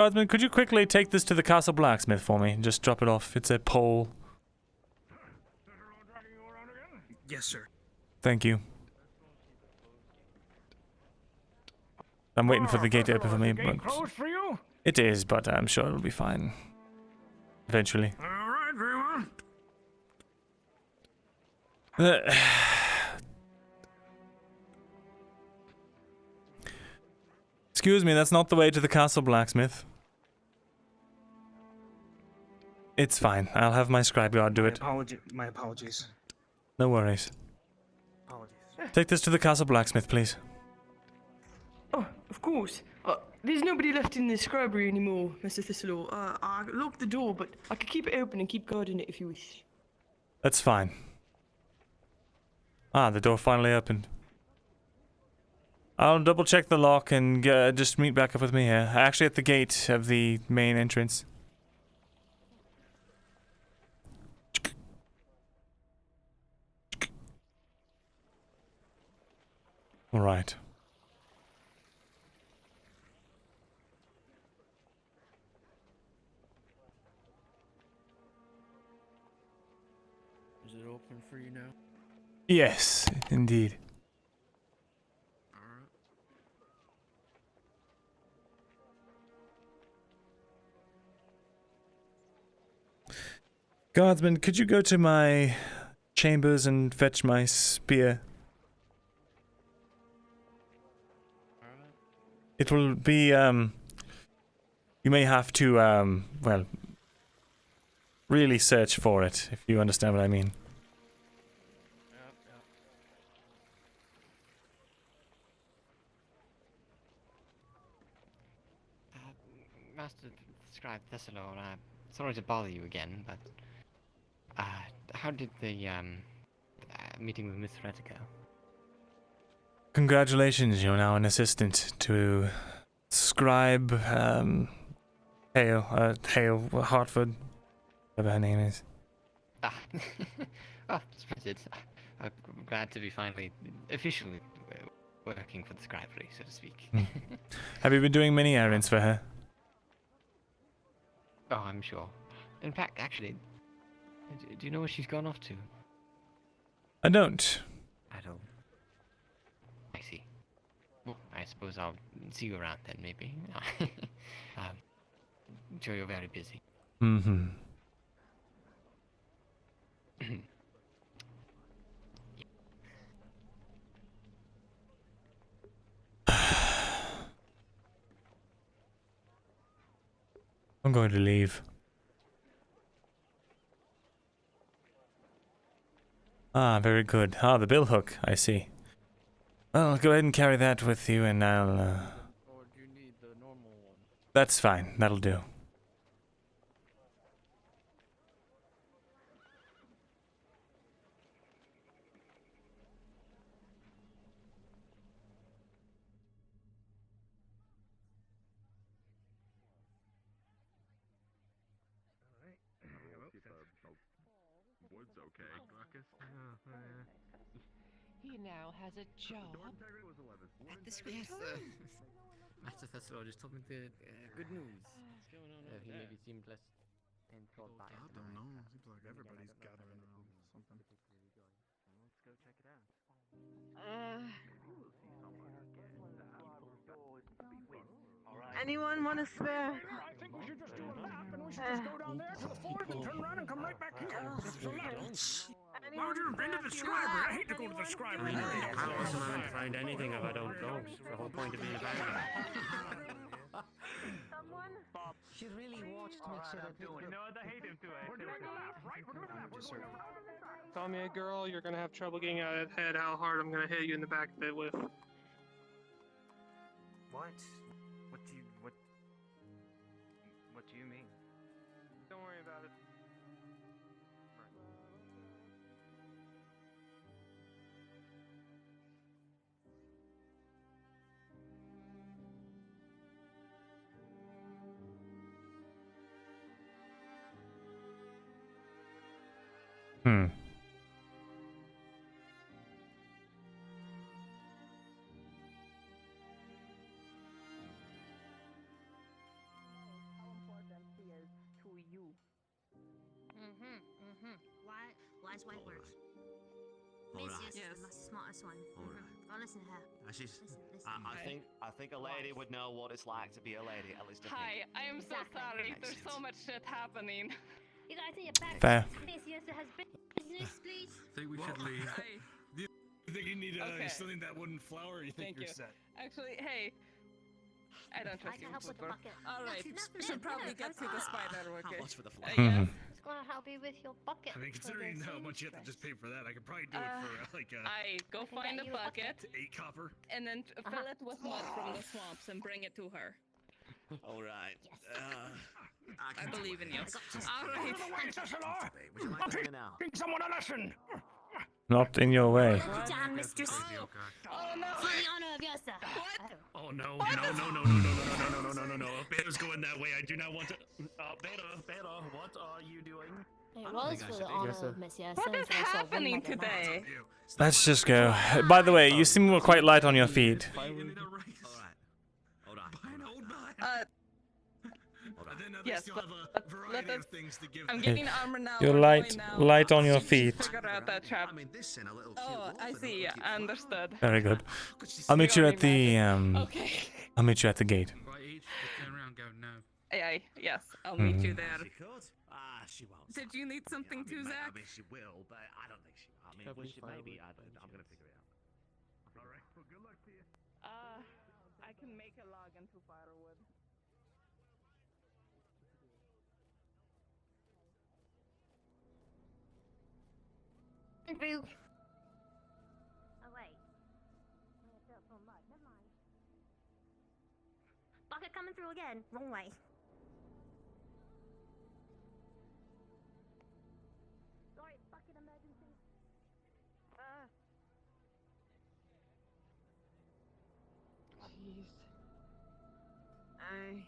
Guardsman, could you quickly take this to the castle blacksmith for me? Just drop it off. It's a pole. Yes, sir. Thank you. I'm waiting for the gate to open for me, but Closed for you? it is, but I'm sure it'll be fine. Eventually. All right, very well. Excuse me, that's not the way to the castle blacksmith. It's fine. I'll have my scribe guard do it. My apologies. No worries. Apologies. Take this to the castle blacksmith, please. Oh, of course. There's nobody left in the scribery anymore, Mr. Thesalor. I locked the door, but I could keep it open and keep guarding it if you wish. That's fine. Ah, the door finally opened. I'll double check the lock and just meet back up with me here. Actually at the gate of the main entrance. Alright. Is it open for you now? Yes, indeed. Alright. Guardsman, could you go to my chambers and fetch my spear? Alright. It will be, you may have to, well, really search for it, if you understand what I mean. Yep, yep. Master Scribe Thesalor, sorry to bother you again, but how did the meeting with Miss Retta go? Congratulations, you're now an assistant to Scribe, Hale, Hartford, whatever her name is. Ah, oh, splendid. I'm glad to be finally officially working for the scribery, so to speak. Have you been doing many errands for her? Oh, I'm sure. In fact, actually, do you know where she's gone off to? I don't. At all. I see. Well, I suppose I'll see you around then, maybe. I'm sure you're very busy. Mm-hmm. I'm going to leave. Ah, very good. Ah, the bill hook, I see. Well, go ahead and carry that with you and I'll, Or do you need the normal one? That's fine, that'll do. Wood's okay. He now has a job at the scribe. Yes, Master Thesalor just told me the good news. What's going on over he maybe seemed less enthralled by it. I don't know. Seems like everybody's gathering around something. Let's go check it out. Anyone want to spare? I think we should just do a lap and we should just go down there to the forge and turn around and come right back here. Why would you have been to the scribery? I hate to go to the scribery. How else am I meant to find anything if I don't go? It's the whole point of being a barrier. Someone? She really watched to make sure that You know what? I hate him too. We're doing a lap, right? We're doing a lap. Call me a girl, you're gonna have trouble getting out of head how hard I'm gonna hit you in the back of the with. What? What do you mean? Don't worry about it. Hmm. Wise words. Alright. Miss is the smartest one. Alright. Go listen to her. She's, Listen. I think a lady would know what it's like to be a lady, at least I think. Hi, I am so sorry. Makes There's so sense. much shit happening. You guys in your back. Fair. Miss Yosa has business, please. I think we should leave. You think you need Okay. you still need that wooden flower, or you think Thank you're you. set? Actually, hey. I don't I trust you, can help with the Flipper. bucket. Alright, we should probably get to the spider How worker. much for the flower? Yeah. It's gonna help you with your bucket. I mean, for considering the how much you have to seamstress. just pay for that, I could probably do it for like I go can find get a you a bucket. bucket 8 copper. and then fill it with mud from the swamps and bring it to her. Alright. I believe in you. Alright. Thesalor! Would you like to hear now? Teach someone a lesson! Not in your way. Let you down, mistress. Oh no! For the honor of Yosa. What? Oh no, no. Beta's going that way. I do not want to. Beta, what are you doing? It was for the honor of Miss Yosa. What is happening today? Let's just go. By the way, you seem quite light on your feet. Alright. Hold on. Yes, still but have a variety let of us- things to give. I'm getting armor now. You're we're light, going now. light on your feet. Figure out that trap. I mean, this in a little cute Oh, I wolf and a see. little cute I understood. Very good. I'll meet you at the Okay. I'll meet you at the gate. Right, each turn around, go no. Aye, yes, I'll meet you there. She could. She won't. Did you need something too, I Zach? mean, she will, but I don't think she will. I mean, will she maybe? I'm gonna figure it out. Alright, well, good luck to you. I can make a log into firewood. Through. Oh wait. Never mind. Bucket coming through again. Wrong way. Sorry, bucket emergency. Jeez. I.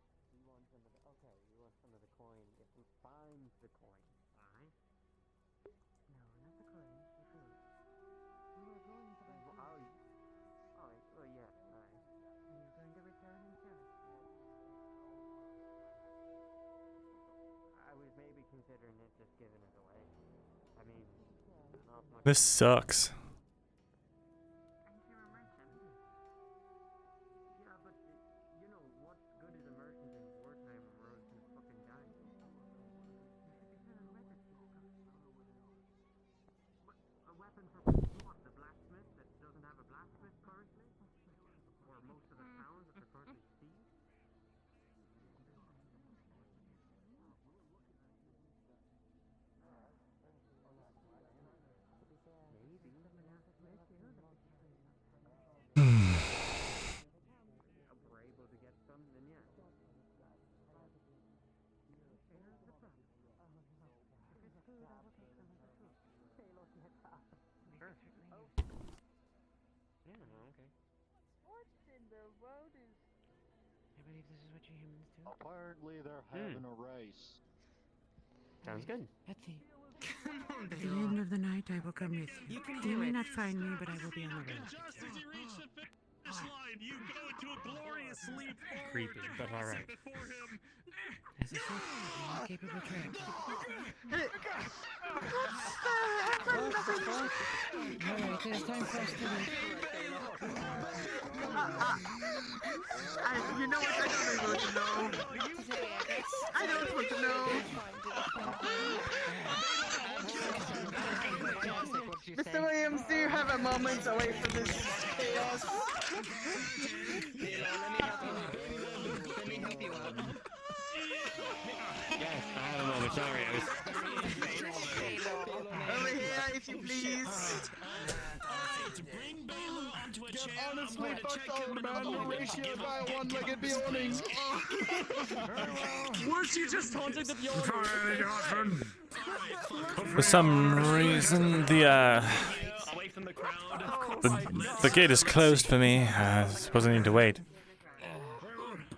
Okay, you want some of the coin if we find the coin, alright? No, not the coin, the food. You are going to buy food. Alright, well, yeah, alright. And you're going to return in cash. I was maybe considering it just giving it away. I mean, not much. This sucks. Yeah, but you know what good is a merchant in wartime when roads can fucking die? You should be selling weapons. What? A weapon for what? The blacksmith that doesn't have a blacksmith currently? Or most of the towns that are currently sieged? If we're able to get some, then yeah. Yeah, okay. What in the world is... I believe this is what you humans do. Apparently they're having a race. Sounds good. Let's see. At the end of the night, I will come with you. You may not find me, but I will be on the road. Just as you reach the finish line, you go into a glorious leap forward. Creepy, but and alright. before him. As a ship, I'm a capable trap. Alright, it is time for us to leave. You know what? I don't even want to know. I don't want to know. Mr. Williams, do you have a moment away from this chaos? Let me help you out. Yes, I have a moment. Sorry, I was... Over here, if you please. To bring Baylor onto a chair, honestly I'm going to fucked check him over, man. The ratio by a one-legged yawning. Weren't you just haunting the For some reason, away from the crowd. the gate is closed for me. I suppose I need to wait.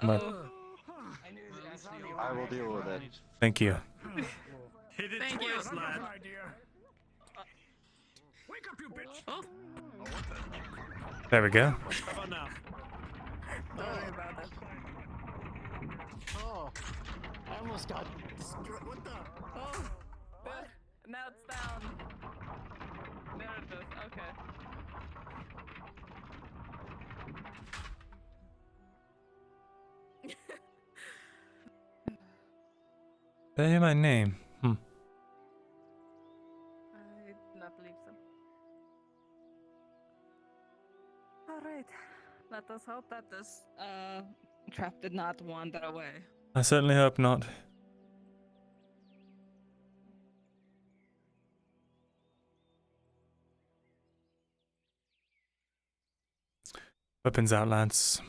But I will deal with it. thank you. Hit it Thank you. twice, Good lad. idea. Wake up, you bitch. Oh, There we go. How about now? sorry about that. Oh, I almost got destroyed. What the? Oh, there. Now it's down. There it is. Okay. Did I hear my name? I do not believe so. All right. Let us hope that this trap did not wander away. I certainly hope not. Weapons out, lads.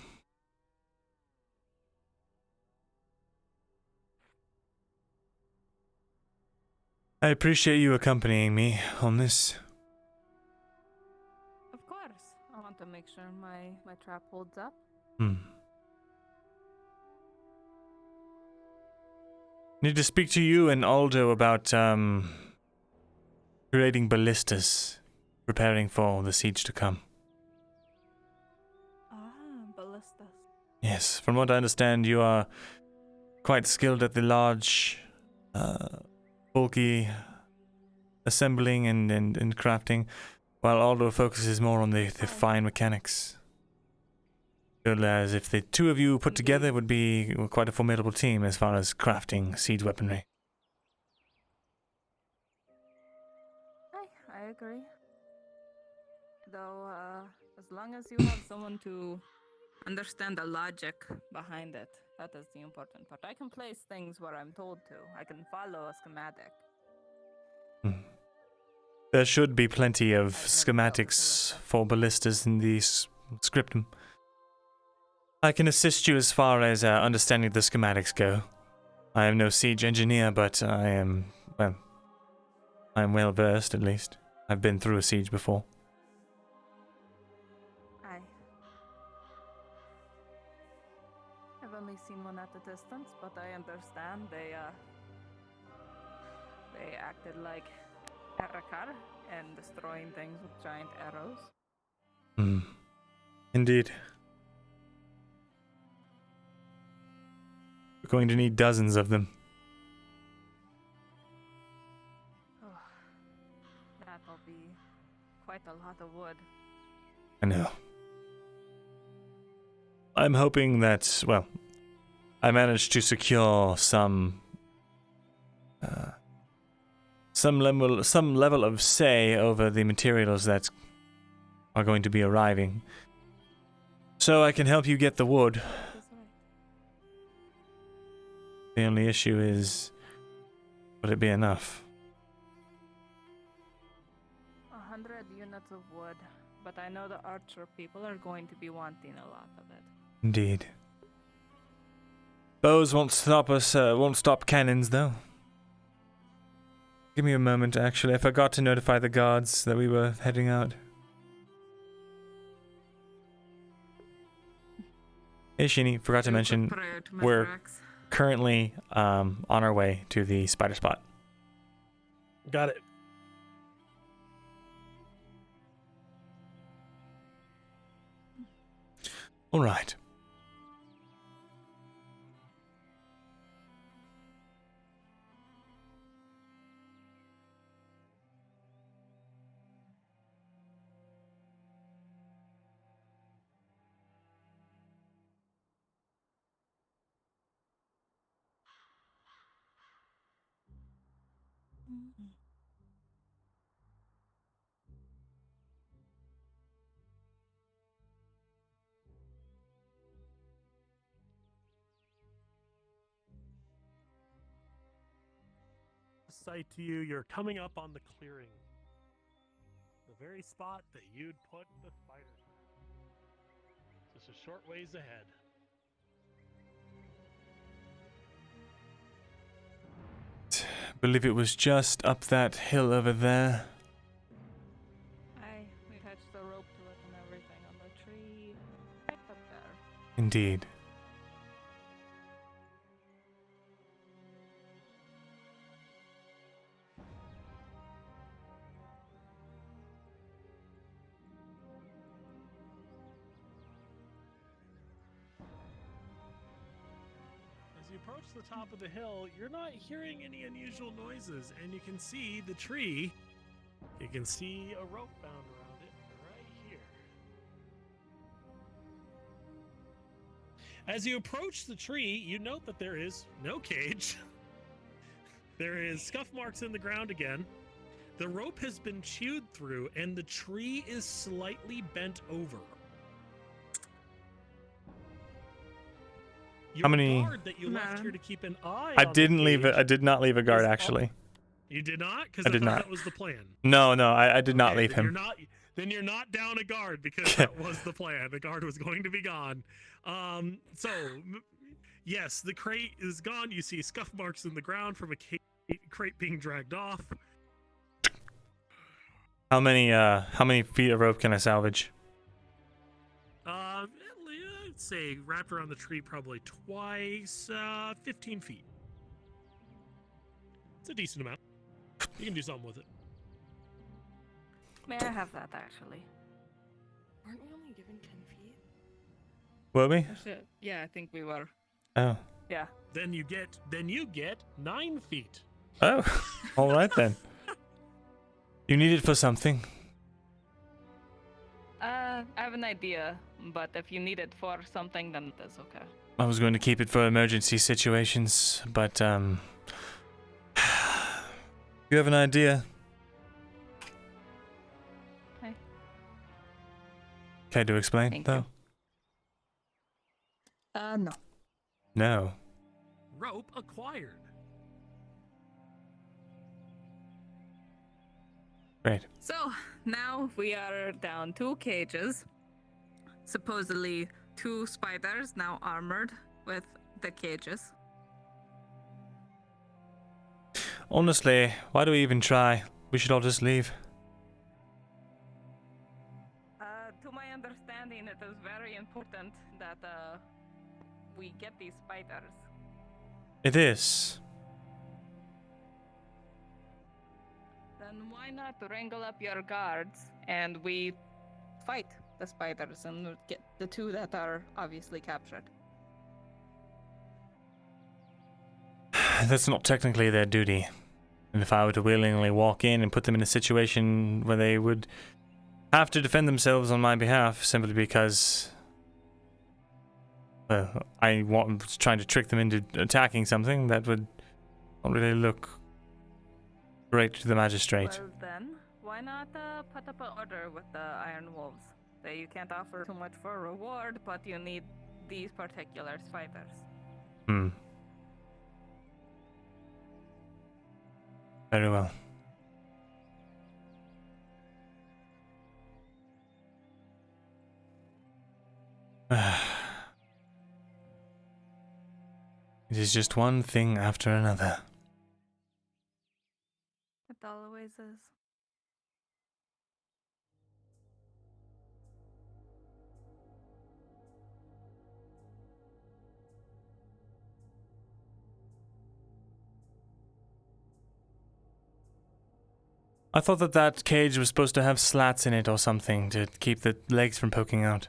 I appreciate you accompanying me on this. Of course. I want to make sure my trap holds up. Need to speak to you and Aldo about creating ballistas, preparing for the siege to come. Ballistas. Yes, from what I understand, you are quite skilled at the large, bulky assembling and crafting, while Aldo focuses more on the fine mechanics. Feel as if the two of you put together would be quite a formidable team as far as crafting siege weaponry. I agree. Though, as long as you have someone to understand the logic behind it, that is the important part. I can place things where I'm told to. I can follow a schematic. There should be plenty of schematics for ballistas in the scriptum. I can assist you as far as understanding the schematics go. I am no siege engineer, but I am well versed at least. I've been through a siege before. I've only seen one at a distance, but I understand they acted like Erakar and destroying things with giant arrows. Indeed. We're going to need dozens of them. Oh, that will be quite a lot of wood. I know. I'm hoping that, well, I managed to secure some level of say over the materials that are going to be arriving, so I can help you get the wood. The only issue is, would it be enough? 100 units of wood, but I know the archer people are going to be wanting a lot of it. Indeed. Bows won't stop us, won't stop cannons, though. Give me a moment, actually. I forgot to notify the guards that we were heading out. Hey, Sheeny, forgot to mention, we're currently on our way to the spider spot. Got it. All right. Sight to you, you're coming up on the clearing. The very spot that you'd put the spider trap. Just a short ways ahead. Believe it was just up that hill over there. We attached the rope to it and everything on the tree right up there. Indeed. as you approach the top of the hill, you're not hearing any unusual noises, and you can see the tree. You can see a rope bound around it right here. As you approach the tree, you note that there is no cage. There is scuff marks in the ground again. The rope has been chewed through, and the tree is slightly bent over. How many? Guard that you left here to keep an eye I on didn't the leave it. cage I did not leave a guard actually. You did not? Because I I did thought not. that was the plan. No, I did not leave then him. Then you're not down a guard because that was the plan. The guard was going to be gone. Yes, the crate is gone. You see scuff marks in the ground from a crate being dragged off. How many feet of rope can I salvage? I'd say wrapped around the tree probably twice, 15 feet. It's a decent amount. You can do something with it. May I have that, actually? Aren't we only given 10 feet? Were we? Yeah, I think we were. Oh. Yeah. Then you get 9 feet. Oh. All right then. You need it for something. I have an idea, but if you need it for something, then that's okay. I was going to keep it for emergency situations, but you have an idea? Hey. Care to explain, Thank though? No. No. Rope acquired. Great. So, now we are down 2 cages. Supposedly 2 spiders, now armored with the cages. Honestly, why do we even try? We should all just leave. To my understanding, it is very important that we get these spiders. It is. Then why not wrangle up your guards and we fight the spiders and get the 2 that are obviously captured? That's not technically their duty. And if I were to willingly walk in and put them in a situation where they would have to defend themselves on my behalf simply because I was trying to trick them into attacking something, that would not really look great to the magistrate. Well then, why not put up an order with the Iron Wolves? Say you can't offer too much for a reward, but you need these particular spiders. Very well. It is just one thing after another. It always is. I thought that cage was supposed to have slats in it or something to keep the legs from poking out.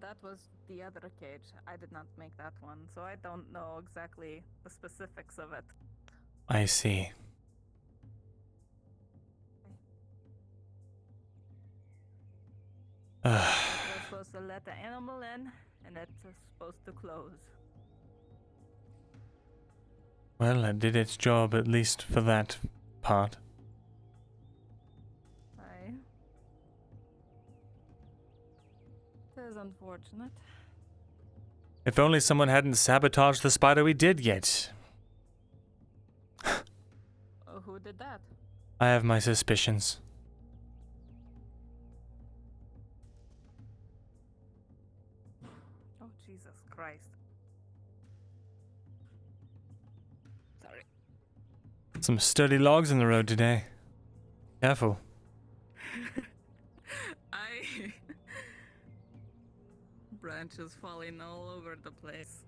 That was the other cage. I did not make that one, so I don't know exactly the specifics of it. I see. We're supposed to let the animal in, and it's supposed to close. Well, it did its job, at least for that part. Aye. It is unfortunate. If only someone hadn't sabotaged the spider we did yet. Who did that? I have my suspicions. Oh, Jesus Christ. Sorry. Some sturdy logs in the road today. Careful. Branches falling all over the place.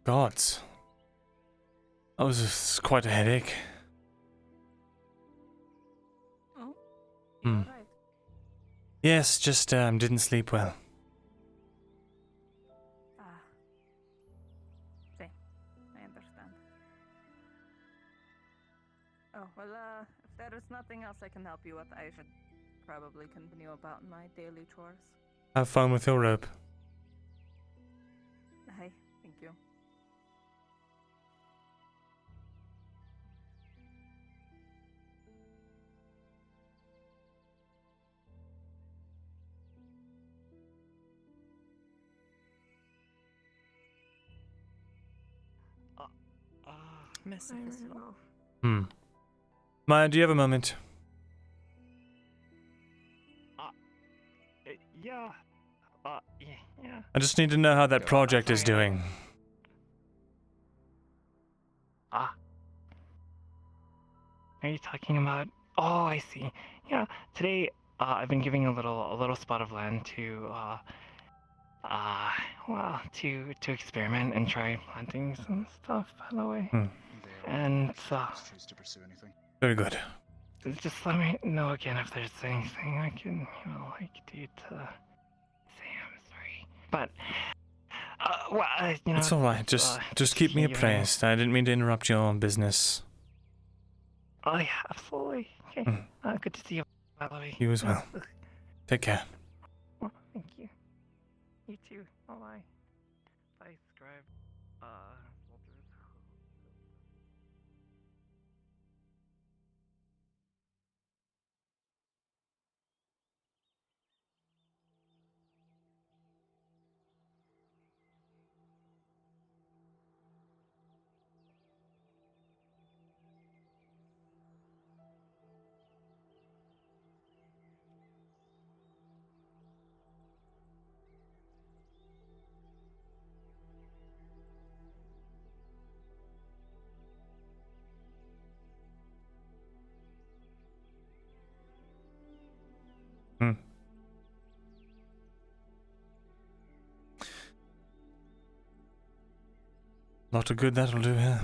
Gods. That was quite a headache. Oh, Hmm. right. Yes, just didn't sleep well. Ah. See, I understand. Oh, well, if there is nothing else I can help you with, I should probably continue about my daily chores. Have fun with your rope. Hey, thank you. Mr. Thesalor. Maya, do you have a moment? Yeah. Yeah. I just need to know how that project is doing. Are you talking about? Oh, I see. Yeah. Today, I've been giving a little spot of land to, well, to experiment and try planting some stuff. By the way. And choose to pursue anything. Very good. just let me know again if there's anything I can, do to say I'm sorry. But, It's all right. Just keep me appraised. I didn't mean to interrupt your business. Oh yeah, absolutely. Okay. Good to see you, by the way. You as well. Take care. Well, thank you. You too. Bye. Bye, scribe. Soldiers. Lot of good that'll do here.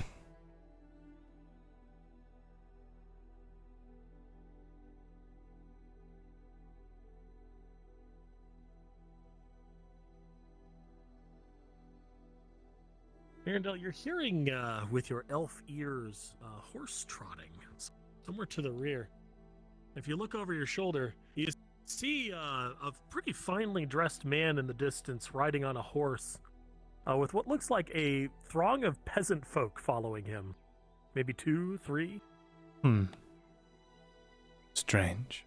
Myrindal, you're hearing with your elf ears horse trotting somewhere to the rear. If you look over your shoulder, you see a pretty finely dressed man in the distance riding on a horse with what looks like a throng of peasant folk following him. Maybe 2, 3. Strange.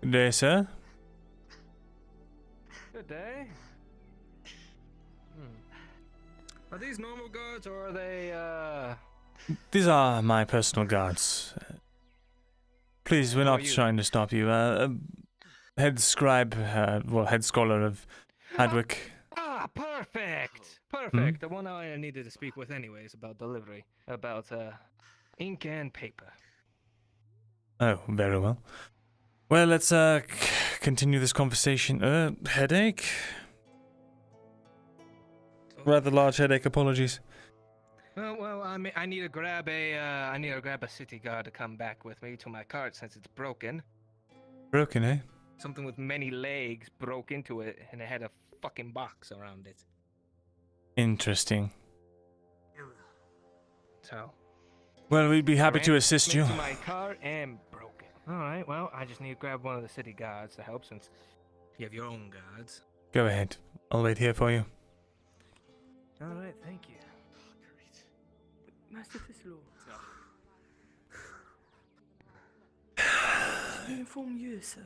Good day, sir. Good day. Are these normal guards or are they, These are my personal guards. Please, we're not trying to stop you. Head scribe, head scholar of Hadwick. Perfect! Perfect. The one I needed to speak with anyways about delivery. About, ink and paper. Oh, very well. Well, let's continue this conversation. Headache? Rather large headache, apologies. Well, I need to grab a city guard to come back with me to my cart since it's broken. Broken, eh? Something with many legs broke into it and it had a fucking box around it. Interesting. So. Well, we'd be happy to assist you. To my car and broken. All right. Well, I just need to grab one of the city guards to help since you have your own guards. Go ahead. I'll wait here for you. All right. Thank you. Master Thesalor. Can I inform you, sir?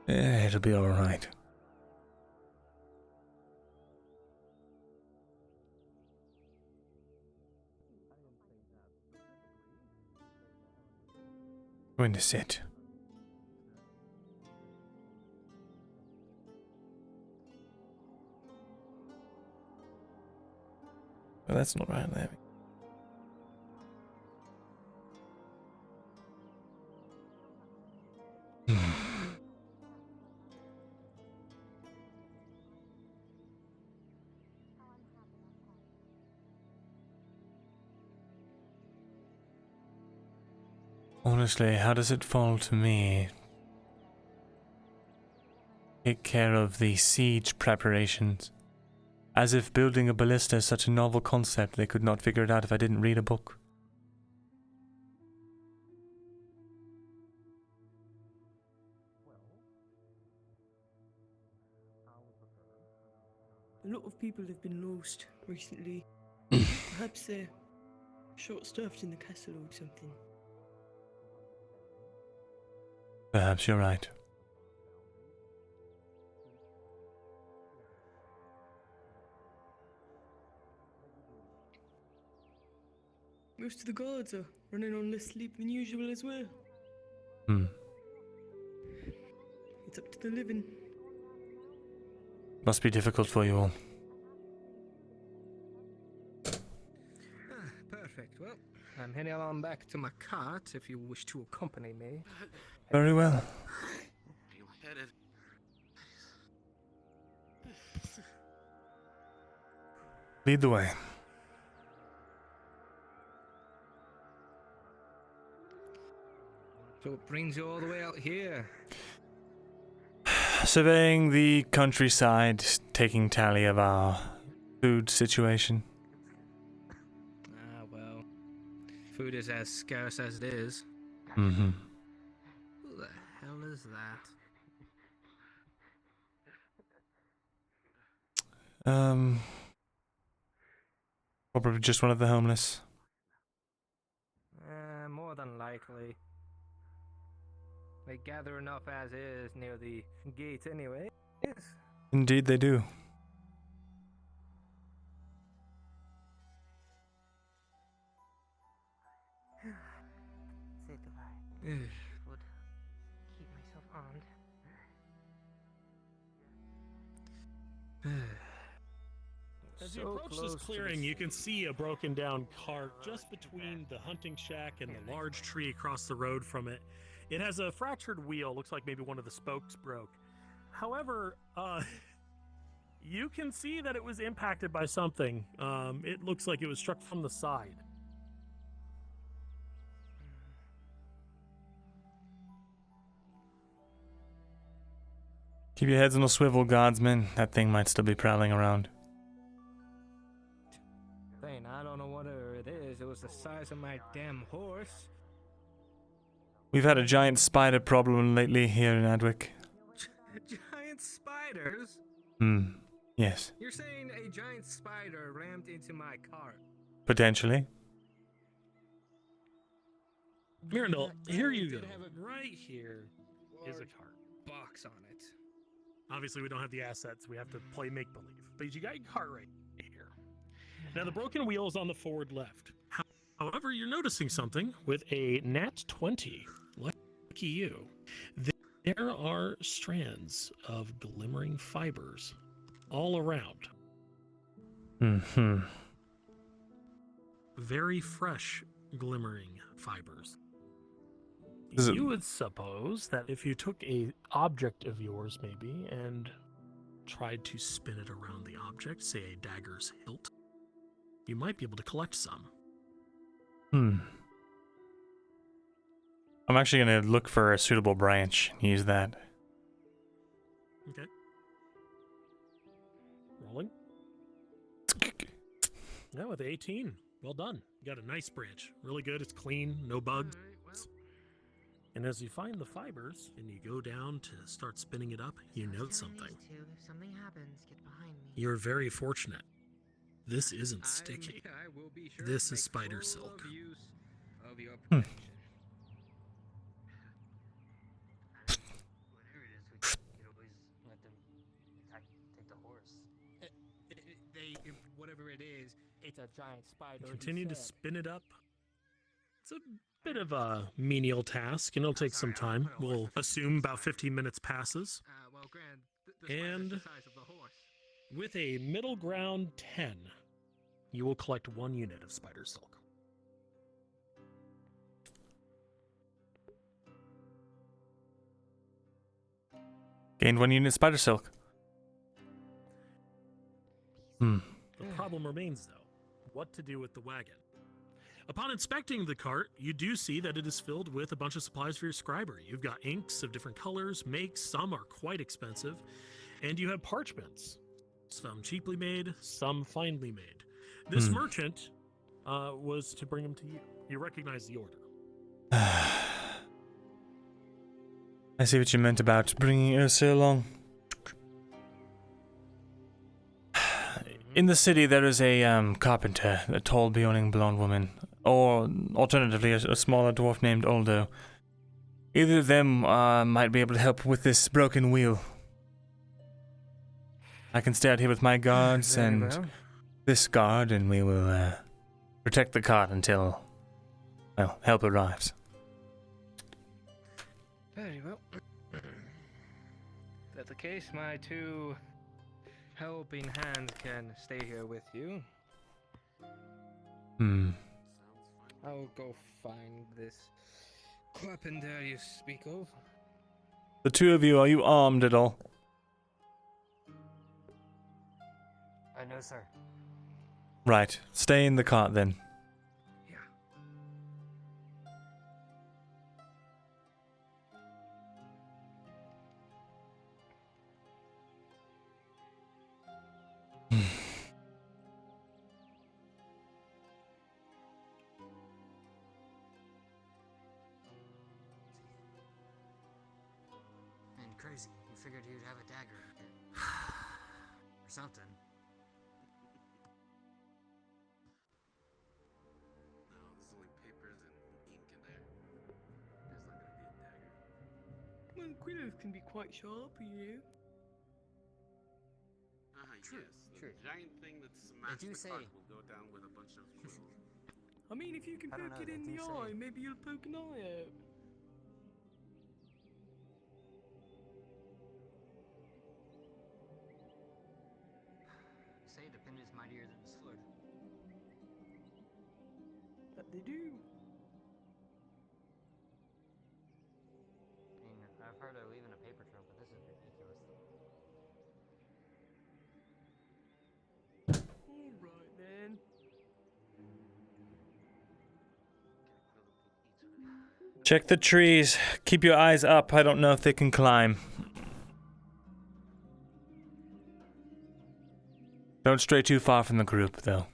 Yeah, it'll be all right. Going to sit. Well, that's not right there. Honestly, how does it fall to me? Take care of the siege preparations. As if building a ballista is such a novel concept, they could not figure it out if I didn't read a book. A lot of people have been lost recently. Perhaps they're short-staffed in the castle or something. Perhaps you're right. Most of the guards are running on less sleep than usual as well. It's up to the living. Must be difficult for you all. Perfect. Well, I'm heading on back to my cart if you wish to accompany me. Very well. Lead the way. So what brings you all the way out here? Surveying the countryside, taking tally of our food situation. Ah, well. Food is as scarce as it is. Mm-hmm. Who the hell is that? Probably just one of the homeless. More than likely. They gather enough as is near the gate anyway. Yes. Indeed they do. Say goodbye. Would keep myself armed. As you approach this clearing, you can see a broken down cart just between the hunting shack and the large tree across the road from it. It has a fractured wheel, looks like maybe one of the spokes broke. However, you can see that it was impacted by something. It looks like it was struck from the side. Keep your heads on a swivel, guardsmen. That thing might still be prowling around. Thing, I don't know what it is. It was the size of my damn horse. We've had a giant spider problem lately here in Adwick. Giant spiders? Yes. You're saying a giant spider rammed into my cart? Potentially. Myrindal, here you go. Right here is a cart. Box on it. Obviously, we don't have the assets. We have to play make-believe. But you got your cart right here. Now, the broken wheel is on the forward left. However, you're noticing something with a nat 20. Lucky you. There are strands of glimmering fibers all around. Mm-hmm. Very fresh glimmering fibers. Is it... You would suppose that if you took a object of yours maybe and tried to spin it around the object, say a dagger's hilt, you might be able to collect some. I'm actually going to look for a suitable branch and use that. Okay. Rolling. Yeah, with 18. Well done. You got a nice branch. Really good. It's clean. No bugs. And as you find the fibers and you go down to start spinning it up, you note something. If something happens, get behind me. You're very fortunate. This isn't sticky. This is spider silk. Whatever it is, it's a giant spider. You continue to spin it up. It's a bit of a menial task, and it'll take some time. We'll assume about 15 minutes passes. Well, Grand, the spider's And the size of the horse. with a middle ground 10, you will collect 1 unit of spider silk. Gained 1 unit spider silk. The problem remains, though, what to do with the wagon. Upon inspecting the cart, you do see that it is filled with a bunch of supplies for your scribery. You've got inks of different colors, makes, some are quite expensive, and you have parchments. Some cheaply made, some finely made. This merchant was to bring them to you. You recognize the order. I see what you meant about bringing Ursa along. In the city, there is a carpenter, a tall, beyonding blonde woman, or alternatively, a smaller dwarf named Oldo. Either of them might be able to help with this broken wheel. I can stay out here with my guards and this guard, and we will protect the cart until, well, help arrives. Very well. If that's the case, my 2 helping hands can stay here with you. I'll go find this carpenter you speak of. The 2 of you, are you armed at all? No, sir. Right. Stay in the cart then. Man, crazy. You figured you'd have a dagger. Or something. No, there's only papers and ink in there. There's not gonna be a dagger. Well, quills can be quite sharp, you know. True, yes. true. The giant thing that smashed do the say- cart will go down with a bunch of quills. I mean, if you can I don't poke know, it they in do the say- eye, maybe you'll poke an eye out. Say the pin is mightier than the sword. That they do. I mean, I've heard of leaving a paper trail, but this is ridiculous. Alright then. Check the trees. Keep your eyes up. I don't know if they can climb. Don't stray too far from the group, though.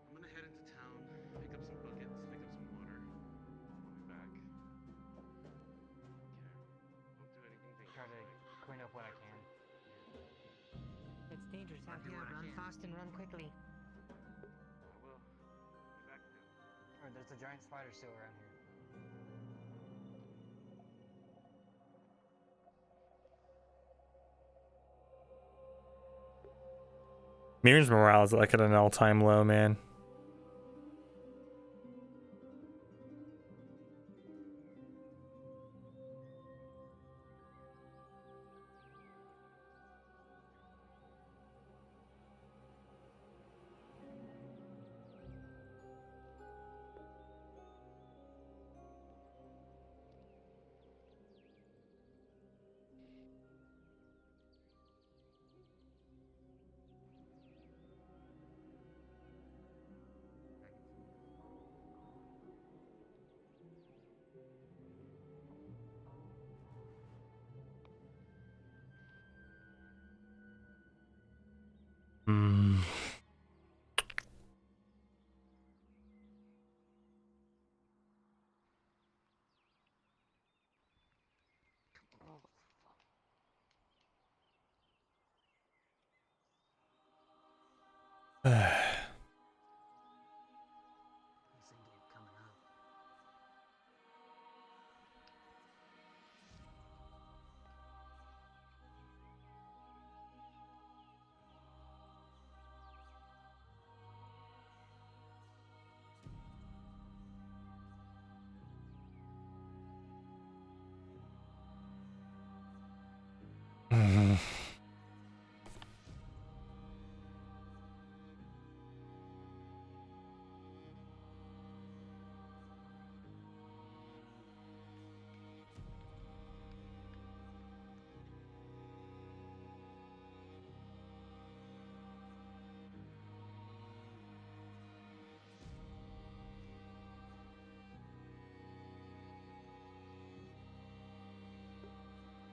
I'm gonna head into town, pick up some buckets, pick up some water. I'll be back. Don't do anything dangerous. Try to clean up what I can. It's dangerous out here. Run fast and run quickly. I will. Be back soon. Oh, there's a giant spider still around here. Mirren's morale is like at an all-time low, man.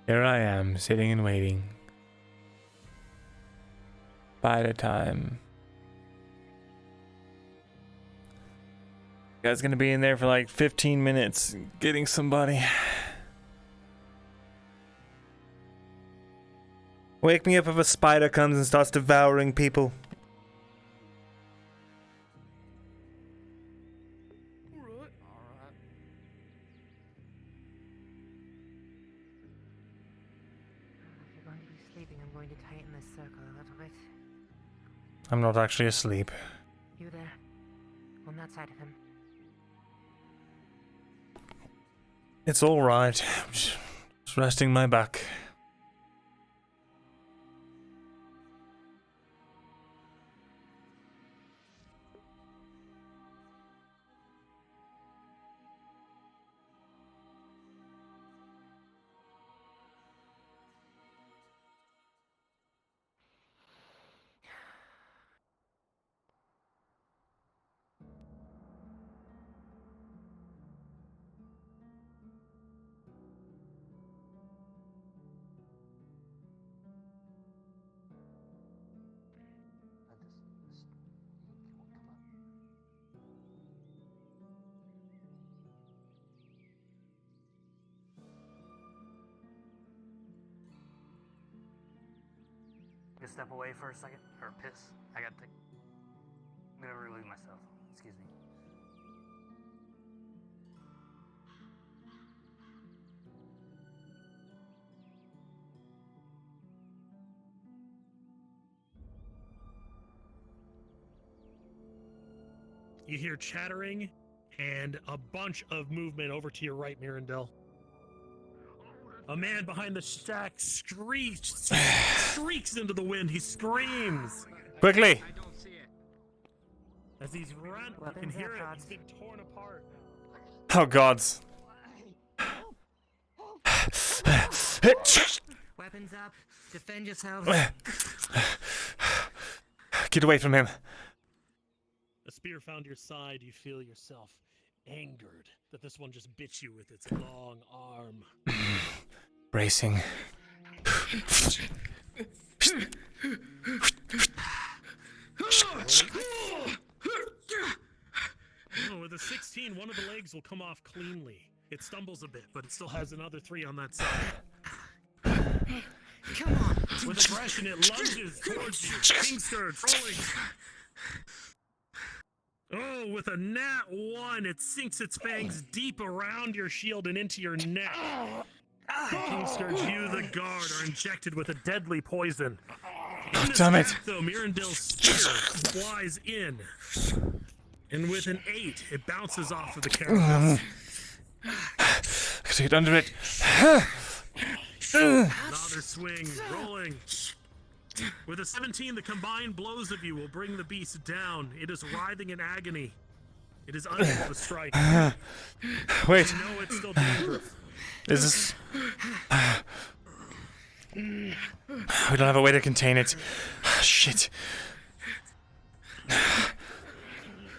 Here I am, sitting and waiting. By the time. You guys gonna be in there for like 15 minutes getting somebody. Wake me up if a spider comes and starts devouring people. I'm not actually asleep. You there? On that side of him. It's alright. I'm just resting my back. Step away for a second, or piss. I'm gonna relieve myself. Excuse me. You hear chattering and a bunch of movement over to your right, Myrindal. A man behind the shack shrieks into the wind. He screams. Quickly! I don't see it. As he's run, you can hear it. He's been torn apart. Oh gods. Weapons up. Defend yourselves. Get away from him. A spear found your side. You feel yourself angered that this one just bit you with its long arm. Bracing. Oh, with a 16, one of the legs will come off cleanly. It stumbles a bit, but it still has another 3 on that side. Come on. With aggression, it lunges towards you. King starts rolling. Oh, with a nat 1, it sinks its fangs deep around your shield and into your neck. Kingstards, you, the guard, are injected with a deadly poison. Oh, damn it. Though Myrindal's spear flies in, and with an 8, it bounces off of the carapace. Get under it. Another swing, rolling. With a 17, the combined blows of you will bring the beast down. It is writhing in agony. It is unable to strike. Wait. You know it's still dangerous. Is this... We don't have a way to contain it. Shit.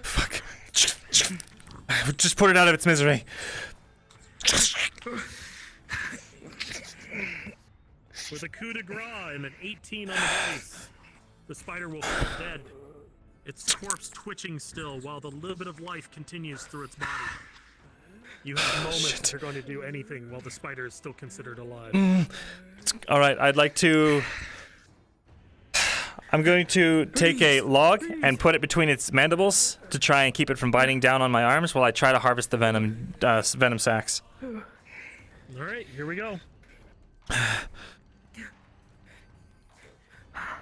Fuck. Just put it out of its misery. With a coup de grace and an 18 on the dice, the spider will fall dead. Its corpse twitching still while the little bit of life continues through its body. You have moments that are going to do anything while the spider is still considered alive. Alright, I'd like to... I'm going to take a log and put it between its mandibles to try and keep it from biting down on my arms while I try to harvest the venom sacs. Alright, here we go.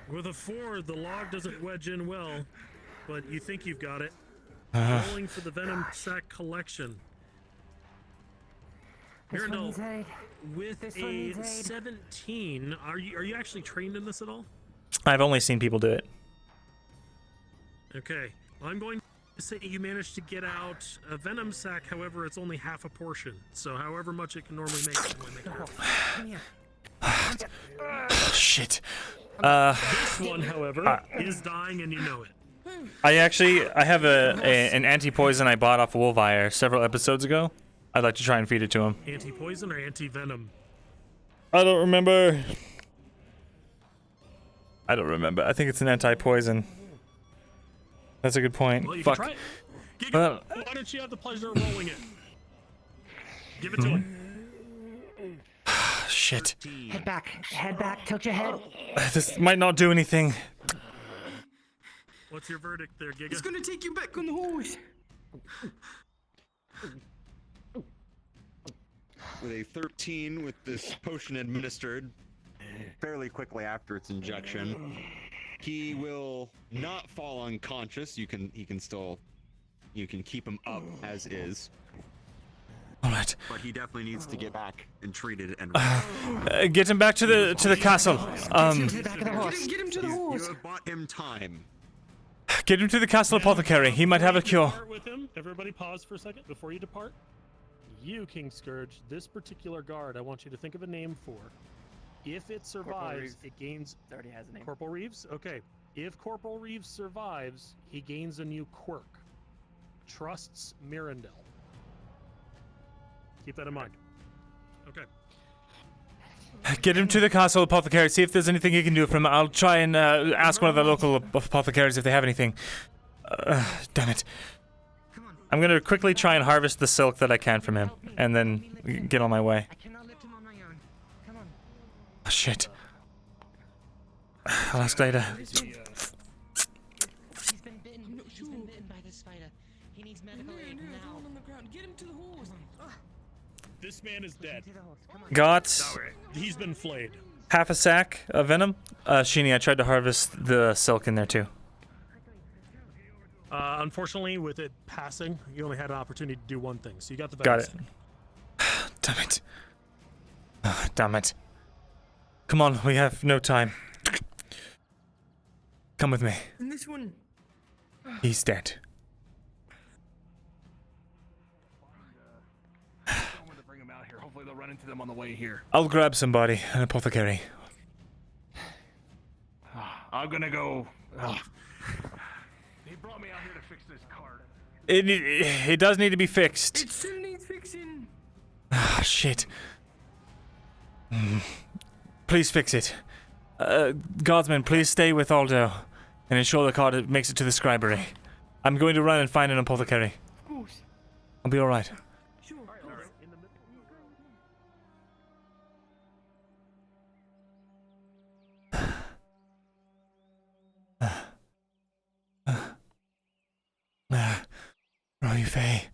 With a 4, the log doesn't wedge in well, but you think you've got it. Rolling for the venom sac collection. Myrindal, with a 17, are you actually trained in this at all? I've only seen people do it. Okay, I'm going to say you managed to get out a venom sac. However, it's only half a portion, so however much it can normally make. Shit. This one, however, is dying, and you know it. I have an anti-poison I bought off of Wolfire several episodes ago. I'd like to try and feed it to him. Anti-poison or anti-venom? I don't remember. I think it's an anti-poison. That's a good point. Well, you Fuck. can try it. Giga, why don't you have the pleasure of rolling it? Give it to him. Shit. Head back, tilt your head. This might not do anything. What's your verdict there, Giga? It's gonna take you back on the horse. With a 13 with this potion administered fairly quickly after its injection, he will not fall unconscious. You can keep him up as is. All right. But he definitely needs to get back and treated and get him back to the castle. Get him to the back of the horse. Get him to the horse. You have bought him time. Get him to the castle apothecary. He might have a cure. With him. Everybody pause for a second before you depart. You, King Scourge, this particular guard, I want you to think of a name for. If it survives, it gains... It already has a name. Corporal Reeves? Okay. If Corporal Reeves survives, he gains a new quirk. Trusts Myrindal. Keep that in mind. Okay. Get him to the castle apothecary. See if there's anything you can do for him. I'll try and ask one of the local apothecaries if they have anything. Damn it. I'm gonna quickly try and harvest the silk that I can from him, and then get on my way. I cannot lift him on my own. Come on. Oh, shit. I'll ask later. He's been bitten. He's been bitten by this spider. He needs medical aid now. Get him to the horse. This man is dead. Got He's been flayed. half a sack of venom. Sheeny, I tried to harvest the silk in there too. Unfortunately, with it passing, you only had an opportunity to do one thing. So you got the Got it. vaccine. Damn it. Damn it. Come on, we have no time. Come with me. And this one. He's dead. Someone to bring them out here. Hopefully they'll run into them on the way here. I'll grab somebody, an apothecary. I'm gonna go. They brought me out here to fix this cart. It does need to be fixed. It still needs fixing. Ah, shit. Please fix it. Guardsmen, please stay with Aldo and ensure the cart makes it to the scribery. I'm going to run and find an apothecary. Of course. I'll be alright. Sure. Where are you, Faye?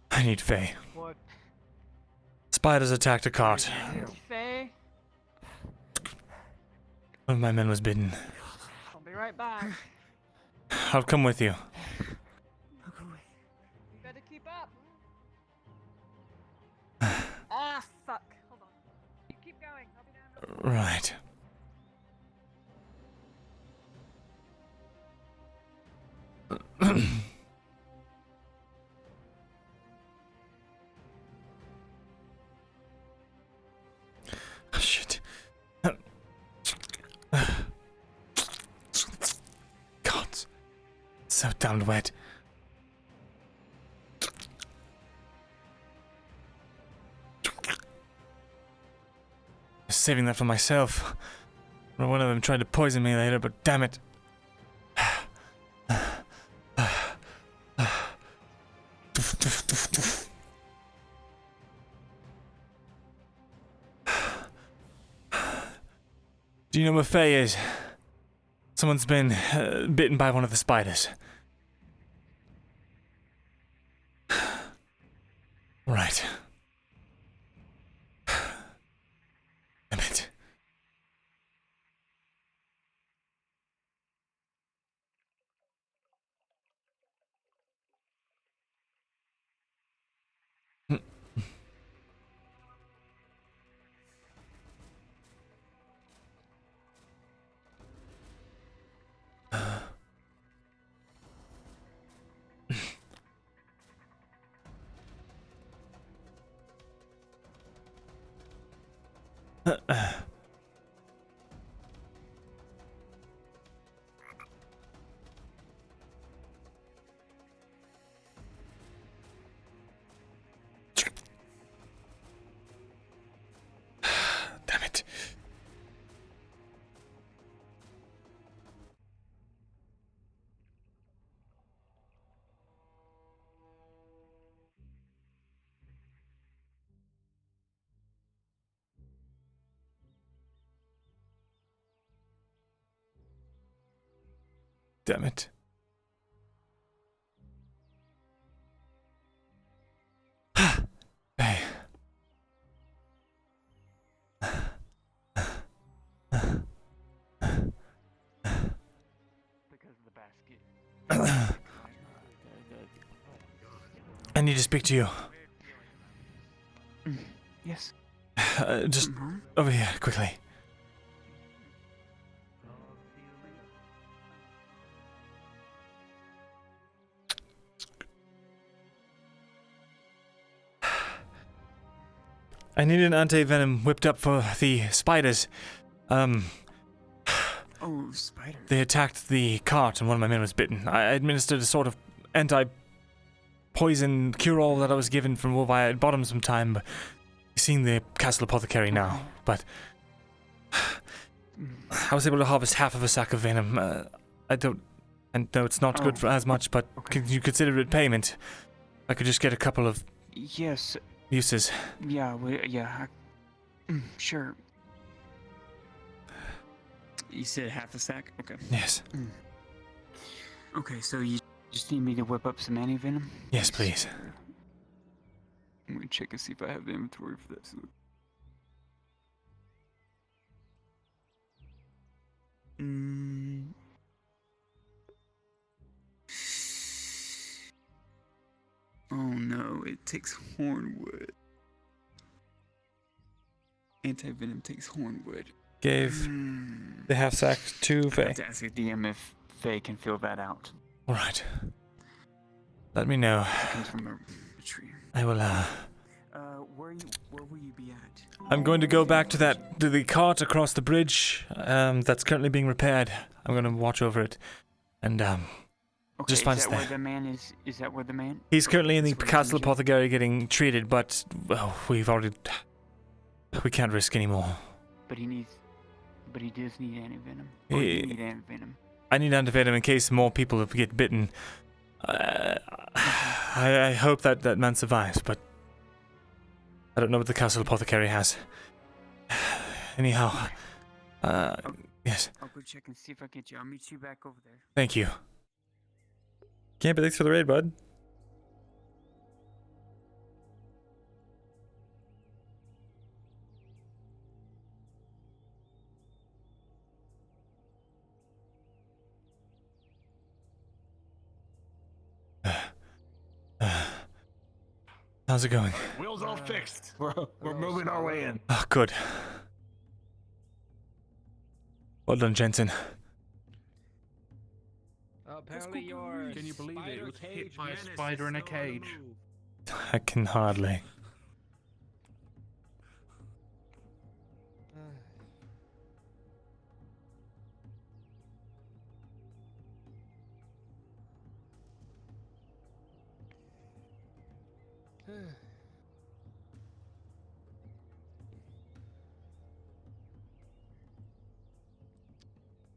I need Faye. What? Spiders attacked a cart. Faye, One of my men was bitten. I'll be right back. I'll come with you. You better keep up. Ah, fuck. Hold on. You keep going. I'll be down. Right. Oh, shit. God. So damned wet. Saving that for myself. One of them tried to poison me later, but damn it. Do you know where Faye is? Someone's been bitten by one of the spiders. Right. Damn it. Damn it. Damn it. Hey. I need to speak to you. Yes. Just over here, quickly. I need an anti-venom whipped up for the spiders. Oh, spider. They attacked the cart and one of my men was bitten. I administered a sort of anti-poison cure-all that I was given from Wolvire at bottom some time, but seeing the castle apothecary now, but I was able to harvest half of a sack of venom. I know it's not good for as much, but can you consider it payment? I could just get a couple of Yes. uses. Yeah, sure. You said half a sack? Okay. Yes. Okay, so you just need me to whip up some anti-venom? Yes, please. I'm gonna check and see if I have the inventory for that. Oh no, it takes hornwood. Anti-venom takes hornwood. Gave the half sack to I Faye. have to ask the DM if Faye can fill that out. Alright. Let me know. It comes from a tree. I will, Where will you be at? I'm going to go back to the cart across the bridge, that's currently being repaired. I'm going to watch over it. And, Okay, just find is us that there. where the man is? Is that where the man? He's currently in the That's where he's castle injured? apothecary getting treated, but, well, we can't risk anymore. But he does need anti-venom. Or you need anti-venom. I need antivenom in case more people get bitten. I hope that man survives, but I don't know what the castle apothecary has. Anyhow, yes. I'll go check and see if I can get you. I'll meet you back over there. Thank you. Can't be thanks for the raid, bud. How's it going? Wheels all fixed. We're moving our way in. Oh, good. Well done, Jensen. Apparently your Can you believe it? It was hit cage by a menace spider is in a still on the cage. move. I can hardly.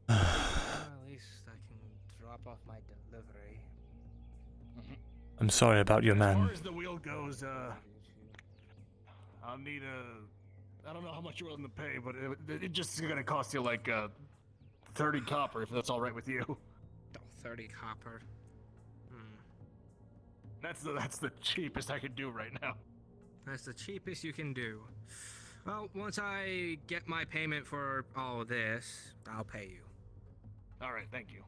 Well, at least I can drop off my delivery. I'm sorry about your As man. far as the wheel goes, I'll need I don't know how much you're willing to pay, but it just is gonna cost you like 30 copper, if that's all right with you. Oh, 30 copper. That's the cheapest I could do right now. That's the cheapest you can do. Well, once I get my payment for all of this, I'll pay you. All right, thank you.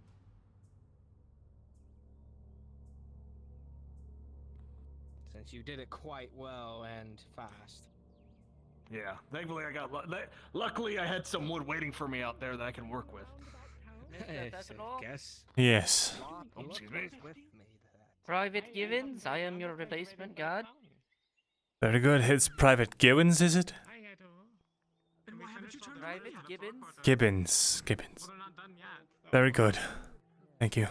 Since you did it quite well and fast. Yeah, thankfully I got. Luckily, I had some wood waiting for me out there that I can work with. Guess. Yes. Oh, excuse me. Private Givens, I am your replacement guard. Very good. It's Private Gibbons, is it? Private Gibbons? Gibbons. Very good. Thank you.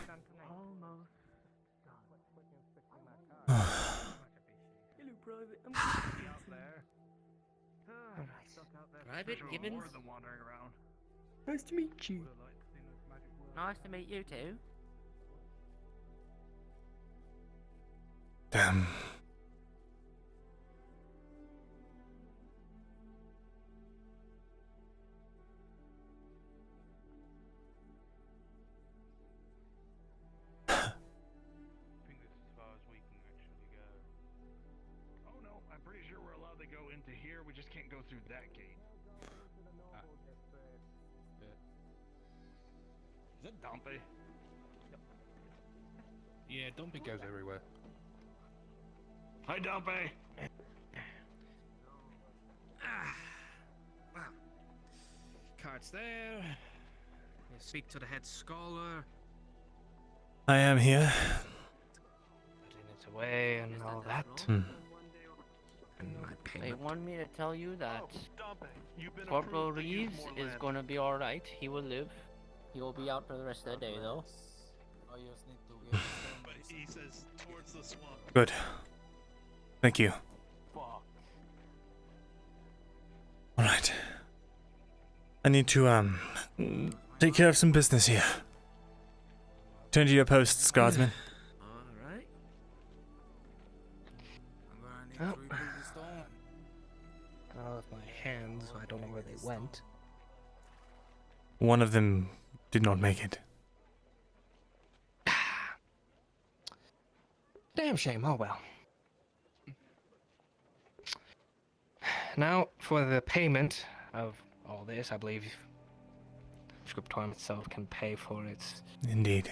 Private Gibbons? Nice to meet you. Nice to meet you too. Damn. Oh no, I'm pretty sure we're allowed to go into here. We just can't go through that gate. Is it Dumpy? Yeah, Dumpy goes everywhere. Hi, Dumpy. Well, cards there. You speak to the head scholar. I am here. Putting it away and all that. Hmm. And my They payment. want me to tell you that Corporal Reeves is gonna be alright. He will live. He will be out for the rest of the day though. But he says towards the swamp. Good. Thank you. Alright. I need to, take care of some business here. Turn to your posts, guardsman. Alright. All of my hands, I don't know where they went. One of them did not make it. Damn shame, oh well. Now, for the payment of all this, I believe Scriptorium itself can pay for its Indeed.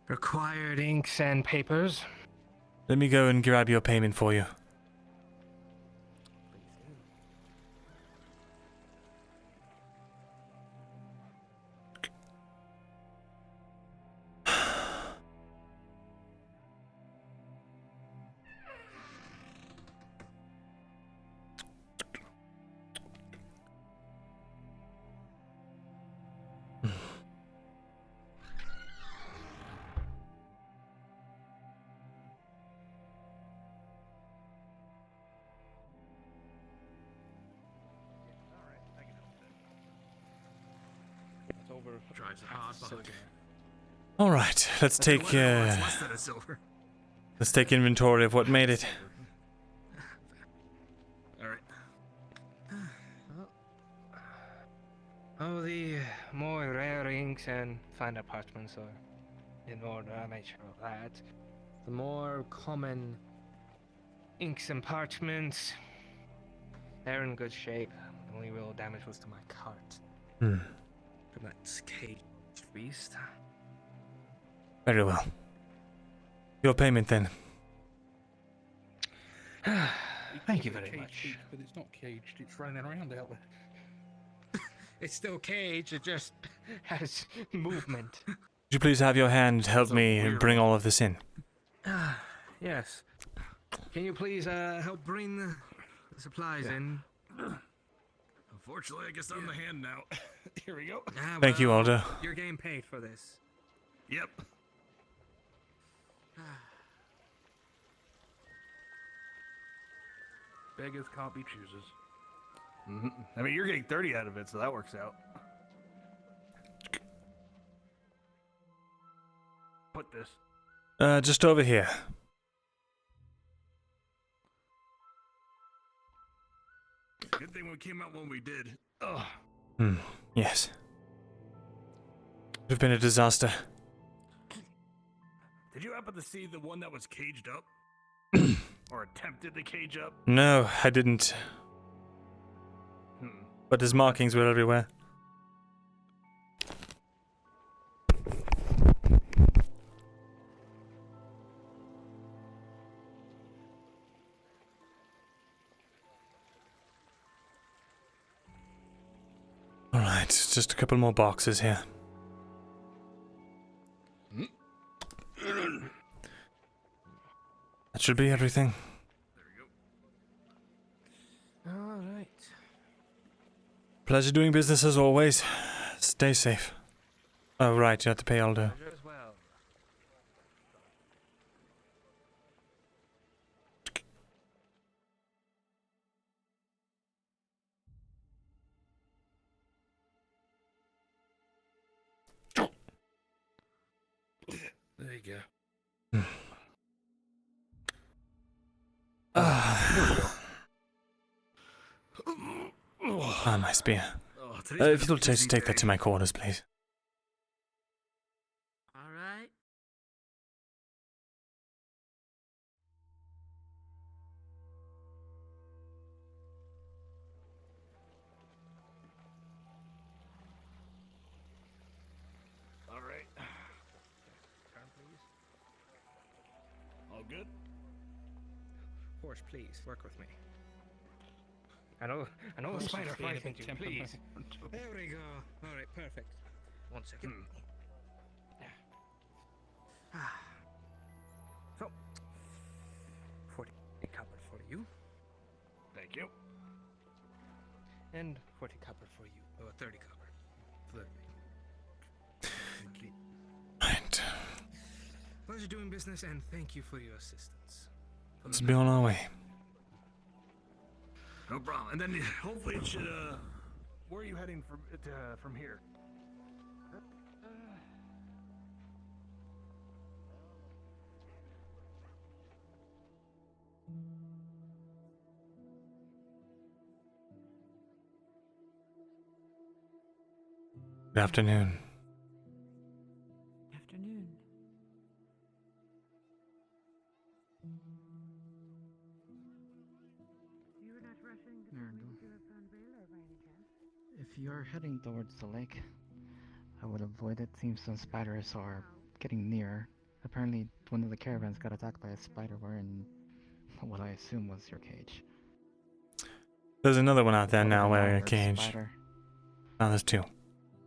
required inks and papers. Let me go and grab your payment for you. Drives it hard, but All right, let's take less than a silver. let's take inventory of what made it. All right. Oh, the more rare inks and finer parchments are in order, I made sure of that. The more common inks and parchments, they're in good shape. The only real damage was to my cart. Hmm. From that caged beast. Very well. Your payment then. Thank you very much. But it's not caged, it's running around out there. It's still caged, it just has movement. Would you please have your hand help me bring all of this in? Yes. Can you please help bring the supplies in? Unfortunately, I guess I'm the hand now. Here we go. Thank you, Aldo. You're getting paid for this. Yep. Beggars can't be choosers. I mean, you're getting 30 out of it, so that works out. Put this. Just over here. Good thing we came out when we did. Oh. Yes. have been a disaster. Did you happen to see the one that was caged up? Or attempted to cage up? No, I didn't. But his markings were everywhere. Alright, just a couple more boxes here. That should be everything. Alright. Pleasure doing business as always. Stay safe. Oh, right, you have to pay Aldo. Pleasure as well. There you go. My spear. Oh, If you'll just take that to my quarters, please. Alright. All right. Turn, please. All good? Horse, please, work with me. I know a spider frightens you, please. There we go. Alright, perfect. 1 second. So, 40 copper for you. Thank you. And 40 copper for you. Oh, 30 copper. 30. Right. Pleasure doing business, and thank you for your assistance. Let's be on our way. No problem. And then hopefully it should. Where are you heading from here? Good afternoon. Afternoon. You were not rushing to tell me that you have found Valor by any chance? If you're heading towards the lake, I would avoid it. Seems some spiders are getting near. Apparently, one of the caravans got attacked by a spider wearing what I assume was your cage. There's another one out there Probably now an wearing a armored cage. spider. Now there's two.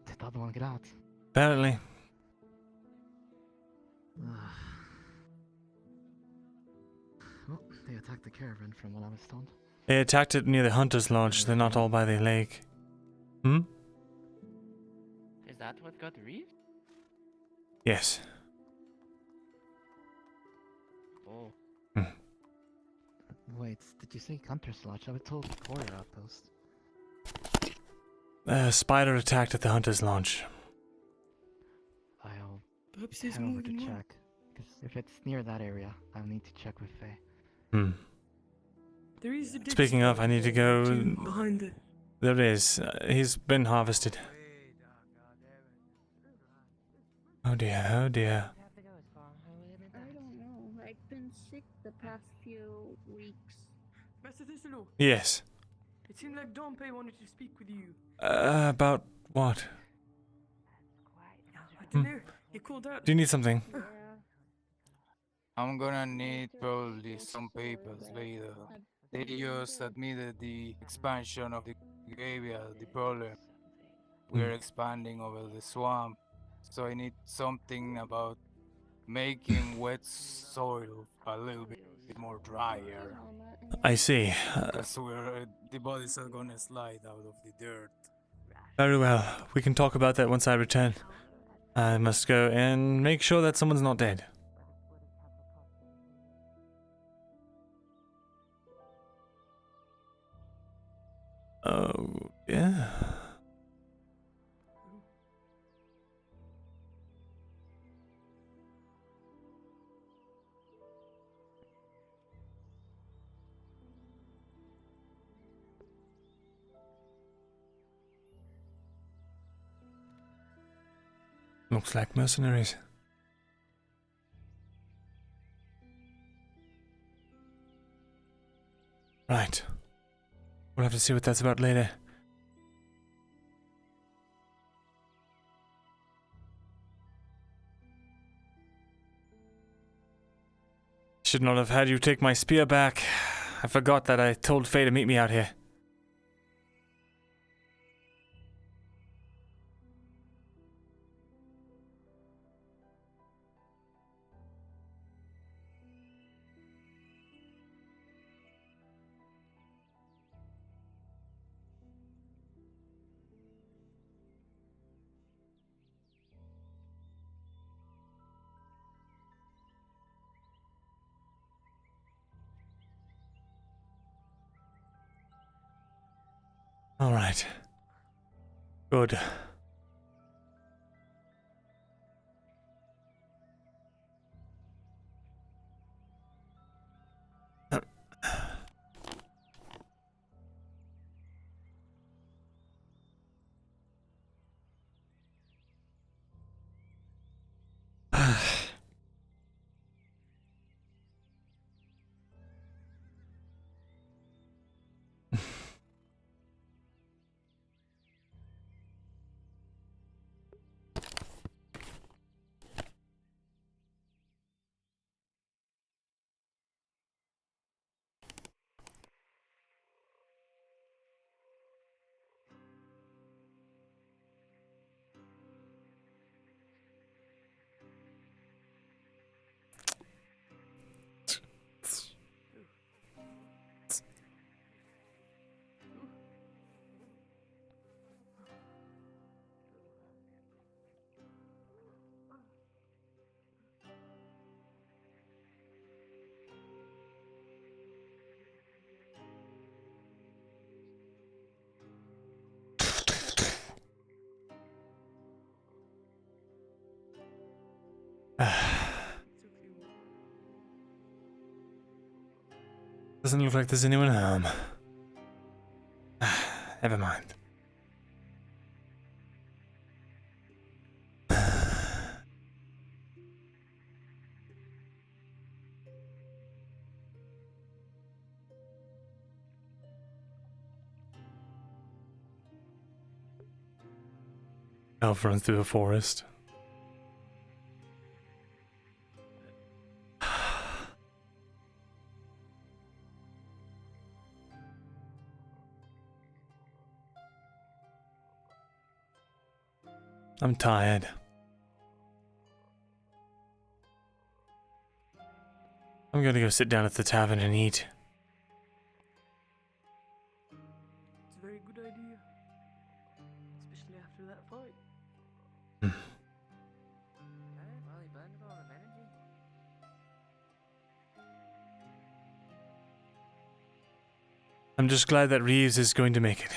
Did the other one get out? Apparently. Well, they attacked the caravan from what I was told. They attacked it near the Hunter's Lodge. They're not all by the lake. Hmm? Is that what got Reeve? Yes. Oh. Wait, did you say Hunter's Lodge? I was told Warrior Outpost. A spider attacked at the Hunter's Lodge. I'll Perhaps there's head more over to than one. check. Because if it's near that area, I'll need to check with Faye. Hmm. There is a dead Speaking of, I need to go. behind the. There it is. He's been harvested. Oh dear, oh dear. I don't know. I've been sick the past few weeks. Master Thesalor, Yes. it seemed like Dompe wanted to speak with you. About what? I don't know. He called out. Do you need something? I'm gonna need probably some papers later. They just admitted the expansion of the graveyard, the problem. We're expanding over the swamp, so I need something about making wet soil a little bit more drier. I see. Because the bodies are gonna slide out of the dirt. Very well. We can talk about that once I return. I must go and make sure that someone's not dead. Oh, yeah. Looks like mercenaries. Right. We'll have to see what that's about later. Should not have had you take my spear back. I forgot that I told Faye to meet me out here. All right. Good. Doesn't look like there's anyone home. Never mind. Elf runs through the forest. I'm tired. I'm gonna go sit down at the tavern and eat. It's a very good idea. Especially after that fight. Well, he burned a lot of energy. I'm just glad that Reeves is going to make it.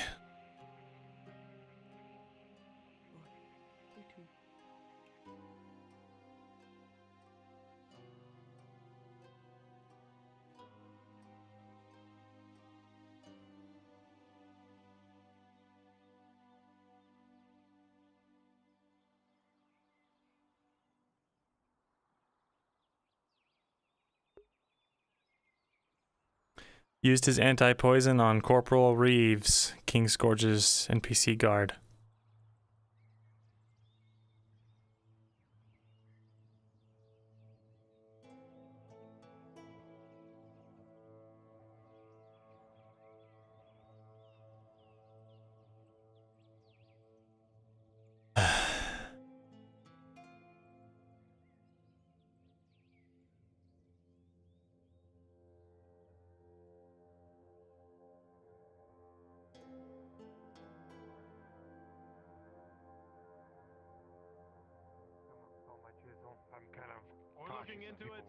Used his anti-poison on Corporal Reeves, King Scourge's NPC guard.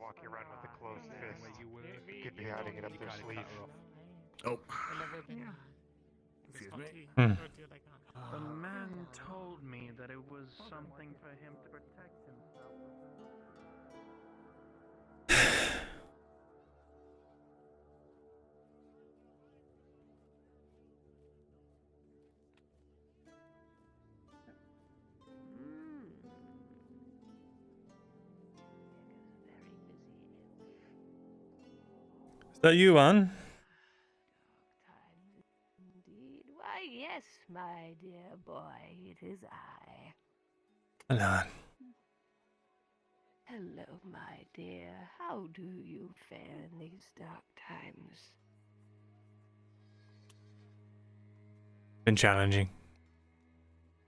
Walking around with a closed fist. Could be hiding it up their sleeve. Oh. Yeah. Excuse me. The man told me that it was something for him to protect himself. Is that you, Anne? Indeed. Why, yes, my dear boy, it is I. Hello, Anne. Hello, my dear. How do you fare in these dark times? Been challenging.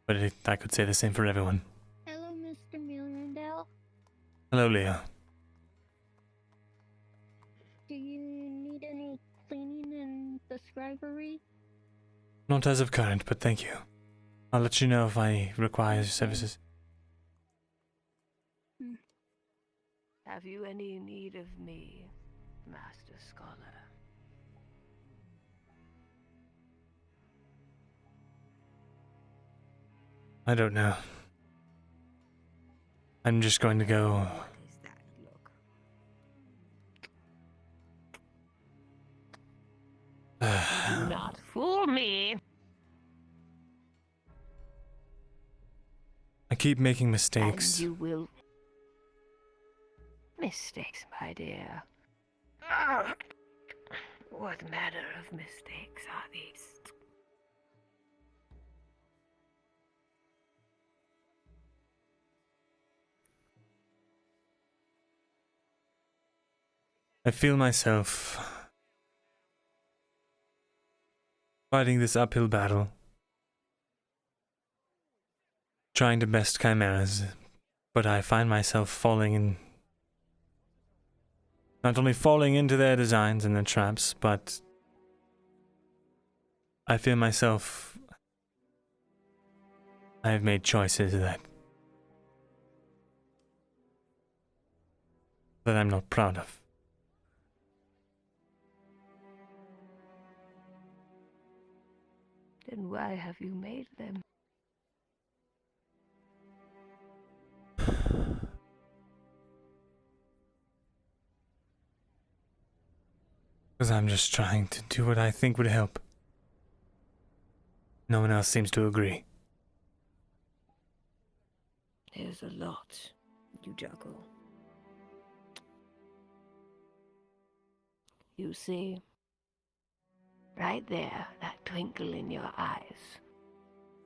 But I could say the same for everyone. Hello, Mr. Myrindal. Hello, Leo. Do you need any cleaning in the scribery? Not as of current, but thank you. I'll let you know if I require services. Have you any need of me, Master Scholar? I don't know. I'm just going to go. What is that look? Do not fool me. I keep making mistakes. And you will. Mistakes, my dear. Ah, what manner of mistakes are these? I feel myself fighting this uphill battle, trying to best chimeras, but I find myself falling in. Not only falling into their designs and their traps, but I feel myself. I have made choices that I'm not proud of. Then why have you made them? Because I'm just trying to do what I think would help. No one else seems to agree. There's a lot you juggle. You see, right there, that twinkle in your eyes,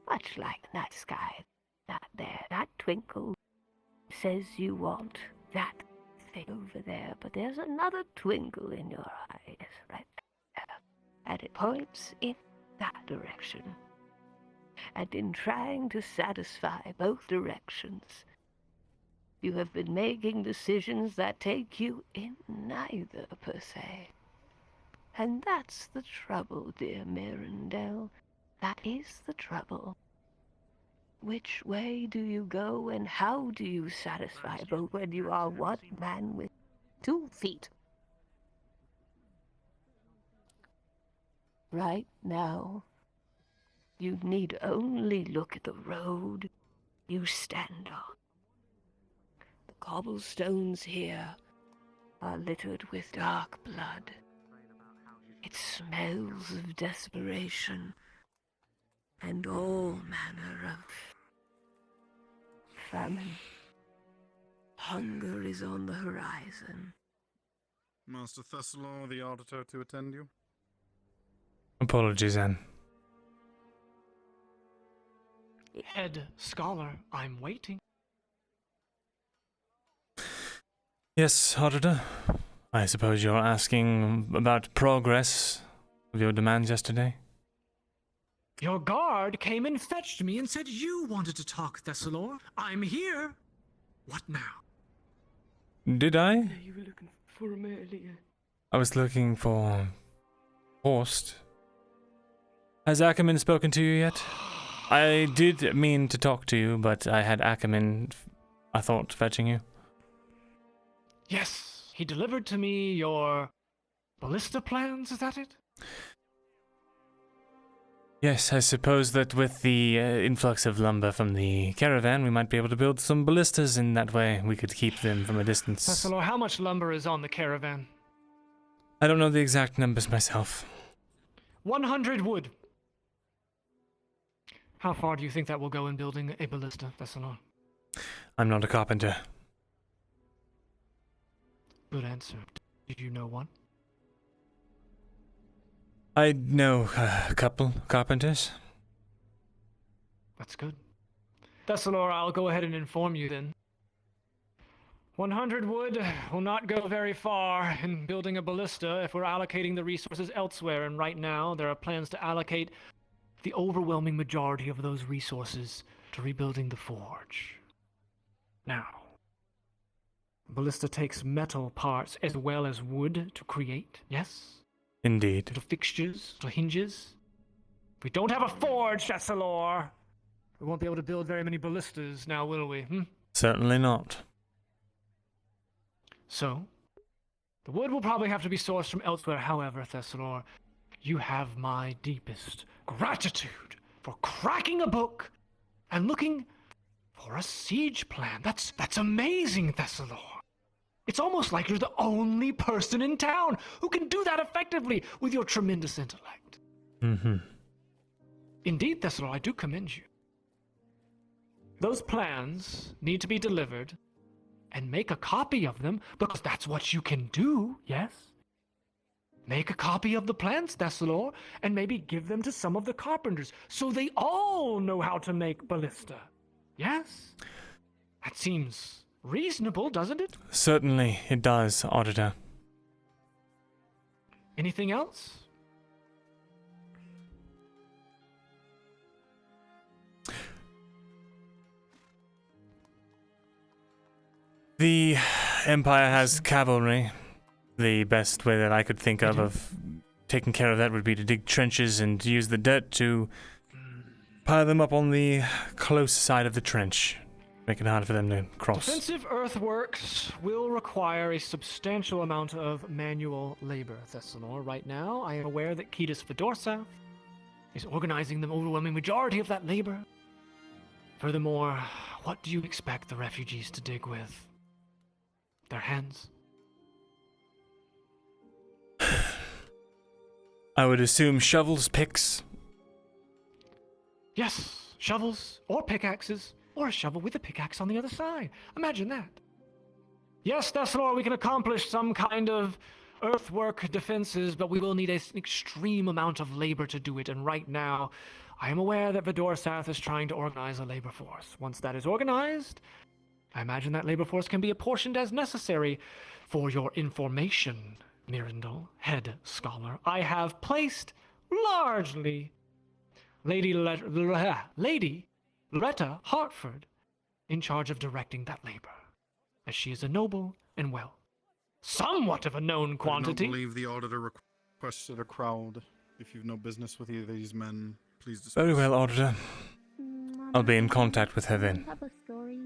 much like night sky, that there, that twinkle says you want that thing over there, but there's another twinkle in your eyes right there, and it points in that direction. And in trying to satisfy both directions, you have been making decisions that take you in neither, per se. And that's the trouble, dear Myrindal. That is the trouble. Which way do you go, and how do you satisfy both when you are one man with 2 feet? Right now, you need only look at the road you stand on. The cobblestones here are littered with dark blood. It smells of desperation and all manner of famine. Hunger is on the horizon. Master Thesalor, the auditor to attend you. Apologies, Anne. Head Scholar, I'm waiting. Yes, auditor. I suppose you're asking about progress of your demands yesterday? Your guard came and fetched me and said you wanted to talk, Thesalor. I'm here. What now? Did I? Yeah, you were looking for him earlier. I was looking for Horst. Has Ackerman spoken to you yet? I did mean to talk to you, but I had Ackerman, I thought, fetching you. Yes, he delivered to me your ballista plans, is that it? Yes, I suppose that with the influx of lumber from the caravan, we might be able to build some ballistas. In that way, we could keep them from a distance. Thesalor, how much lumber is on the caravan? I don't know the exact numbers myself. 100 wood. How far do you think that will go in building a ballista, Thesalor? I'm not a carpenter. Good answer. Did you know one? I know a couple carpenters. That's good. Thesalor, I'll go ahead and inform you then. 100 wood will not go very far in building a ballista if we're allocating the resources elsewhere, and right now there are plans to allocate the overwhelming majority of those resources to rebuilding the forge. Now, ballista takes metal parts as well as wood to create, yes? Indeed. Little fixtures, little hinges. If we don't have a forge, Thesalor, we won't be able to build very many ballistas now, will we? Certainly not. So, the wood will probably have to be sourced from elsewhere. However, Thesalor, you have my deepest gratitude for cracking a book and looking for a siege plan. That's amazing, Thesalor. It's almost like you're the only person in town who can do that effectively with your tremendous intellect. Mm-hmm. Indeed, Thesalor, I do commend you. Those plans need to be delivered, and make a copy of them, because that's what you can do, yes? Make a copy of the plans, Thesalor, and maybe give them to some of the carpenters, so they all know how to make ballista. Yes? That seems reasonable, doesn't it? Certainly it does, Auditor. Anything else? The Empire has cavalry. The best way that I could think of taking care of that would be to dig trenches and use the dirt to pile them up on the close side of the trench, make it hard for them to cross. Defensive earthworks will require a substantial amount of manual labor, Thesalor. Right now, I am aware that Ketis Fedorsath is organizing the overwhelming majority of that labor. Furthermore, what do you expect the refugees to dig with? Their hands? I would assume shovels, picks. Yes, shovels or pickaxes, or a shovel with a pickaxe on the other side. Imagine that. Yes, Thesalor, we can accomplish some kind of earthwork defenses, but we will need an extreme amount of labor to do it, and right now, I am aware that Fedorsath is trying to organize a labor force. Once that is organized, I imagine that labor force can be apportioned as necessary. For your information, Myrindal, head scholar, I have placed largely Lady Loretta Hartford in charge of directing that labor, as she is a noble and, well, somewhat of a known quantity. I don't believe the auditor requested a crowd. If you've no business with either of these men, please discuss. Very well, Auditor. I'll be in contact with her then. Have a story.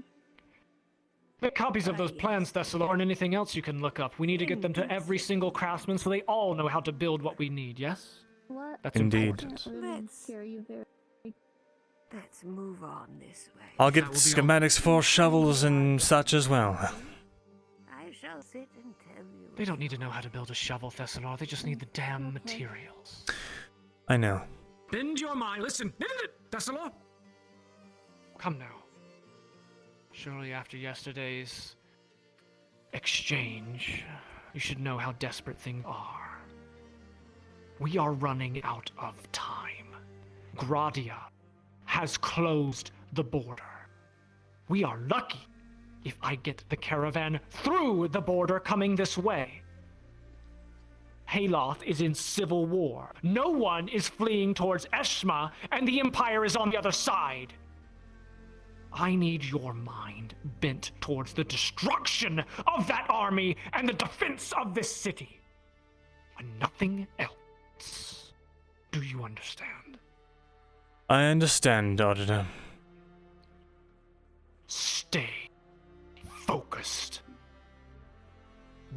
Make copies of those plans, Thesalor, and anything else you can look up. We need to get them to every single craftsman so they all know how to build what we need, yes? What? That's Indeed. important. Let's move on this way. I'll get schematics for shovels and such as well. I shall sit and tell you. They don't need to know how to build a shovel, Thesalor. They just need the damn materials. I know. Bend your mind. Listen, Thesalor. Come now. Surely after yesterday's exchange, you should know how desperate things are. We are running out of time. Gradia has closed the border. We are lucky if I get the caravan through the border coming this way. Haloth is in civil war. No one is fleeing towards Eshma, and the Empire is on the other side. I need your mind bent towards the destruction of that army and the defense of this city. And nothing else. Do you understand? I understand, Auditor. Stay focused.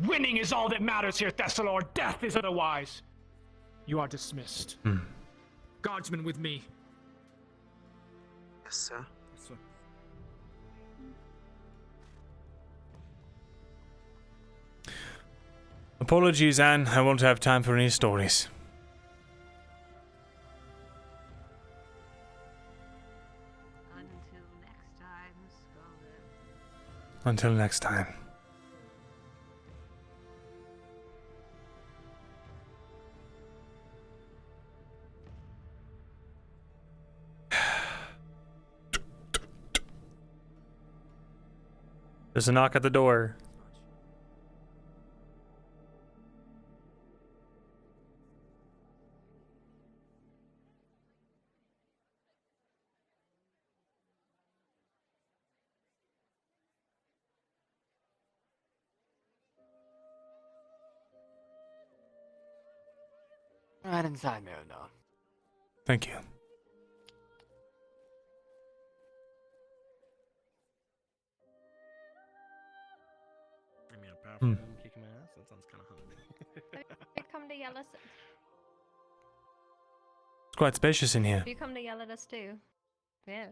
Winning is all that matters here, Thesalor. Death is otherwise. You are dismissed. Guardsmen with me. Yes, sir. Apologies, Anne. I won't have time for any stories. Until next time. There's a knock at the door. Right inside, Myrindal. Thank you. I mean, apart Hmm. from him kicking my ass, that sounds kind of hot. You come to yell at us. It's quite spacious in here. You come to yell at us too. Yeah.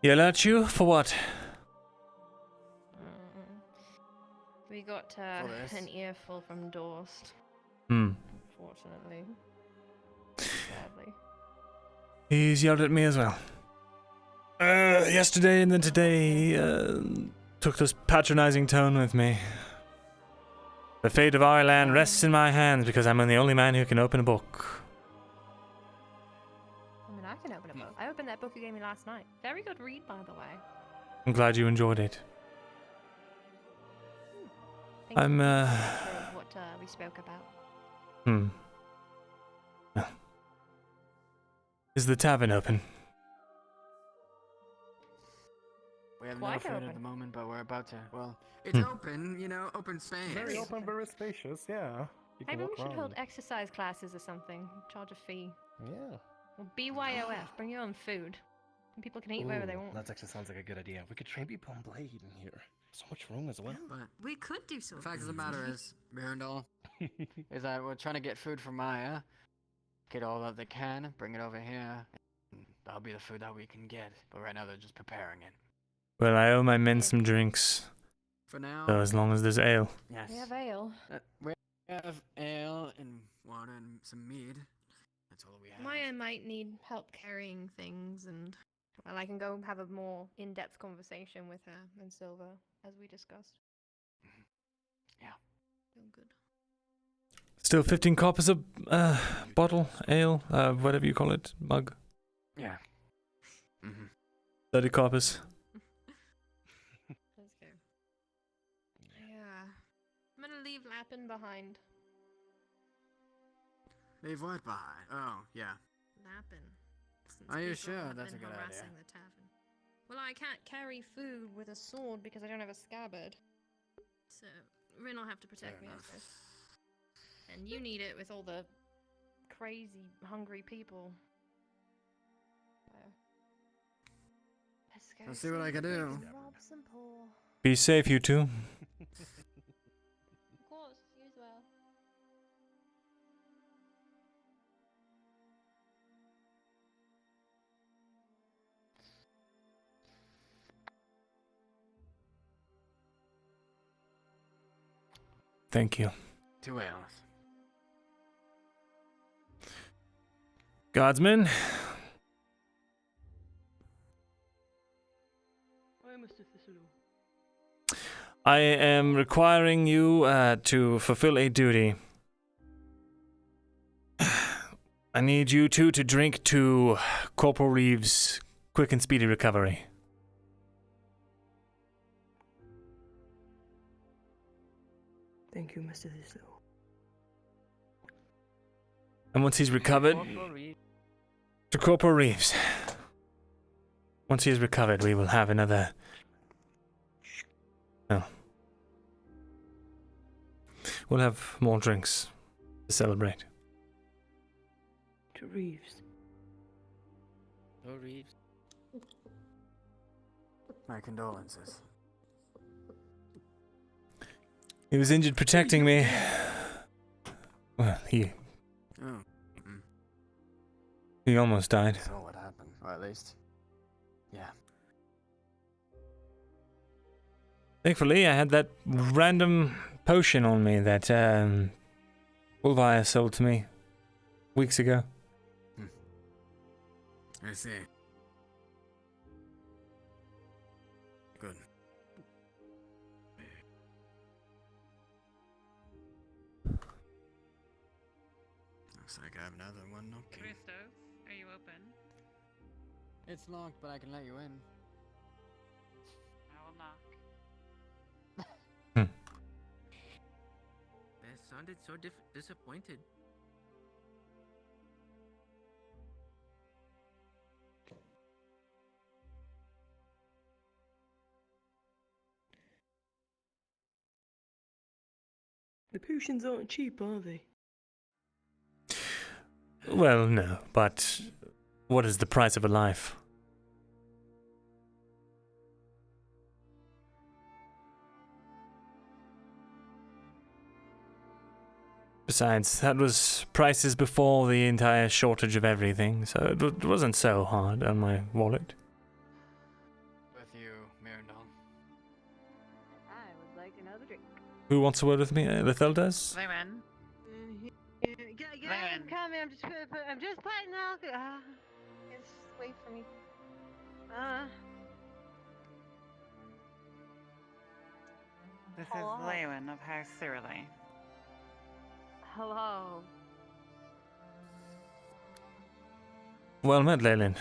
Yell at you? For what? We got For this. an earful from Dorst. Hmm. Fortunately. Sadly. He's yelled at me as well. Yesterday and then today, he took this patronizing tone with me. The fate of our land rests in my hands because I'm the only man who can open a book. I mean, I can open a book. I opened that book you gave me last night. Very good read, by the way. I'm glad you enjoyed it. Thank I'm, you for what we spoke about. Hmm. Is the tavern open? We have Quite no food open. at the moment, but we're about to. Well, it's open, you know, open space. Very open, very spacious, yeah. You can Maybe we walk should around. hold exercise classes or something. Charge a fee. Yeah. Well, BYOF. Bring your own food. And people can eat wherever they Ooh, want. That actually sounds like a good idea. We could train people on Blade in here. So much room as well. But We could do so. the fact of the matter is, Myrindal, is that we're trying to get food from Maya. Get all that they can, bring it over here. And that'll be the food that we can get. But right now they're just preparing it. Well, I owe my men some drinks. For now. So as long as there's ale. Yes. We have ale. We have ale and water and some mead. That's all we have. Maya might need help carrying things, and well, I can go have a more in-depth conversation with her and Silver, as we discussed. Yeah. Feel good. Still 15 coppers a bottle, ale, whatever you call it, mug. Yeah. Mm-hmm. 30 coppers. Let's go. Yeah. I'm gonna leave Lappin behind. Leave what behind? Oh, yeah. Lappin. Since Are you people sure? have That's a been good idea. harassing the tavern. Well, I can't carry food with a sword because I don't have a scabbard. So, Rin will have to protect me, I guess. And you need it with all the crazy, hungry people. So, let's go. I'll see what I can if we do. Rob some poor. Be safe, you two. Of course, you as well. Thank you. 2 ales. Guardsmen, Hi, Mr. Thesalor. I am requiring you to fulfill a duty. I need you two to drink to Corporal Reeves' quick and speedy recovery. Thank you, Mr. Thesalor. And once he's recovered, to Corporal Reeves. Once he is recovered, we will have another. No. We'll have more drinks to celebrate. To Reeves. No Reeves. My condolences. He was injured protecting me. Well, he Oh. he almost died. So what happened? Or at least. Yeah. Thankfully, I had that random potion on me that Ulvire sold to me weeks ago. I see. Good. Looks like I have another one. Okay. Christoph, are you open? It's locked, but I can let you in. I will knock. sounded so disappointed. The potions aren't cheap, are they? Well, no, but what is the price of a life? Besides, that was prices before the entire shortage of everything, so it wasn't so hard on my wallet. With you, Myrindal. I would like another drink. Who wants a word with me? Lethel does? Lewin. I'm coming. I'm just putting alcohol. Just wait for me. This Hello. is Lewin of House Cyrili. Hello. Well met, Leylin.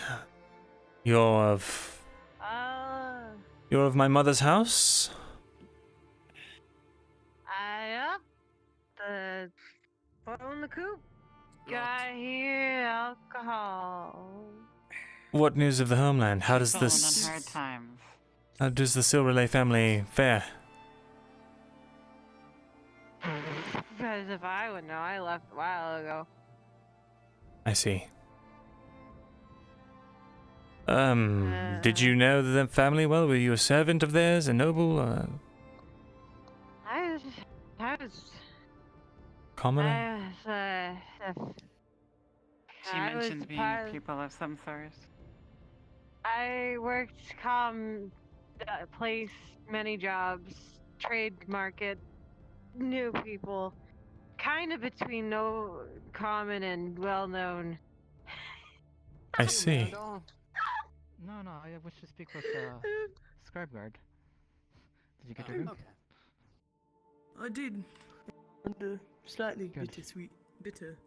You're of my mother's house? Yep. The phone, the coop. Got here alcohol. What news of the homeland? How does Fallen this... on hard times. How does the Silverlay family fare? Because if I would know, I left a while ago. I see. Did you know the family well? Were you a servant of theirs, a noble? I was Commoner? She mentioned being a pupil of some sort. I worked place many jobs, trade market, new people, kind of between no common and well known. I see. No, I wish to speak with scribe guard. Did you get your drink? I did. And slightly bittersweet. Bittersweet.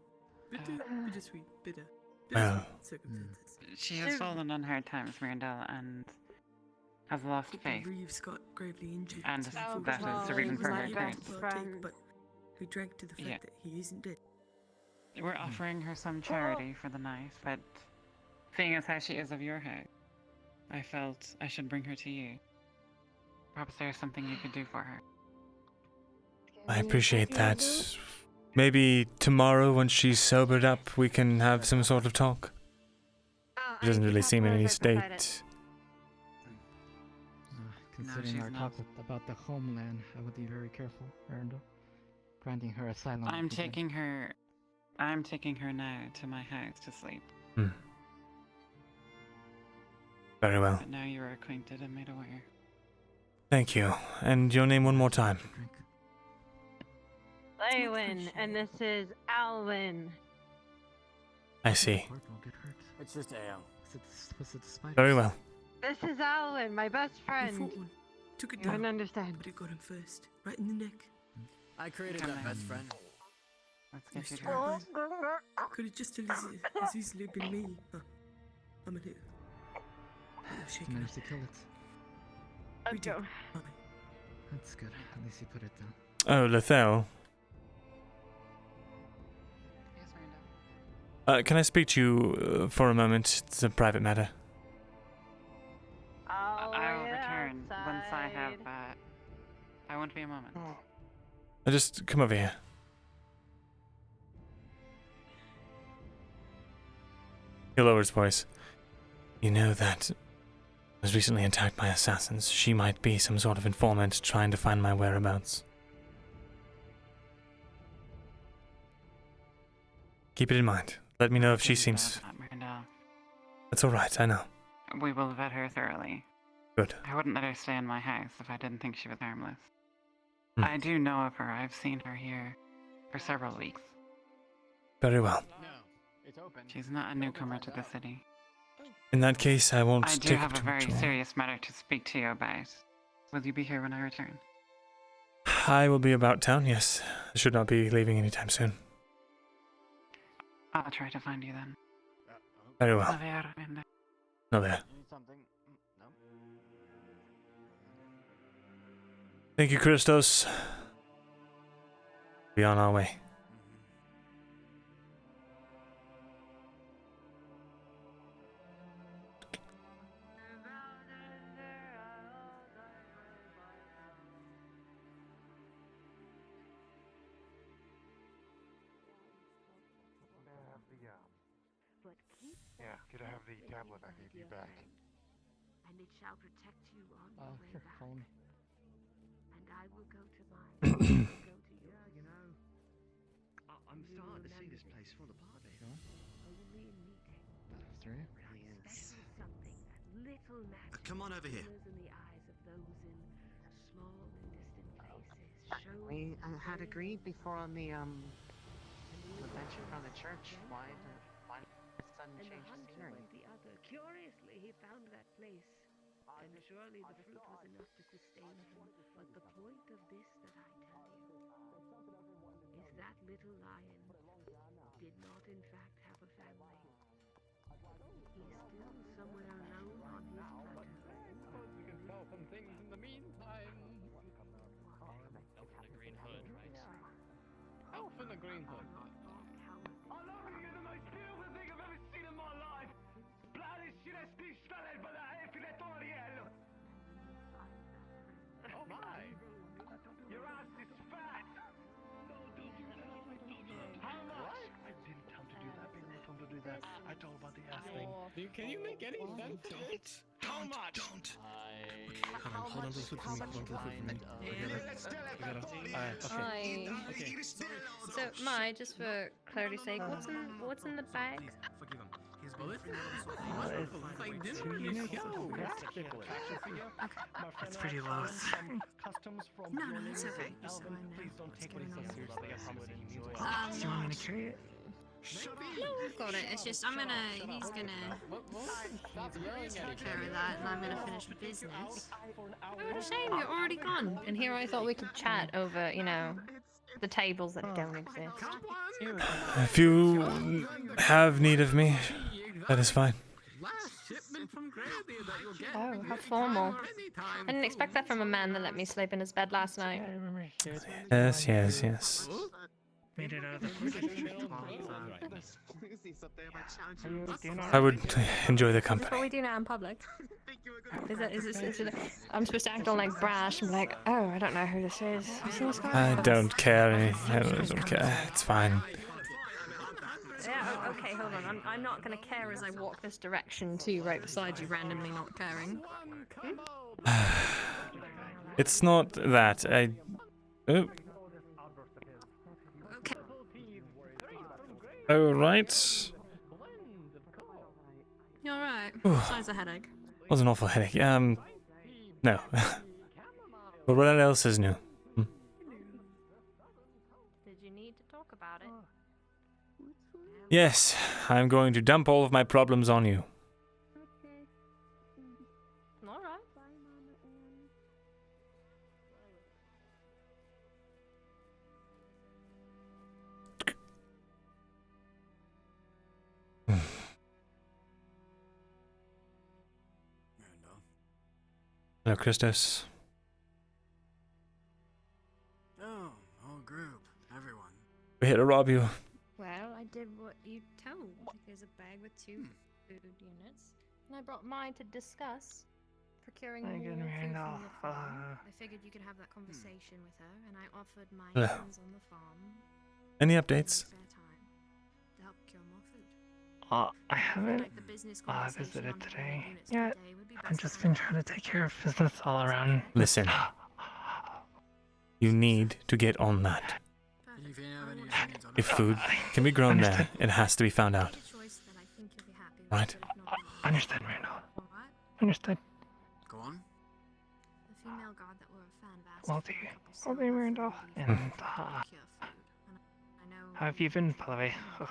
Bitter. Well. Circumstances. She has fallen on hard times, Myrindal, and has lost faith. Reeves got gravely injured. And that is the reason for her current. But we drank to the fact that he isn't dead. We're offering her some charity for the night, but seeing as how she is of your house, I felt I should bring her to you. Perhaps there's something you could do for her. I appreciate that. Maybe tomorrow, when she's sobered up, we can have some sort of talk. She doesn't really seem in any state. Considering our talk about the homeland, I would be very careful, Myrindal. Granting her asylum. I'm taking her now to my house to sleep. Very well. But now you are acquainted and made aware. Thank you. And your name one more time. Lewin, and this is Alwyn. I see. It's just ale. Was it the spider? Very well. This is Alwyn, my best friend. Fought one. Took it You down. wouldn't understand. But it got him first. Right in the neck. I created that best friend. Let's get you to Could it just as easily been me? Huh. I'm a little. You managed to kill it. We do. That's good. At least you put it down. Oh, Lethel. Can I speak to you for a moment? It's a private matter. I'll return once I have. I won't be a moment. Just come over here. He lowers his voice. You know that I was recently attacked by assassins. She might be some sort of informant trying to find my whereabouts. Keep it in mind. Let me know if she seems... That's alright, I know. We will vet her thoroughly. Good. I wouldn't let her stay in my house if I didn't think she was harmless. I do know of her. I've seen her here for several weeks. Very well. She's not a newcomer to the city. In that case, I won't I do take have a too very much more. serious matter to speak to you about. Will you be here when I return? I will be about town, yes. I should not be leaving anytime soon. I'll try to find you then. Very well. No there. Thank you, Christos. Be on our way. Yeah, could I have the tablet I gave you back? And it shall protect you on Oh, your way your back. phone. And I will go to mine. I will go to yours. Yeah, you know, I'm starting to see this place full of party. Only in meeting. That's right. Really is. Especially something that little matters. Come on over here. In the eyes of those in small and distant places. Shows We had agreed before on the bench in front of the church. Why the sudden And the change of hunter scenery? went the other. Curiously, he found that place, and surely the fruit was enough to sustain him. But the point of this that I tell you is that little lion did not in fact have a family. He's still somewhere alone on his plateau. You can sell some things in the meantime. Elf in a green hood, right? Elf in a green hood. I'm not gonna get the most beautiful thing I've ever seen in my life. Oh my! Your ass is fat. How much? I didn't tell him to do that. I didn't tell him to do that. I told him about the ass thing. Can you make any sense of it? How much? Don't. Hold on to the food for me. Hold on to the food for me. Okay. So, Mai, just for clarity's sake, what's in the bag? Forgive him. He's Well, been it's like dinner on the show. It's pretty low. Customs from No, your it's name, okay. Just Elven. so I know Please don't what's take what he going says on. seriously. I promise you, he means well. Do you want me to carry it? No, we've got it. It's just he's gonna take care of that, and I'm gonna finish business. Oh, what a shame, you're already gone. And here I thought we could chat over, the tables that don't exist. If you have need of me, that is fine. Oh, how formal. I didn't expect that from a man that let me sleep in his bed last night. Yes, yes, yes. Made it out of the I would enjoy the That's company. what we do now in public. Is it, I'm supposed to act all like brash and be like, oh, I don't know who this is. You see this guy? I don't care. I don't care. It's fine. Yeah, okay, hold on. I'm not gonna care as I walk this direction to you right beside you, randomly not caring. It's not that. Oh. Okay. Oh, right. You alright? Besides the headache. Was an awful headache. No. But what else is new? Did you need to talk about it? Yes, I'm going to dump all of my problems on you. Alright. Hello, Christos. Oh, whole group, everyone. We're here to rob you. Well, I did what you told. There's a bag with 2 food units, and I brought mine to discuss procuring more food from Myrindal, the farm. I figured you could have that conversation with her, and I offered my Hello. hands on the farm. Any updates? Spare time to help procure more food. I haven't Like the business conversation visited on today units per yet. day would be I've best just to been have. trying to take care of business all around. Listen. You need to get on that. If you have any opinions on If food can be grown there, it has to be found out. Right? Understood, Randall. Understood. Go on. The female guard that were a fan of Well, do you, Randall? And, how have you been, by the way? I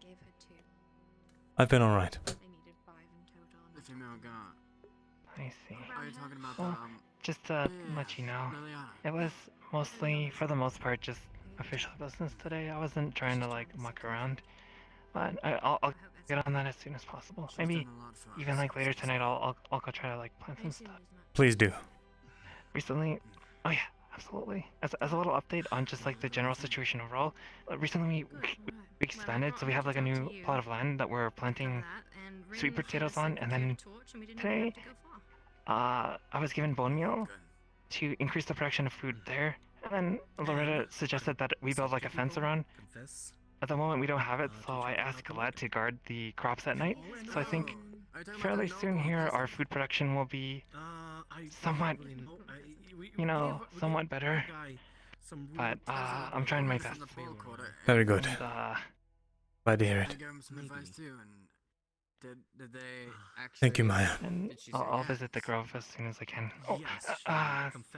gave her 2. I've been alright. They needed 5 in total. The female god. I see. Are you talking about Well, just to let you know, it was mostly, for the most part, just official business today. I wasn't trying to, muck around. But I'll get on that as soon as possible. Maybe even, later tonight, I'll go try to, plan some stuff. Please do. Recently, oh yeah, Absolutely. As a little update on just like the general situation overall, recently we expanded, so we have like a new plot of land that we're planting sweet potatoes on, and then today, I was given bone meal to increase the production of food there, and then Loretta suggested that we build like a fence around. At the moment we don't have it, so I asked Colette to guard the crops at night. So I think fairly soon here our food production will be somewhat, you know, somewhat better. But I'm trying my best. Very good. And, Glad to hear it. Thank you, Maya. And I'll visit the grove as soon as I can. Oh,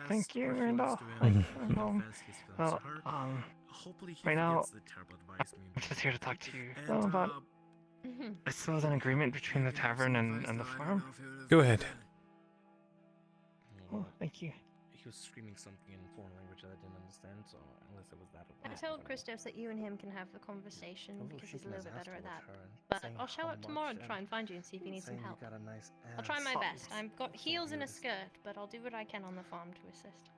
thank you, Myrindal. Well, right now, I'm just here to talk to you about, I suppose, an agreement between the tavern and the farm. Go ahead. Oh, thank you. He was screaming something in foreign language that I didn't understand, so unless it was that. I told Christos that you and him can have the conversation because he's a little bit better at that. But I'll show up tomorrow to try and find you and see if you need some help. I'll try my best. I've got heels and a skirt, but I'll do what I can on the farm to assist.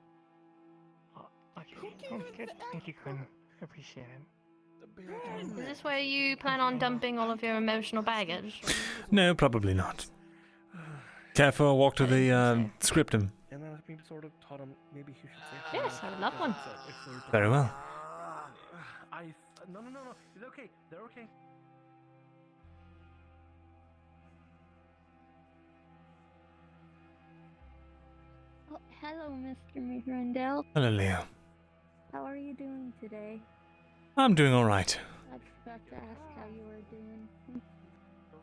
Okay, sounds good. Thank you, Quinn. I appreciate it. Is this where you plan on dumping all of your emotional baggage? No, probably not. Careful, walk to the scriptum. And then I sort of taught him maybe he should say. Yes, I would love one. Very well. No. It's okay. They're okay. Oh, hello, Mr. Myrindal. Hello, Leo. How are you doing today? I'm doing all right. I forgot to ask how you were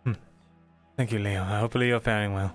doing. Thank you, Leo. Hopefully you're faring well.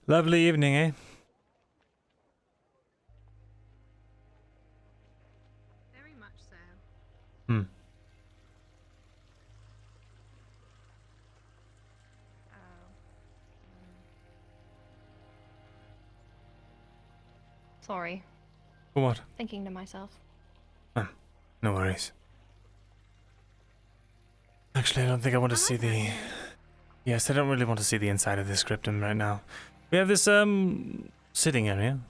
Lovely evening, eh? Very much so. Sorry. For what? Thinking to myself. No worries. Actually, I don't think I want to see the... Yes, I don't really want to see the inside of this scriptum right now. We have this, sitting area.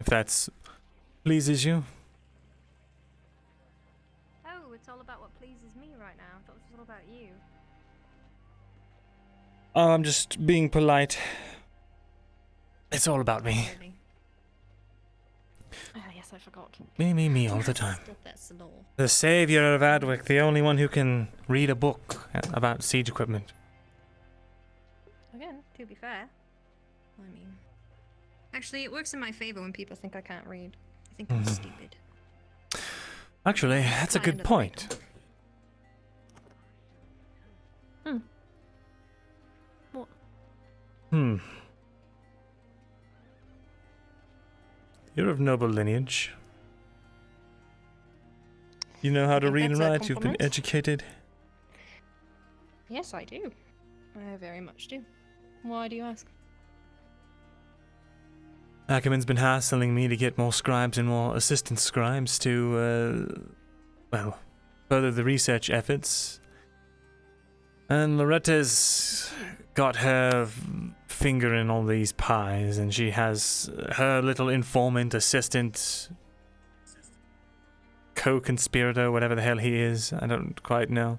If that's pleases you. Oh, it's all about what pleases me right now. I thought this was all about you. Oh, I'm just being polite. It's all about me. Oh, yes, I forgot. Me, all the time. The savior of Adwick, the only one who can read a book about siege equipment. Again, to be fair. I mean... Actually, it works in my favor when people think I can't read. I think I'm stupid. Actually, that's a good point. What? You're of noble lineage. You know how to read and write, you've been educated. Yes, I do. I very much do. Why do you ask? Ackerman's been hassling me to get more scribes and more assistant scribes to, well, further the research efforts. And Loretta's got her finger in all these pies, and she has her little informant, assistant, co-conspirator, whatever the hell he is. I don't quite know.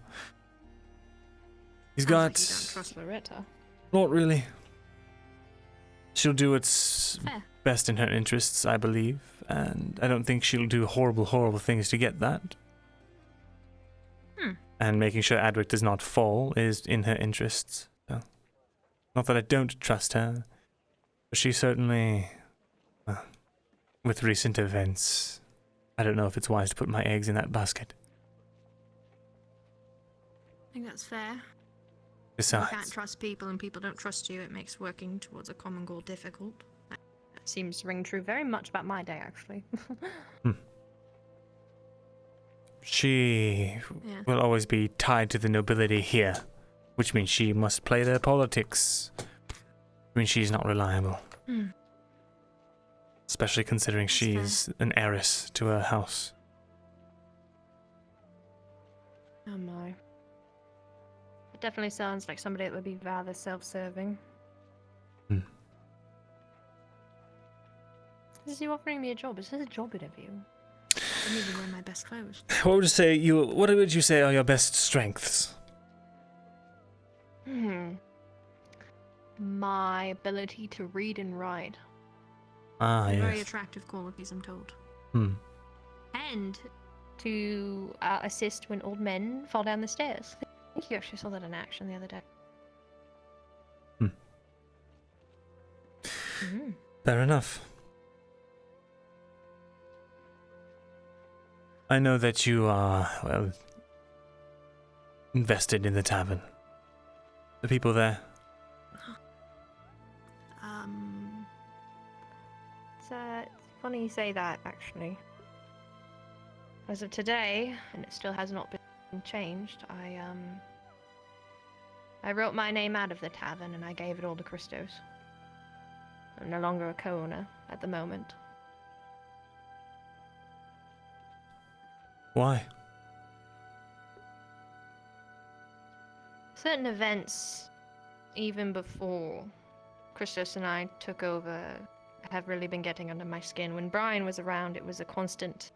He's got... Like you don't trust Loretta. Not really. She'll do what's Fair. best in her interests, I believe, and I don't think she'll do horrible, horrible things to get that. And making sure Adric does not fall is in her interests. So, not that I don't trust her, but she certainly, with recent events, I don't know if it's wise to put my eggs in that basket. I think that's fair. Besides, You can't trust people and people don't trust you. It makes working towards a common goal difficult. That seems to ring true very much about my day, actually. She will always be tied to the nobility here, which means she must play their politics. I mean, she's not reliable. Especially considering she's an heiress to her house. Oh my. It definitely sounds like somebody that would be rather self-serving. Is he offering me a job? Is this a job interview? I need to wear my best clothes. What would you say are your best strengths? My ability to read and write. Yes. Very attractive qualities, I'm told. And to assist when old men fall down the stairs. I think you actually saw that in action the other day. Fair enough. I know that you are, well, invested in the tavern. The people there. It's funny you say that, actually. As of today, and it still has not been changed, I wrote my name out of the tavern and I gave it all to Christos. I'm no longer a co-owner at the moment. Why? Certain events, even before Christos and I took over, have really been getting under my skin. When Brian was around, it was a constant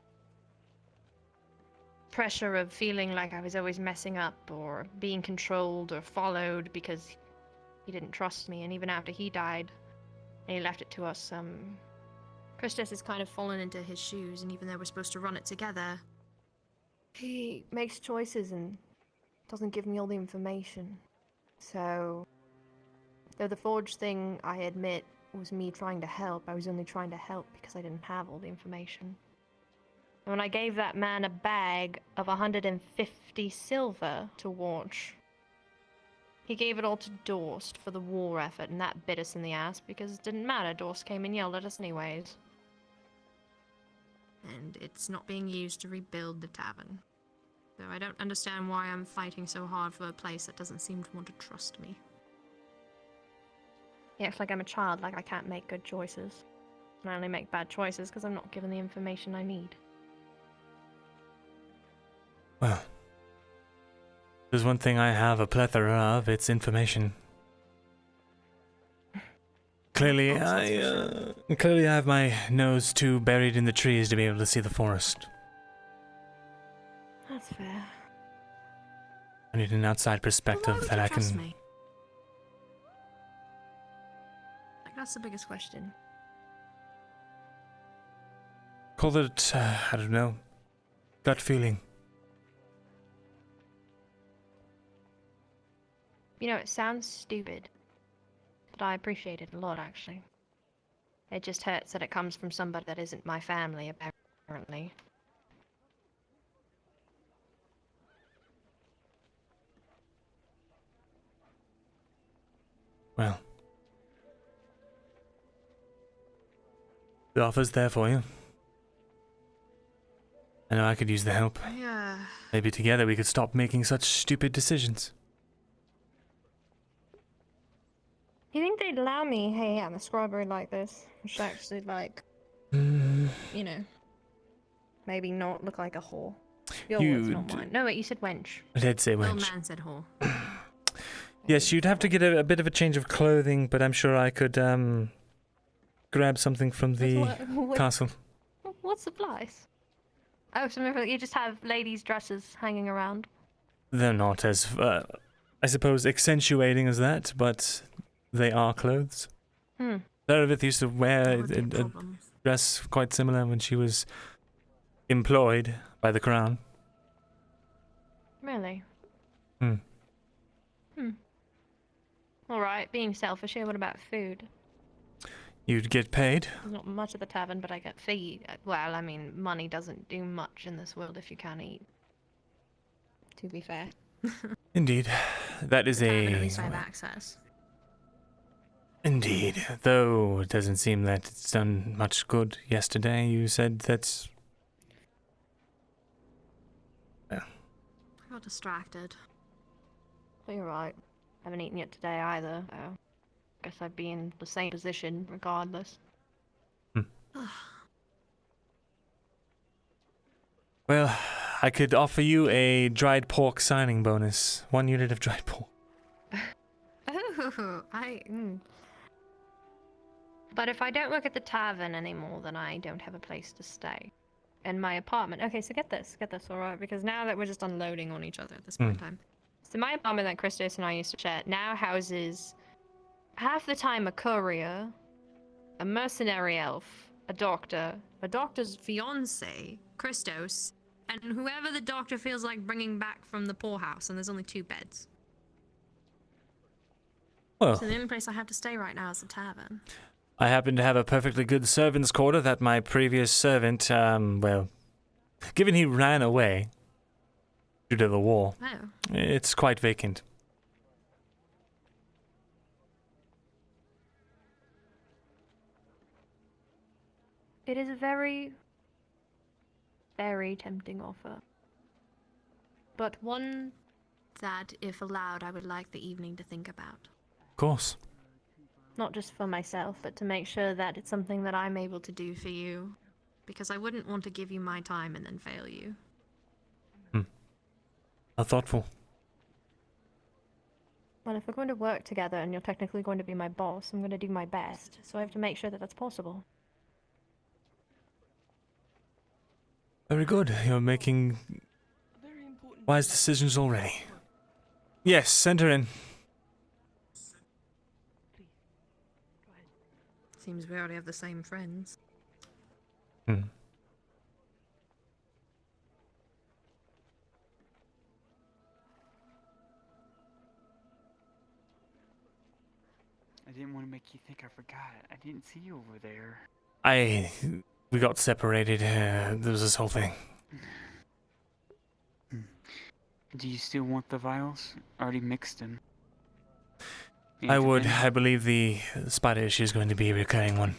pressure of feeling like I was always messing up or being controlled or followed because he didn't trust me. And even after he died and he left it to us, Christos has kind of fallen into his shoes, and even though we're supposed to run it together, he makes choices and doesn't give me all the information. So, though the forge thing, I admit, was me trying to help, I was only trying to help because I didn't have all the information. And when I gave that man a bag of 150 silver to watch, he gave it all to Dorst for the war effort, and that bit us in the ass because it didn't matter. Dorst came and yelled at us anyways. And it's not being used to rebuild the tavern. So I don't understand why I'm fighting so hard for a place that doesn't seem to want to trust me. He acts like I'm a child, like I can't make good choices. And I only make bad choices because I'm not given the information I need. Well, there's one thing I have a plethora of, it's information. Clearly, I have my nose too buried in the trees to be able to see the forest. That's fair. I need an outside perspective that I can... Trust me. Like, that's the biggest question. Call it, I don't know, gut feeling. You know, it sounds stupid, but I appreciate it a lot, actually. It just hurts that it comes from somebody that isn't my family, apparently. Well, the offer's there for you. I know I could use the help. Yeah. Maybe together we could stop making such stupid decisions. You think they'd allow me, hey, I'm a scribe like this, which actually, like, you know, maybe not look like a whore. Your words, not mine. No, wait, you said wench. I did say wench. Old man said whore. Yes, you'd have to get a bit of a change of clothing, but I'm sure I could grab something from the castle. What supplies? Oh, so you just have ladies' dresses hanging around? They're not as, I suppose, accentuating as that, but they are clothes. Hmm. Meredith used to wear That would be a a problem. dress quite similar when she was employed by the crown. Really? Hmm. Alright, being selfish here, what about food? You'd get paid. There's not much at the tavern, but I get feed. Well, I mean, money doesn't do much in this world if you can't eat. To be fair. Indeed. That is Tavern, at a... least I have access. Indeed. Though it doesn't seem that it's done much good yesterday. You said that's... I got distracted. But you're right. I haven't eaten yet today either, so guess I'd be in the same position regardless. Well, I could offer you a dried pork signing bonus. 1 unit of dried pork. Oh, But if I don't work at the tavern anymore, then I don't have a place to stay. And my apartment... Okay, so get this, alright? Because now that we're just unloading on each other at this point in time. So my apartment that Christos and I used to share now houses half the time a courier, a mercenary elf, a doctor's fiance, Christos, and whoever the doctor feels like bringing back from the poorhouse, and there's only 2 beds. Well, So the only place I have to stay right now is the tavern. I happen to have a perfectly good servant's quarter that my previous servant, well, given he ran away due to the war, it's quite vacant. It is a very, very tempting offer. But one that, if allowed, I would like the evening to think about. Of course. Not just for myself, but to make sure that it's something that I'm able to do for you. Because I wouldn't want to give you my time and then fail you. How thoughtful. Well, if we're going to work together and you're technically going to be my boss, I'm going to do my best. So I have to make sure that that's possible. Very good. You're making wise decisions already. Yes, send her in. Seems we already have the same friends. I didn't want to make you think I forgot. I didn't see you over there. We got separated. There was this whole thing. Do you still want the vials? Already mixed them. I would. I believe the spider issue is going to be a recurring one.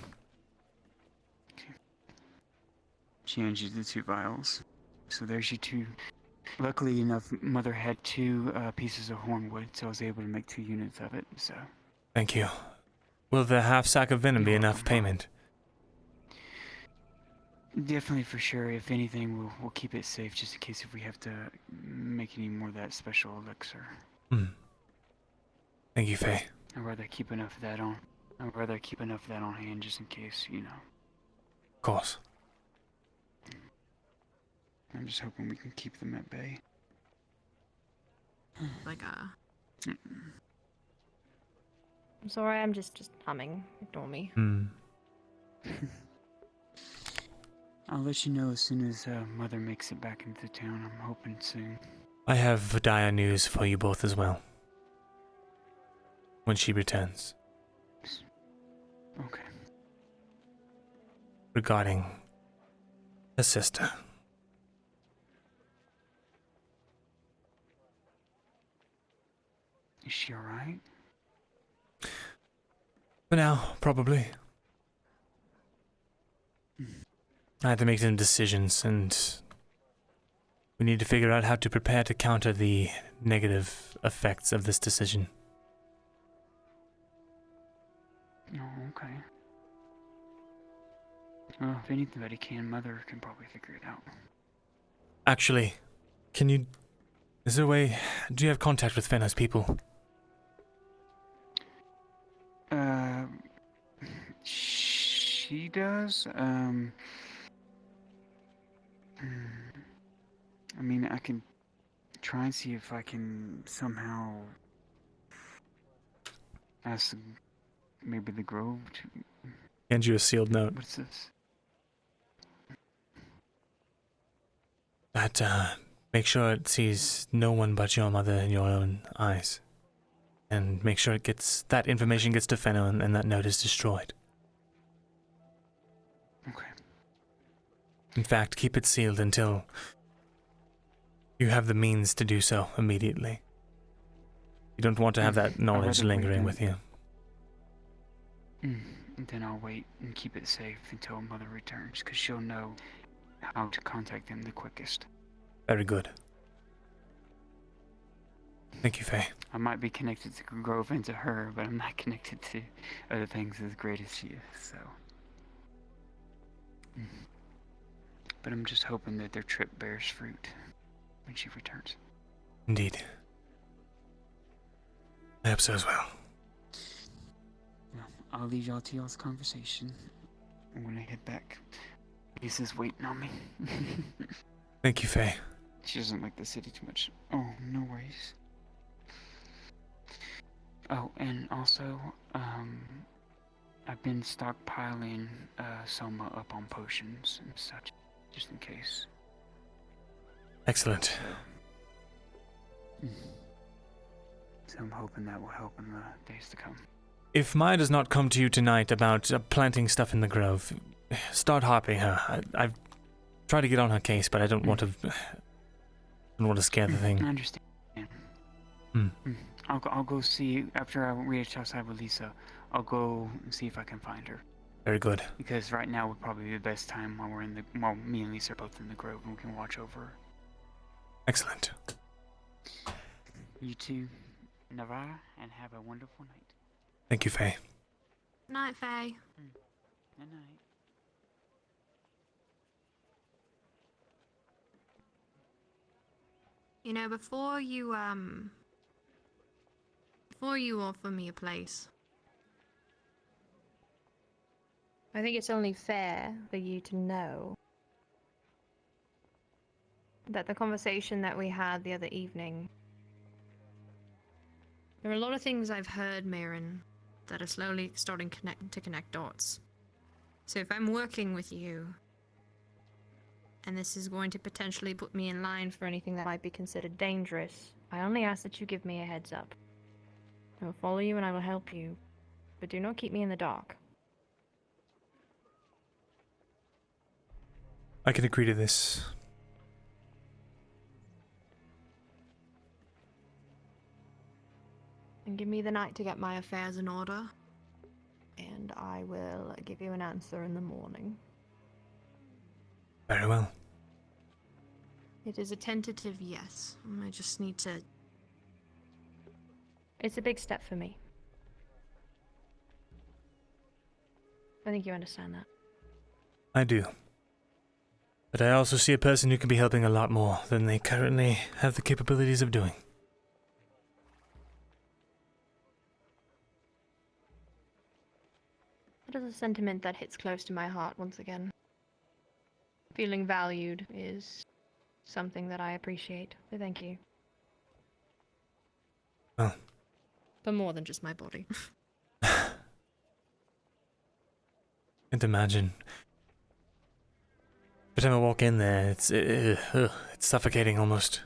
She hands you the 2 vials. So there's your 2. Luckily enough, Mother had 2 pieces of hornwood, so I was able to make 2 units of it, so... Thank you. Will the half sack of venom be enough payment? Definitely, for sure. If anything, we'll keep it safe just in case if we have to make any more of that special elixir. Thank you, Faye. I'd rather keep enough of that on. I'd rather keep enough of that on hand just in case, you know. Of course. I'm just hoping we can keep them at bay. Like I'm sorry, I'm just humming. Ignore me. I'll let you know as soon as Mother makes it back into town. I'm hoping soon. I have dire news for you both as well. When she returns. Okay. Regarding her sister. Is she alright? For now, probably. I had to make some decisions, and we need to figure out how to prepare to counter the negative effects of this decision. Oh, okay. Well, if anybody can, Mother can probably figure it out. Actually, is there a way, do you have contact with Fenna's people? She does, I mean, I can try and see if I can somehow ask maybe the Grove to... Hand you a sealed note. What's this? That, make sure it sees no one but your mother in your own eyes. And make sure that information gets to Fenno and that note is destroyed. Okay. In fact, keep it sealed until you have the means to do so immediately. You don't want to have that knowledge lingering with you. Then I'll wait and keep it safe until Mother returns, because she'll know how to contact them the quickest. Very good. Thank you, Faye. I might be connected to Grove and to her, but I'm not connected to other things as great as she is, so... But I'm just hoping that their trip bears fruit when she returns. Indeed. I hope so as well. Well, I'll leave y'all to y'all's conversation. I'm gonna head back. Lisa's waiting on me. Thank you, Faye. She doesn't like the city too much. Oh, no worries. Oh, and also, I've been stockpiling Soma up on potions and such, just in case. Excellent. So I'm hoping that will help in the days to come. If Maya does not come to you tonight about planting stuff in the Grove, start harping her. I've tried to get on her case, but I don't want to scare the thing. I understand. I'll go see, after I reach outside with Lisa, I'll go and see if I can find her. Very good. Because right now would probably be the best time while me and Lisa are both in the Grove and we can watch over her. Excellent. You too, Navarra, and have a wonderful night. Thank you, Faye. Night, Faye. Good night. You know, before you offer me a place, I think it's only fair for you to know that the conversation that we had the other evening, there are a lot of things I've heard, Myrin, that are slowly starting to connect dots. So if I'm working with you, and this is going to potentially put me in line for anything that might be considered dangerous, I only ask that you give me a heads up. I will follow you and I will help you, but do not keep me in the dark. I can agree to this. And give me the night to get my affairs in order, and I will give you an answer in the morning. Very well. It is a tentative yes. I just need to... It's a big step for me. I think you understand that. I do. But I also see a person who can be helping a lot more than they currently have the capabilities of doing. That is a sentiment that hits close to my heart once again. Feeling valued is something that I appreciate, so thank you. Well. For more than just my body. Can't imagine. Every time I walk in there, it's suffocating almost.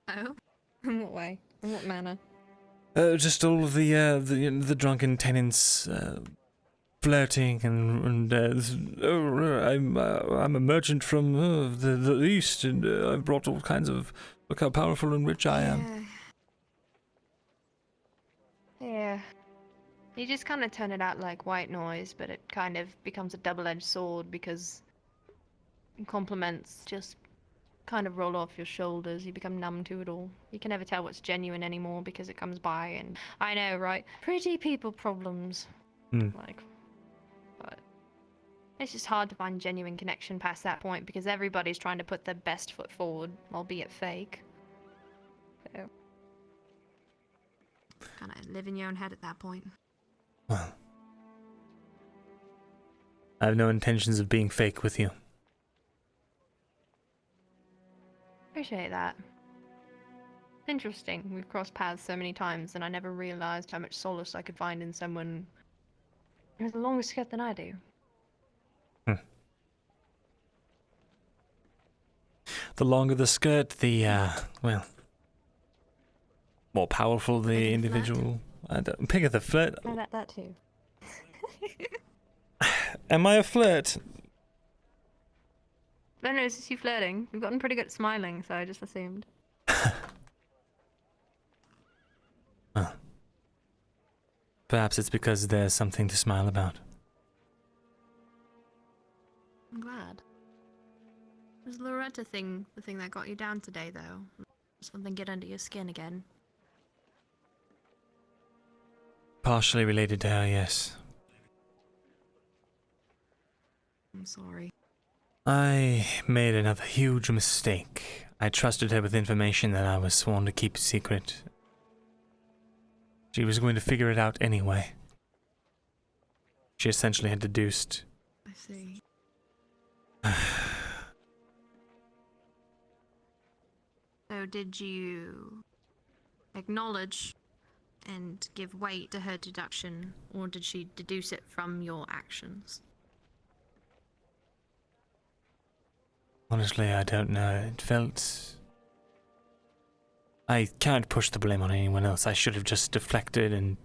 Oh? In what way? In what manner? Just all of the drunken tenants flirting and I'm a merchant from the east and I've brought all kinds of, look how powerful and rich I am. Yeah. You just kind of turn it out like white noise, but it kind of becomes a double-edged sword because compliments just kind of roll off your shoulders. You become numb to it all. You can never tell what's genuine anymore because it comes by, and I know, right? Pretty people problems. Like, but it's just hard to find genuine connection past that point because everybody's trying to put their best foot forward, albeit fake. So, kind of live in your own head at that point. Well, I have no intentions of being fake with you. Appreciate that. Interesting. We've crossed paths so many times, and I never realized how much solace I could find in someone who has a longer skirt than I do. The longer the skirt, the, well, more powerful the individual. Pick at the flirt. Oh, that too. Am I a flirt? I don't know, it's just you flirting. We've gotten pretty good at smiling, so I just assumed. Perhaps it's because there's something to smile about. I'm glad. Was Loretta thing the thing that got you down today, though? Something get under your skin again? Partially related to her, yes. I'm sorry. I made another huge mistake. I trusted her with information that I was sworn to keep secret. She was going to figure it out anyway. She essentially had deduced. I see. So did you acknowledge and give weight to her deduction, or did she deduce it from your actions? Honestly, I don't know. It felt... I can't push the blame on anyone else. I should have just deflected and...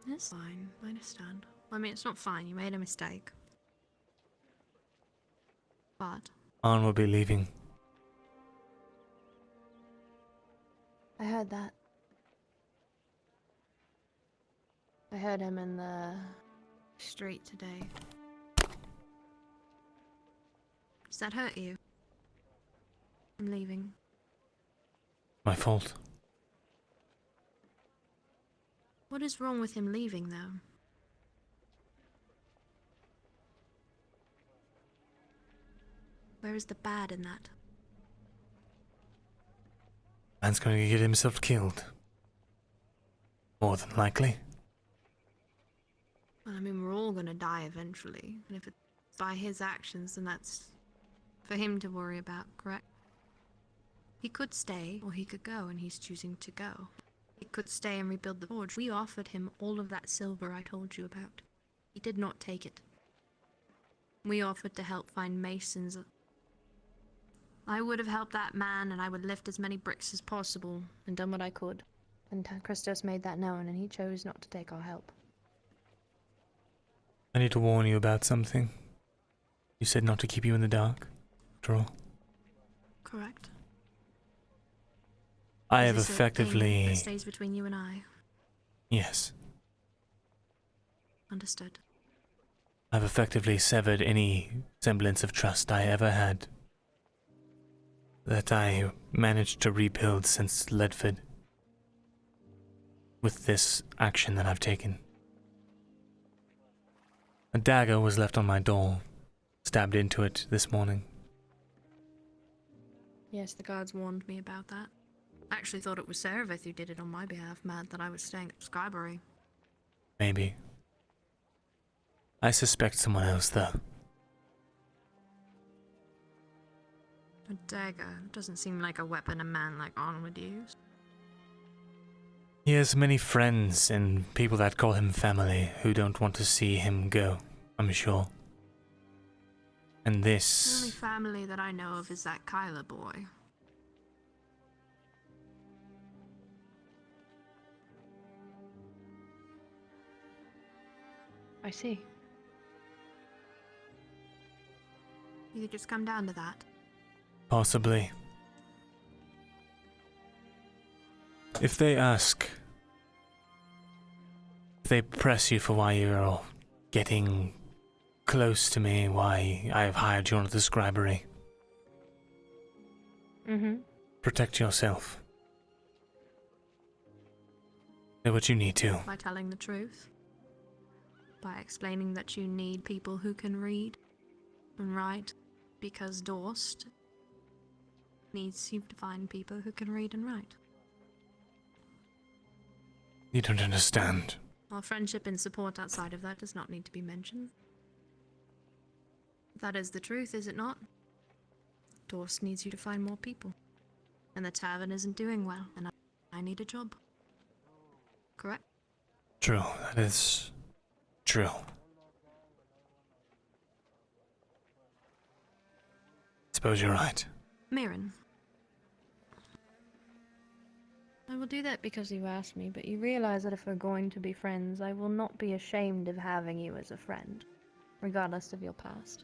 It's fine. I understand. I mean, it's not fine. You made a mistake. But... Arn will be leaving. I heard that. I heard him in the street today. Does that hurt you? I'm leaving. My fault. What is wrong with him leaving, though? Where is the bad in that? Man's going to get himself killed. More than likely. Well, I mean, we're all gonna die eventually. And if it's by his actions, then that's for him to worry about, correct? He could stay, or he could go, and he's choosing to go. He could stay and rebuild the forge. We offered him all of that silver I told you about. He did not take it. We offered to help find masons. I would have helped that man, and I would lift as many bricks as possible, and done what I could. And Christos made that known, and he chose not to take our help. I need to warn you about something. You said not to keep you in the dark, after all. Correct. I Is have this a thing effectively... that stays between you and I. Yes. Understood. I've effectively severed any semblance of trust I ever had. That I managed to rebuild since Ledford. With this action that I've taken. A dagger was left on my door. Stabbed into it this morning. Yes, the guards warned me about that. I actually thought it was Serevith who did it on my behalf, mad that I was staying at Scribery. Maybe. I suspect someone else, though. A dagger doesn't seem like a weapon a man like Arn would use. He has many friends and people that call him family who don't want to see him go, I'm sure. And The this... only family that I know of is that Kyla boy. I see. You could just come down to that. Possibly. If they ask... If they press you for why you're getting close to me, why I have hired you onto the scribery. Mm-hmm. Protect yourself. Do what you need to. By telling the truth. By explaining that you need people who can read and write, because Dorst needs you to find people who can read and write. You don't understand. Our friendship and support outside of that does not need to be mentioned. That is the truth, is it not? Dorst needs you to find more people. And the tavern isn't doing well, and I need a job. Correct? True, that is true. Suppose you're right. Myrin. I will do that because you asked me, but you realize that if we're going to be friends, I will not be ashamed of having you as a friend, regardless of your past.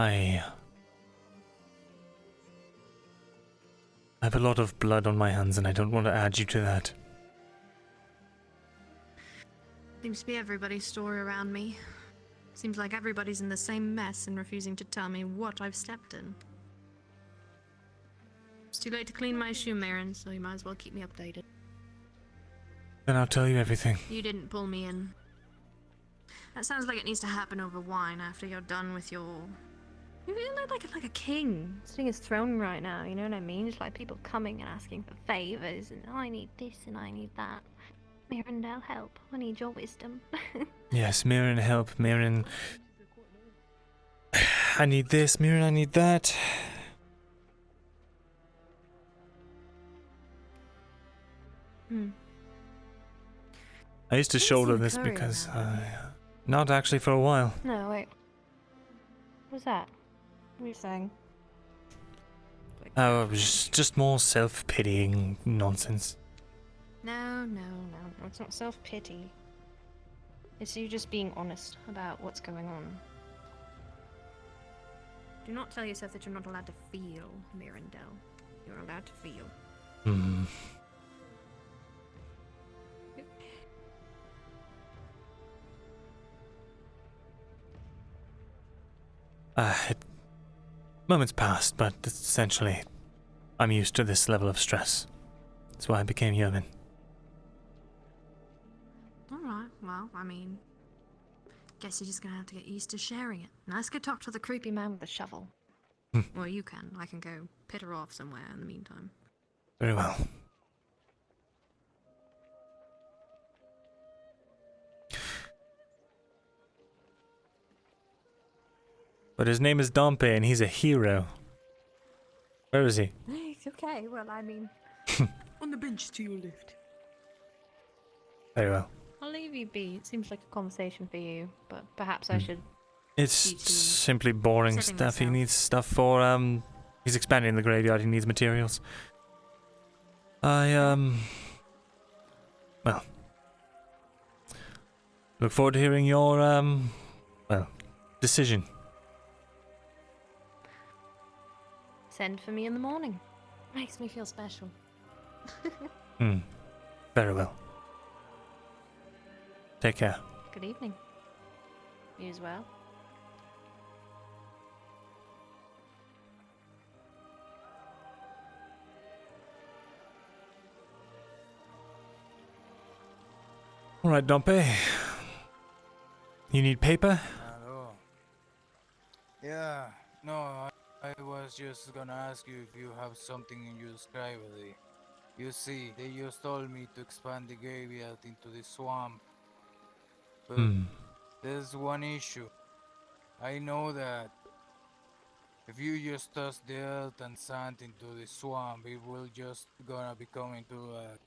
I have a lot of blood on my hands and I don't want to add you to that. Seems to be everybody's story around me. Seems like everybody's in the same mess and refusing to tell me what I've stepped in. It's too late to clean my shoe, Myrin, so you might as well keep me updated. Then I'll tell you everything. You didn't pull me in. That sounds like it needs to happen over wine after you're done with your... You look like a king sitting his throne right now, you know what I mean? Just like people coming and asking for favors and I need this and I need that. Myrindal, help. I need your wisdom. Yes, Myrin, help. Myrin. I need this, Myrin, I need that. I used to shoulder this because not actually for a while. No, wait. What was that? What were you saying? Oh, it was just more self-pitying nonsense. No, it's not self-pity. It's you just being honest about what's going on. Do not tell yourself that you're not allowed to feel, Myrindal. You're allowed to feel. Hmm. Moments passed, but essentially, I'm used to this level of stress. That's why I became human. Alright, well, I mean... Guess you're just gonna have to get used to sharing it. Now let's go talk to the creepy man with the shovel. Well, you can. I can go pitter off somewhere in the meantime. Very well. But his name is Dompe and he's a hero. Where is he? Okay, well, I mean... On the bench to your left. Very well. I'll leave you be. It seems like a conversation for you, but perhaps I should... It's simply boring stuff. He needs stuff for, he's expanding the graveyard. He needs materials. Well, look forward to hearing your, well, decision. Send for me in the morning. Makes me feel special. Very well. Take care. Good evening. You as well. Alright, Dompe. You need paper? Hello. Yeah, no, I was just gonna ask you if you have something in your scribe. You see, they just told me to expand the graveyard into the swamp. But there's one issue. I know that if you just toss dirt and sand into the swamp, it will just gonna become into a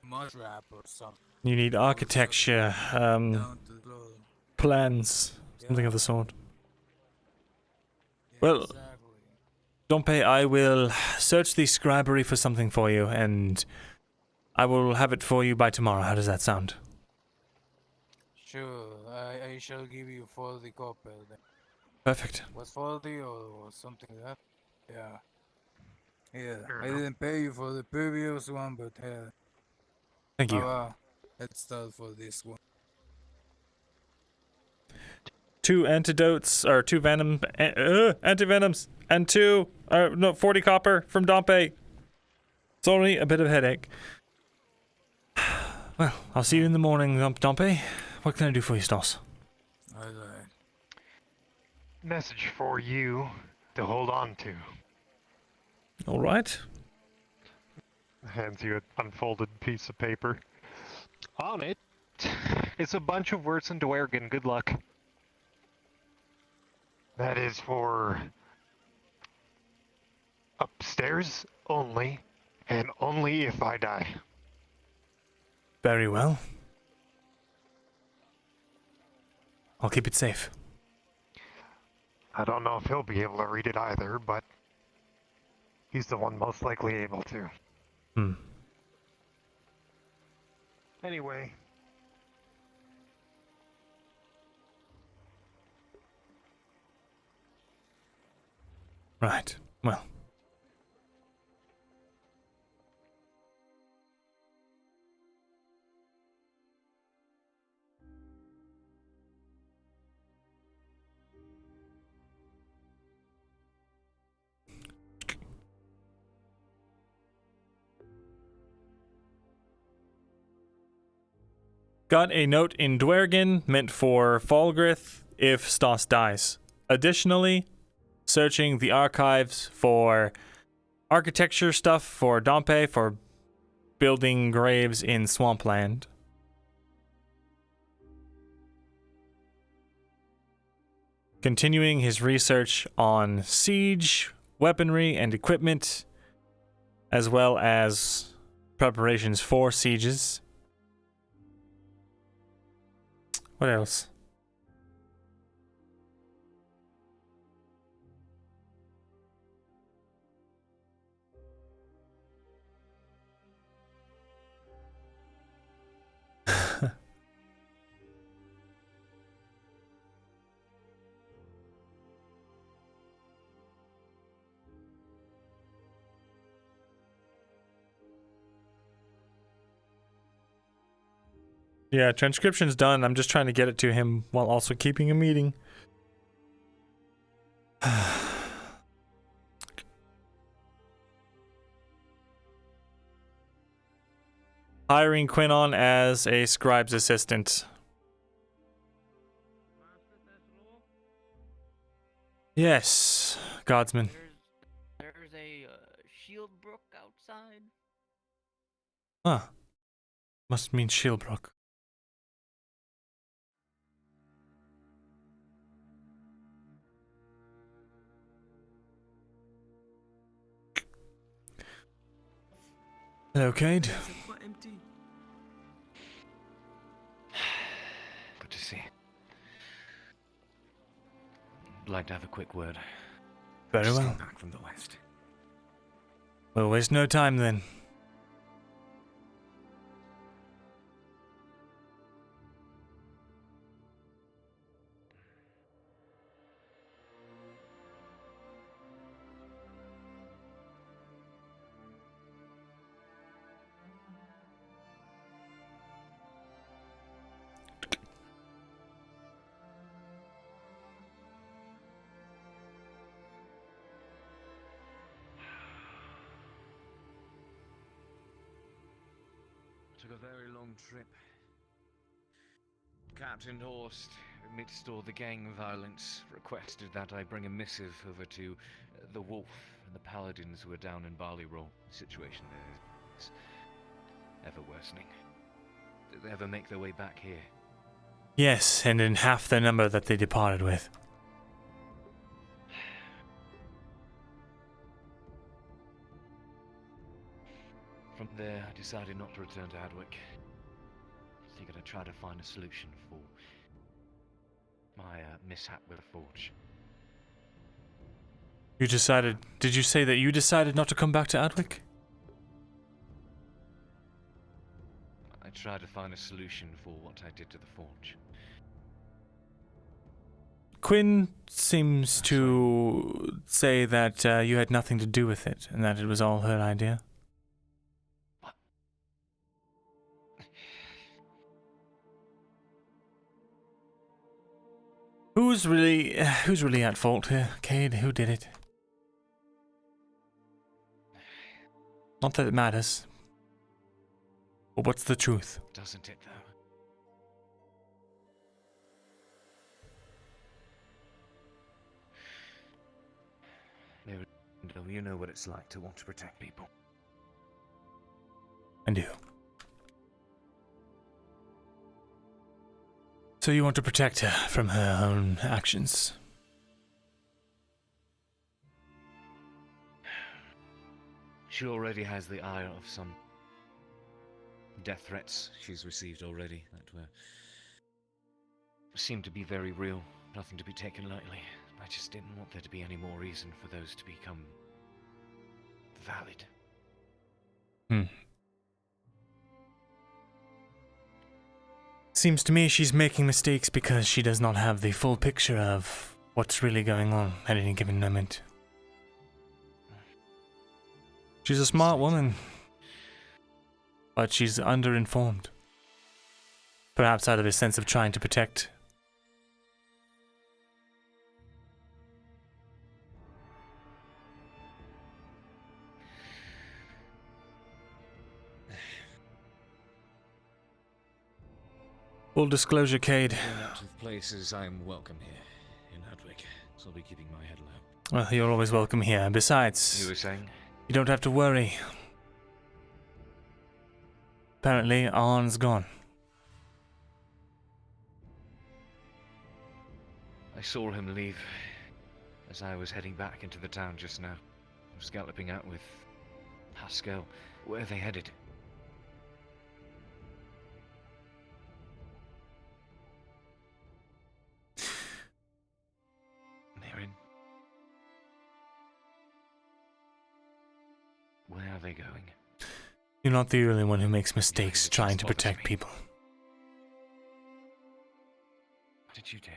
mud trap or something. You need architecture, plans, something of the sort. Well, Dompe, I will search the scribery for something for you, and I will have it for you by tomorrow. How does that sound? Sure, I shall give you 40 copper then. Perfect. Was 40 or something like that? Yeah. I didn't pay you for the previous one, but thank you. Let's start for this one. 2 antidotes, or 2 venom, antivenoms, and 40 copper from Dompe. Sorry, a bit of headache. Well, I'll see you in the morning, Dompe. What can I do for you, Stas? Alright. message for you to hold on to. All right. Hands you an unfolded piece of paper. On it, it's a bunch of words in Dwergen. Good luck. That is for upstairs only, and only if I die. Very well. I'll keep it safe. I don't know if he'll be able to read it either, but he's the one most likely able to. Hmm. Anyway. Right. Well. Got a note in Dwergen meant for Falgrith if Stas dies. Additionally, searching the archives for architecture stuff for Dompe for building graves in Swampland. Continuing his research on siege, weaponry, and equipment, as well as preparations for sieges. What else? Yeah, transcription's done. I'm just trying to get it to him while also keeping a meeting. Hiring Quinn on as a scribe's assistant. Yes, Godsman. There's a shield brook outside. Huh. Must mean Shieldbrook. Hello, Cade. Quite empty. Good to see. I'd like to have a quick word. Very Just well. come back from the west. We'll waste no time then. Took a very long trip. Captain Horst, amidst all the gang violence, requested that I bring a missive over to the Wolf and the Paladins who are down in Barley Roll. The situation there is ever worsening. Did they ever make their way back here? Yes, and in half the number that they departed with. From there, I decided not to return to Adwick. I figured I'd try to find a solution for my mishap with the forge. You decided... Did you say that you decided not to come back to Adwick? I tried to find a solution for what I did to the forge. Quinn seems to say that you had nothing to do with it, and that it was all her idea. Who's really at fault here, Cade? Who did it? Not that it matters. But what's the truth? Doesn't it, though? Myrindal, you know what it's like to want to protect people. I do. So you want to protect her from her own actions? She already has the ire of some death threats she's received already that were seemed to be very real, nothing to be taken lightly. I just didn't want there to be any more reason for those to become valid. Seems to me she's making mistakes because she does not have the full picture of what's really going on at any given moment. She's a smart woman, but she's underinformed. Perhaps out of a sense of trying to protect. Full disclosure, Cade. Out of places, I'm welcome here in Hadwick, so I'll be keeping my head low. Well, you're always welcome here. Besides, You were saying? you don't have to worry. Apparently, Arn's gone. I saw him leave as I was heading back into the town just now. I was galloping out with Haskell. Where are they headed? Myrin? Where are they going? You're not the only one who makes mistakes trying to protect people. What did you do?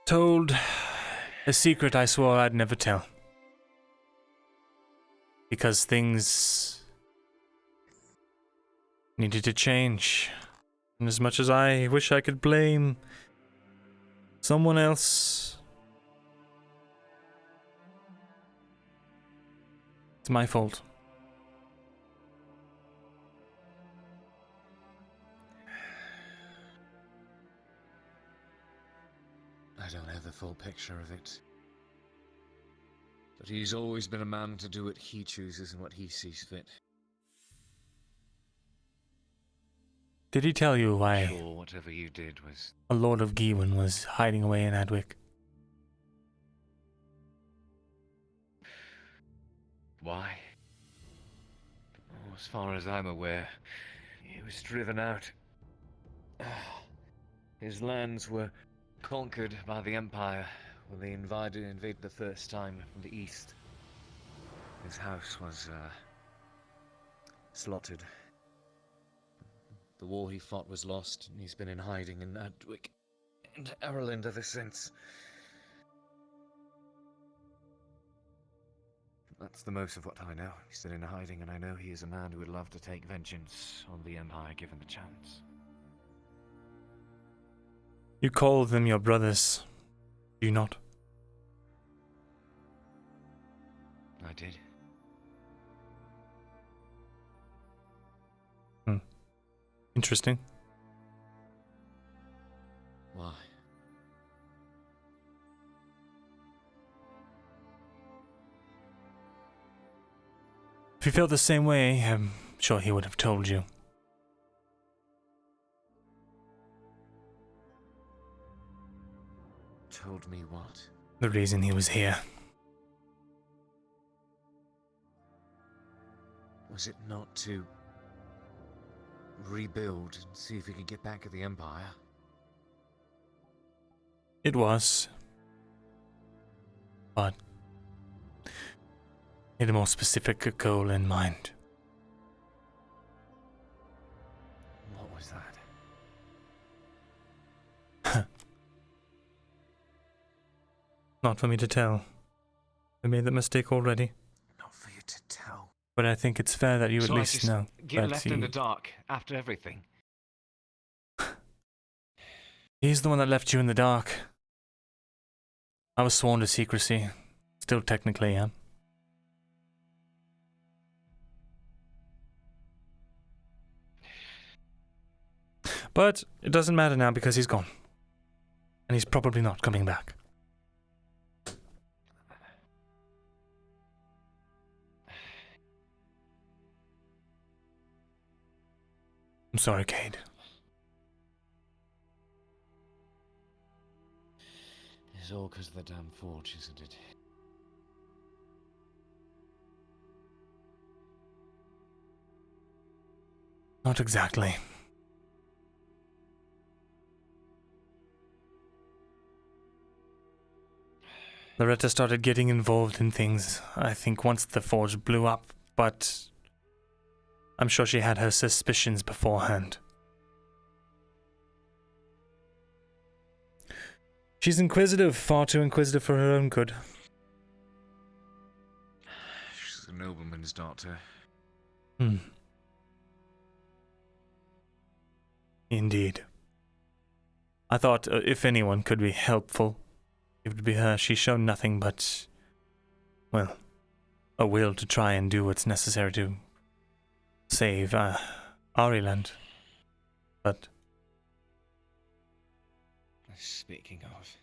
Told a secret I swore I'd never tell. Because things needed to change. And as much as I wish I could blame someone else, it's my fault. I don't have the full picture of it. But he's always been a man to do what he chooses and what he sees fit. Did he tell you why Sure, whatever you did was... a Lord of Gewin was hiding away in Hadwick? Why? Oh, as far as I'm aware, he was driven out. His lands were conquered by the Empire when they invaded the first time from the east. His house was slaughtered. The war he fought was lost, and he's been in hiding in Hadwick and Ireland ever since. That's the most of what I know. He's still in hiding, and I know he is a man who would love to take vengeance on the Empire given the chance. You call them your brothers, do you not? I did. Interesting. Why? If he felt the same way, I'm sure he would have told you. Told me what? The reason he was here. Was it not to rebuild and see if we could get back at the Empire? It was. But he had a more specific goal in mind. What was that? Not for me to tell. I made that mistake already. Not for you to tell. But I think it's fair that you at So I least just know. get that left in the dark after everything. He's the one that left you in the dark. I was sworn to secrecy. Still technically am. But it doesn't matter now because he's gone. And he's probably not coming back. I'm sorry, Cade. It's all because of the damn forge, isn't it? Not exactly. Loretta started getting involved in things, I think, once the forge blew up, but I'm sure she had her suspicions beforehand. She's inquisitive, far too inquisitive for her own good. She's a nobleman's daughter. Indeed. I thought if anyone could be helpful, it would be her. She's shown nothing but, well, a will to try and do what's necessary to save Ariland. But Speaking of,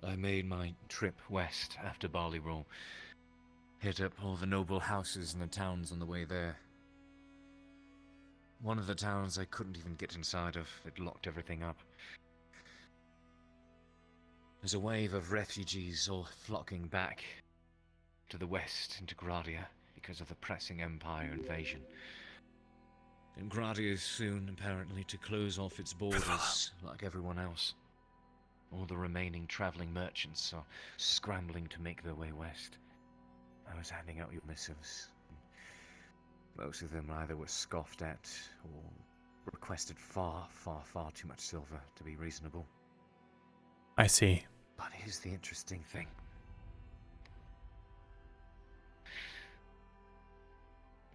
I made my trip west after Barley Roll. Hit up all the noble houses in the towns on the way there. One of the towns I couldn't even get inside of. It locked everything up. There's a wave of refugees all flocking back to the west into Gradia because of the pressing Empire invasion. And Gradia is soon, apparently, to close off its borders like everyone else. All the remaining traveling merchants are scrambling to make their way west. I was handing out your missives. Most of them either were scoffed at or requested far, far, far too much silver to be reasonable. I see. But here's the interesting thing.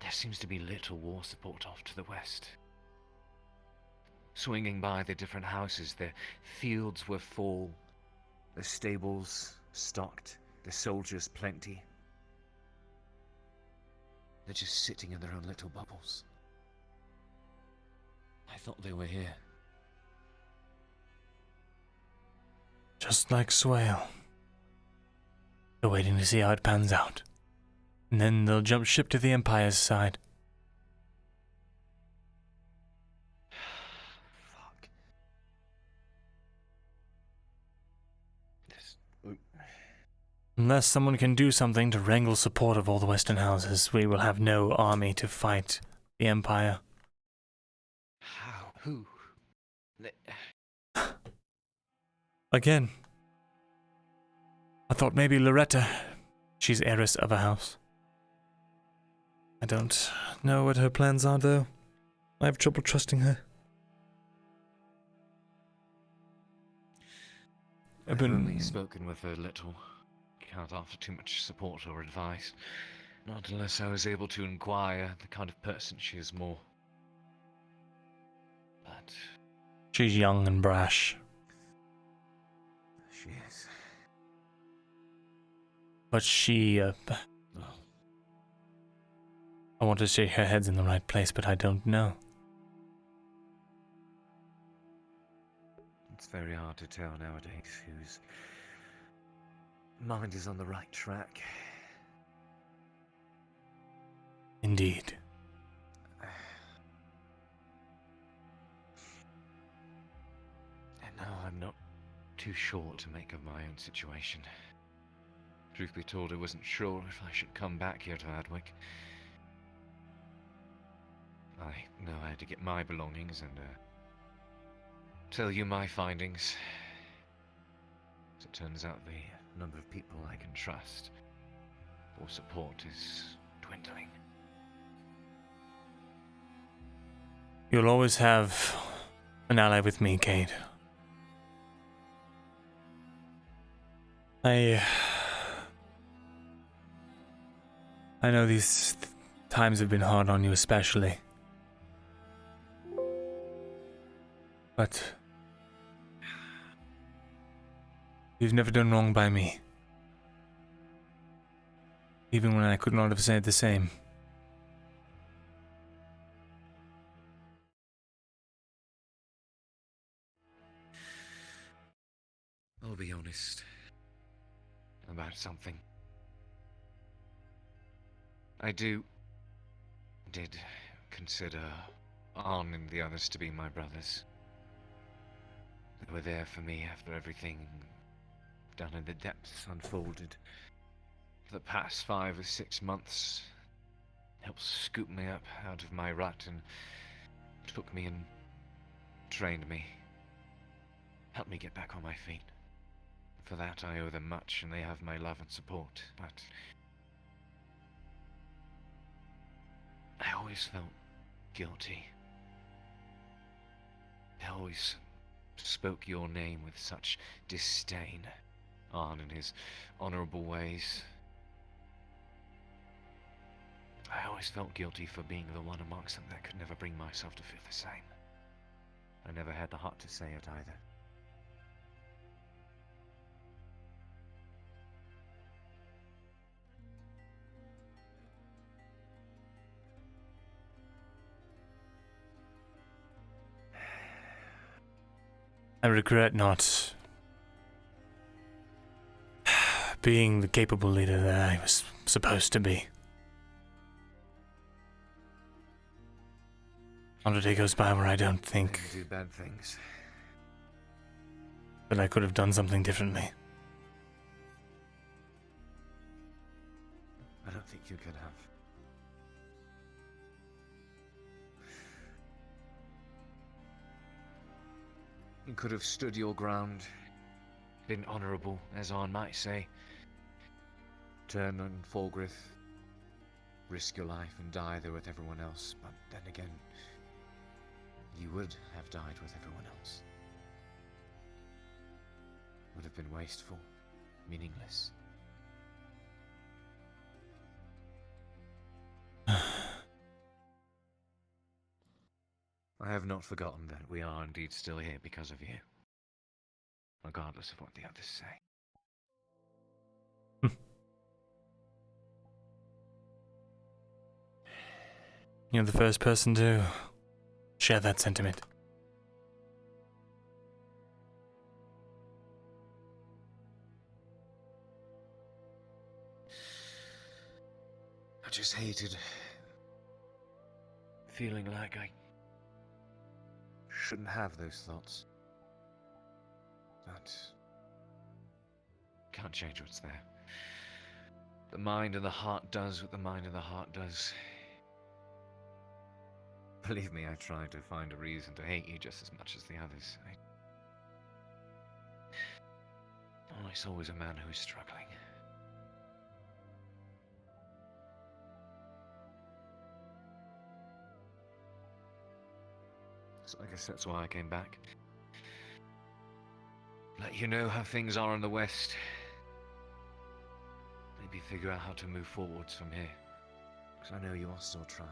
There seems to be little war support off to the west. Swinging by the different houses, their fields were full, the stables stocked, the soldiers plenty. They're just sitting in their own little bubbles. I thought they were here. just like Swale. They're waiting to see how it pans out. And then they'll jump ship to the Empire's side. Unless someone can do something to wrangle support of all the Western houses, we will have no army to fight the Empire. How? Who? Again. I thought maybe Loretta. She's heiress of a house. I don't know what her plans are, though. I have trouble trusting her. I've only spoken with her little. Can't offer too much support or advice. Not unless I was able to inquire the kind of person she is more. But she's young and brash. She is. But she, I want to say her head's in the right place, but I don't know. It's very hard to tell nowadays whose mind is on the right track. Indeed. And now I'm not too sure to make of my own situation. Truth be told, I wasn't sure if I should come back here to Adwick. I know I had to get my belongings and tell you my findings. As it turns out, the number of people I can trust or support is dwindling. You'll always have an ally with me, Cade. I know these times have been hard on you especially. But you've never done wrong by me. Even when I could not have said the same. I'll be honest about something. I did consider Arn and the others to be my brothers. They were there for me after everything down in the depths unfolded. For the past 5 or 6 months, helped scoop me up out of my rut and took me and trained me. Helped me get back on my feet. For that I owe them much, and they have my love and support, but I always felt guilty. They always spoke your name with such disdain, Arn in his honorable ways. I always felt guilty for being the one amongst them that could never bring myself to feel the same. I never had the heart to say it either. I regret not being the capable leader that I was supposed to be. Not a day goes by where I don't think I do bad things. that I could have done something differently. I don't think you could have. You could have stood your ground, been honourable, as Arn might say. Turn on Falgrith, risk your life and die there with everyone else, but then again, you would have died with everyone else. Would have been wasteful, meaningless. I have not forgotten that we are indeed still here because of you, regardless of what the others say. You're the first person to share that sentiment. I just hated feeling like I shouldn't have those thoughts. But can't change what's there. The mind and the heart does what the mind and the heart does. Believe me, I tried to find a reason to hate you just as much as the others. All I saw was a man who was struggling. So I guess that's why I came back. Let you know how things are in the West. Maybe figure out how to move forwards from here. Because I know you are still trying.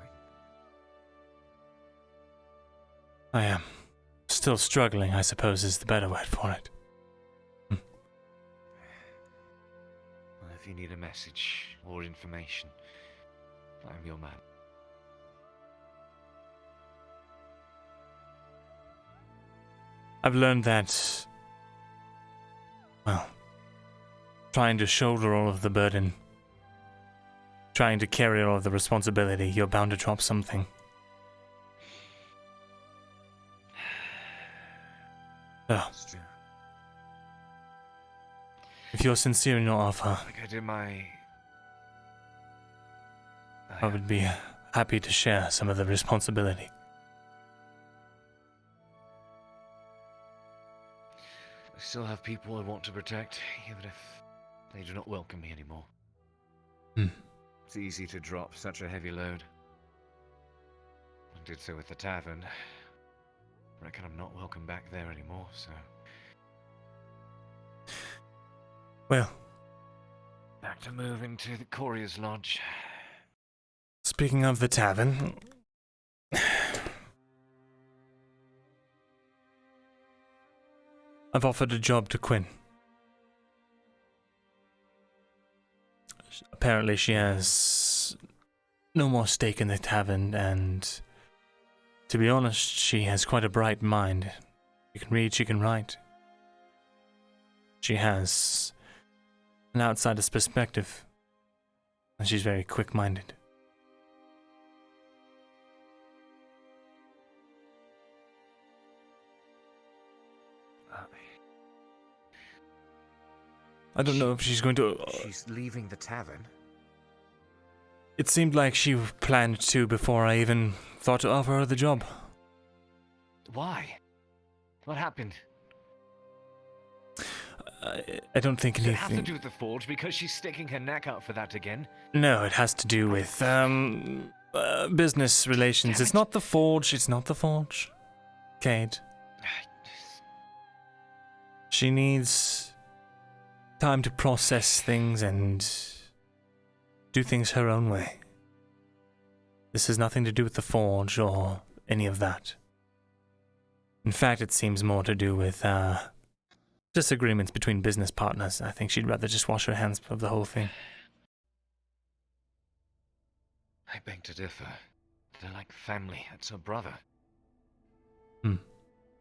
I am still struggling, I suppose is the better word for it. Well, if you need a message or information, I'm your man. I've learned that, well, trying to shoulder all of the burden, trying to carry all of the responsibility, you're bound to drop something. So, if you're sincere in your offer, I did my... I would be happy to share some of the responsibility. I still have people I want to protect, even if they do not welcome me anymore. It's easy to drop such a heavy load. I did so with the tavern. I reckon I'm not welcome back there anymore, so... Well... Back to moving to the Courier's Lodge. Speaking of the tavern... I've offered a job to Quinn. Apparently she has no more stake in the tavern, and to be honest, she has quite a bright mind. She can read, she can write. She has an outsider's perspective, and she's very quick-minded. I don't know if she's going to... She's leaving the tavern? It seemed like she planned to before I even thought to offer her the job. Why? What happened? I don't think Does anything... it have to do with the forge? Because she's sticking her neck out for that again? No, it has to do with, business relations. It's not the forge, it's not the forge. Cade. She needs time to process things and do things her own way. This has nothing to do with the forge or any of that. In fact, it seems more to do with, disagreements between business partners. I think she'd rather just wash her hands of the whole thing. I beg to differ. They're like family. It's her brother.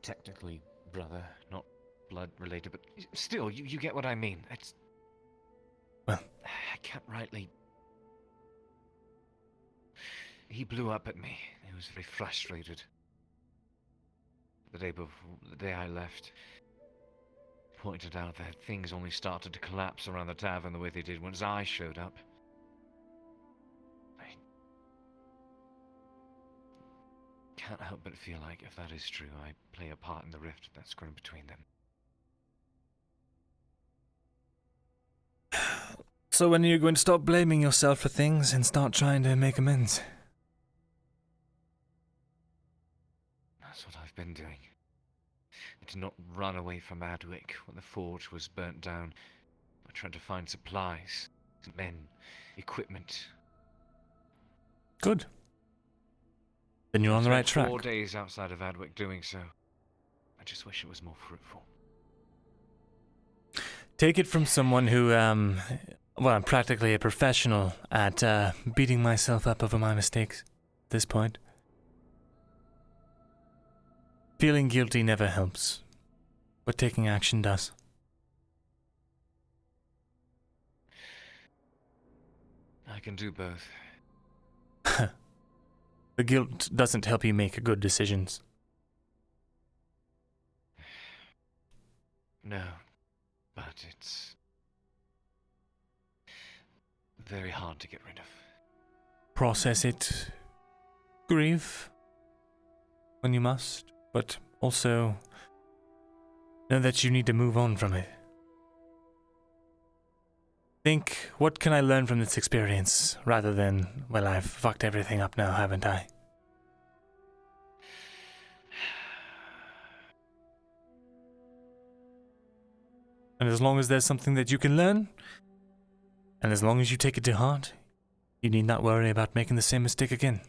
Technically brother, not blood related, but still, you get what I mean. It's... Well... I can't rightly... He blew up at me. He was very frustrated. The day I left, pointed out that things only started to collapse around the tavern the way they did once I showed up. I can't help but feel like if that is true, I play a part in the rift that's grown between them. So when are you going to stop blaming yourself for things and start trying to make amends? That's what I've been doing. I did not run away from Adwick when the forge was burnt down. I tried to find supplies, men, equipment. Good. Then you're on the right track. 4 days outside of Adwick doing so. I just wish it was more fruitful. Take it from someone who, well, I'm practically a professional at beating myself up over my mistakes at this point. Feeling guilty never helps, but taking action does. I can do both. The guilt doesn't help you make good decisions. No, but it's very hard to get rid of. Process it. Grieve when you must, but also know that you need to move on from it. Think, what can I learn from this experience, rather than, well, I've fucked everything up now, haven't I? And as long as there's something that you can learn, and as long as you take it to heart, you need not worry about making the same mistake again.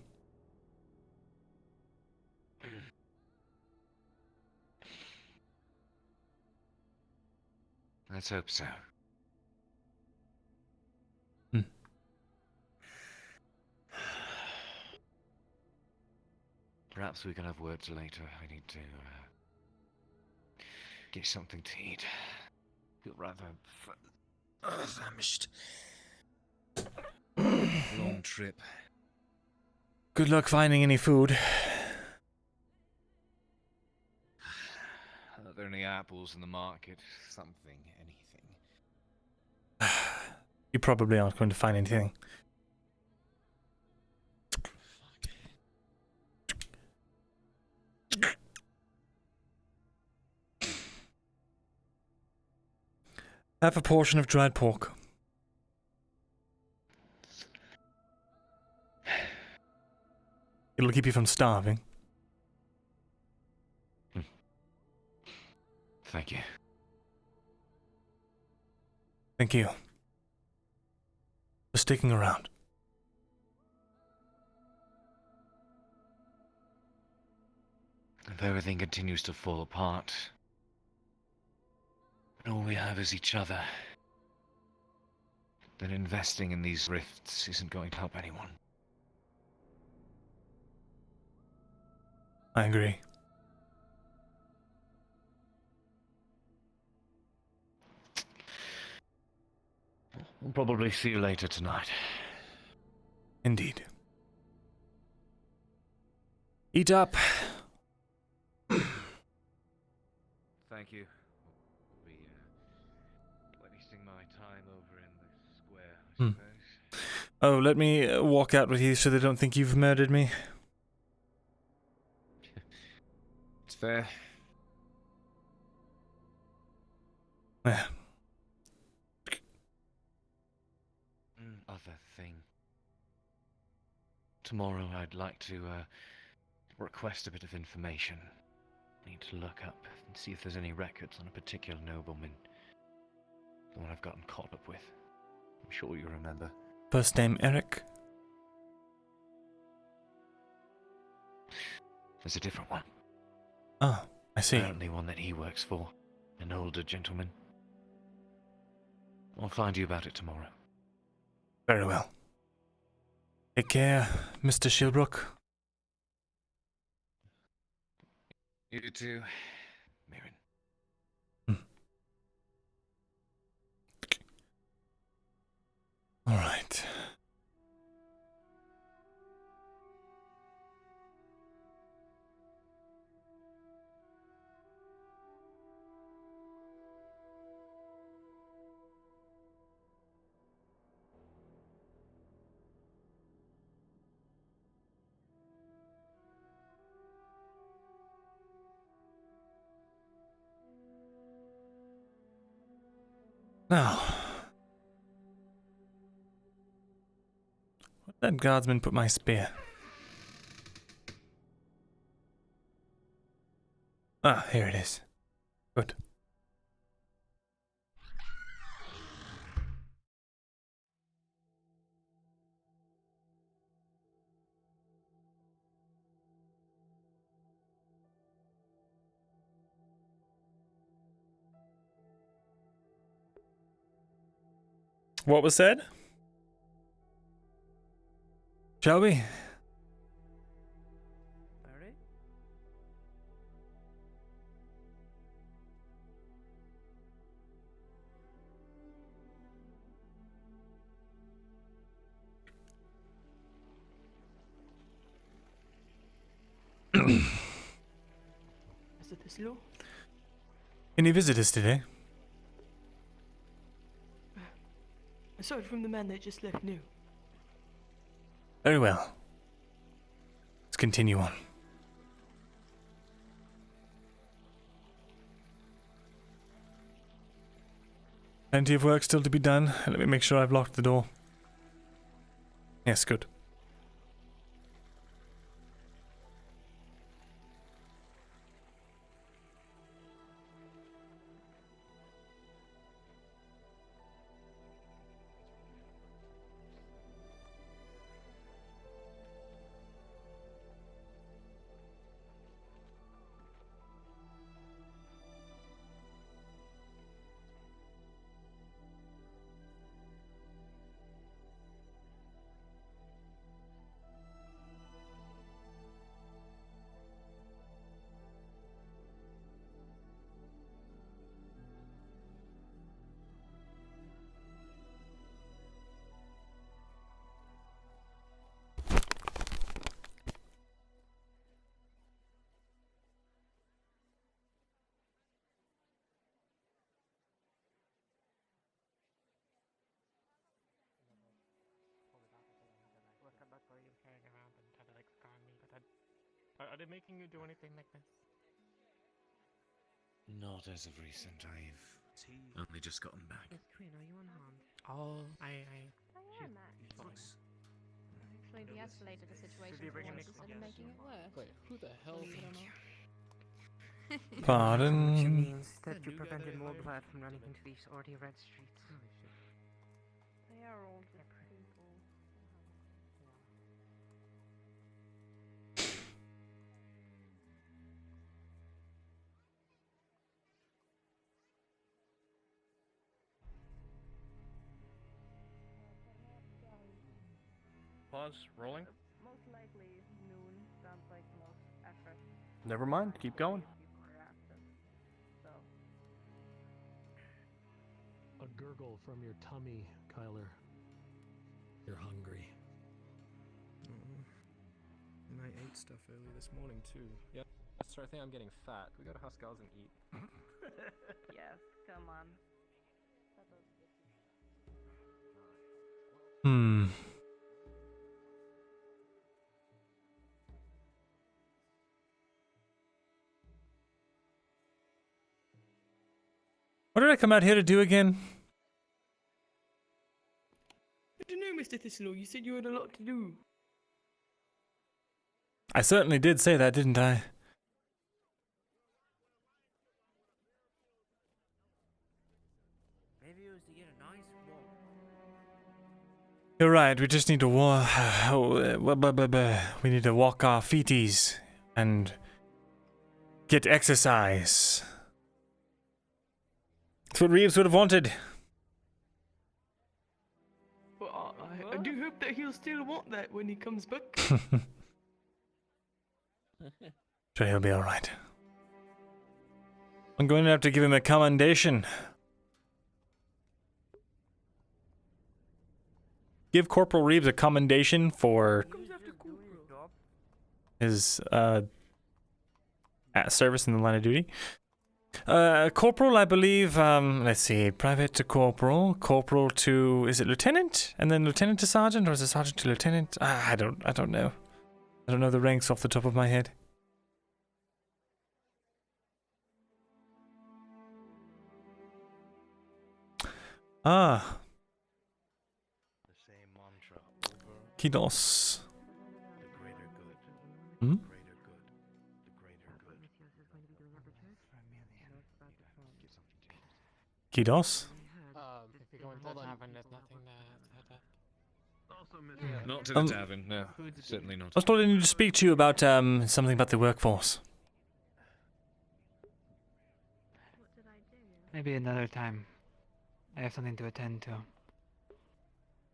Let's hope so. Perhaps we can have words later. I need to get something to eat. Feel rather famished. Long trip. Good luck finding any food. Are there any apples in the market? Something, anything. You probably aren't going to find anything. Have a portion of dried pork. It'll keep you from starving. Thank you. Thank you for sticking around. If everything continues to fall apart, and all we have is each other, then investing in these rifts isn't going to help anyone. I agree. I'll probably see you later tonight. Indeed. Eat up. Thank you. I'll be wasting my time over in the square, I suppose. Oh, let me walk out with you so they don't think you've murdered me. It's fair. Yeah. Other thing. Tomorrow I'd like to request a bit of information. Need to look up and see if there's any records on a particular nobleman. The one I've gotten caught up with. I'm sure you remember. First name Eric? There's a different one. Oh, I see. Apparently one that he works for. An older gentleman. I'll find you about it tomorrow. Very well. Take care, Mr. Shilbrook. You too, Myrin. All right. Now, where did that guardsman put my spear? Ah, here it is. Good. What was said? Shall we? Alright. Mr. Thesalor? Any visitors today? Aside from the man that just left new. Very well. Let's continue on. Plenty of work still to be done. Let me make sure I've locked the door. Yes, good. Are they making you do anything like this? Not as of recent. I've only just gotten back. Yes, Queen, are you unharmed? Oh, I am actually de-escalated the situation Did they bring once in instead of making it worse. Wait, who the hell? Pardon? Which means that you prevented more blood from running into these already red streets. They are all just people. Pause. Rolling. Most likely noon sounds like the most effort. Never mind. Keep going. People are after. So a gurgle from your tummy, Kyler. You're hungry. And I ate stuff early this morning too. Yeah, so I think I'm getting fat. We go to Haskell's and eat. Yes, come on. Hmm. What did I come out here to do again? I don't know, Mr. Thesalor. You said you had a lot to do. I certainly did say that, didn't I? Maybe it was to get a nice walk. You're right, we just need to walk. We need to walk our feeties and get exercise. That's what Reeves would have wanted. Well, I do hope that he'll still want that when he comes back. Sure, he'll be alright. I'm going to have to give him a commendation. Give Corporal Reeves a commendation for his service in the line of duty. Corporal, I believe, let's see, private to corporal, corporal to, is it lieutenant? And then lieutenant to sergeant, or is it sergeant to lieutenant? I don't know. I don't know the ranks off the top of my head. Ah. Kidos. Hmm? Kidos? If you go into the tavern, there's nothing there. Not to the tavern, no. Certainly not. I was told I need to speak to you about something about the workforce. Maybe another time. I have something to attend to.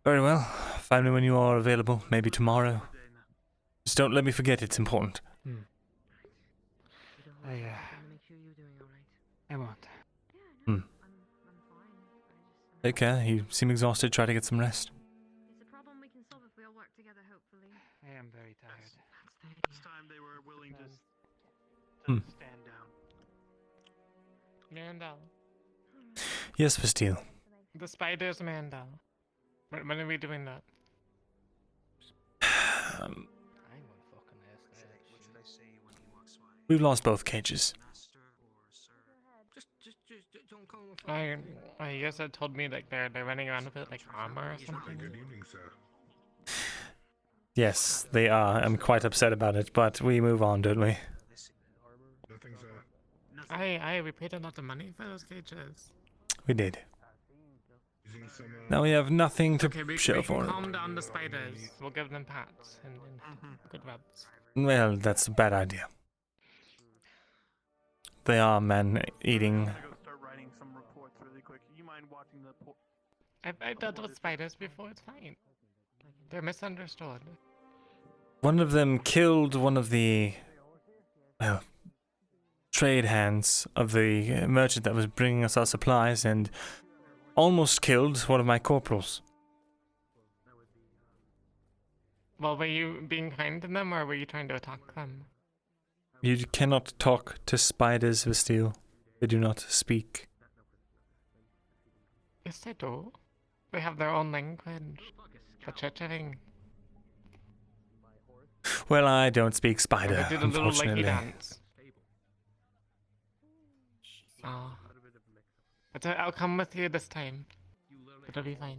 Very well. Find me when you are available. Maybe tomorrow. Just don't let me forget. It's important. I won't. Take care. You seem exhausted. Try to get some rest. It's a problem we can solve if we all work together, hopefully. I am very tired. This time they were willing to stand down. Myrindal. Yes, Vasteel. The spiders, Myrindal. When are we doing that? We've lost both cages. I guess it told me like they're running around with it like armor or something. Good evening, sir. Yes, they are. I'm quite upset about it, but we move on, don't we? Nothing, sir. We paid a lot of money for those cages. We did. Now we have nothing to show for it. Calm down the spiders. We'll give them pats and good rubs. Well, that's a bad idea. They are man-eating. I've dealt with spiders before. It's fine. They're misunderstood. One of them killed one of the trade hands of the merchant that was bringing us our supplies, and almost killed one of my corporals. Well, were you being kind to them, or were you trying to attack them? You cannot talk to spiders, Vasteel. They do not speak. Yes, they do. They have their own language. The chittering. Well, I don't speak spider, They did a little unfortunately. likey dance. Oh. But I'll come with you this time. It'll be fine.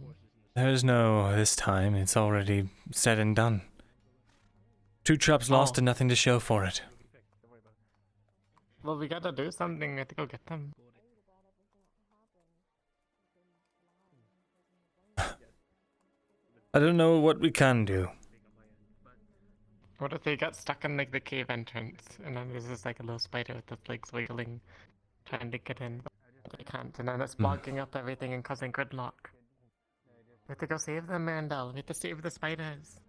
There's no this time. It's already said and done. 2 traps lost and nothing to show for it. Well, we gotta do something. We have to go get them. I don't know what we can do. What if they got stuck in like the cave entrance, and then there's just like a little spider with its legs wiggling, trying to get in, but they can't, and then it's blocking up everything and causing gridlock. We have to go save them, Myrindal. We have to save the spiders.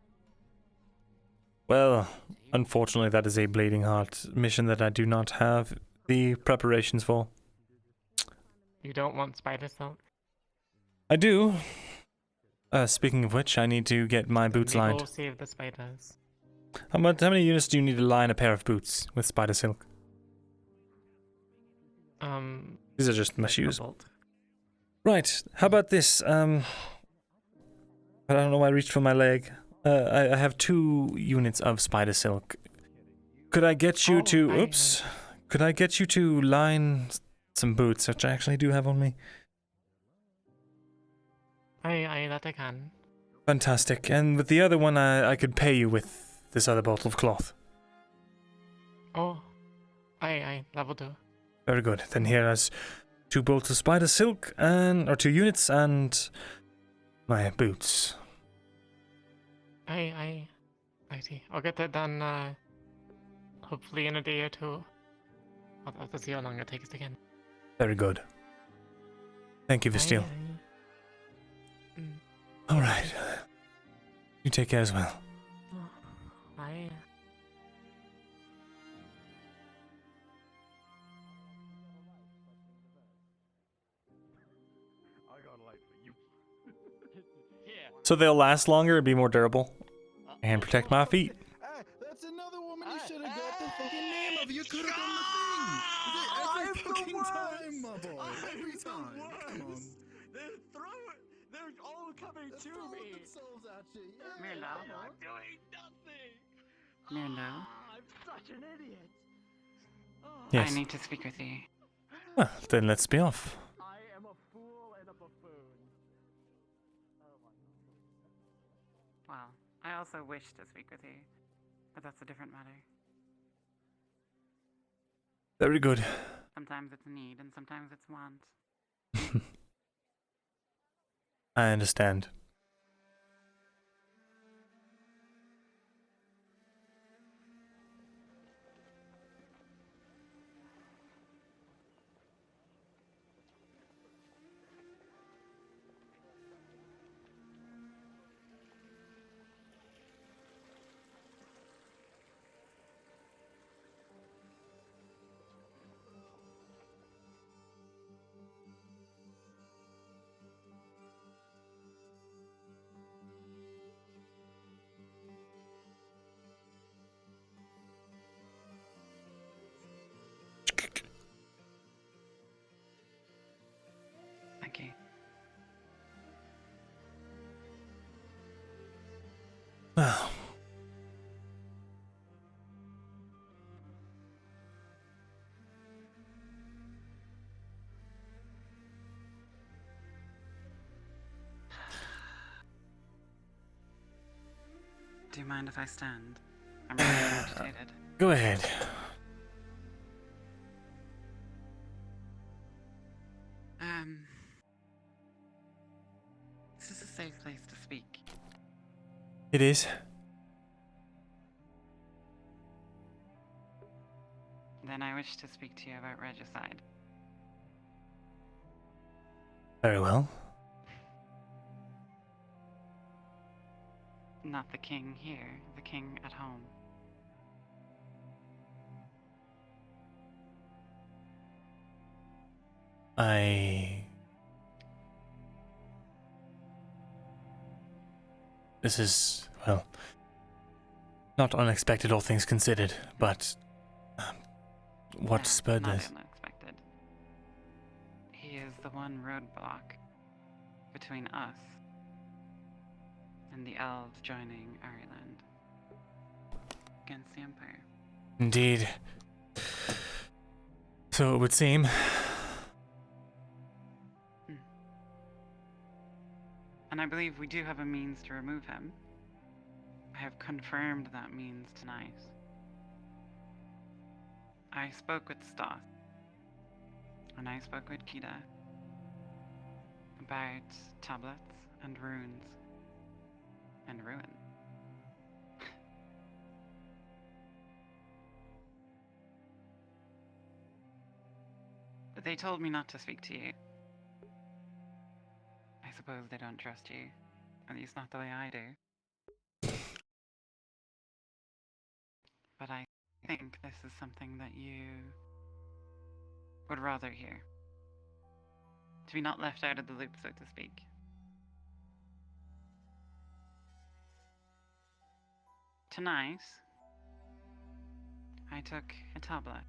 Well, unfortunately, that is a bleeding heart mission that I do not have the preparations for. You don't want spider silk? I do. Speaking of which, I need to get my boots Go lined. save the spiders. How many units do you need to line a pair of boots with spider silk? These are just my shoes. Right. How about this? I don't know why I reached for my leg. I have 2 units of spider silk. Could I get you to... Oops. Could I get you to line some boots, which I actually do have on me? That I can. Fantastic. And with the other one, I could pay you with this other bottle of cloth. Oh. That'll do. Very good. Then here is 2 bolts of spider silk, or 2 units, and my boots. I see. I'll get that done, hopefully in a day or 2. I'll have to see how long it takes again. Very good. Thank you, Vistiel. Alright. You take care as well. Bye. So they'll last longer and be more durable. And protect my feet. That's another woman you should have got the fucking name of. You could have done the thing. Every fucking time, my boy. Every time. Come on. They're all coming to me. Themselves at you. Myrindal. I'm not doing nothing. Myrindal. I'm such an idiot. Yes. I need to speak with you. Well, then let's be off. I am a fool and a buffoon. Well, I also wish to speak with you, but that's a different matter. Very good. Sometimes it's need and sometimes it's want. I understand. Thank you. Well. Do you mind if I stand? I'm really agitated. Go ahead. Is this a safe place to speak? It is. Then I wish to speak to you about regicide. Very well. Not the king here, the king at home. This is, well, not unexpected, all things considered, but what spurred Not this? unexpected. He is the one roadblock between us and the elves joining Ireland against the Empire. Indeed. So it would seem. And I believe we do have a means to remove him. I have confirmed that means tonight. I spoke with Stas, and I spoke with Kida about tablets and runes and ruin. But they told me not to speak to you. I suppose they don't trust you. At least not the way I do. But I think this is something that you would rather hear. To be not left out of the loop, so to speak. Tonight, I took a tablet,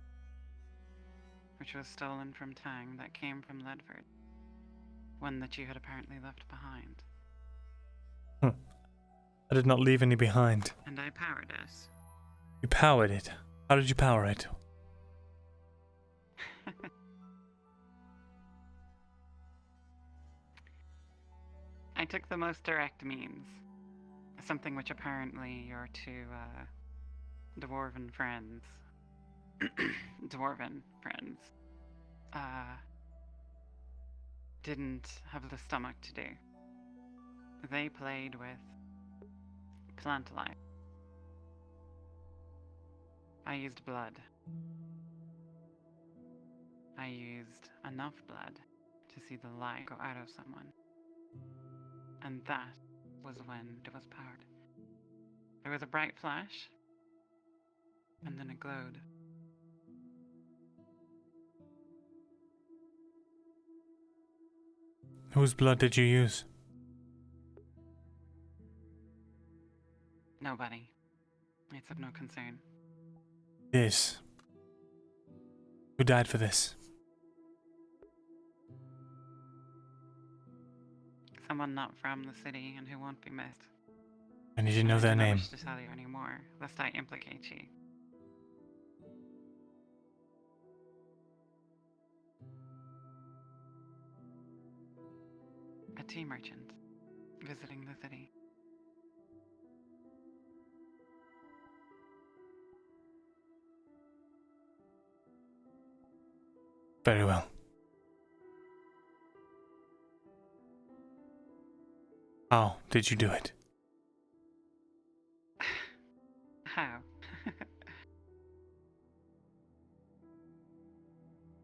which was stolen from Tang that came from Ledford, one that you had apparently left behind. I did not leave any behind. And I powered it. You powered it. How did you power it? I took the most direct means. Something which apparently your two dwarven friends didn't have the stomach to do. They played with plant life. I used blood. I used enough blood to see the light go out of someone. And that was when it was powered. There was a bright flash, and then it glowed. Whose blood did you use? Nobody. It's of no concern. This. Who died for this? Someone not from the city and who won't be missed. I need to know their I don't name. wish to tell you anymore, lest I implicate you. A tea merchant visiting the city. Very well. How did you do it? How?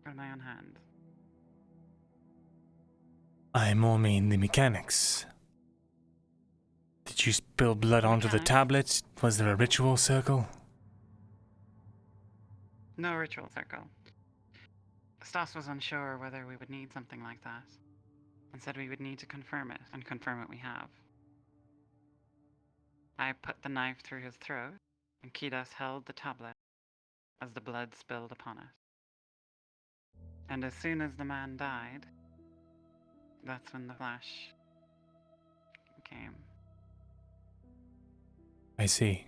With my own hand. I more mean the mechanics. Did you spill blood onto the tablet? Was there a ritual circle? No ritual circle. Stas was unsure whether we would need something like that, and said we would need to confirm it, and confirm it we have. I put the knife through his throat, and Kidas held the tablet as the blood spilled upon it. And as soon as the man died, that's when the flash came. I see.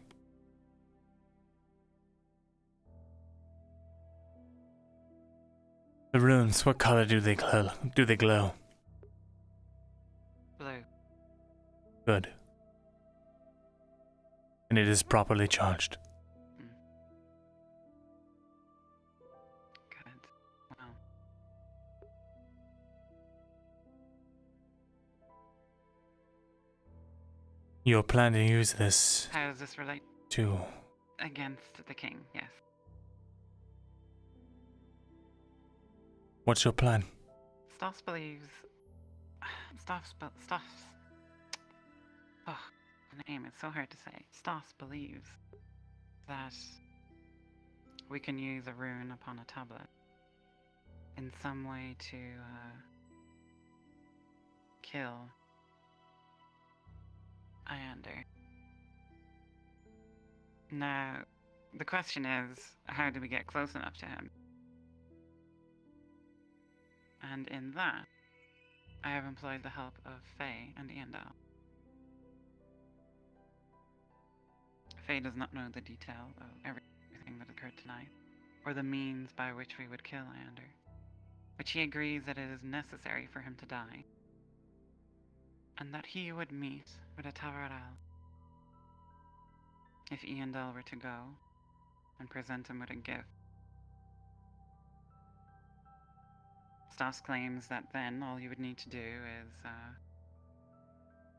The runes, what color do they glow? Blue. Good. And it is properly charged. Good. Well. You plan to use this How does this relate to... against the king? Yes. What's your plan? Stas believes... Oh, the name is so hard to say. Stas believes that we can use a rune upon a tablet in some way to kill Iander. Now, the question is, how do we get close enough to him? And in that, I have employed the help of Faye and Iandal. Faye does not know the detail of everything that occurred tonight, or the means by which we would kill Iander, but she agrees that it is necessary for him to die, and that he would meet with a Tavaral if Iandal were to go and present him with a gift. Stas claims that then all you would need to do is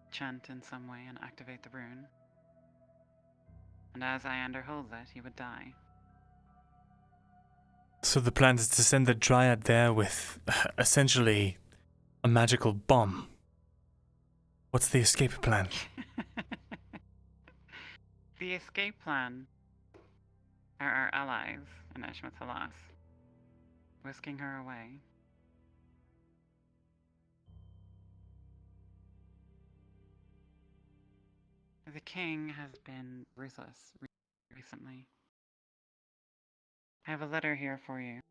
chant in some way and activate the rune. And as Iander holds it, he would die. So the plan is to send the Dryad there with, essentially, a magical bomb. What's the escape plan? The escape plan are our allies in Eshma Thalas, whisking her away. The king has been ruthless recently. I have a letter here for you.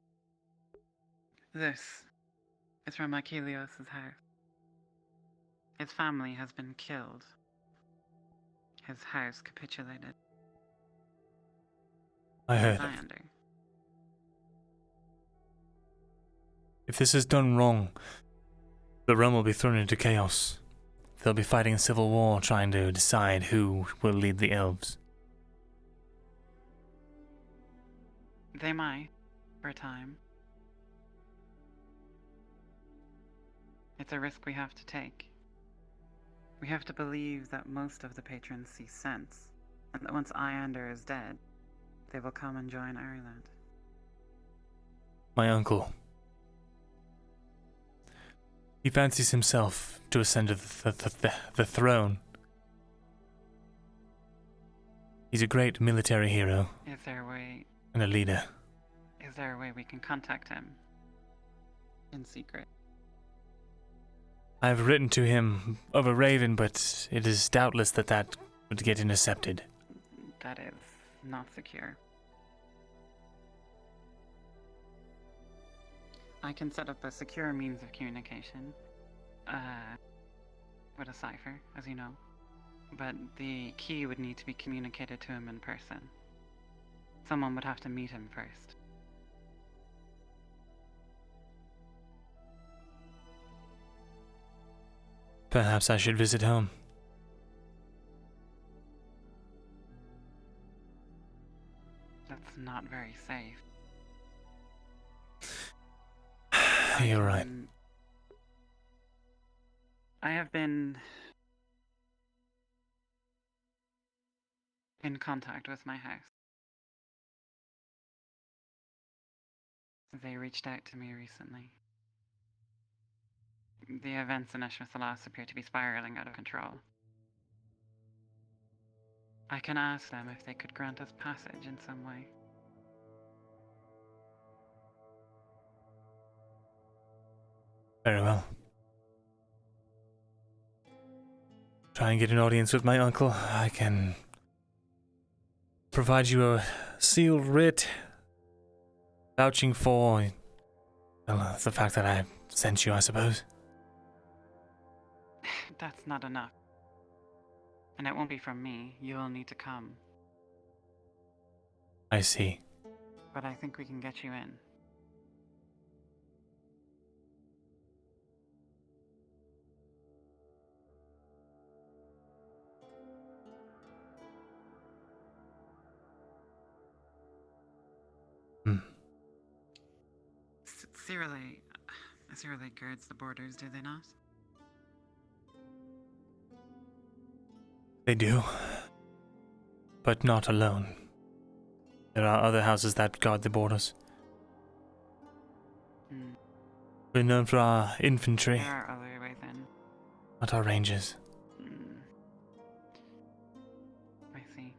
This is from Achilleos' house. His family has been killed. His house capitulated. I heard. Islander. If this is done wrong, the realm will be thrown into chaos. They'll be fighting a civil war trying to decide who will lead the elves. They might, for a time. It's a risk we have to take. We have to believe that most of the patrons see sense, and that once Iander is dead, they will come and join Ireland. My uncle. He fancies himself to ascend to the throne. He's a great military hero. Is there a way... And a leader. Is there a way we can contact him? In secret. I've written to him of a raven, but it is doubtless that would get intercepted. That is not secure. I can set up a secure means of communication. With a cipher, as you know. But the key would need to be communicated to him in person. Someone would have to meet him first. Perhaps I should visit home. That's not very safe. You're right. I have been in contact with my house. They reached out to me recently. The events in Eshma Thalas appear to be spiraling out of control. I can ask them if they could grant us passage in some way. Very well. Try and get an audience with my uncle. I can provide you a sealed writ vouching for the fact that I sent you, I suppose. That's not enough. And it won't be from me. You'll need to come. I see. But I think we can get you in. Cyrille guards the borders, do they not? They do. But not alone. There are other houses that guard the borders. We're known for our infantry. There are other ways in. Not our rangers. I see.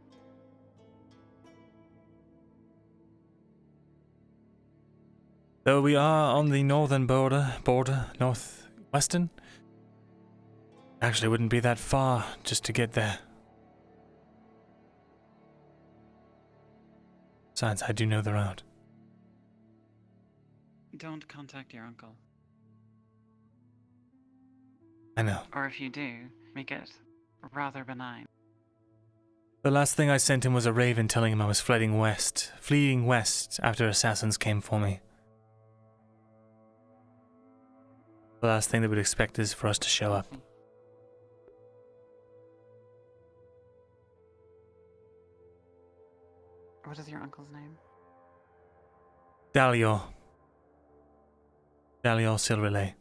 Though we are on the northern border, northwestern, actually wouldn't be that far just to get there. Besides, I do know the route. Don't contact your uncle. I know. Or if you do, make it rather benign. The last thing I sent him was a raven telling him I was fleeing west after assassins came for me. The last thing they would expect is for us to show up. What is your uncle's name? Dalior Silverlay.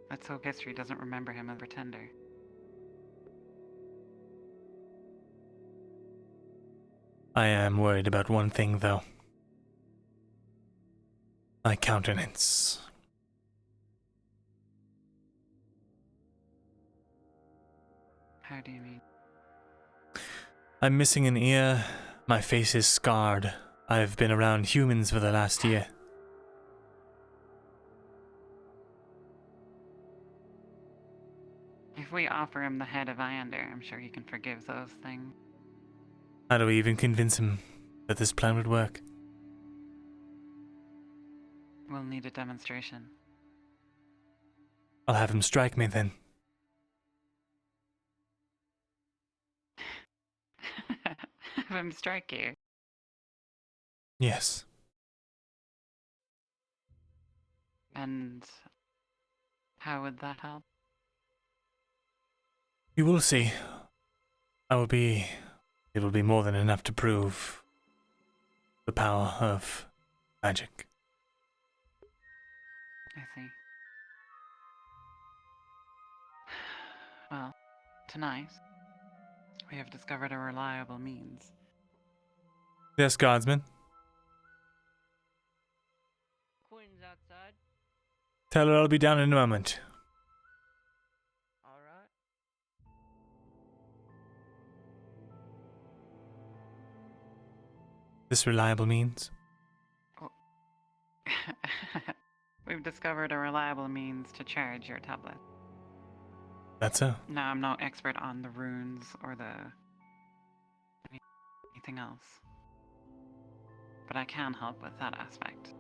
Let's hope history doesn't remember him as a pretender. I am worried about one thing, though. My countenance. How do you mean? I'm missing an ear. My face is scarred. I've been around humans for the last year. If we offer him the head of Iander, I'm sure he can forgive those things. How do we even convince him that this plan would work? We'll need a demonstration. I'll have him strike me then. Have him strike you. Yes. And how would that help? You will see. It will be more than enough to prove the power of magic. I see. Well, tonight, we have discovered a reliable means. Yes, guardsman. Coin's outside. Tell her I'll be down in a moment. Alright. This reliable means? We've discovered a reliable means to charge your tablet. That's so. Now, I'm no expert on the runes or anything else, but I can help with that aspect.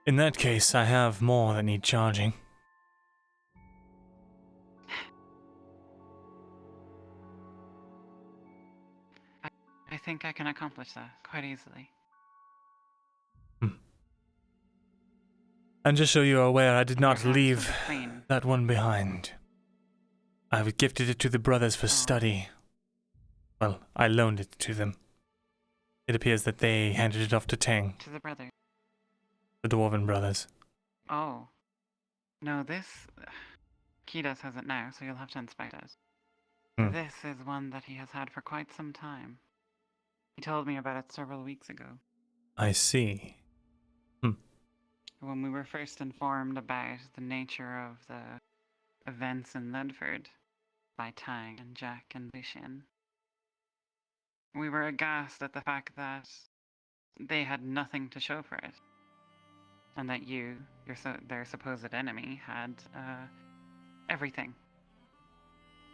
In that case, I have more that need charging. I think I can accomplish that quite easily. And just so you are aware, I did not Perhaps leave with the Queen. that one behind. I gifted it to the brothers for study. Well, I loaned it to them. It appears that they handed it off to Tang, To the brother. the Dwarven brothers. Oh. No, this... Kidos has it now, so you'll have to inspect it. This is one that he has had for quite some time. He told me about it several weeks ago. I see. When we were first informed about the nature of the events in Ledford by Tang and Jack and Bishan, we were aghast at the fact that they had nothing to show for it, and that their supposed enemy, had everything.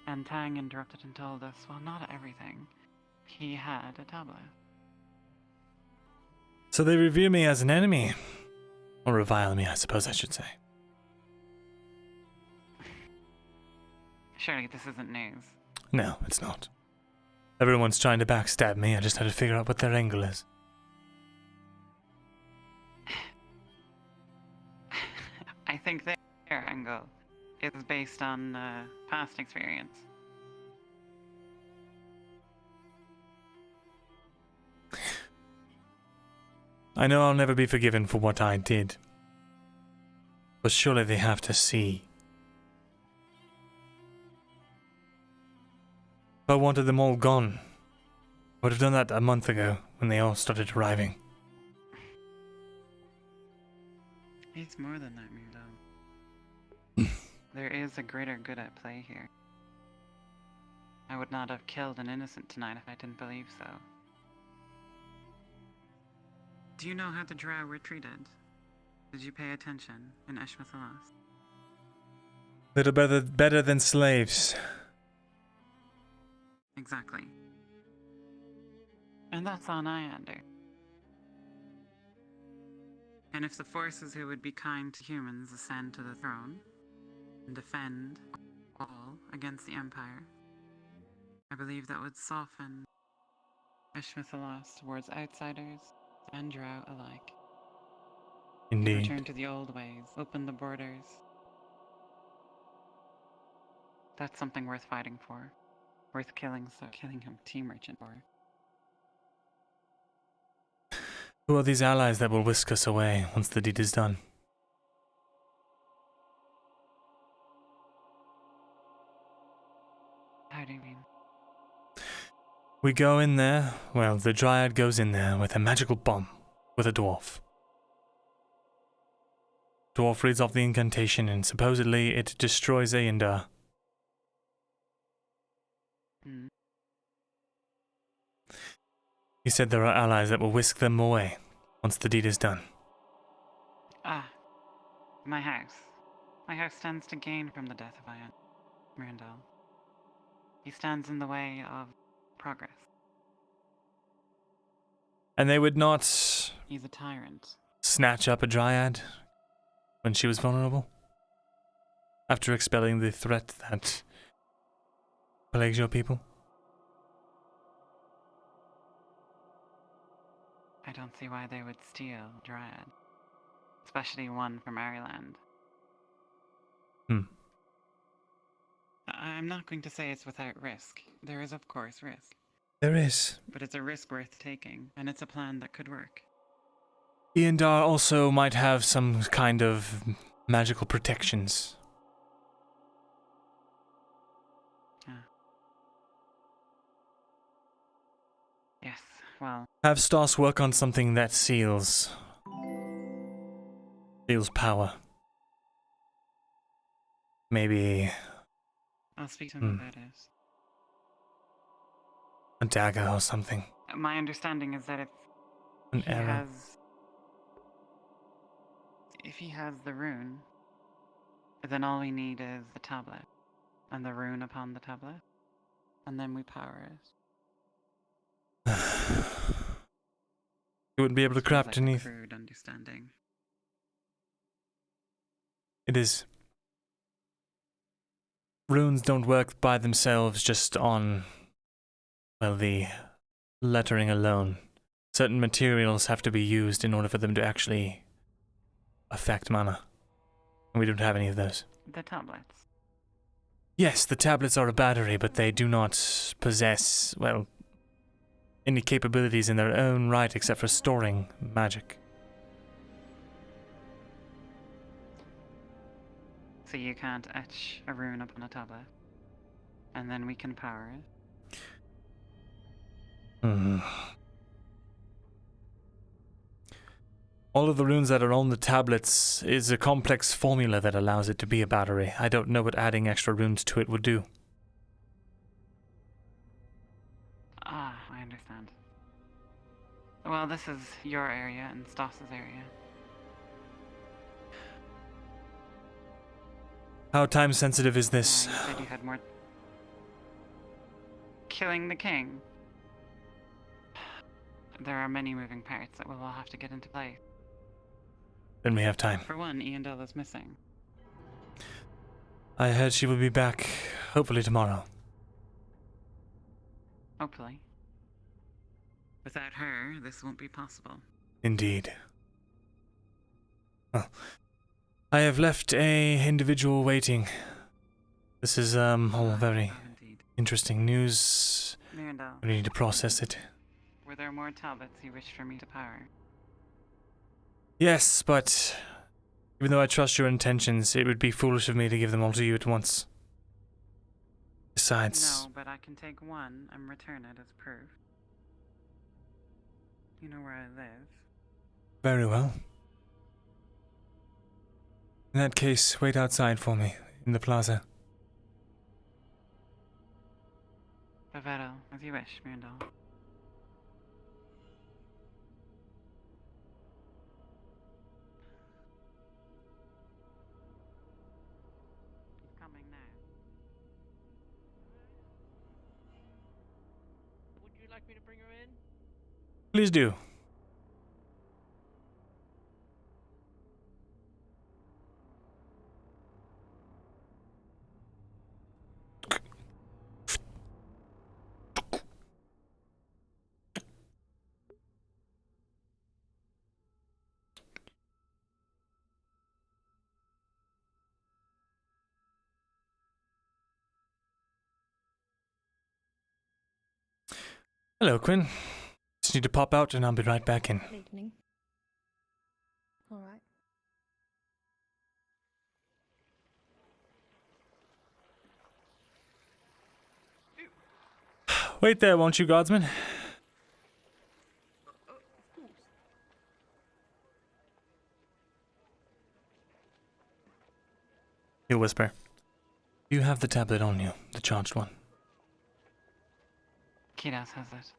And Tang interrupted and told us, well, not everything. He had a tablet. So they revere me as an enemy. Or revile me, I suppose I should say. Surely this isn't news. No, it's not. Everyone's trying to backstab me, I just had to figure out what their angle is. I think their angle is based on past experience. I know I'll never be forgiven for what I did. But surely they have to see. If I wanted them all gone, I would have done that a month ago when they all started arriving. It's more than that, Myrindal. There is a greater good at play here. I would not have killed an innocent tonight if I didn't believe so. Do you know how the drow were treated? Did you pay attention in Eshma Thalas? Little better than slaves. Exactly. And that's on Iander. And if the forces who would be kind to humans ascend to the throne and defend all against the Empire, I believe that would soften Eshma Thalas towards outsiders and drow alike. Indeed. Return to the old ways, open the borders. That's something worth fighting for. Worth killing him tea merchant for. Who are these allies that will whisk us away once the deed is done? How do you mean? We go in there, well, the Dryad goes in there with a magical bomb, with a dwarf. Dwarf reads off the incantation and supposedly it destroys Aendar. He said there are allies that will whisk them away once the deed is done. Ah, my house. My house stands to gain from the death of Myrindal. He stands in the way of progress. And they would not He's a tyrant. snatch up a dryad when she was vulnerable? After expelling the threat that plagues your people? I don't see why they would steal a dryad. Especially one from Ireland. I'm not going to say it's without risk. There is, of course, risk. There is. But it's a risk worth taking, and it's a plan that could work. Iandar also might have some kind of magical protections. Yes, well... Have Stas work on something that seals power. Maybe... I'll speak to him about it. a dagger or something. My understanding is that if he has the rune, then all we need is the tablet and the rune upon the tablet, and then we power it. You wouldn't be able to craft like beneath. A crude understanding. It is. Runes don't work by themselves just on, well, the lettering alone. Certain materials have to be used in order for them to actually affect mana. And we don't have any of those. The tablets. Yes, the tablets are a battery, but they do not possess, well, any capabilities in their own right except for storing magic. So you can't etch a rune upon a tablet, and then we can power it. All of the runes that are on the tablets is a complex formula that allows it to be a battery. I don't know what adding extra runes to it would do. Ah, I understand. Well, this is your area and Stas's area. How time sensitive is this? You said you had more... Killing the king. There are many moving parts that will all have to get into place. Then we have time. For one, Iandal is missing. I heard she will be back, hopefully tomorrow. Hopefully. Without her, this won't be possible. Indeed. Well, I have left a individual waiting. This is all very interesting news. Myrindal. We need to process it. Were there more tablets you wished for me to power? Yes, but even though I trust your intentions, it would be foolish of me to give them all to you at once. Besides... No, but I can take one and return it as proof. You know where I live. Very well. In that case, wait outside for me, in the plaza. Bavero, as you wish, Myrindal. He's coming now. Would you like me to bring her in? Please do. Hello, Quinn. Just need to pop out and I'll be right back in. Good evening. All right. Wait there, won't you, guardsman? He'll whisper. You have the tablet on you, the charged one. Kidas has it.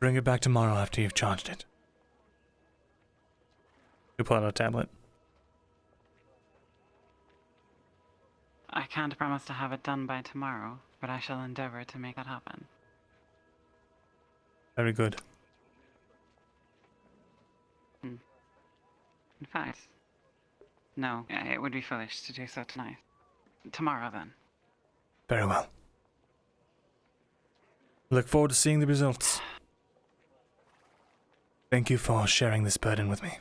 Bring it back tomorrow after you've charged it. You pull out a tablet. I can't promise to have it done by tomorrow, but I shall endeavor to make that happen. Very good. In fact, no, it would be foolish to do so tonight. Tomorrow, then. Very well. Look forward to seeing the results. Thank you for sharing this burden with me.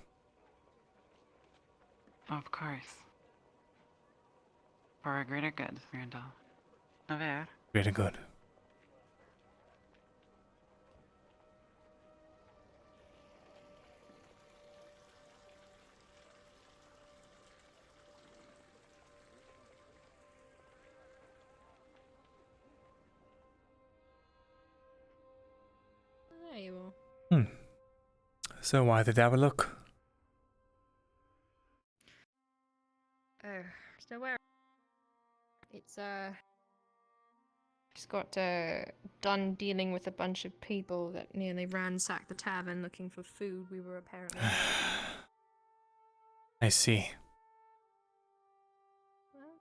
Of course. For a greater good, Myrindal. Over. Greater good. There you are. So why the dapper look? Oh, so where? It's just got done dealing with a bunch of people that nearly ransacked the tavern looking for food. We were apparently. I see. Well,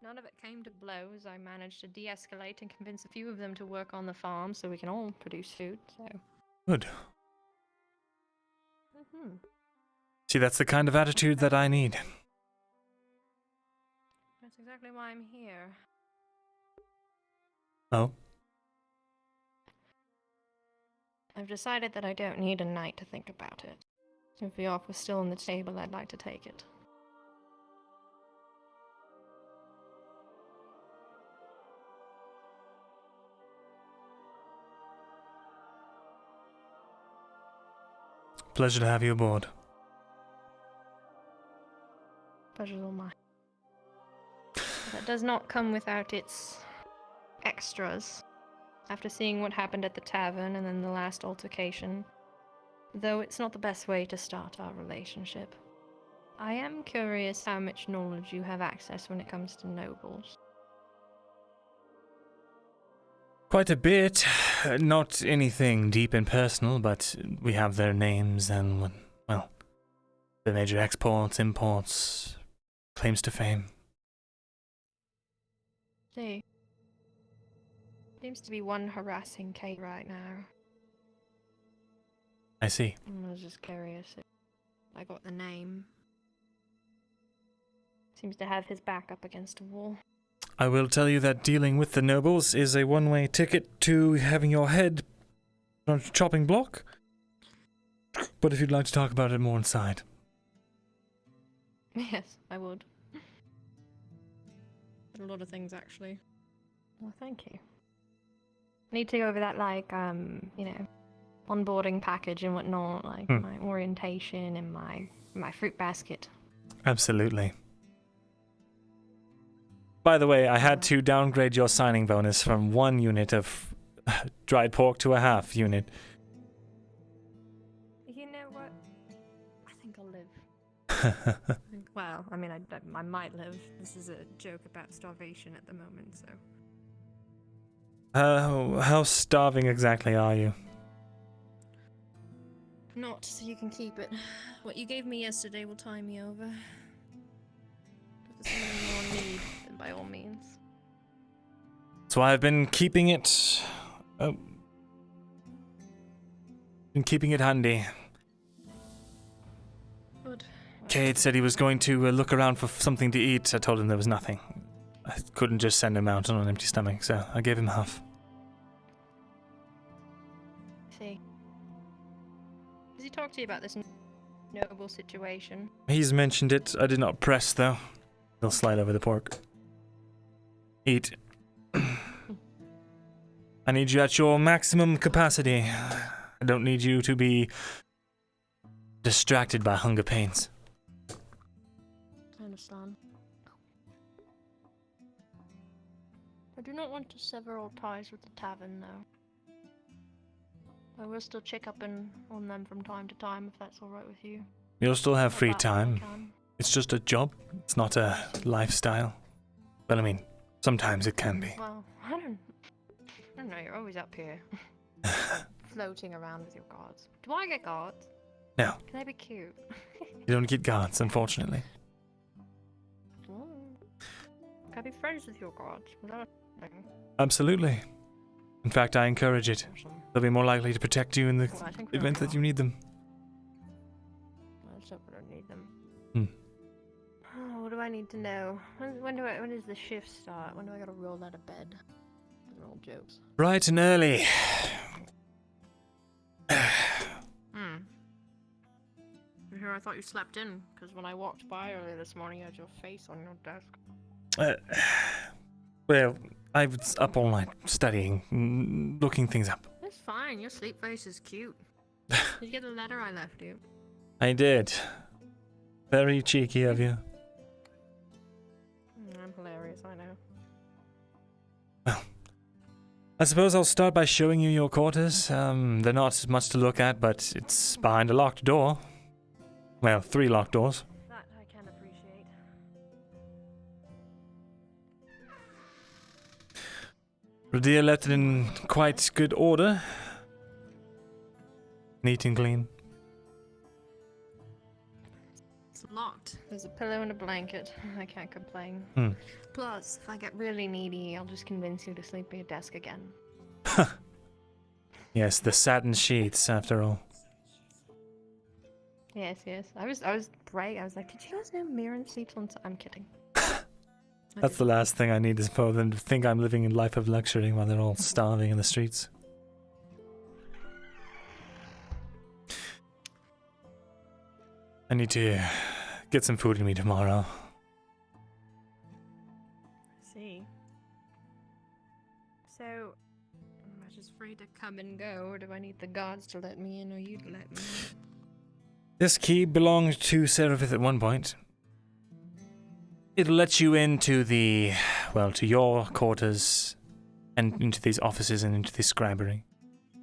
none of it came to blows. I managed to de-escalate and convince a few of them to work on the farm so we can all produce food. So. Good. See, that's the kind of attitude that I need. That's exactly why I'm here. Oh? I've decided that I don't need a night to think about it. If the offer's still on the table, I'd like to take it. Pleasure to have you aboard. Pleasure's all mine. That does not come without its extras. After seeing what happened at the tavern and then the last altercation, though it's not the best way to start our relationship, I am curious how much knowledge you have access when it comes to nobles. Quite a bit. Not anything deep and personal, but we have their names and, well, their major exports, imports, claims to fame. See. Seems to be one harassing Kate right now. I see. I was just curious if I got the name. Seems to have his back up against a wall. I will tell you that dealing with the nobles is a one-way ticket to having your head on a chopping block. But if you'd like to talk about it more inside. Yes, I would. A lot of things, actually. Well, thank you. Need to go over that, like, onboarding package and whatnot, like my orientation and my fruit basket. Absolutely. By the way, I had to downgrade your signing bonus from 1 unit of dried pork to a half unit. You know what? I think I'll live. Well, I mean, I might live. This is a joke about starvation at the moment, so. How starving exactly are you? Not so you can keep it. What you gave me yesterday will tie me over. If there's something more need, then by all means. So I've been keeping it... been keeping it handy. Good. Cade said he was going to look around for something to eat. I told him there was nothing. I couldn't just send him out on an empty stomach, so I gave him half. See. Does he talk to you about this noble situation? He's mentioned it. I did not press, though. He'll slide over the pork. Eat. I need you at your maximum capacity. I don't need you to be distracted by hunger pains. I understand. I do not want to sever all ties with the tavern, though. I will still check up on them from time to time, if that's alright with you. You'll still have free About time. when I can. It's just a job. It's not a lifestyle. But I mean, sometimes it can be. Well, I don't know, you're always up here. Floating around with your guards. Do I get guards? No, Can I be cute? you don't get guards, unfortunately. Oh. Can I be friends with your gods? Is that a thing? Absolutely. In fact, I encourage it. They'll be more likely to protect you in the Well, I think we're event that you need them. Let's hope I don't need them. Hmm. Oh, what do I need to know? When does the shift start? When do I gotta roll out of bed? Those are all jokes. Bright and early. You sure I thought you slept in? Because when I walked by earlier this morning, you had your face on your desk. Well, I was up all night studying, looking things up. It's fine. Your sleep face is cute. Did you get the letter I left you? I did. Very cheeky of you. I'm hilarious, I know. Well, I suppose I'll start by showing you your quarters. They're not much to look at, but it's behind a locked door. Well, 3 locked doors. That I can appreciate. Radia left it in quite good order. Neat and clean. It's locked. There's a pillow and a blanket. I can't complain. Plus, if I get really needy, I'll just convince you to sleep at your desk again. Yes, the satin sheets, after all. Yes. I was bright. I was like, did you guys know Myrindal sleeps on... I'm kidding. That's the last thing I need is for them to think I'm living a life of luxury while they're all starving in the streets. I need to get some food in me tomorrow. See. So, am I just free to come and go, or do I need the guards to let me in, or you to let me in? This key belonged to Serapith at one point. It'll let you into the, well, to your quarters and into these offices and into the scribery.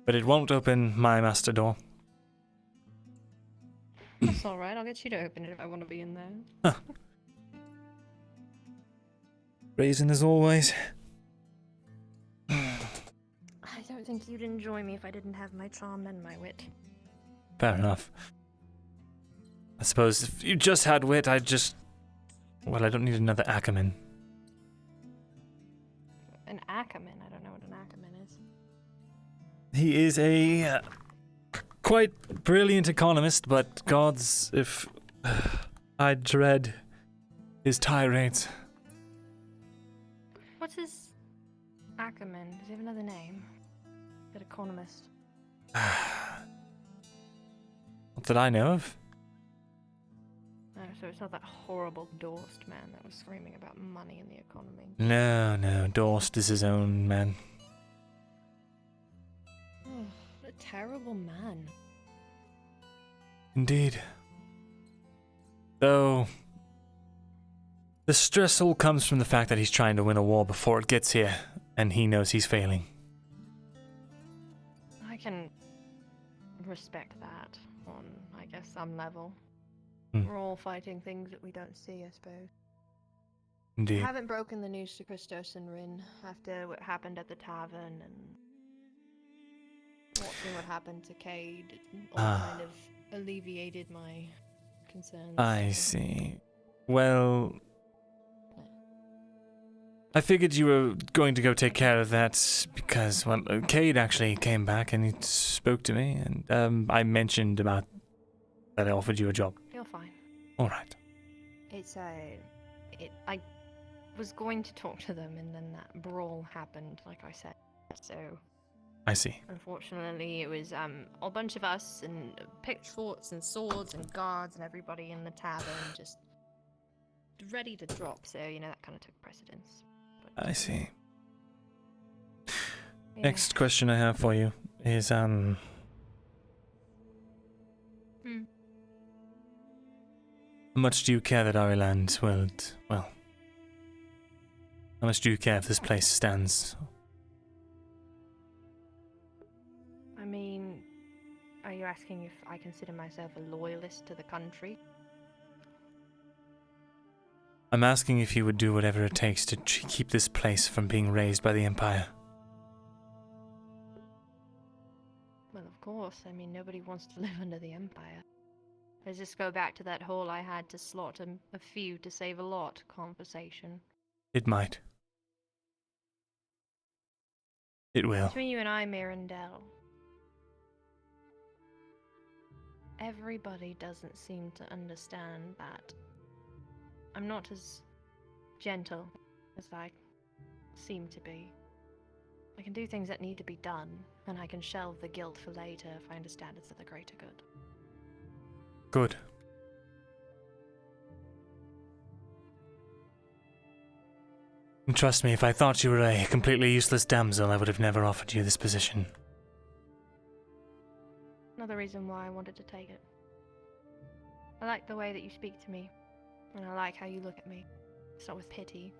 But it won't open my master door. That's alright, I'll get you to open it if I want to be in there. Huh. Brazen as always. I don't think you'd enjoy me if I didn't have my charm and my wit. Fair enough. I suppose if you just had wit, I'd just... Well, I don't need another Ackerman. An Ackerman? I don't know what an Ackerman is. He is a quite brilliant economist, but gods, if I dread his tirades. What's his Ackerman? Does he have another name? That economist. Not that I know of. Oh, so it's not that horrible Dorst man that was screaming about money in the economy. No, Dorst is his own man. Oh, what a terrible man. Indeed. Though, the stress all comes from the fact that he's trying to win a war before it gets here, and he knows he's failing. I can respect that on, I guess, some level. We're all fighting things that we don't see, I suppose. Indeed. I haven't broken the news to Christos and Rin after what happened at the tavern and watching what happened to Cade. It all kind of alleviated my concerns. I see. Well, I figured you were going to go take care of that because, well, Cade actually came back and he spoke to me, and I mentioned about that I offered you a job. You're fine. All right. I was going to talk to them, and then that brawl happened, like I said. So I see. unfortunately, it was a bunch of us and pitchforks and swords and guards and everybody in the tavern just ready to drop. So that kind of took precedence. But, I see. yeah. Next question I have for you is how much do you care that Ariland will, well, how much do you care if this place stands? I mean, are you asking if I consider myself a loyalist to the country? I'm asking if you would do whatever it takes to keep this place from being razed by the Empire. Well, of course. I mean, nobody wants to live under the Empire. Let's just go back to that whole I had to slot a few to save a lot conversation. It might. It will. Between you and I, Myrindal, everybody doesn't seem to understand that I'm not as gentle as I seem to be. I can do things that need to be done, and I can shelve the guilt for later if I understand it's for the greater good. Good. And trust me, if I thought you were a completely useless damsel, I would have never offered you this position. Another reason why I wanted to take it. I like the way that you speak to me, and I like how you look at me. It's not with pity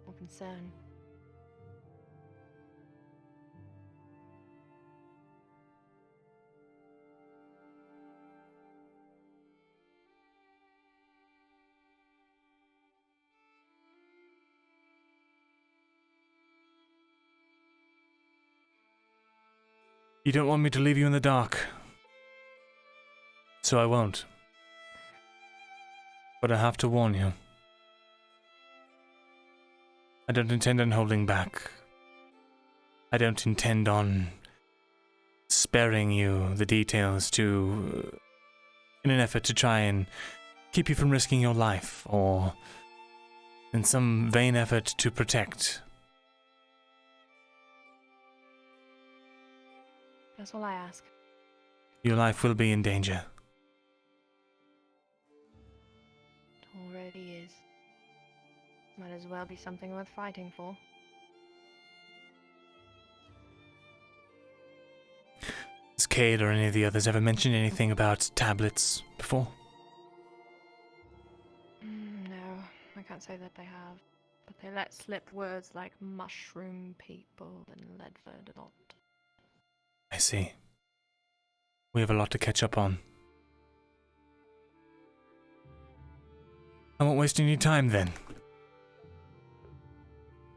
or concern. You don't want me to leave you in the dark. So I won't. But I have to warn you. I don't intend on holding back. I don't intend on sparing you the details in an effort to try and keep you from risking your life, or in some vain effort to protect. That's all I ask. Your life will be in danger. It already is. Might as well be something worth fighting for. Has Cade or any of the others ever mentioned anything about tablets before? No, I can't say that they have. But they let slip words like mushroom people and Ledford a lot. I see. We have a lot to catch up on. I won't waste any time then.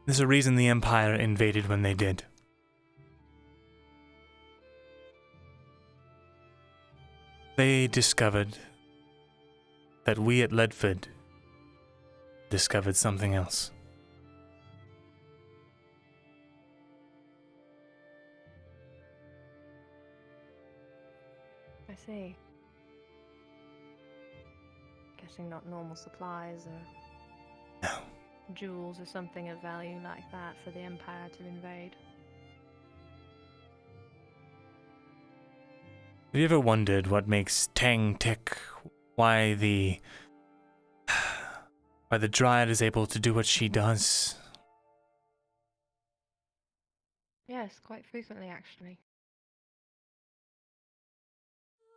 There's a reason the Empire invaded when they did. They discovered that we at Ledford discovered something else. I see. Guessing not normal supplies or jewels or something of value like that for the Empire to invade. Have you ever wondered what makes Tang tick? Why the Dryad is able to do what she does? Yes, quite frequently actually.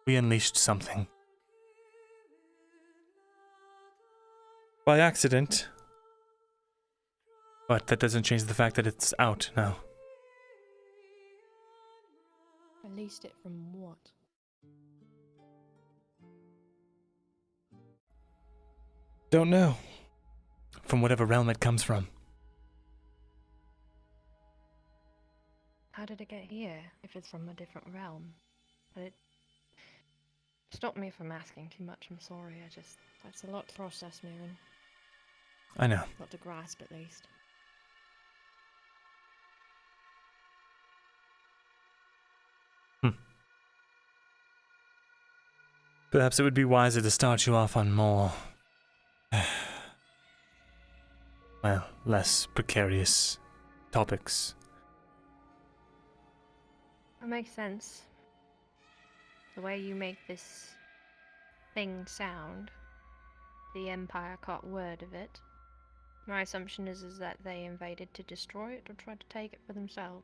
We unleashed something. By accident. But that doesn't change the fact that it's out now. Released it from what? Don't know. From whatever realm it comes from. How did it get here, if it's from a different realm? But it... Stop me from asking too much, I'm sorry, that's a lot to process, Mirren. I know. Not to grasp, at least. Perhaps it would be wiser to start you off on more... well, less precarious topics. That makes sense. The way you make this thing sound, the Empire caught word of it. My assumption is that they invaded to destroy it or tried to take it for themselves.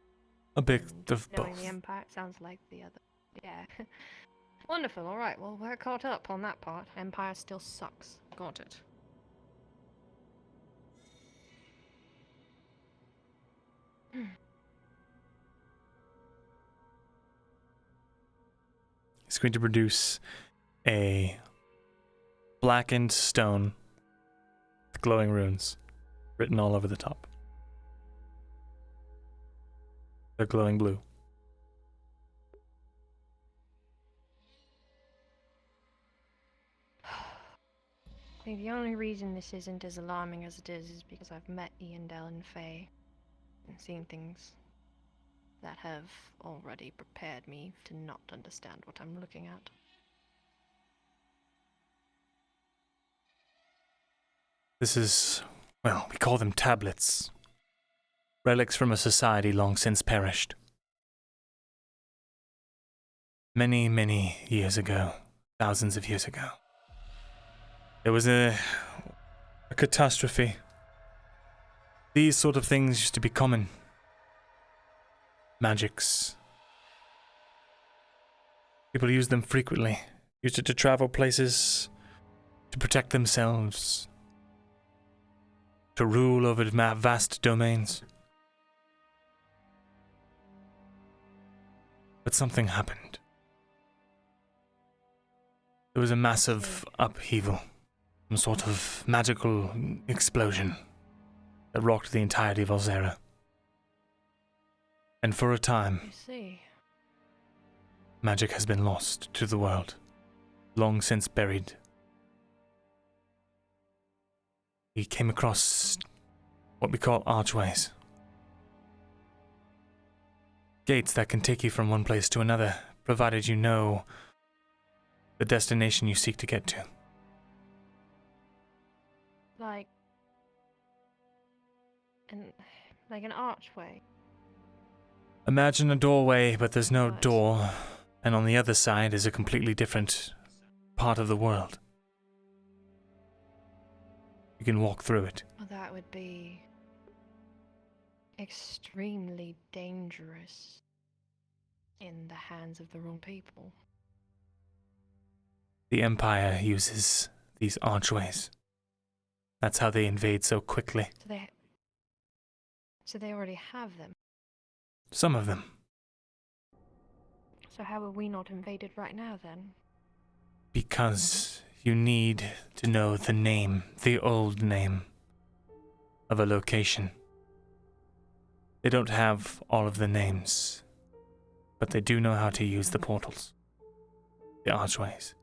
A bit of Knowing both. the Empire, it sounds like the other. Yeah. Wonderful, alright, well, we're caught up on that part. Empire still sucks. Got it. It's going to produce a blackened stone with glowing runes written all over the top. They're glowing blue. See, the only reason this isn't as alarming as it is because I've met Myrindal and Faye and seen things that have already prepared me to not understand what I'm looking at. This is, well, we call them tablets. Relics from a society long since perished. Many, many years ago, thousands of years ago, there was a catastrophe. These sort of things used to be common. Magics. People used them frequently. Used it to travel places, to protect themselves, to rule over vast domains. But something happened. There was a massive upheaval, some sort of magical explosion that rocked the entirety of Auzera. And for a time, magic has been lost to the world, long since buried. We came across what we call archways. Gates that can take you from one place to another, provided you know the destination you seek to get to. Like an archway. Imagine a doorway, but there's no door, and on the other side is a completely different part of the world. You can walk through it. Well, that would be extremely dangerous in the hands of the wrong people. The Empire uses these archways. That's how they invade so quickly. So they already have them. Some of them. So how are we not invaded right now then? Because you need to know the name, the old name of a location. They don't have all of the names, but they do know how to use the portals, the archways.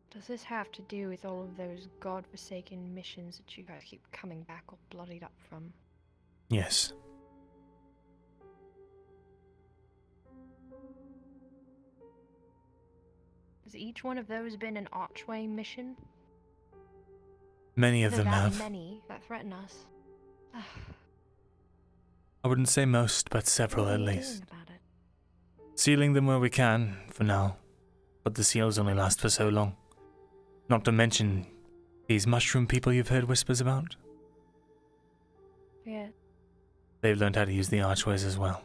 Does this have to do with all of those godforsaken missions that you guys keep coming back all bloodied up from? Yes. Has each one of those been an archway mission? Many of them have. Many that threaten us. I wouldn't say most, but several at least. About it? Sealing them where we can, for now. But the seals only last for so long. Not to mention these mushroom people you've heard whispers about. Yeah. They've learned how to use the archways as well.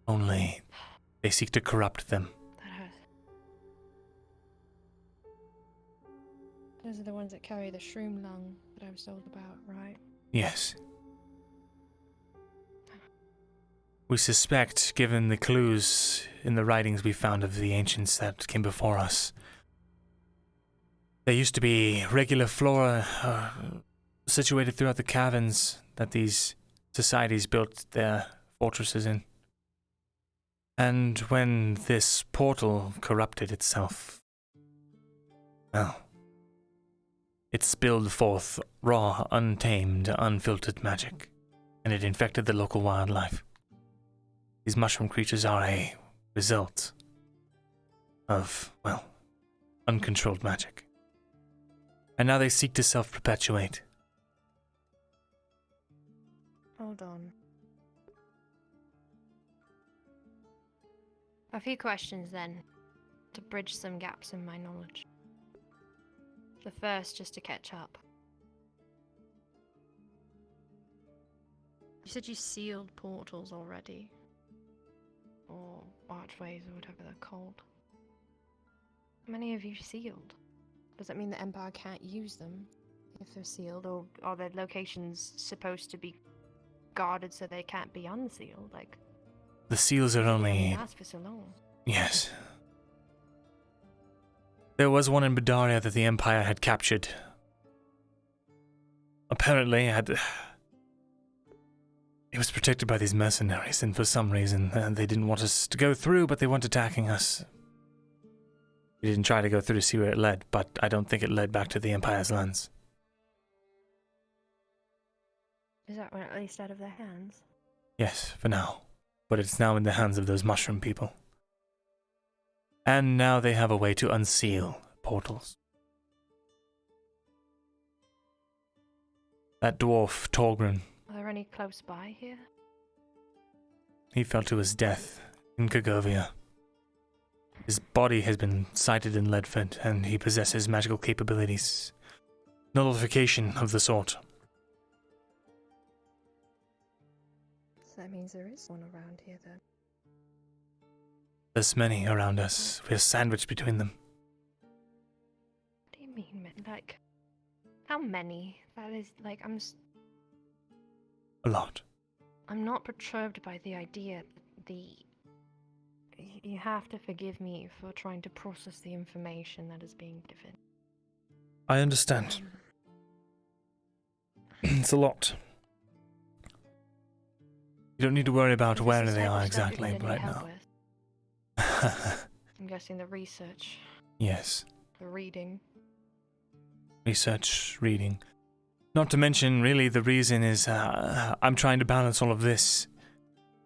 Only they seek to corrupt them. That hurts. Those are the ones that carry the shroom lung that I was told about, right? Yes. We suspect, given the clues in the writings we found of the ancients that came before us, there used to be regular flora situated throughout the caverns that these societies built their fortresses in. And when this portal corrupted itself, well, it spilled forth raw, untamed, unfiltered magic, and it infected the local wildlife. These mushroom creatures are a result of, well, uncontrolled magic. And now they seek to self-perpetuate. Hold on. A few questions then, to bridge some gaps in my knowledge. The first, just to catch up. You said you sealed portals already. Or archways, or whatever they're called. How many have you sealed? Does that mean the Empire can't use them if they're sealed, or are their locations supposed to be guarded so they can't be unsealed? Like, the seals are only... last for so long. Yes. There was one in Badaria that the Empire had captured. Apparently, it was protected by these mercenaries, and for some reason, they didn't want us to go through, but they weren't attacking us. We didn't try to go through to see where it led, but I don't think it led back to the Empire's lands. Is that one at least out of their hands? Yes, for now. But it's now in the hands of those mushroom people. And now they have a way to unseal portals. That dwarf, Torgrim, Are there any close by here? he fell to his death in Kagovia. His body has been sighted in Ledford, and he possesses magical capabilities. Nullification of the sort. So that means there is one around here then. There's many around us. We're sandwiched between them. What do you mean, like, how many? That is, like, A lot. I'm not perturbed by the idea that you have to forgive me for trying to process the information that is being given. I understand. It's a lot. You don't need to worry about where they are exactly right now. I'm guessing the research. Yes. The reading. Research, reading. Not to mention, really, the reason is I'm trying to balance all of this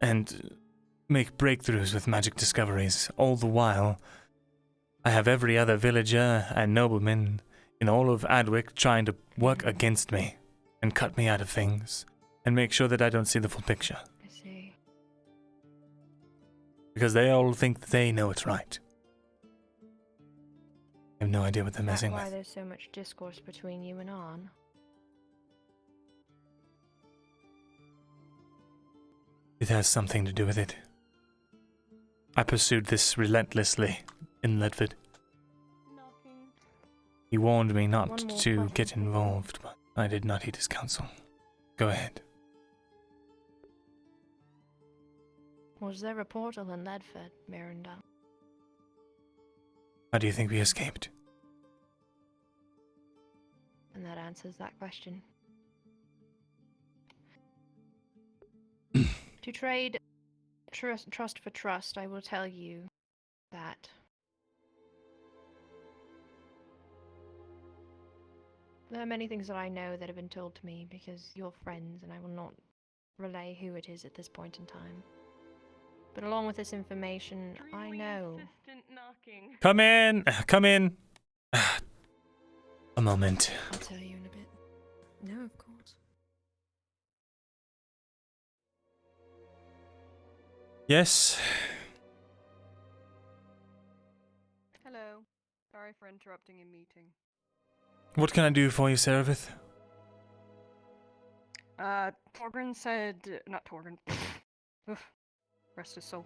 and make breakthroughs with magic discoveries. All the while, I have every other villager and nobleman in all of Adwick trying to work against me and cut me out of things and make sure that I don't see the full picture. I see. Because they all think that they know it's right. I have no idea what they're messing That's why with. there's so much discourse between you and Arn. It has something to do with it. I pursued this relentlessly in Ledford. He warned me not to get involved, but I did not heed his counsel. Go ahead. Was there a portal in Ledford, Myrindal? How do you think we escaped? And that answers that question. To trade trust for trust, I will tell you that there are many things that I know that have been told to me because you're friends, and I will not relay who it is at this point in time. But along with this information, I know. Come in! Come in! A moment. I'll tell you in a bit. No, of course. Yes? Hello. Sorry for interrupting your meeting. What can I do for you, Serapith? Torgrim said... Not Torgrim. Ugh. Rest his soul.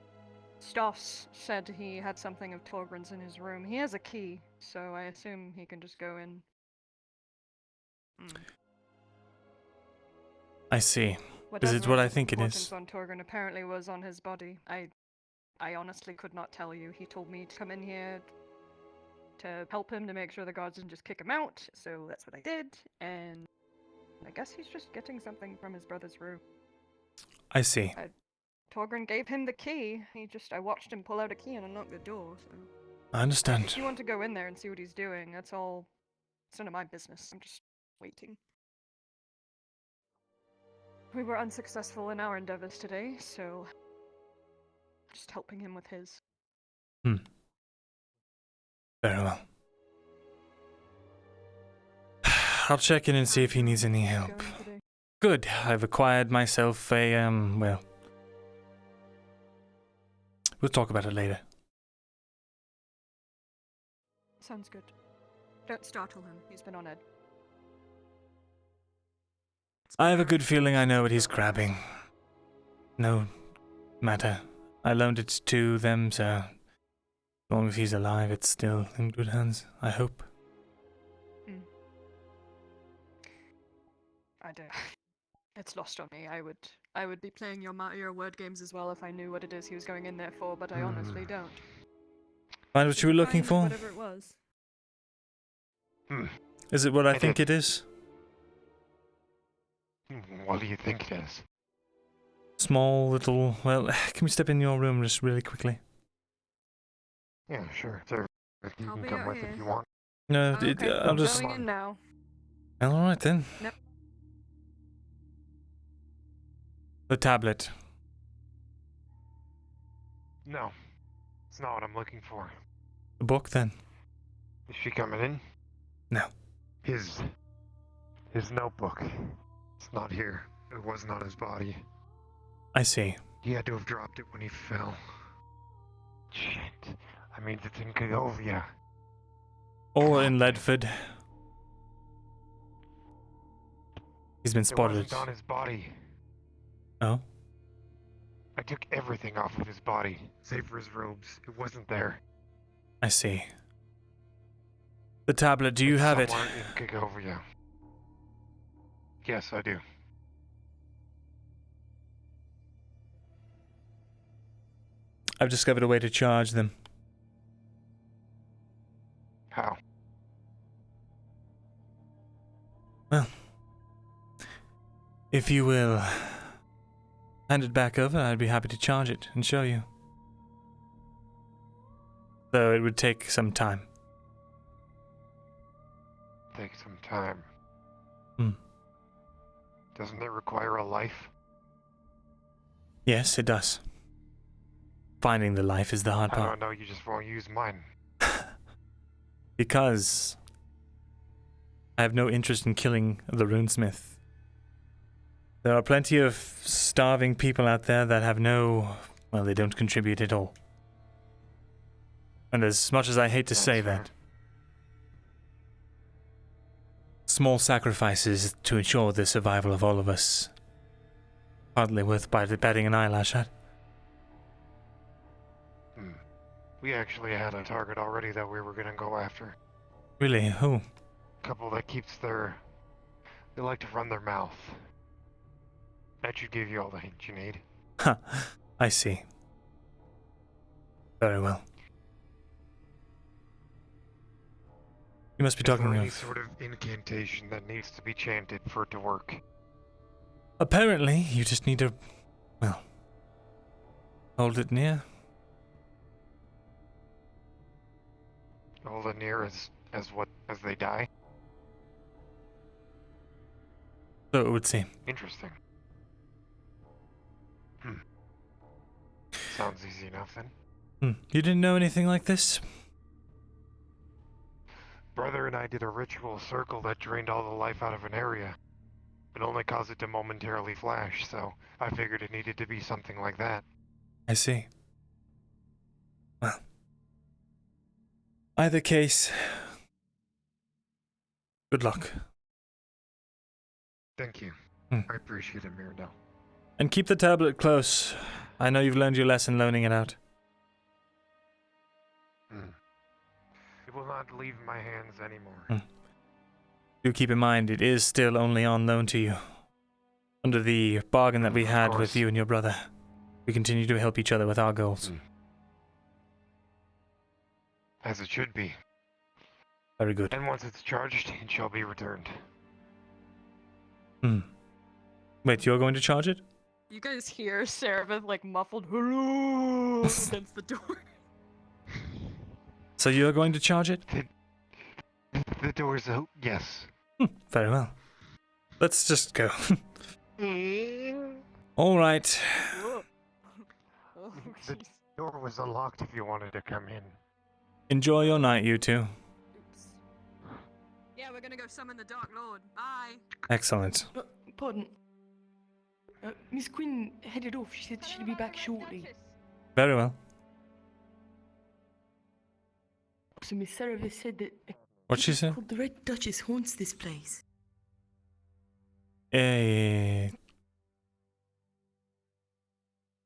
Stoss said he had something of Torgrim's in his room. He has a key, so I assume he can just go in. I see. Is it what I think it is? On Torgrim apparently was on his body. I honestly could not tell you. He told me to come in here to help him to make sure the guards didn't just kick him out, so that's what I did, and I guess he's just getting something from his brother's room. I see. Torgrim gave him the key. I watched him pull out a key and unlock the door, so... I understand. If you want to go in there and see what he's doing, that's all... It's none of my business. I'm just waiting. We were unsuccessful in our endeavors today, so... just helping him with his. Very well. I'll check in and see if he needs any help. Good. I've acquired myself a, well... We'll talk about it later. Sounds good. Don't startle him. He's been on edge. I have a good feeling I know what he's grabbing. No matter. I loaned it to them, so as long as he's alive, it's still in good hands, I hope. I don't... It's lost on me. I would be playing your word games as well if I knew what it is he was going in there for, but I honestly don't. Find what you were looking for? Whatever it was. Is it what I think it is? What do you think it is? Small little... Well, can we step in your room just really quickly? Yeah, sure. You I'll can be come out with here. if you want. No, Okay, I'll I'm just. going in now. All right then. Nope. The tablet. No, it's not what I'm looking for. The book then. Is she coming in? No. His notebook. It's not here. It wasn't on his body. I see. He had to have dropped it when he fell. Shit. I mean, it's in Kagovia. Or in Ledford. He's been It spotted. wasn't on his body. Oh? I took everything off of his body, save for his robes. It wasn't there. I see. The tablet, do you have it? Somewhere in Kagovia. Yes, I do. I've discovered a way to charge them. How? Well, if you will hand it back over, I'd be happy to charge it and show you. Though it would take some time. Take some time. Hmm. Doesn't it require a life? Yes, it does. Finding the life is the hard I part. don't know, you just won't use mine. Because I have no interest in killing the runesmith. There are plenty of starving people out there that have no... well, they don't contribute at all. And as much as I hate to say that, small sacrifices to ensure the survival of all of us, hardly worth batting an eyelash at. We actually had a target already that we were gonna go after. Really? Who? A couple that keeps their... they like to run their mouth. That should give you all the hint you need. Huh, I see. Very well. You must be Is talking there any of... sort of incantation that needs to be chanted for it to work? Apparently, you just need to... well... hold it near. Hold it near as they die? So it would seem. Interesting. Sounds easy enough then. You didn't know anything like this? Brother and I did a ritual circle that drained all the life out of an area. It only caused it to momentarily flash, so I figured it needed to be something like that. I see. Well. Either case... good luck. Thank you. I appreciate it, Myrindal. And keep the tablet close. I know you've learned your lesson loaning it out. It will not leave my hands anymore. Do keep in mind, it is still only on loan to you. Under the bargain that we had with you and your brother. We continue to help each other with our goals. As it should be. Very good. And once it's charged, it shall be returned. Wait, you're going to charge it? You guys hear Seraph like muffled hello against the door. So you're going to charge it? The door's out, yes. Very well. Let's just go. Alright. The door was unlocked if you wanted to come in. Enjoy your night, you two. Yeah, we're gonna go summon the Dark Lord. Bye. Excellent. Pardon. Miss Quinn headed off. She said she'd be back shortly. Very well. So Miss Seraph said that... What'd she say? called the Red Duchess haunts this place.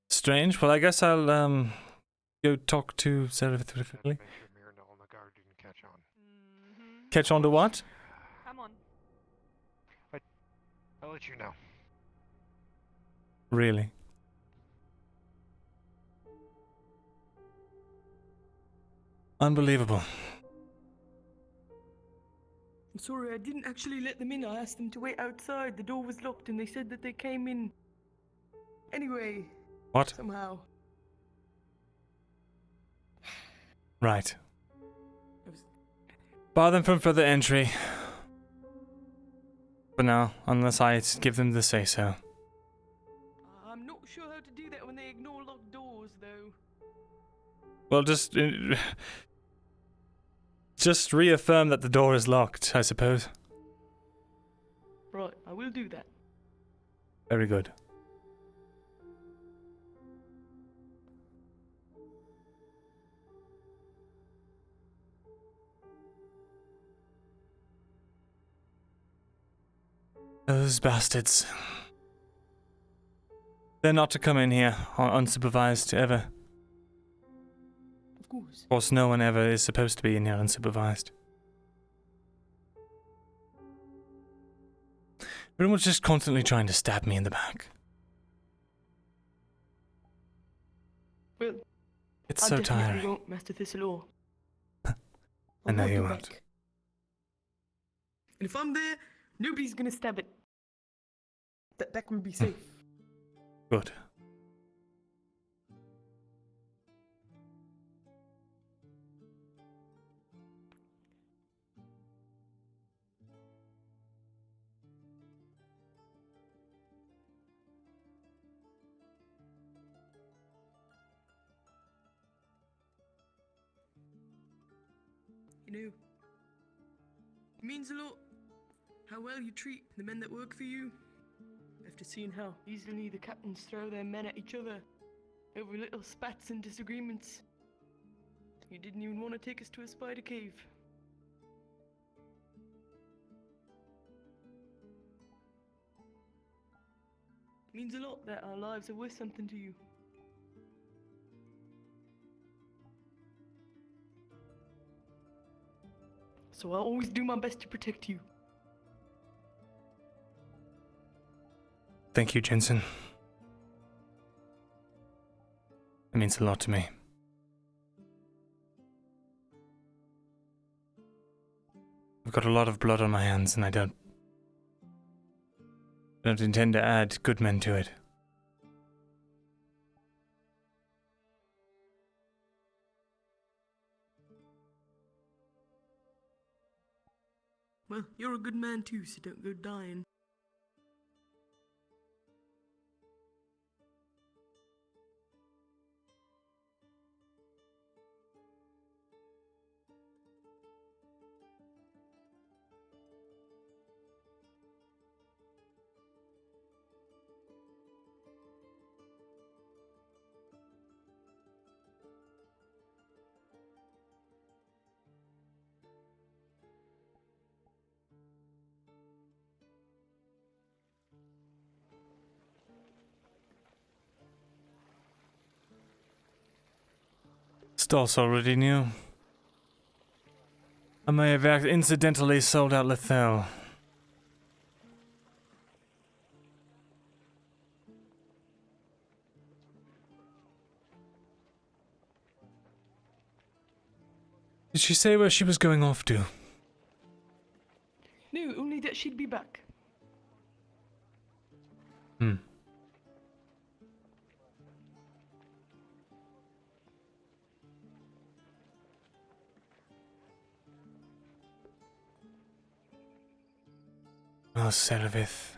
Strange. Well, I guess I'll go talk to Sarah quickly. Catch on to what? Come on. I'll let you know. Really? Unbelievable. I'm sorry, I didn't actually let them in. I asked them to wait outside. The door was locked and they said that they came in. Anyway. What? Somehow. Right. Bar them from further entry. For now, unless I give them the say-so. I'm not sure how to do that when they ignore locked doors, though. Well, just reaffirm that the door is locked, I suppose. Right, I will do that. Very good. Those bastards. They're not to come in here unsupervised ever. Of course. Of course, no one ever is supposed to be in here unsupervised. Everyone's just constantly trying to stab me in the back. Well, It's I so definitely tiring. won't, Master Thesalor. I know won't you go won't. back. And if I'm there, nobody's gonna stab it. That can be safe. Good. You know, it means a lot how well you treat the men that work for you. After seeing how easily the captains throw their men at each other over little spats and disagreements, you didn't even want to take us to a spider cave. It means a lot that our lives are worth something to you. So I'll always do my best to protect you. Thank you, Jensen. It means a lot to me. I've got a lot of blood on my hands, and I don't intend to add good men to it. Well, you're a good man too, so don't go dying. Stoss already knew. I may have incidentally sold out Lethal. Did she say where she was going off to? No, only that she'd be back. Hmm. Oh, Servith.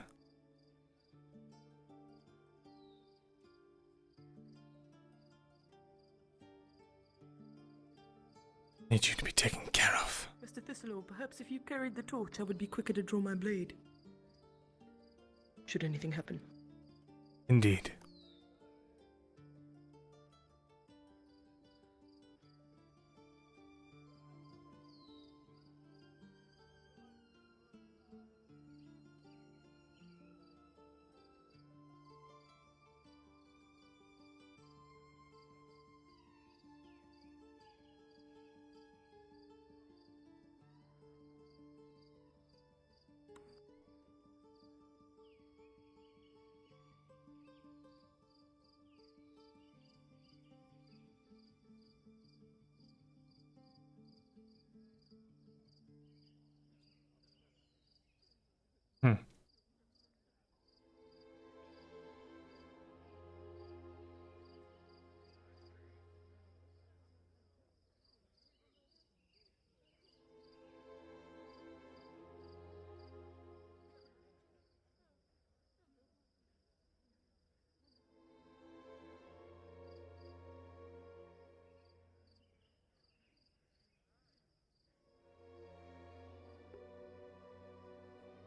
Need you to be taken care of. Mr. Thesalor, perhaps if you carried the torch, I would be quicker to draw my blade. Should anything happen. Indeed.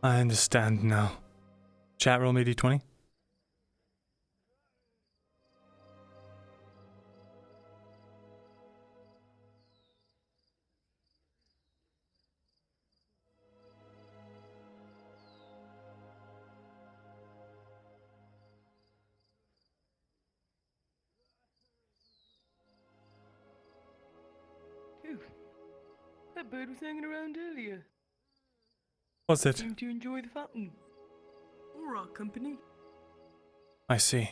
I understand now. Chat, roll me d20. Dude, that bird was hanging around earlier. What's it? Seemed to enjoy the fountain. Or our company. I see.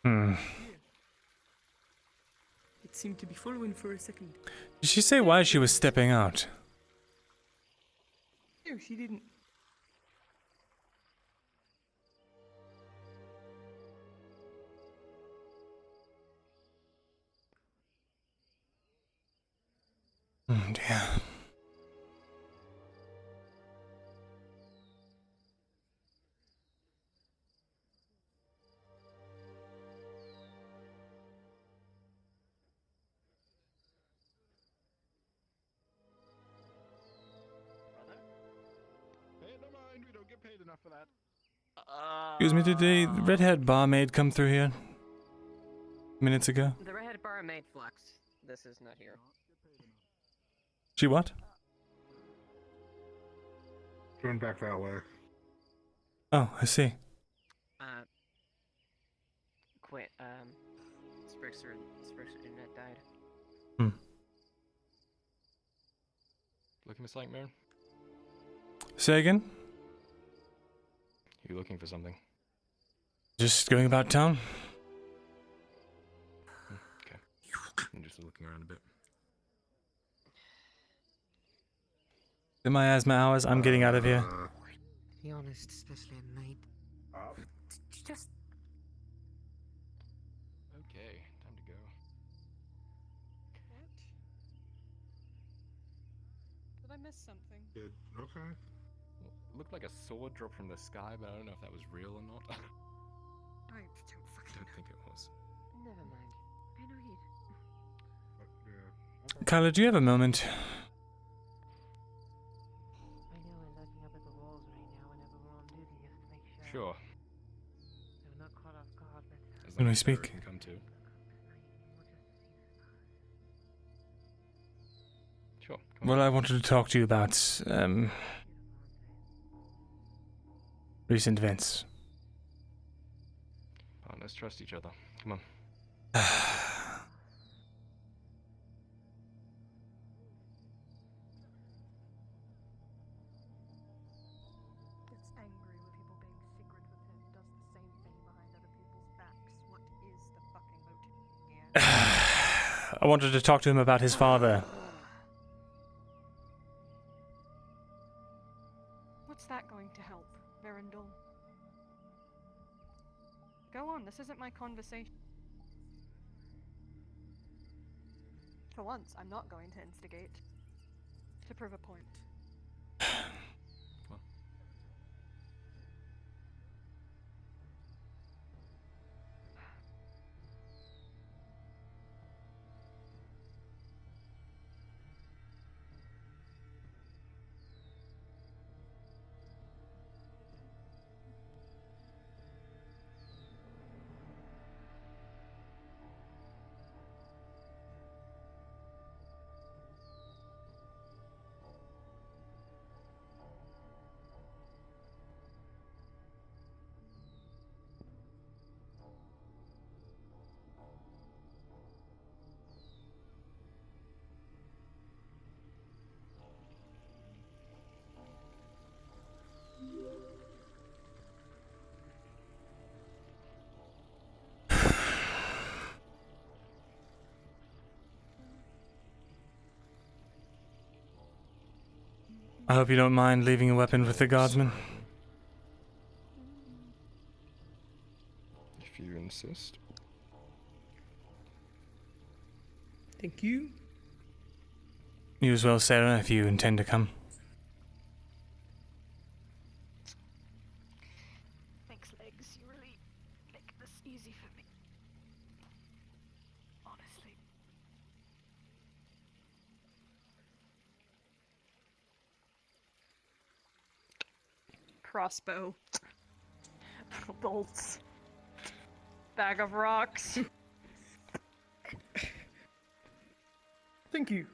Hmm. It seemed to be following for a second. Did she say why she was stepping out? No, she didn't. Oh dear. Hey, never mind, we don't get paid enough for that. Excuse me, did the red-haired barmaid come through here minutes ago? The redhead barmaid flexed. This is not here. She what? Going back that way. Oh, I see. Quit. Sprixer internet died. Looking for something, Myrn? Say again? You looking for something? Just going about town? Okay. I'm just looking around a bit. In my asthma hours, I'm getting out of here. To be honest, especially at night. Just. Okay, time to go. What? Did I miss something? Good. Okay. Well, it looked like a sword dropped from the sky, but I don't know if that was real or not. I don't fucking don't think it was. Never mind. I know he'd. Kyla, do you have a moment? I know we're looking up at the walls right now whenever we're on duty just to make sure. Sure. We're not caught off guard, but. As Can long we as Sarah speak? can come too. Sure. Well, I wanted to talk to you about, recent events. Partners trust each other. Come on. Gets angry with people being secret with him, does the same thing behind other people's backs. What is the fucking motive here? I wanted to talk to him about his father. What's that going to help, Myrindal? Go on, this isn't my conversation. For once, I'm not going to instigate. To prove a point. I hope you don't mind leaving a weapon with the guardsman. If you insist. Thank you. You as well, Sarah, if you intend to come. Thanks, Legs. You really make this easy for me. Honestly. Crossbow. Bolts. Bag of rocks. Thank you.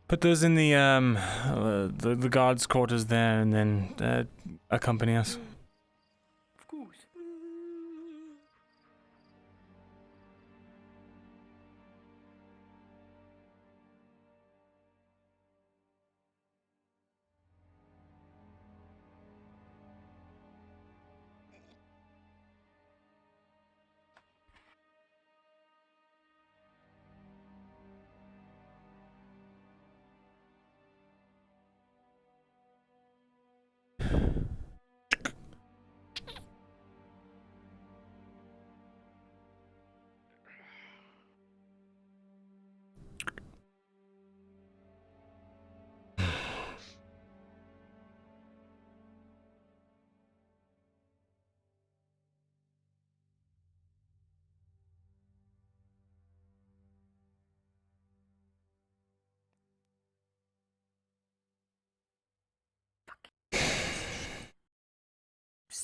Put those in the guards' quarters there, and then accompany us. Of course.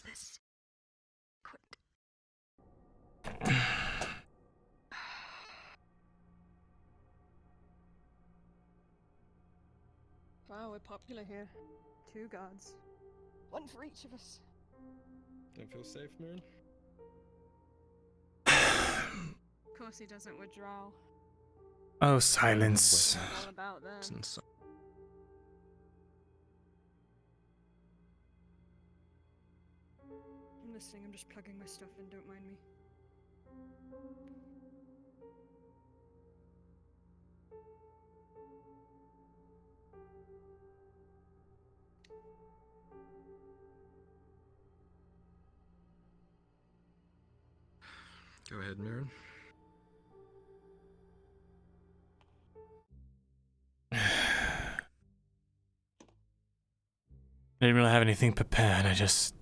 This. Quit. Wow, we're popular here. 2 gods. 1 for each of us. Don't feel safe, Myrin? Of course he doesn't withdraw. Oh, silence. All about them. I'm listening, I'm just plugging my stuff in, don't mind me. Go ahead, Myrin. I didn't really have anything prepared, I just...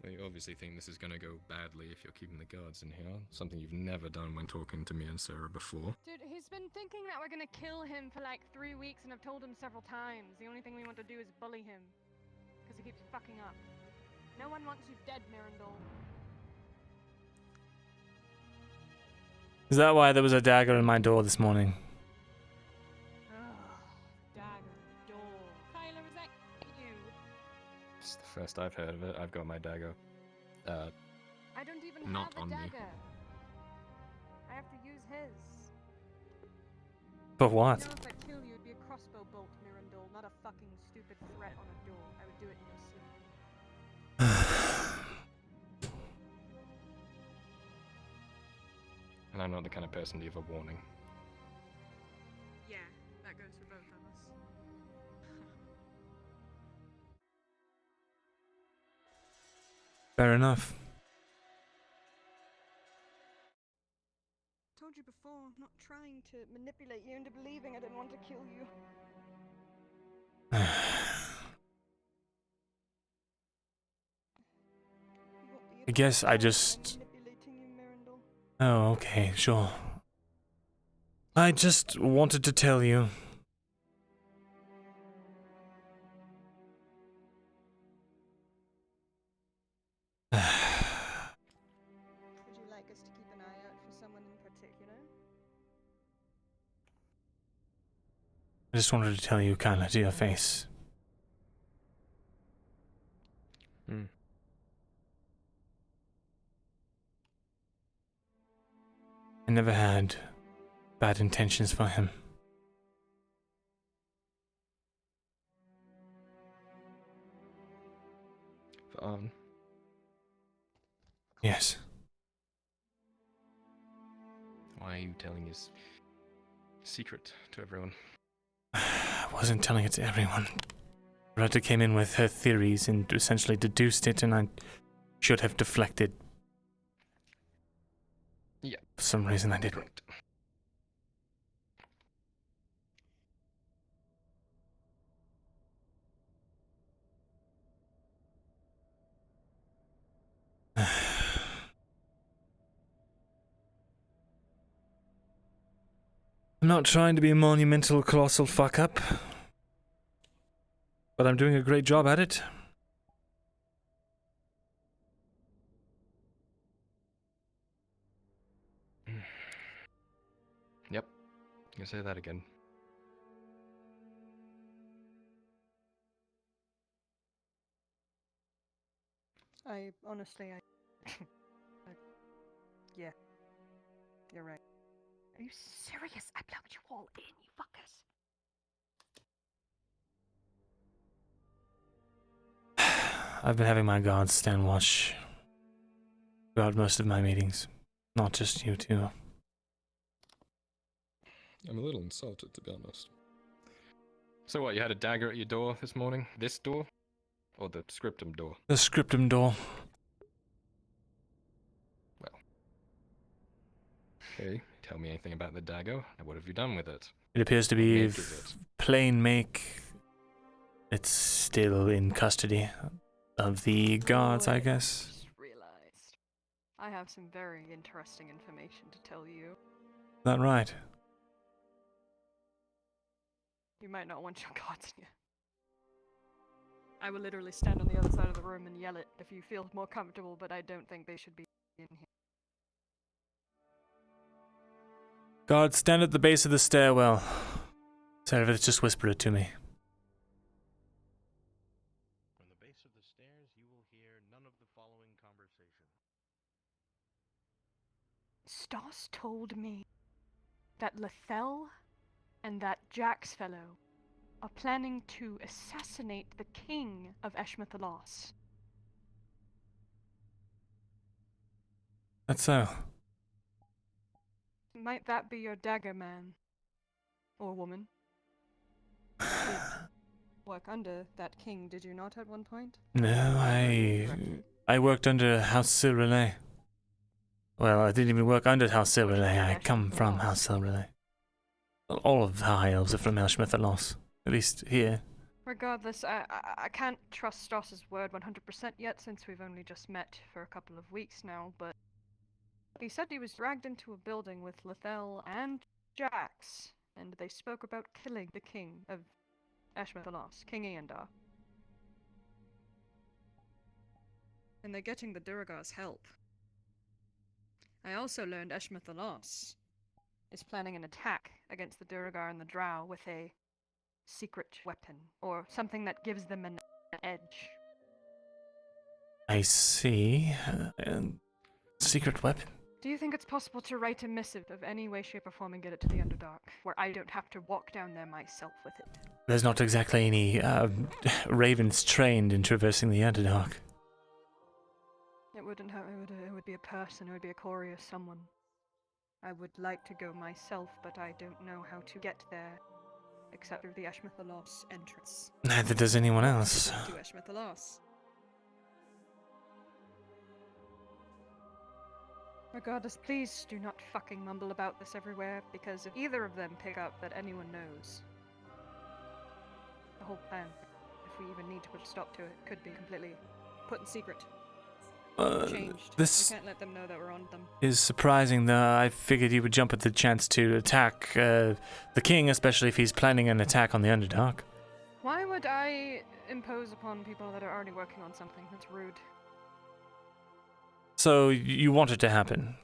Well, you obviously think this is going to go badly if you're keeping the guards in here. Something you've never done when talking to me and Sarah before. Dude, he's been thinking that we're gonna kill him for like 3 weeks, and I've told him several times. The only thing we want to do is bully him. Because he keeps fucking up. No one wants you dead, Myrindal. Is that why there was a dagger in my door this morning? Dagger, door. Kyler, is that you? It's the first I've heard of it. I've got my dagger. I don't even not have on a me. dagger. I have to use his. But what? You know, if I kill you, it'd be a crossbow bolt, Myrindal, not a fucking stupid threat on a door. I would do it in your sleep. And I'm not the kind of person to give a warning. Yeah, that goes for both of us. Fair enough. Told you before, I'm not trying to manipulate you into believing I didn't want to kill you. I guess I just... Oh, okay, sure. I just wanted to tell you. Would you like us to keep an eye out for someone in particular? I just wanted to tell you, Kyla, to your face. I never had bad intentions for him. For Arvin? Yes. Why are you telling his secret to everyone? I wasn't telling it to everyone. Retta came in with her theories and essentially deduced it, and I should have deflected. Yeah. For some reason I didn't. I'm not trying to be a monumental, colossal fuck-up, but I'm doing a great job at it. Yep. You say that again. I honestly, yeah, you're right. Are you serious? I plugged you all in, you fuckers. I've been having my guards stand watch throughout most of my meetings. Not just you two. I'm a little insulted, to be honest. So what, you had a dagger at your door this morning? This door? Or the scriptum door? The scriptum door. Well. Okay, tell me anything about the dagger, and what have you done with it? It appears to What be make is it? plain make. It's still in custody of the guards, I guess. Just realized I have some very interesting information to tell you. Is that right? You might not want your guards in here. I will literally stand on the other side of the room and yell it if you feel more comfortable, but I don't think they should be in here. Guards, stand at the base of the stairwell. Sarah, just whisper it to me. From the base of the stairs, you will hear none of the following conversation. Stoss told me that Lethel and that Jax fellow are planning to assassinate the king of Eshma Thalas. That's so. Might that be your dagger man? Or woman? You did work under that king, did you not, at one point? No, I worked under House Silverlay. Well, I didn't even work under House Silverlay. I come from House Silverlay. All of the High Elves are from Eshma Thalas. At least here. Regardless, I can't trust Stoss's word 100% yet, since we've only just met for a couple of weeks now, but he said he was dragged into a building with Lethel and Jax, and they spoke about killing the king of Eshma Thalas, King Eandar. And they're getting the Duragar's help. I also learned Eshma Thalas is planning an attack against the Duragar and the Drow with a secret weapon, or something that gives them an edge. I see. Secret weapon. Do you think it's possible to write a missive of any way, shape, or form and get it to the Underdark, where I don't have to walk down there myself with it? There's not exactly any ravens trained in traversing the Underdark. It wouldn't have. It would be a person. It would be a courier, someone. I would like to go myself, but I don't know how to get there, except through the Eshma Thalas entrance. Neither does anyone else. To Eshma Thalas. Regardless, please do not fucking mumble about this everywhere, because if either of them pick up that anyone knows, the whole plan, if we even need to put a stop to it, could be completely put in secret. Changed. This We can't let them know that we're on them. is surprising, though. I figured he would jump at the chance to attack the king, especially if he's planning an attack on the Underdark. Why would I impose upon people that are already working on something? That's rude. So you want it to happen?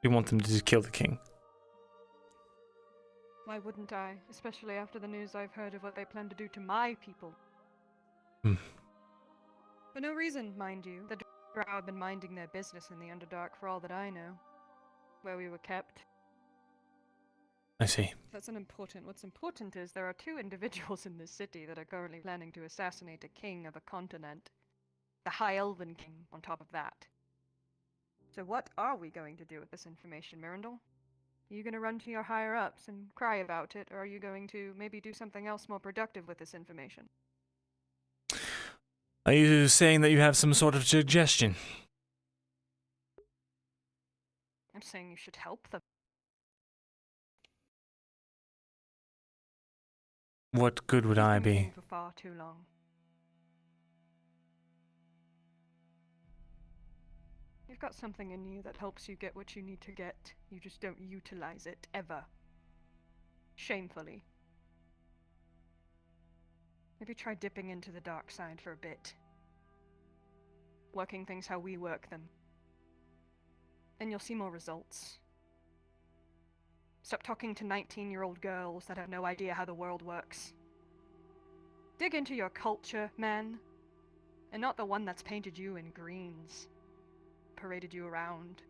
You want them to just kill the king? Why wouldn't I? Especially after the news I've heard of what they plan to do to my people. For no reason, mind you. The Drow have been minding their business in the Underdark for all that I know. Where we were kept. I see. That's unimportant. What's important is there are two individuals in this city that are currently planning to assassinate a king of a continent. The High Elven king, on top of that. So what are we going to do with this information, Myrindal? Are you going to run to your higher-ups and cry about it, or are you going to maybe do something else more productive with this information? Are you saying that you have some sort of suggestion? I'm saying you should help them. What good would I be? For far too long. You've got something in you that helps you get what you need to get. You just don't utilize it, ever. Shamefully. Maybe try dipping into the dark side for a bit. Working things how we work them. And you'll see more results. Stop talking to 19-year-old girls that have no idea how the world works. Dig into your culture, man. And not the one that's painted you in greens. Paraded you around.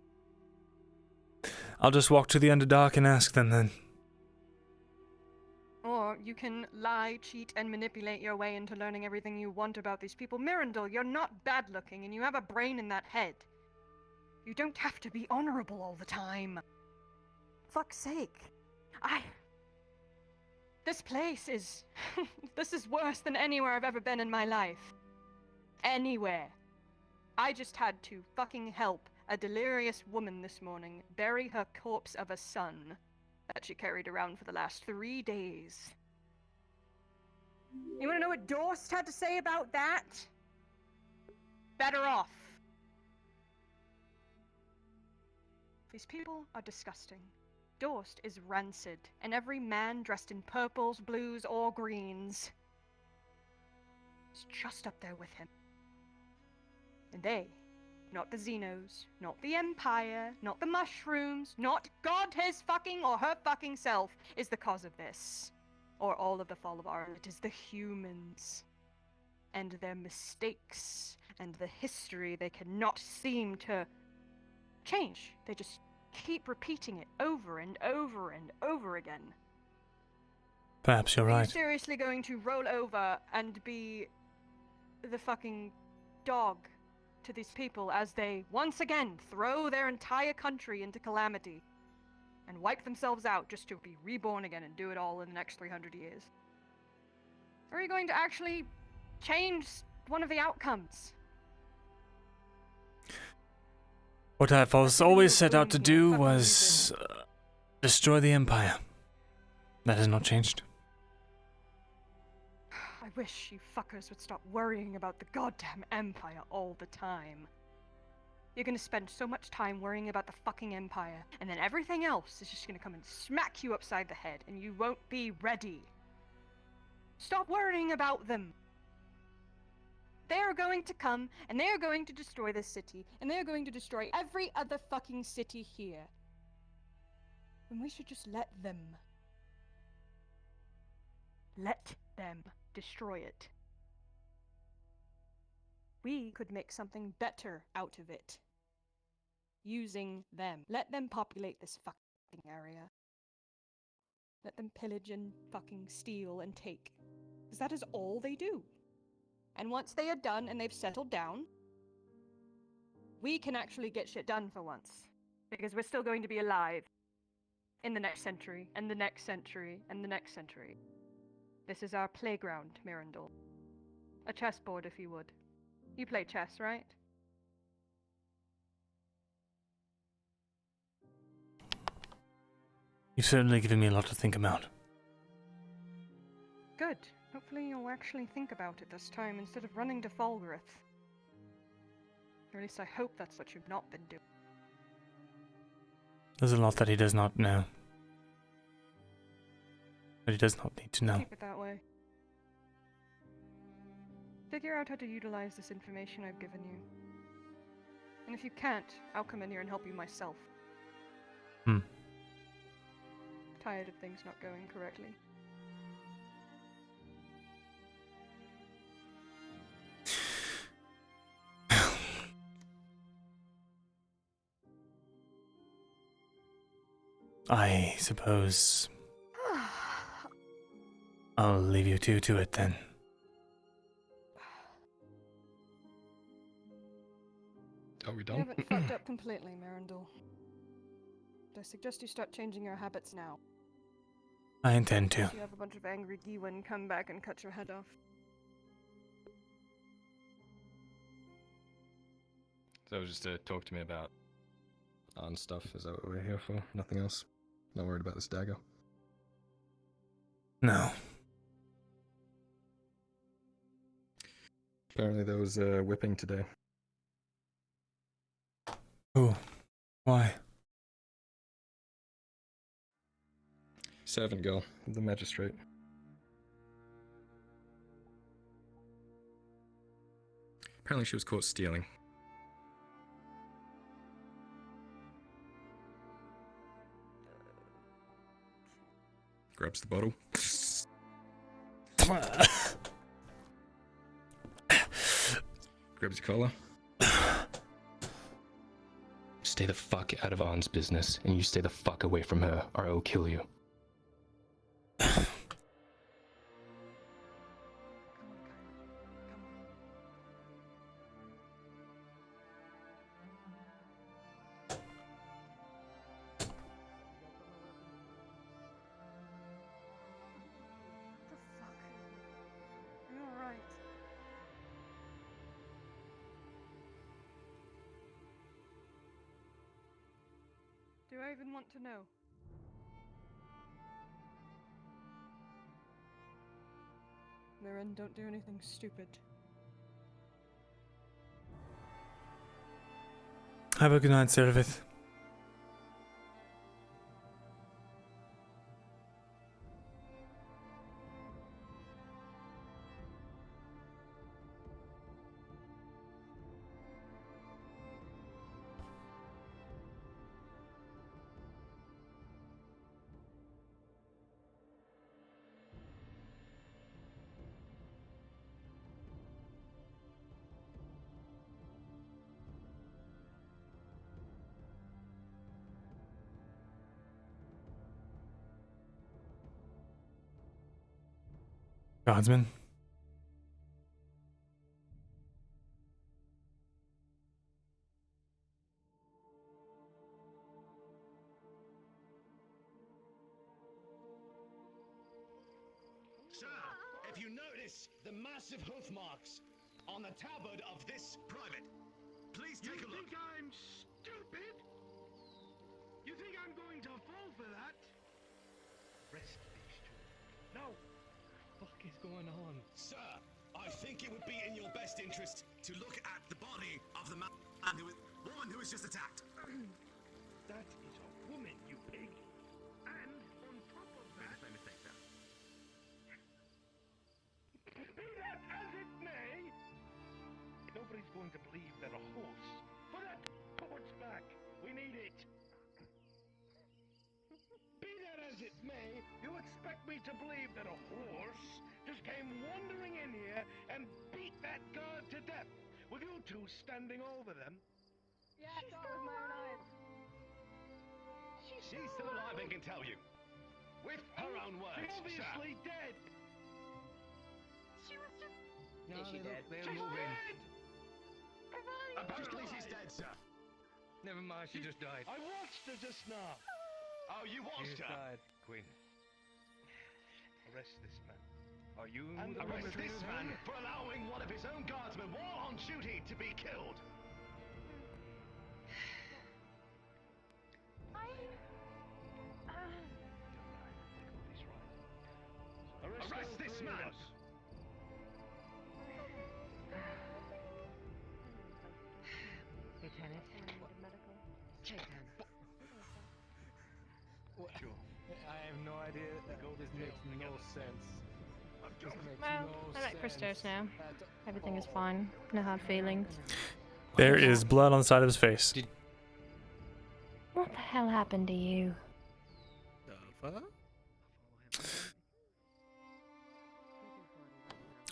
I'll just walk to the Underdark and ask them then. Or you can lie, cheat, and manipulate your way into learning everything you want about these people. Myrindal, you're not bad-looking, and you have a brain in that head. You don't have to be honorable all the time. Fuck's sake. This place is... this is worse than anywhere I've ever been in my life. Anywhere. I just had to fucking help a delirious woman this morning bury her corpse of a son that she carried around for the last 3 days. You wanna know what Dorst had to say about that? Better off. These people are disgusting. Dorst is rancid, and every man dressed in purples, blues, or greens is just up there with him. And they, not the Xenos, not the Empire, not the mushrooms, not God his fucking or her fucking self is the cause of this. Or all of the fall of Arl. It is the humans. And their mistakes, and the history they cannot seem to change. They just keep repeating it over and over and over again. Perhaps you're Are you right. seriously going to roll over and be the fucking dog to these people as they once again throw their entire country into calamity and wipe themselves out just to be reborn again and do it all in the next 300 years? Or are you going to actually change one of the outcomes? What I was always set out to do was destroy the Empire. That has not changed. I wish you fuckers would stop worrying about the goddamn Empire all the time. You're gonna spend so much time worrying about the fucking Empire, and then everything else is just gonna come and smack you upside the head, and you won't be ready. Stop worrying about them! They are going to come, and they are going to destroy this city, and they are going to destroy every other fucking city here. And we should just let them. Let them destroy it. We could make something better out of it. Using them. Let them populate this fucking area. Let them pillage and fucking steal and take. Because that is all they do. And once they are done and they've settled down, we can actually get shit done for once. Because we're still going to be alive in the next century, and the next century, and the next century. This is our playground, Myrindal. A chessboard, if you would. You play chess, right? You've certainly given me a lot to think about. Good. Hopefully you'll actually think about it this time instead of running to Falgareth. Or at least I hope that's what you've not been doing. There's a lot that he does not know. That he does not need to know. Keep it that way. Figure out how to utilize this information I've given you. And if you can't, I'll come in here and help you myself. Tired of things not going correctly. I suppose I'll leave you two to it then. Are we You done? haven't fucked up completely, Myrindal. I suggest you start changing your habits now. I intend to. You have a bunch of angry Gewin come back and cut your head off. So just to talk to me about on stuff, is that what we're here for? Nothing else? Not worried about this dagger? No. Apparently there was whipping today. Ooh. Why? servant girl of the magistrate. Apparently she was caught stealing. Grabs the bottle. Grabs your collar. Stay the fuck out of Ann's business, and you stay the fuck away from her, or I will kill you. Do I even want to know? Mirren, don't do anything stupid. Have a good night, Servith. Guardsman. Sir, if you notice the massive hoof marks on the tabard of this private, please take a look. You think I'm stupid? You think I'm going to fall for that? Rest these two. No. What the fuck is going on? Sir, I think it would be in your best interest to look at the body of the woman who was just attacked. That is a woman, you pig. And on top of that... Made a mistake there. Be that as it may, nobody's going to believe that a horse... Put that torch back. We need it. Be that as it may, you expect me to believe that a horse just came wandering in here and beat that guard to death, with you two standing over them? Yeah, I saw it with my own eyes. She's still alive and can tell you. With her own words, she's obviously dead. She was just... No, Is she they dead? they're She's moving. dead! Apparently she's dead, sir. Never mind, she just died. I watched her just now. Oh, you watched She just her? died. Queen, arrest this man. Are you And the arrest this perpetrator? man for allowing one of his own guardsmen while on duty to be killed. Arrest this man! Lieutenant. Sure. I have no idea. This makes no sense. This makes Well, no I like sense. Christos now. Everything is fine. No hard feelings. There is blood on the side of his face. What the hell happened to you?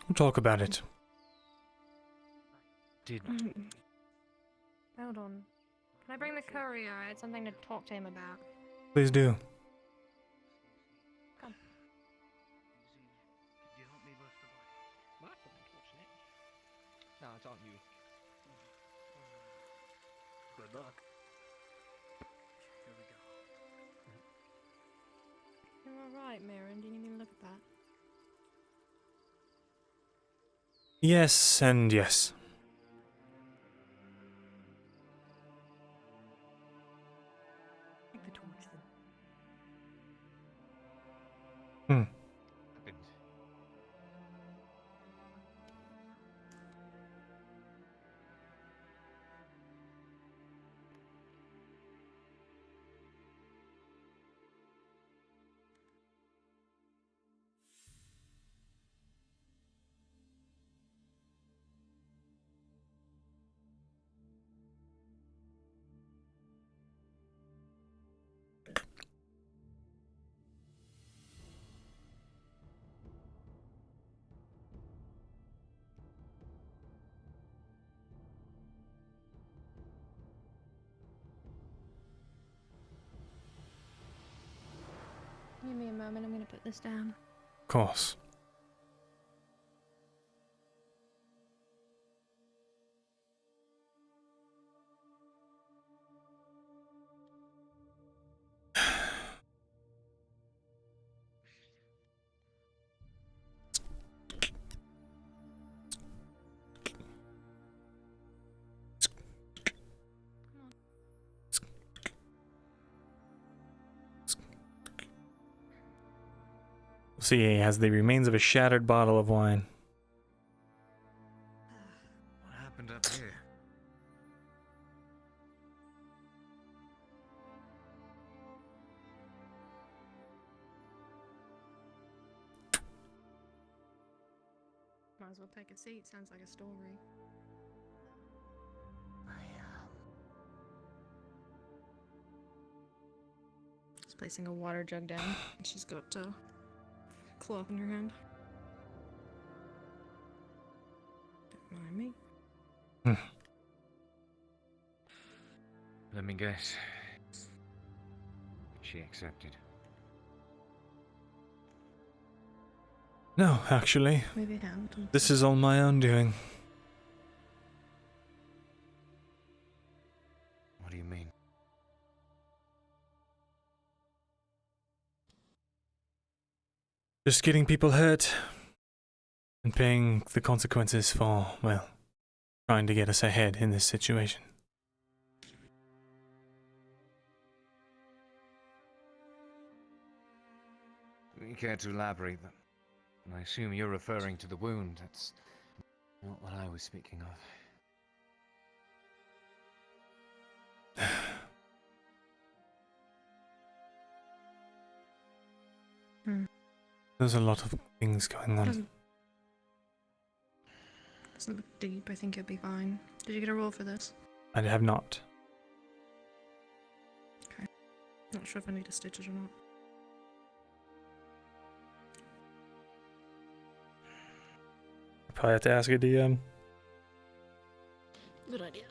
We'll talk about it. Did Hold on. Can I bring the courier? I had something to talk to him about. Please do. Come. Did you help me bust the body? My friend, wasn't it? No, it's on you. Good luck. Here we go. You're alright, Mirren. Didn't even look at that. Yes and yes. Take the torch then. Hmm. put this down. Of course. See, he has the remains of a shattered bottle of wine. What happened up here? Might as well take a seat. Sounds like a story. She's placing a water jug down. And she's got cloth in her hand. Don't mind me. Let me guess. She accepted. No, actually. Maybe it happened. This is all my own doing. What do you mean? Just getting people hurt. And paying the consequences for, well, trying to get us ahead in this situation. You care to elaborate? I assume you're referring to the wound. That's not what I was speaking of. There's a lot of things going on. Doesn't look deep. I think you'll be fine. Did you get a roll for this? I have not. Okay. Not sure if I need to stitch it or not. Probably have to ask a DM. Good idea.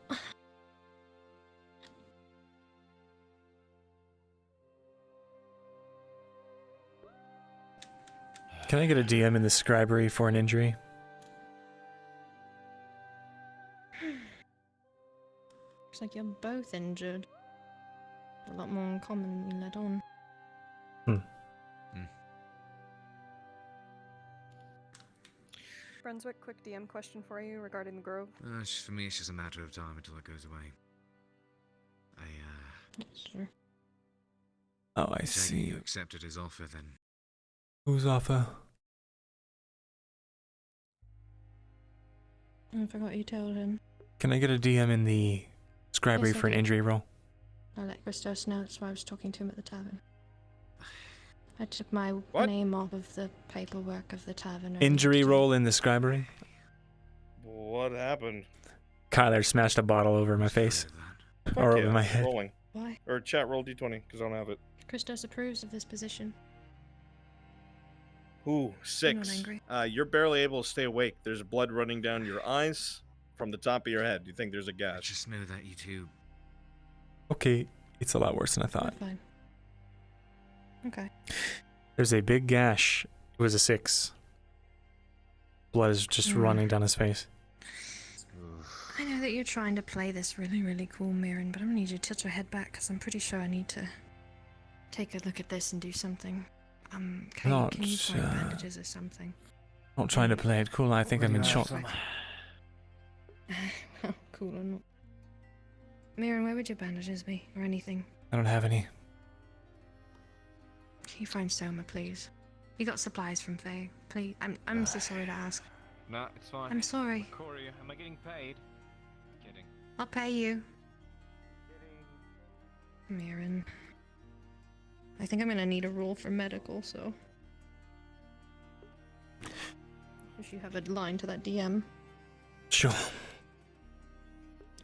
Can I get a DM in the scribery for an injury? Looks like you're both injured. A lot more uncommon than you let on. Brunswick, quick DM question for you regarding the grove. For me, it's just a matter of time until it goes away. Sure. Oh, I take it see. You accepted his offer, then. Whose offer? I forgot you told him. Can I get a DM in the scribery Yes, I for an can. injury roll? I let Christos know, that's why I was talking to him at the tavern. I took my What? name off of the paperwork of the tavern. Injury roll in the scribery? What happened? Kyler smashed a bottle over my face. Fuck Or yeah, over my head. Rolling. Why? Or chat roll d20, because I don't have it. Christos approves of this position. Ooh, 6. angry. You're barely able to stay awake. There's blood running down your eyes from the top of your head. You think there's a gash. Just know that you two. Okay, it's a lot worse than I thought. Fine. Okay. There's a big gash. It was a 6. Blood is just running down his face. I know that you're trying to play this really, really cool, Mirren, but I'm gonna need you to tilt your head back because I'm pretty sure I need to take a look at this and do something. Can you find bandages or something? Not trying to play it cool. I think I'm in shock. Cool or not. Mirren, where would your bandages be? Or anything? I don't have any. Can you find Soma, please? You got supplies from Faye. Please. I'm so sorry to ask. No, it's fine. I'm sorry. Corey, am I getting paid? Kidding. I'll pay you. Mirren. I think I'm gonna need a roll for medical, so. If you have a line to that DM. Sure.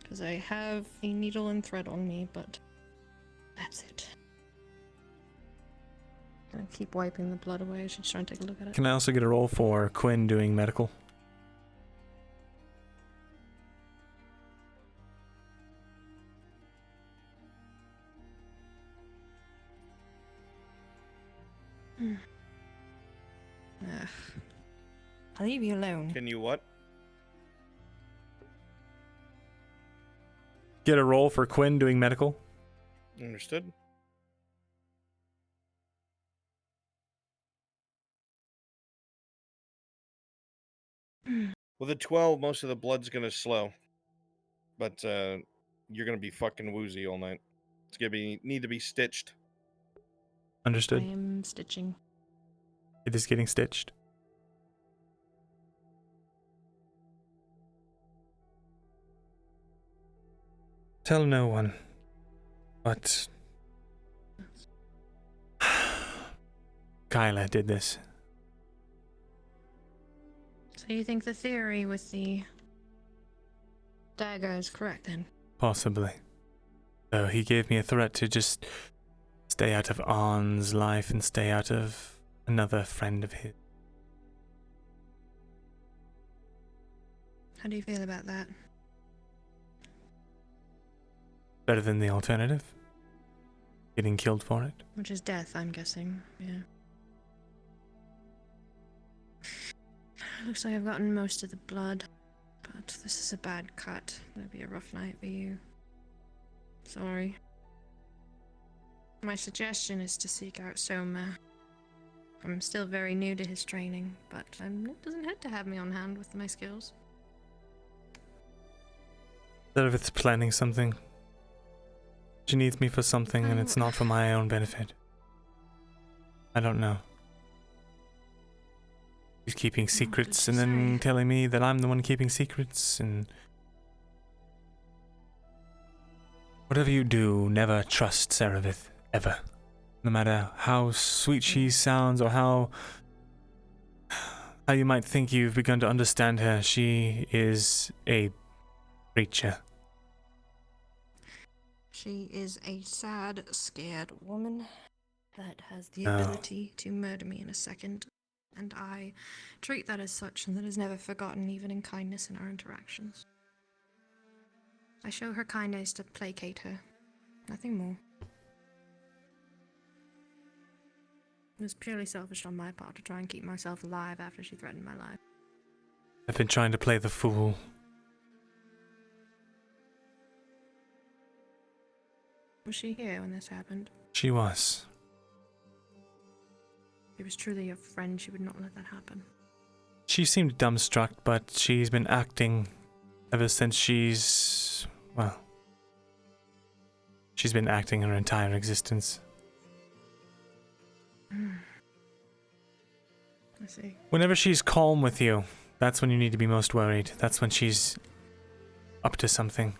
Because I have a needle and thread on me, but that's it. Gonna keep wiping the blood away. I should try and take a look at it. Can I also get a roll for Quinn doing medical? I'll leave you alone. Can you what? Get a roll for Quinn doing medical. Understood. With a 12, most of the blood's gonna slow. But you're gonna be fucking woozy all night. It's gonna need to be stitched. Understood. I am stitching. It is getting stitched. Tell no one. But Kyla did this. So you think the theory with the dagger is correct then? Possibly. So he gave me a threat to just stay out of Arn's life and stay out of another friend of his. How do you feel about that? Better than the alternative. Getting killed for it. Which is death, I'm guessing. Yeah. Looks like I've gotten most of the blood, but this is a bad cut. That'll be a rough night for you. Sorry. My suggestion is to seek out Soma. I'm still very new to his training, but it doesn't hurt to have me on hand with my skills. That if it's planning something. She needs me for something and it's not for my own benefit. I don't know. She's keeping secrets and then telling me that I'm the one keeping secrets and... Whatever you do, never trust Serevith, ever. No matter how sweet she sounds or how you might think you've begun to understand her, she is a creature. She is a sad, scared woman that has the ability to murder me in a second, and I treat that as such, and that is never forgotten, even in kindness in our interactions. I show her kindness to placate her, nothing more. It was purely selfish on my part to try and keep myself alive after she threatened my life. I've been trying to play the fool. Was she here when this happened? She was. If it was truly your friend, she would not let that happen. She seemed dumbstruck, but she's been acting ever since she's... well... she's been acting her entire existence. I see. Whenever she's calm with you, that's when you need to be most worried. That's when she's up to something.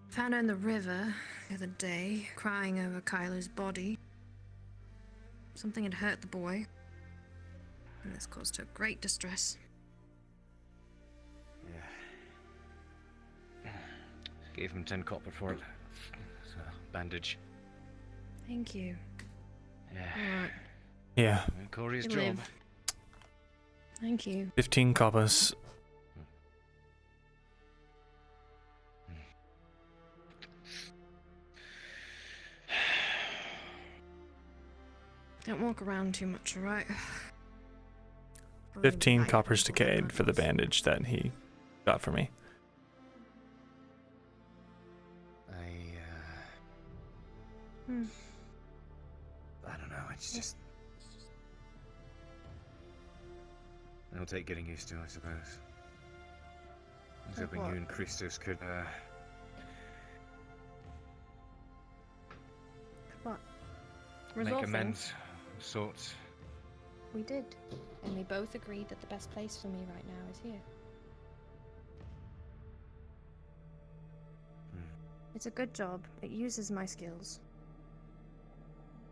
Found her in the river the other day, crying over Kyla's body. Something had hurt the boy, and this caused her great distress. Yeah. Gave him 10 copper for it. So, bandage. Thank you. Yeah. Alright. Yeah. Corey's You job. live. Thank you. 15 coppers. Don't walk around too much, alright? 15 coppers to Cade for the bandage that he got for me. I don't know, it's just... it'll take getting used to, I suppose. I was hoping you and Christos could, What? make Resolve amends things? of sorts. We did, and we both agreed that the best place for me right now is here. It's a good job. It uses my skills.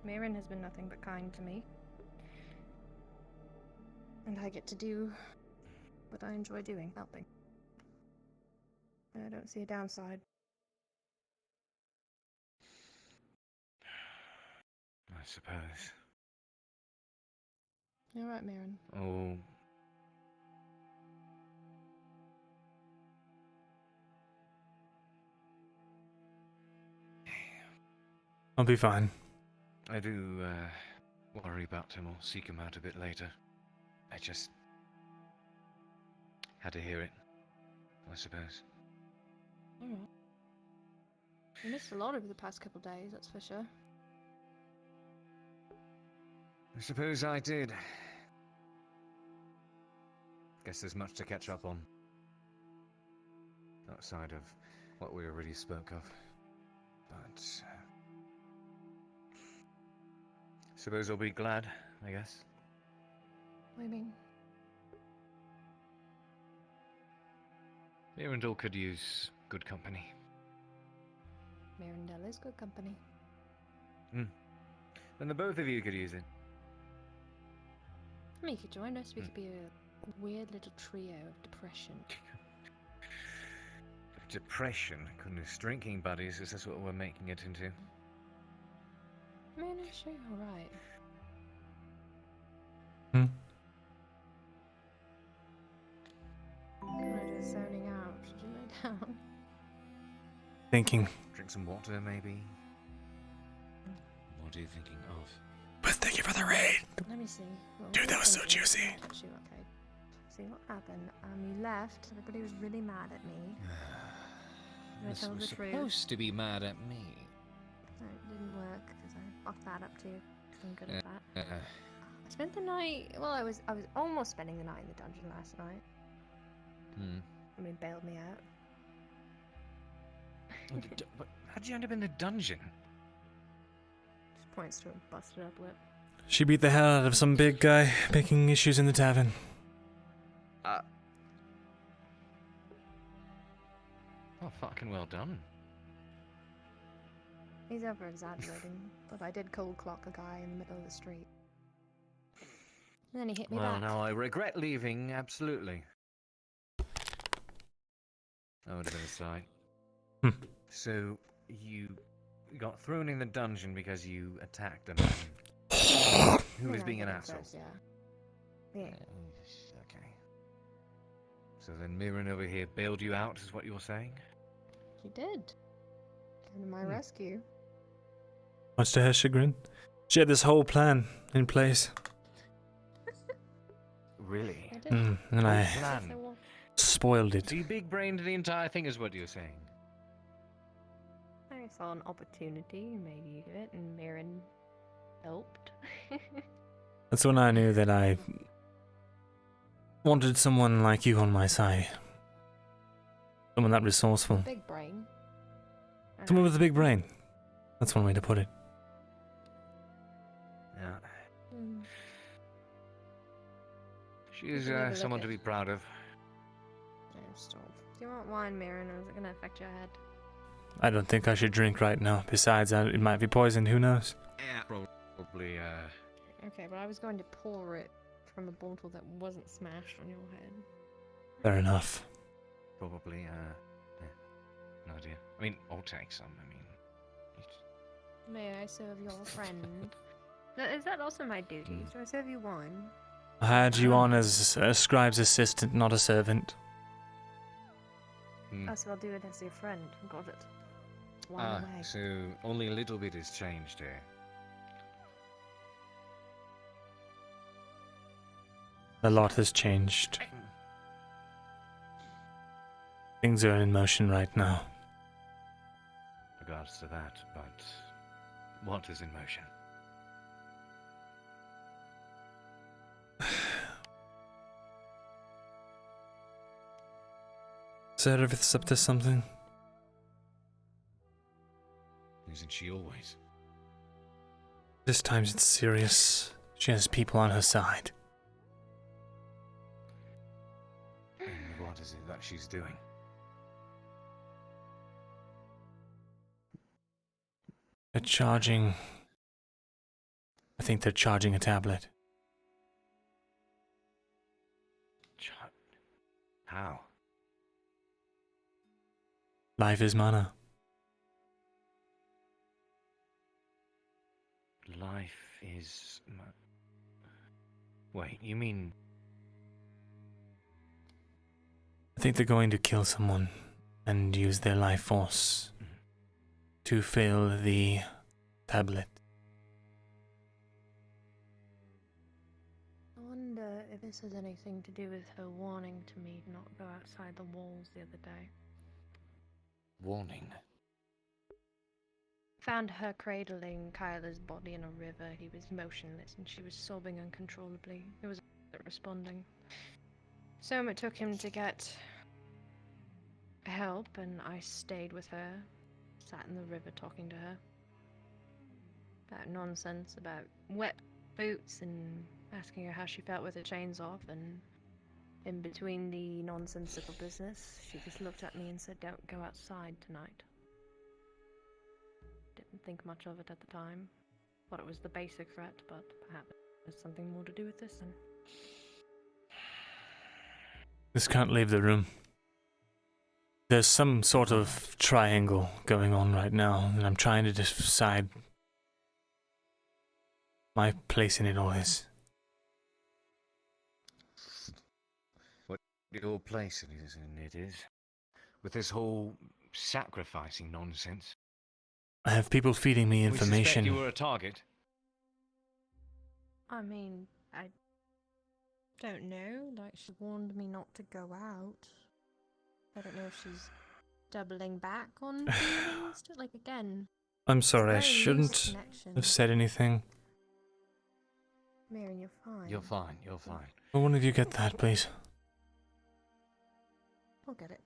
Myrindal has been nothing but kind to me. And I get to do what I enjoy doing, helping. I don't see a downside. I suppose. You're right, Myrindal. Oh. I'll be fine. I do, worry about him or seek him out a bit later. I just had to hear it, I suppose. Alright. You missed a lot over the past couple of days, that's for sure. I suppose I did. Guess there's much to catch up on. Outside of what we already spoke of. But suppose I'll be glad, I guess. What do you mean? Myrindal could use good company. Myrindal is good company. Hmm. Then the both of you could use it. I mean, you could join us, we could be a weird little trio of depression. Depression? Goodness, drinking buddies, is this what we're making it into? I mean, I'm sure you're alright. Kind of zoning out. Should you lay down? Thinking. Drink some water, maybe? What are you thinking of? But thank you for the raid. Let me see. Dude, that was so juicy. Actually, okay. See what happened. You left. Everybody was really mad at me. I This told was the truth. supposed to be mad at me. No, it didn't work because I fucked that up too. 'Cause I'm good at that. Uh, I spent the night. Well, I was almost spending the night in the dungeon last night. I mean, bailed me out. But how'd you end up in the dungeon? Just points to a busted up lip. She beat the hell out of some big guy making issues in the tavern. Oh, fucking well done. He's over exaggerating, but I did cold clock a guy in the middle of the street. And then he hit me Well, back. now I regret leaving, absolutely. That would have been a sight. So, you got thrown in the dungeon because you attacked a man who was being an asshole. Yeah. Okay. So then Mirren over here bailed you out, is what you're saying? She did. Came to my rescue. Much to her chagrin. She had this whole plan in place. Really? And I Plan. spoiled it. So you big-brained the entire thing, is what you're saying? I saw an opportunity and made use of it, and Mirren helped. That's when I knew that I wanted someone like you on my side. Someone that resourceful. Big brain. Someone with a big brain. That's one way to put it. Yeah. Mm. She is You can have a someone look to be at- proud of. Yeah, stop. Do you want wine, Mirren, or is it going to affect your head? I don't think I should drink right now. Besides, it might be poisoned. Who knows? Yeah. Probably, Okay, but I was going to pour it from a bottle that wasn't smashed on your head. Fair enough. Probably, yeah. No idea. I mean, I'll take some, I mean... May I serve your friend? Is that also my duty? Do I serve you wine? I had you on as a scribe's assistant, not a servant. Oh, so I'll do it as your friend. Got it. Wine away. So only a little bit has changed here. A lot has changed. Things are in motion right now. Regards to that, but what is in motion? Servith's up to something. Isn't she always? This time it's serious. She has people on her side. And what is it that she's doing? They're charging... I think they're charging a tablet. How? Life is mana. Life is... Wait, you mean... I think they're going to kill someone and use their life force to fill the tablet. if this has anything to do with her warning to me not go outside the walls the other day. Warning. Found her cradling Kyler's body in a river. He was motionless and she was sobbing uncontrollably. He was responding. So it took him to get help, and I stayed with her, sat in the river talking to her about nonsense, about wet boots, and asking her how she felt with her chains off. And in between the nonsensical business, she just looked at me and said, "Don't go outside tonight." Didn't think much of it at the time. Thought it was the basic threat, but perhaps there's something more to do with this. And This can't leave the room. There's some sort of triangle going on right now, and I'm trying to decide my place in it all is. What your place in it is? With this whole sacrificing nonsense? I have people feeding me We suspect information. you were a target. I mean, I don't know. Like, she warned me not to go out. I don't know if she's doubling back on feelings. Like, again, I'm sorry, I very loose shouldn't connection. have said anything. Mary, you're fine. You're fine, you're fine. Will one of you get that, please? I'll get it.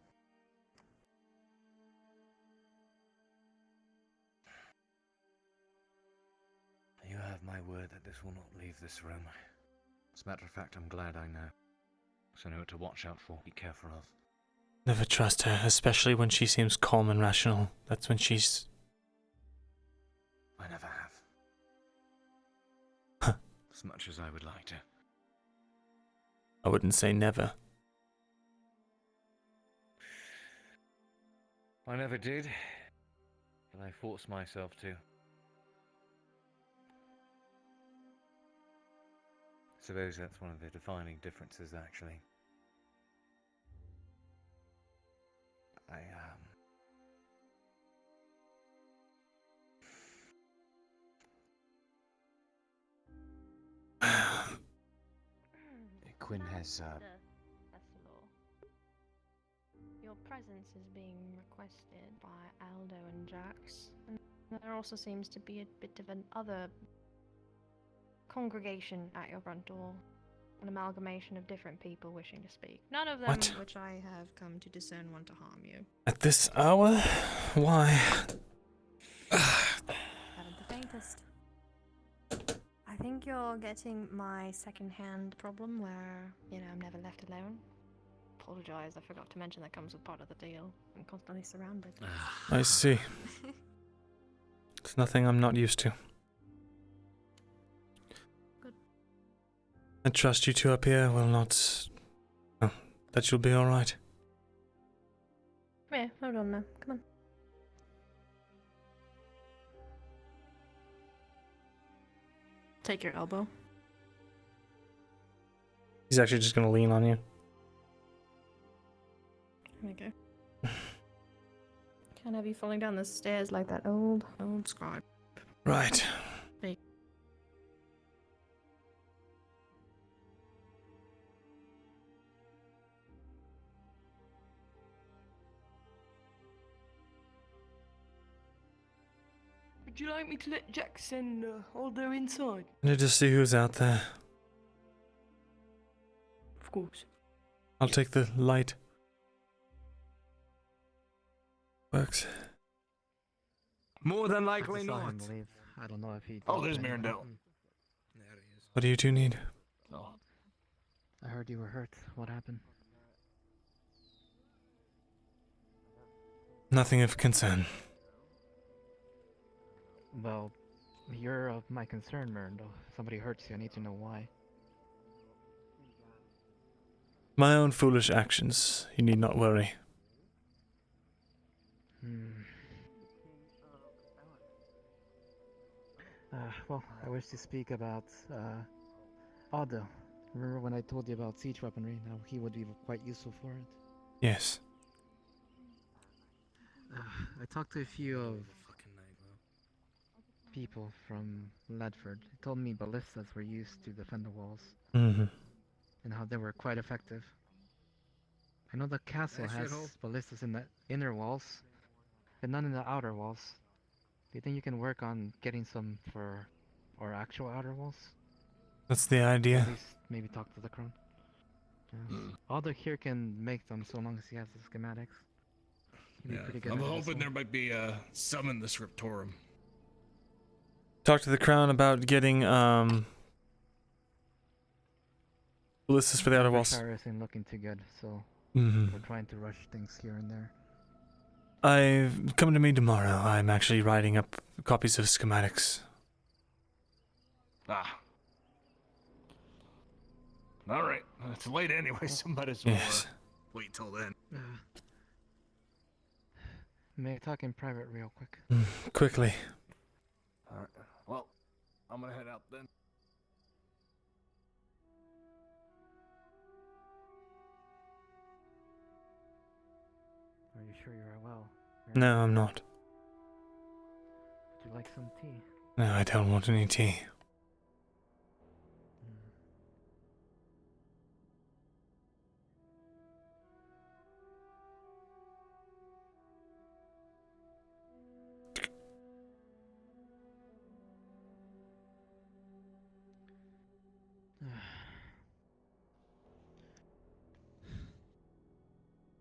You have my word that this will not leave this room. As a matter of fact, I'm glad I know. So I know what to watch out for, be careful of. Never trust her, especially when she seems calm and rational. That's when she's... I never have. As much as I would like to. I wouldn't say never. I never did, but I forced myself to. I suppose that's one of the defining differences, actually. Quinn has, Thesalor. Your presence is being requested by Aldo and Jax. And there also seems to be a bit of an other congregation at your front door. An amalgamation of different people wishing to speak. None of them What? which I have come to discern want to harm you. At this hour? Why? Haven't the faintest. I think you're getting my second-hand problem where, I'm never left alone. Apologise, I forgot to mention that comes with part of the deal. I'm constantly surrounded. I see. It's nothing I'm not used to. Good. I trust you two up here will not... Oh, that you'll be alright. Yeah, hold on now. Come on. Take your elbow. He's actually just gonna lean on you. There we go. Can't have you falling down the stairs like that old scribe. Right. Hey. Would you like me to let Jax and Aldo inside? I need to see who's out there. Of course. I'll take the light. Works. More than likely I saw not. him leave. I don't know if he. Oh, there's did anything. Myrindal. What do you two need? Oh. I heard you were hurt. What happened? Nothing of concern. Well, you're of my concern, Myrindal. If somebody hurts you, I need to know why. My own foolish actions. You need not worry. Well, I wish to speak about, Aldo. Remember when I told you about siege weaponry? Now he would be quite useful for it. Yes. I talked to a few of people from Ledford. They told me ballistas were used to defend the walls. Mm-hmm. and how they were quite effective. I know the castle That has shithole? ballistas in the inner walls, but none in the outer walls. Do you think you can work on getting some for our actual outer walls? That's the At idea. least maybe talk to the crone. Yeah. Alder here can make them so long as he has the schematics. He'd be Yeah, pretty good I'm at it as hoping well. there might be some in the scriptorum. Talk to the crown about getting ballistas for the outer walls. Fire isn't looking too good, so Mhm. we're trying to rush things here and there. Come to me tomorrow. I'm actually writing up copies of schematics. Ah. All right. It's late anyway, so might as well Yes. wait till then. May I talk in private real quick? Quickly. All right. Well, I'm gonna head out then. Are you sure you're well? No, I'm not. Would you like some tea? No, I don't want any tea.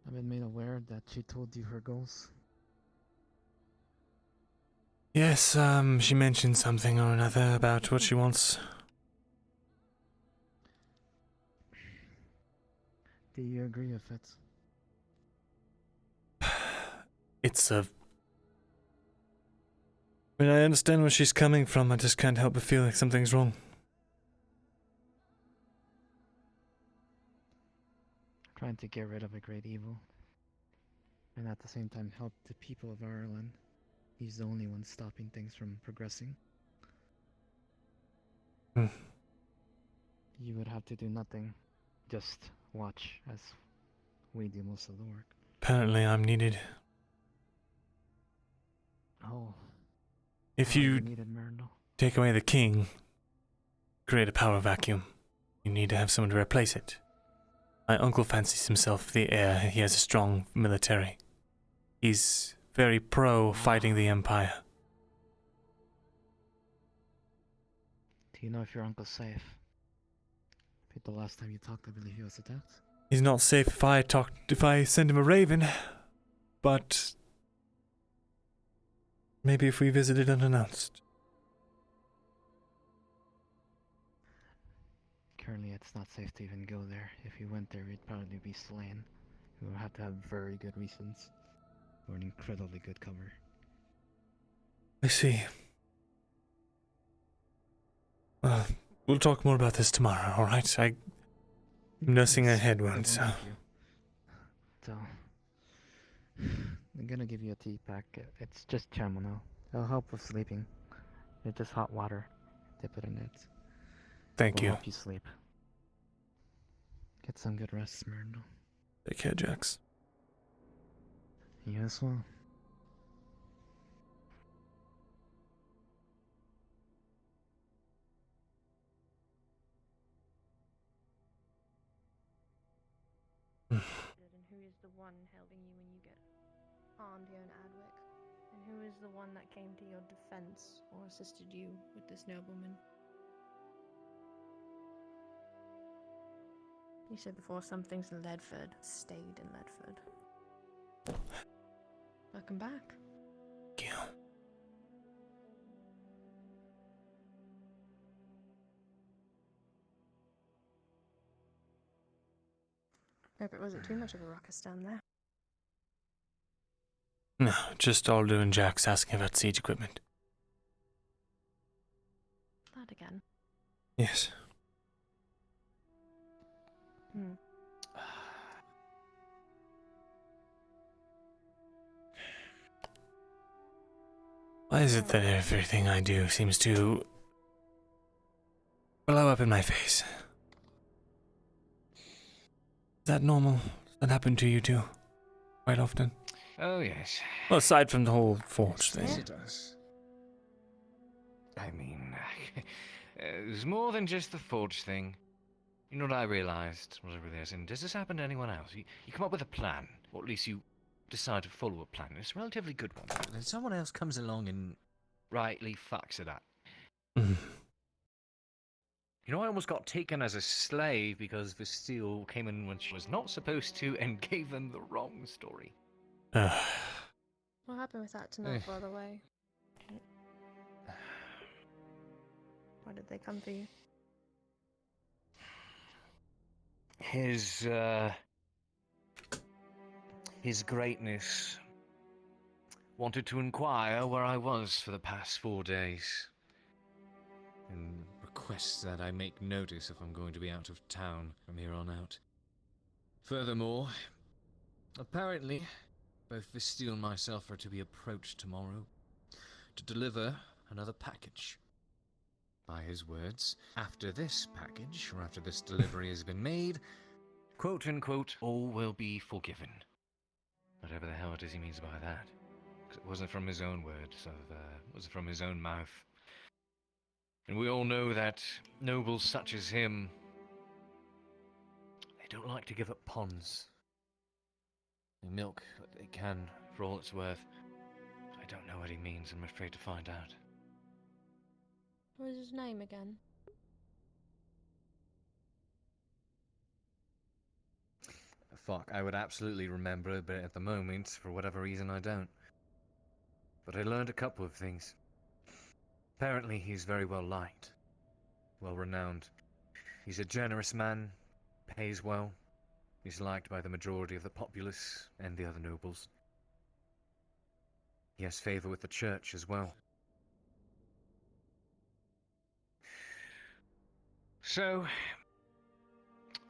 I've been made aware that she told you her goals. Yes, she mentioned something or another about what she wants. Do you agree with it? It's a... I mean, I understand where she's coming from, I just can't help but feel like something's wrong. Trying to get rid of a great evil. And at the same time help the people of Ireland. He's the only one stopping things from progressing. Hmm. You would have to do nothing. Just watch as we do most of the work. Apparently I'm needed. Oh. If Why are you needed, Myrindal? take away the king, create a power vacuum, you need to have someone to replace it. My uncle fancies himself the heir. He has a strong military. He's very pro fighting the Empire. Do you know if your uncle's safe? The last time you talked, I believe he was attacked. He's not safe if I send him a raven, but maybe if we visited unannounced. Currently, it's not safe to even go there. If you went there, we'd probably be slain. We would have to have very good reasons. Or an incredibly good cover. I see. Well, we'll talk more about this tomorrow, alright? I'm nursing a head wound, so... So... I'm gonna give you a tea pack. It's just chamomile. It'll help with sleeping. It's just hot water. Dip it in it. Thank It'll you. help you sleep. Get some good rest, Myrindal. Take care, Jax. You as well. And who is the one helping you when you get harmed here in Adwick? And who is the one that came to your defense or assisted you with this nobleman? You said before some things in Ledford stayed in Ledford. Welcome back. Thank you. Hope it wasn't too much of a ruckus down there. No, just Aldo and Jax asking about siege equipment. That again. Yes. Hmm. Why is it that everything I do seems to blow up in my face? Is that normal? Does that happen to you too? Quite often? Oh, yes. Well, aside from the whole forge thing. Yes, it does. I mean, there's more than just the forge thing. You know what I realised? Whatever it is, and does this happen to anyone else? You come up with a plan, or at least you decide to follow a plan. It's a relatively good one. But then someone else comes along and rightly fucks it up. You know, I almost got taken as a slave because Vestille came in when she was not supposed to and gave them the wrong story. What happened with that tonight, by the way? Why did they come for you? His greatness wanted to inquire where I was for the past 4 days, and requests that I make notice if I'm going to be out of town from here on out. Furthermore, apparently, both Vestille and myself are to be approached tomorrow to deliver another package. By his words, after this package, or after this delivery has been made, quote unquote, all will be forgiven. Whatever the hell it is he means by that. 'Cause it wasn't from his own words, it was from his own mouth. And we all know that nobles such as him, they don't like to give up ponds. They milk what they can for all it's worth. I don't know what he means, I'm afraid to find out. What was his name again? Fuck, I would absolutely remember it, but at the moment, for whatever reason, I don't. But I learned a couple of things. Apparently, he's very well liked. Well renowned. He's a generous man, pays well. He's liked by the majority of the populace and the other nobles. He has favor with the church as well. So,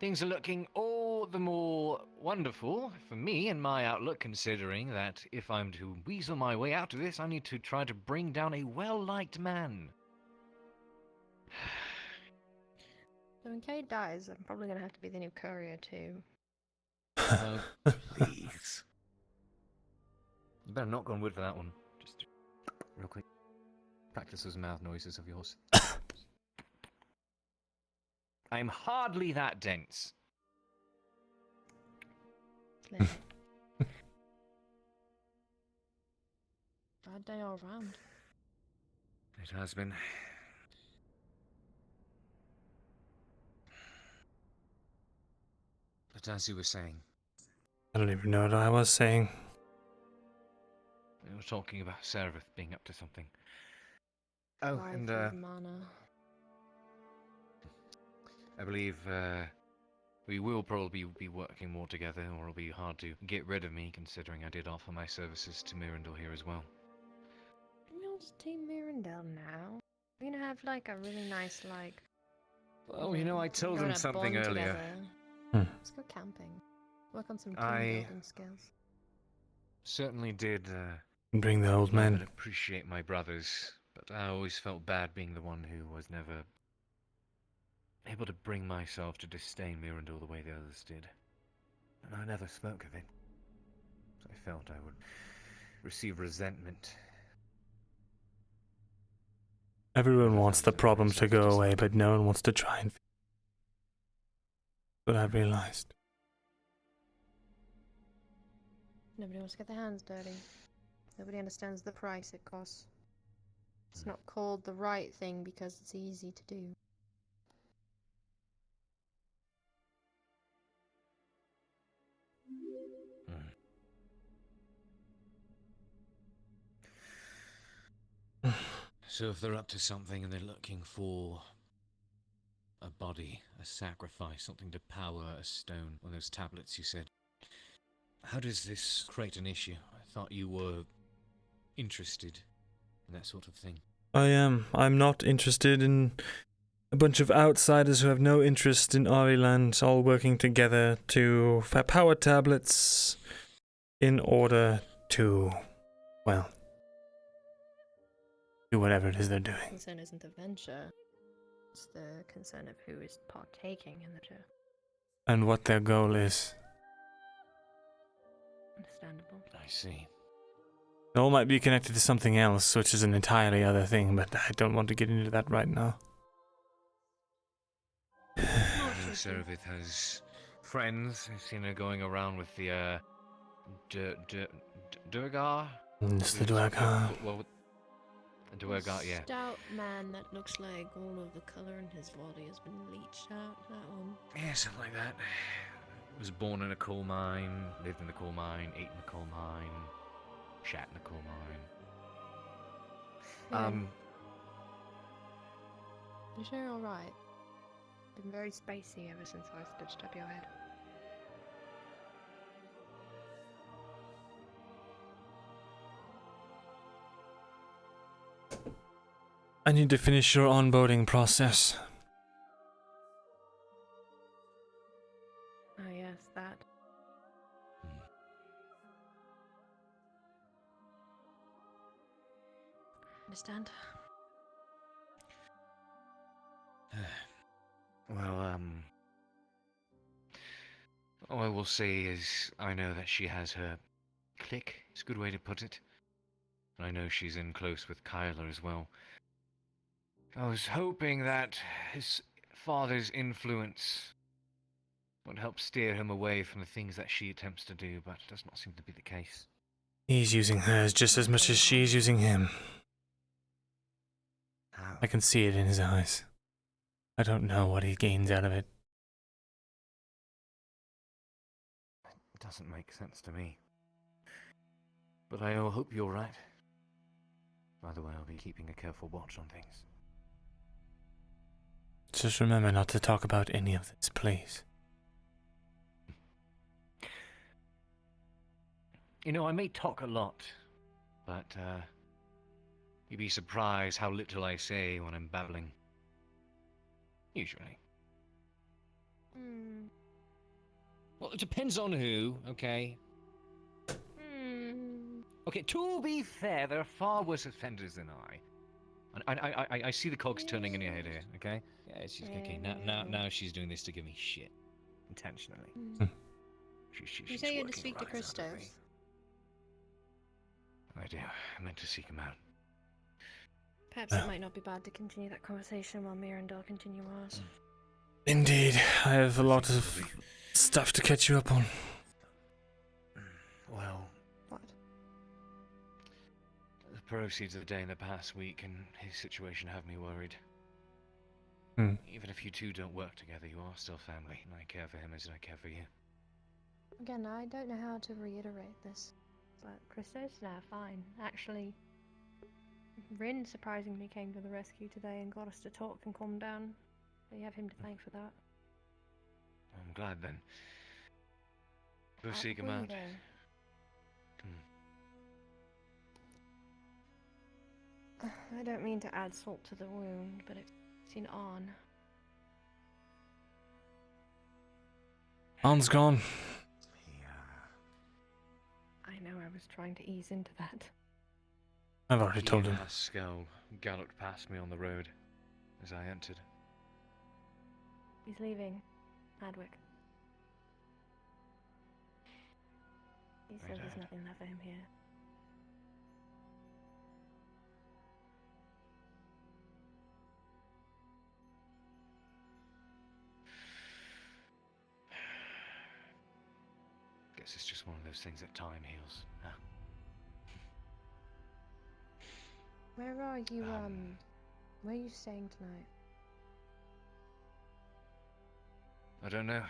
things are looking all the more wonderful for me and my outlook, considering that if I'm to weasel my way out of this, I need to try to bring down a well-liked man. So when Cade dies, I'm probably going to have to be the new courier too. Oh, please. You better knock on wood for that one. Just real quick. Practice those mouth noises of yours. I'm hardly that dense. Bad day all round. It has been. But as you were saying, I don't even know what I was saying. we were talking about Seraph being up to something. Oh, Life and of mana. I believe we will probably be working more together, or it'll be hard to get rid of me, considering I did offer my services to Myrindal here as well. Can we all just team Myrindal now? We're gonna have like a really nice Well, you know, I told go on him a something bond earlier. together. Let's go camping. Work on some team building skills. Certainly did Bring the old love man. and appreciate my brothers, but I always felt bad being the one who was never able to bring myself to disdain Myrindal the way the others did. And I never spoke of it. So I felt I would receive resentment. Everyone wants the problem to go away, but no one wants to try and fix it. What I've realized. Nobody wants to get their hands dirty. Nobody understands the price it costs. It's not called the right thing because it's easy to do. So if they're up to something and they're looking for a body, a sacrifice, something to power a stone, one of those tablets you said, how does this create an issue? I thought you were interested in that sort of thing. I am. I'm not interested in a bunch of outsiders who have no interest in Ariland all working together to power tablets in order to, well, do whatever it is they're The doing. concern isn't the venture. It's the concern of who is partaking in the journey. And what their goal is. Understandable. I see. It all might be connected to something else, which is an entirely other thing, but I don't want to get into that right now. Not Serevith has friends. I've seen her going around with the Durgar. It's the Duergar. Well, the Duergar, yeah. Stout man that looks like all of the color in his body has been leached out. That one. Yeah, something like that. Was born in a coal mine, lived in the coal mine, ate in the coal mine, shat in the coal mine. Yeah. You sure you're alright? Been very spacey ever since I stitched up your head. I need to finish your onboarding process. Oh yes, that. Understand? Well, all I will say is I know that she has her clique. It's a good way to put it. And I know she's in close with Kyler as well. I was hoping that his father's influence would help steer him away from the things that she attempts to do, but it does not seem to be the case. He's using hers just as much as she's using him. How? I can see it in his eyes. I don't know what he gains out of it. It doesn't make sense to me. But I hope you're right. By the way, I'll be keeping a careful watch on things. Just remember not to talk about any of this, please. You know, I may talk a lot, but you'd be surprised how little I say when I'm babbling. Usually. Well, it depends on who, okay? Okay, to be fair, there are far worse offenders than I. I see the cogs turning in your head here, okay? Yeah, she's okay. Now she's doing this to give me shit. Intentionally. You say you're to speak to Christos? I do. I meant to seek him out. Perhaps it might not be bad to continue that conversation while Myrindal continue ours. Indeed, I have a lot of stuff to catch you up on. Well... What? The proceeds of the day in the past week and his situation have me worried. Even if you two don't work together, you are still family, and I care for him as I care for you. Again, I don't know how to reiterate this, but Christos? Nah, fine. Actually, Rin surprisingly came to the rescue today and got us to talk and calm down. So you have him to thank for that. I'm glad then. Go seek him out. I don't mean to add salt to the wound, but it's seen on. On's gone. I know, I was trying to ease into that. I've already told him. Scowl galloped past me on the road as I entered. He's leaving Adwick. He said there's nothing left for him here. Guess it's just one of those things that time heals, huh? Where are you, where are you staying tonight? I don't know.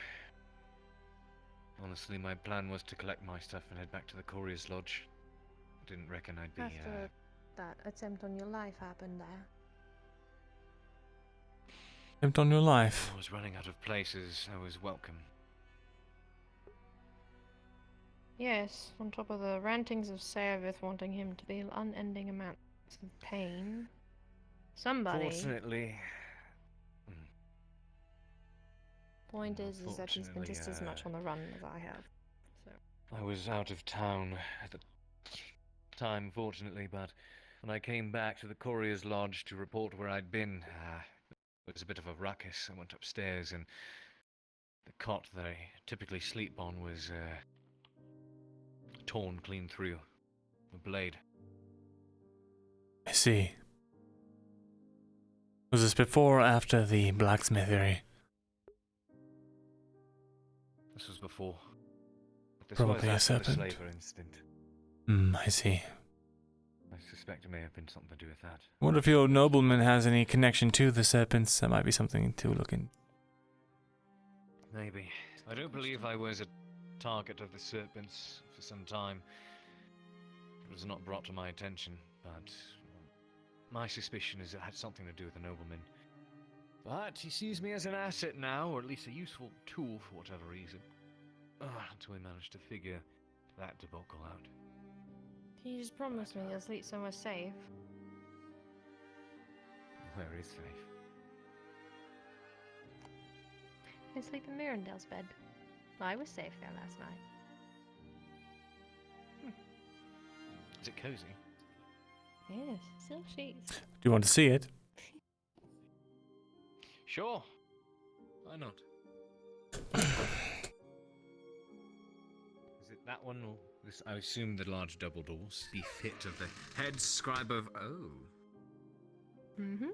Honestly, my plan was to collect my stuff and head back to the Courier's Lodge. I didn't reckon I'd be, After that attempt on your life happened there. Attempt on your life? I was running out of places. I was welcome. Yes, on top of the rantings of Serevith wanting him to feel unending amounts of pain. Somebody... Fortunately... Point is that he's been just as much on the run as I have. So I was out of town at the time, fortunately, but when I came back to the Courier's Lodge to report where I'd been, it was a bit of a ruckus. I went upstairs and the cot that I typically sleep on was torn clean through. A blade. I see. Was this before or after the blacksmithery? This was before. This Probably a was after the serpent. slaver incident. I see. I suspect it may have been something to do with that. What if your nobleman has any connection to the serpents? That might be something to look in. Maybe. I don't believe I was a target of the serpents for some time. It was not brought to my attention, but my suspicion is it had something to do with the nobleman. But he sees me as an asset now, or at least a useful tool for whatever reason. Until we managed to figure that debacle out. Can you just promise me you'll sleep somewhere safe? Where is safe? I sleep in Myrindal's bed. I was safe there last night. Is it cozy? Yes, silk sheets. Do you want to see it? Sure. Why not? Is it that one or this? I assume the large double doors. The fit of the head scribe of. Oh. Mm-hmm.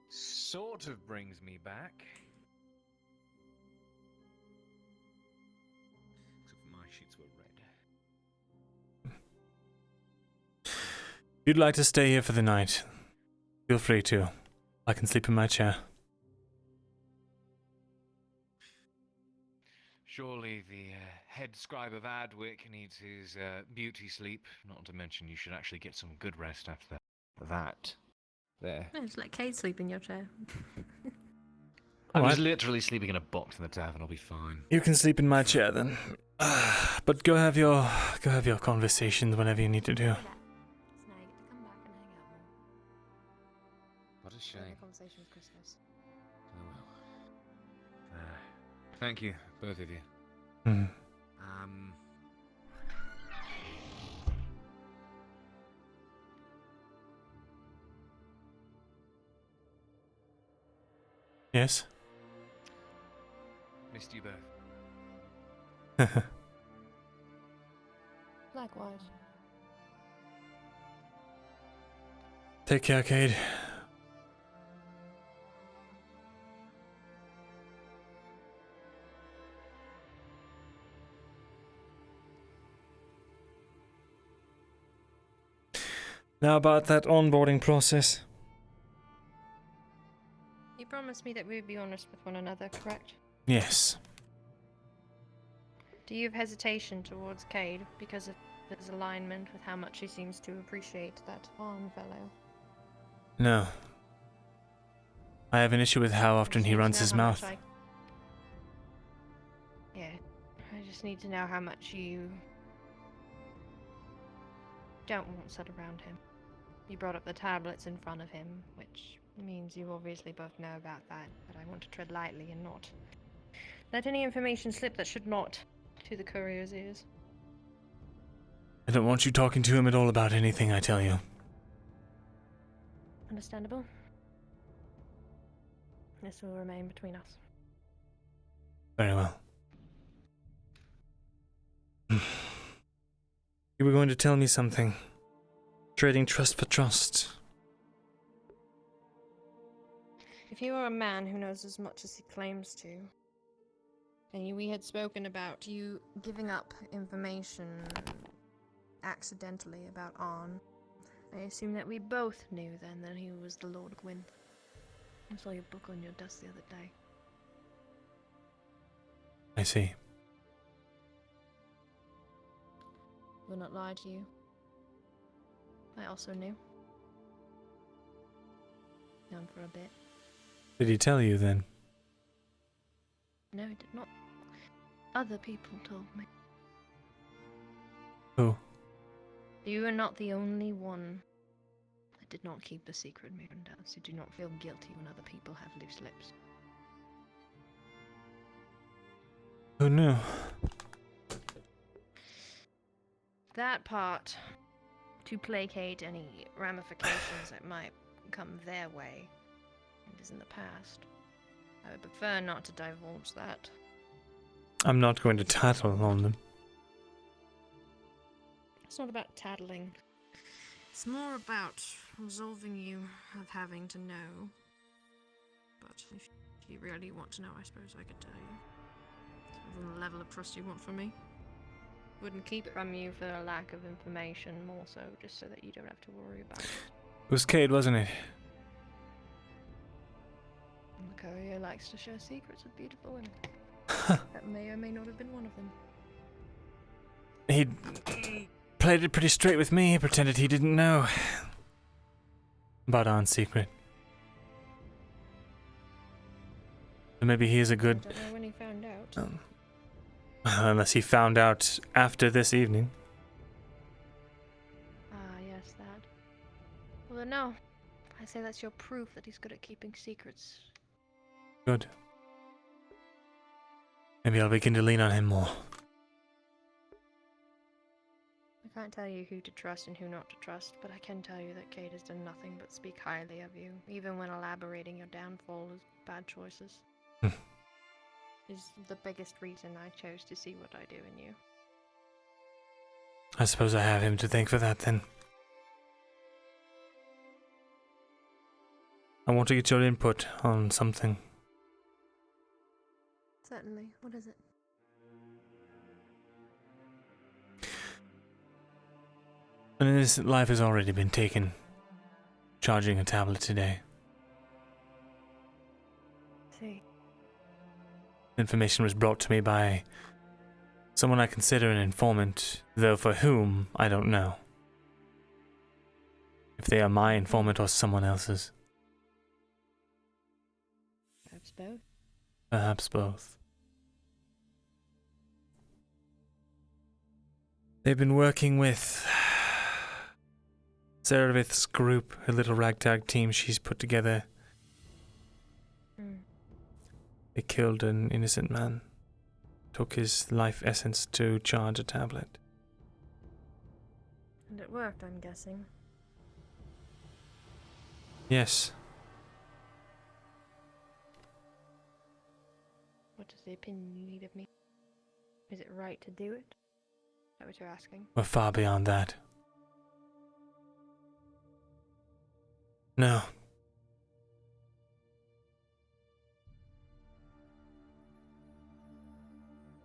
Sort of brings me back. Except for my sheets were red. If you'd like to stay here for the night, feel free to. I can sleep in my chair. Surely the head scribe of Adwick needs his beauty sleep. Not to mention you should actually get some good rest after that. There. No, just let Kate sleep in your chair. I'm Alright. just literally sleeping in a box in the tavern. I'll be fine. You can sleep in my chair then. But go have your conversations whenever you need to do. What a shame. Conversation with Christmas. Oh well. Thank you, both of you. Hmm. Yes? Missed you both. Likewise. Take care, Cade. Now about that onboarding process. You promised me that we would be honest with one another, correct? Yes. Do you have hesitation towards Cade because of his alignment with how much he seems to appreciate that Arn fellow? No. I have an issue with how often he runs his mouth. Yeah, I just need to know how much you don't want set around him. You brought up the tablets in front of him, which means you obviously both know about that, but I want to tread lightly and not let any information slip that should not to the courier's ears. I don't want you talking to him at all about anything, I tell you. Understandable. This will remain between us. Very well. You were going to tell me something. Trading trust for trust. If you are a man who knows as much as he claims to, and we had spoken about you giving up information accidentally about Arn, I assume that we both knew then that he was the Lord Gwyn. I saw your book on your desk the other day. I see. Will not lie to you. I also knew. Known for a bit. Did he tell you then? No, it did not. Other people told me. Who? You are not the only one that did not keep the secret, Myrindal, so do not feel guilty when other people have loose lips. Who knew? That part, to placate any ramifications that might come their way, and is in the past. I would prefer not to divulge that. I'm not going to tattle on them. It's not about tattling. It's more about absolving you of having to know but if you really want to know, I suppose I could tell you. Sort of the level of trust you want from me. Wouldn't keep it from you for a lack of information, more so just so that you don't have to worry about it. It was Cade, wasn't it? The courier likes to share secrets with beautiful women. That may or may not have been one of them. He played it pretty straight with me, pretended he didn't know about Aunt's secret. So maybe he is a good... I don't know when he found out. Unless he found out after this evening. Ah, yes, that. Well, then no. I say that's your proof that he's good at keeping secrets. Good. Maybe I'll begin to lean on him more. I can't tell you who to trust and who not to trust, but I can tell you that Cade has done nothing but speak highly of you, even when elaborating your downfall as bad choices. Is the biggest reason I chose to see what I do in you. I suppose I have him to thank for that then. I want to get your input on something. Certainly. What is it? An innocent life has already been taken. Charging a tablet today. See. Information was brought to me by someone I consider an informant, though for whom, I don't know. If they are my informant or someone else's. Perhaps both. Perhaps both. They've been working with Serevith's group, a little ragtag team she's put together. They killed an innocent man. Took his life essence to charge a tablet. And it worked, I'm guessing. Yes. What does the opinion you need of me? Is it right to do it? Is that what you're asking? We're far beyond that. No.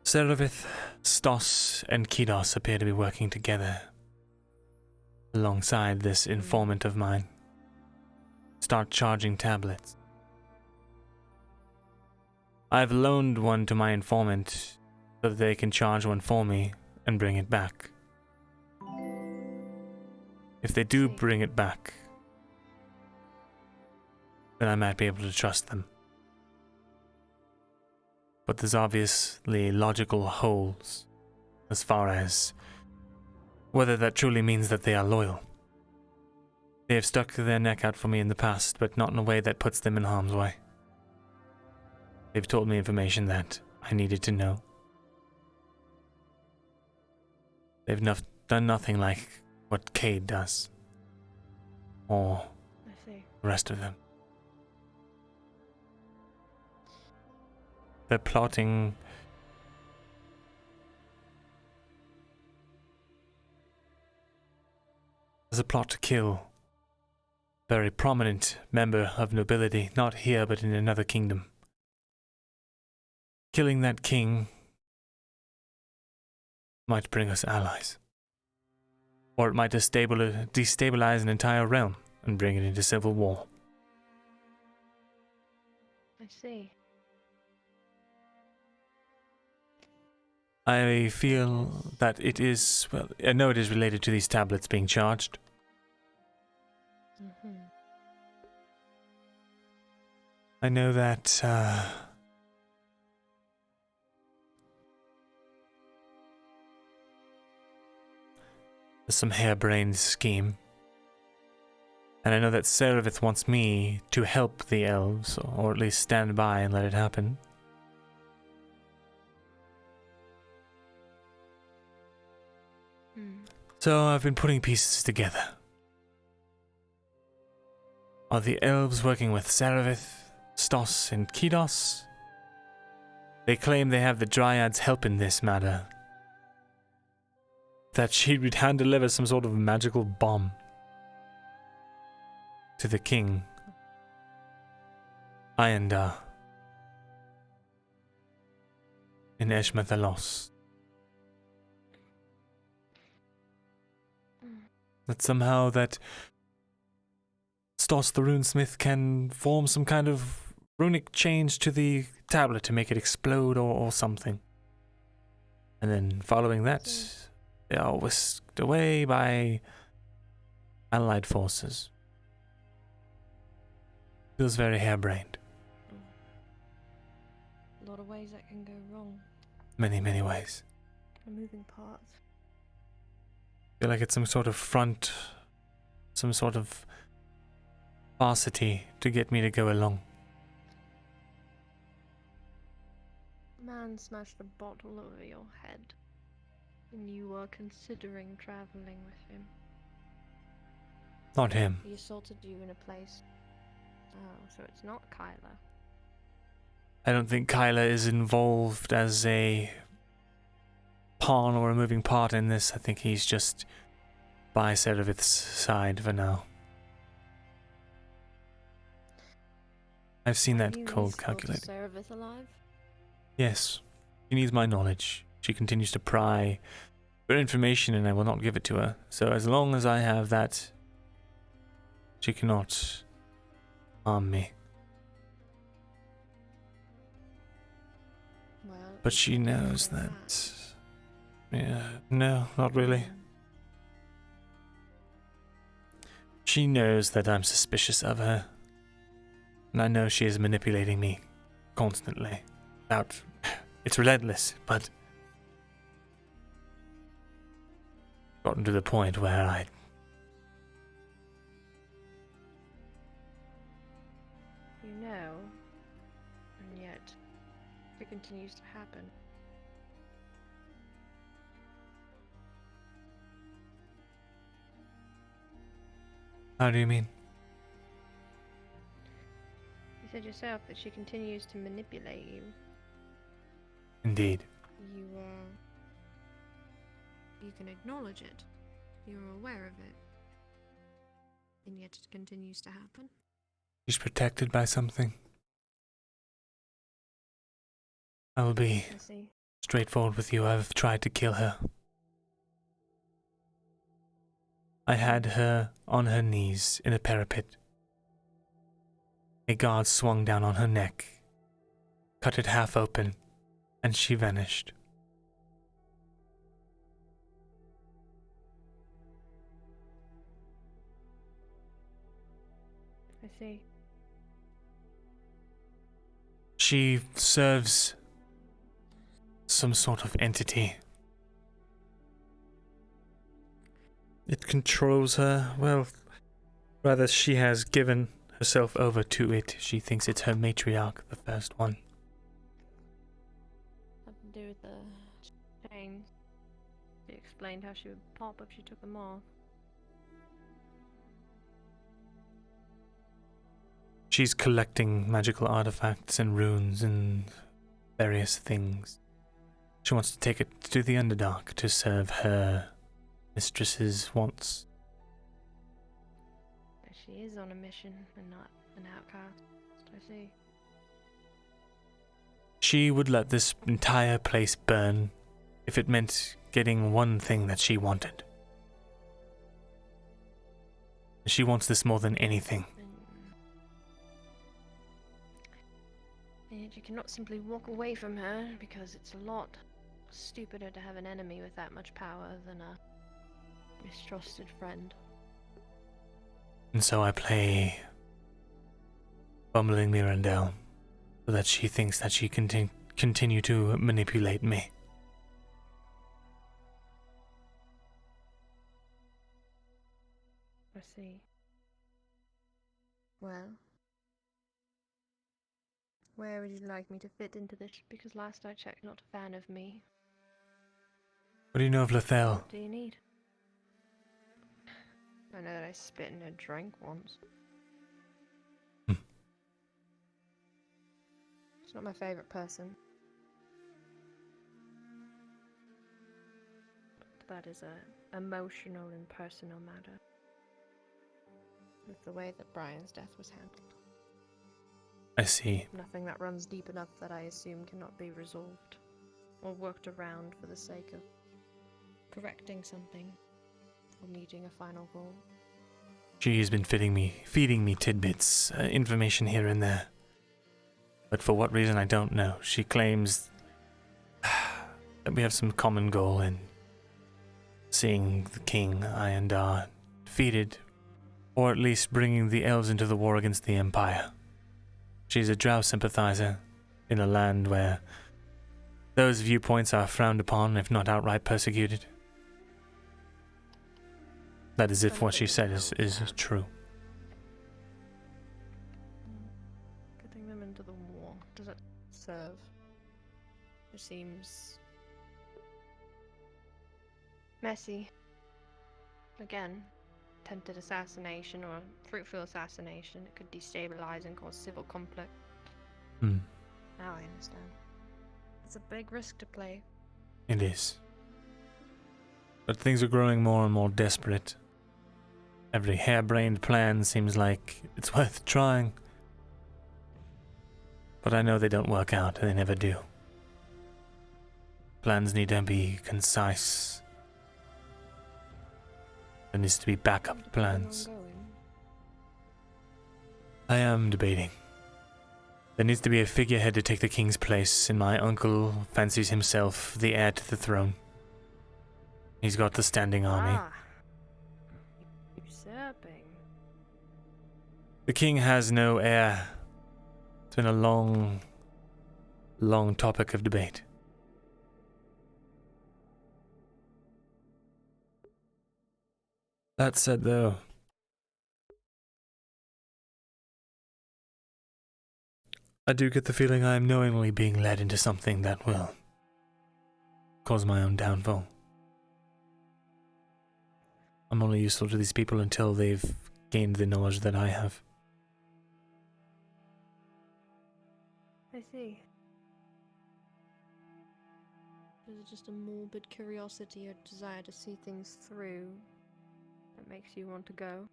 Serevith, Stos, and Kidos appear to be working together alongside this informant of mine. Start charging tablets. I've loaned one to my informant so that they can charge one for me and bring it back. If they do bring it back, then I might be able to trust them. But there's obviously logical holes as far as whether that truly means that they are loyal. They have stuck their neck out for me in the past, but not in a way that puts them in harm's way. They've told me information that I needed to know. They've done nothing like what Cade does. Or the rest of them. They're plotting there's a plot to kill a very prominent member of nobility, not here but in another kingdom. Killing that king might bring us allies. Or it might destabilize an entire realm and bring it into civil war. I see. I feel that it is, well, I know it is related to these tablets being charged. I know that, there's some harebrained scheme. And I know that Serevith wants me to help the elves, or at least stand by and let it happen. So I've been putting pieces together. Are the elves working with Serevith, Stos, and Kidos? They claim they have the Dryads' help in this matter. That she would hand deliver some sort of magical bomb to the king. Ayanda in Eshma Thalas. That somehow that Stoss the runesmith can form some kind of runic change to the tablet to make it explode or something. And then following that, they are whisked away by allied forces. Feels very harebrained. A lot of ways that can go wrong. Many, many ways. A moving parts. Feel like it's some sort of front, some sort of falsity to get me to go along. Man smashed a bottle over your head, and you were considering traveling with him. Not him. He assaulted you in a place. Oh, so it's not Kyla. I don't think Kyla is involved as a pawn or a moving part in this. I think he's just by Serevith's side for now. I've seen that cold calculating. Is Serevith alive? Yes. She needs my knowledge. She continues to pry for information and I will not give it to her. So as long as I have that, she cannot harm me. Well, but she knows that. Yeah, no, not really. She knows that I'm suspicious of her. And I know she is manipulating me constantly. It's relentless, but gotten to the point where you know, and yet it continues to happen. How do you mean? You said yourself that she continues to manipulate you. Indeed. You can acknowledge it. You're aware of it. And yet it continues to happen. She's protected by something. I will be straightforward with you. I've tried to kill her. I had her on her knees in a parapet. A guard swung down on her neck, cut it half open, and she vanished. I see. She serves some sort of entity. It controls her. Well, rather she has given herself over to it. She thinks it's her matriarch, the first one. Nothing to do with the chains. She explained how she would pop if she took them off. She's collecting magical artifacts and runes and various things. She wants to take it to the Underdark to serve her mistress's wants. She is on a mission and not an outcast, I see. She would let this entire place burn if it meant getting one thing that she wanted. She wants this more than anything. And yet you cannot simply walk away from her because it's a lot stupider to have an enemy with that much power than a mistrusted friend. And so I play bumbling Myrindal so that she thinks that she can continue to manipulate me. I see. Well, where would you like me to fit into this? Because last I checked, not a fan of me. What do you know of Lethal? What do you need? I know that I spit in a drink once. She's not my favorite person. But that is a emotional and personal matter. With the way that Brian's death was handled. I see. Nothing that runs deep enough that I assume cannot be resolved or worked around for the sake of correcting something or meeting a final goal. She has been feeding me tidbits, information here and there. But for what reason, I don't know. She claims that we have some common goal in seeing the king, Iandar, defeated, or at least bringing the elves into the war against the Empire. She's a Drow sympathizer in a land where those viewpoints are frowned upon, if not outright persecuted. That is if what she said is true. Getting them into the war, does it serve? It seems messy. Again, attempted assassination or fruitful assassination, it could destabilize and cause civil conflict. Hmm. Now I understand. It's a big risk to play. It is. But things are growing more and more desperate. Every harebrained plan seems like it's worth trying. But I know they don't work out, they never do. Plans need to be concise. There needs to be backup plans. I am debating. There needs to be a figurehead to take the king's place, and my uncle fancies himself the heir to the throne. He's got the standing army. Usurping. The king has no heir. It's been a long topic of debate. That said, though, I do get the feeling I am knowingly being led into something that will cause my own downfall. I'm only useful to these people until they've gained the knowledge that I have. I see. Is it just a morbid curiosity or desire to see things through that makes you want to go?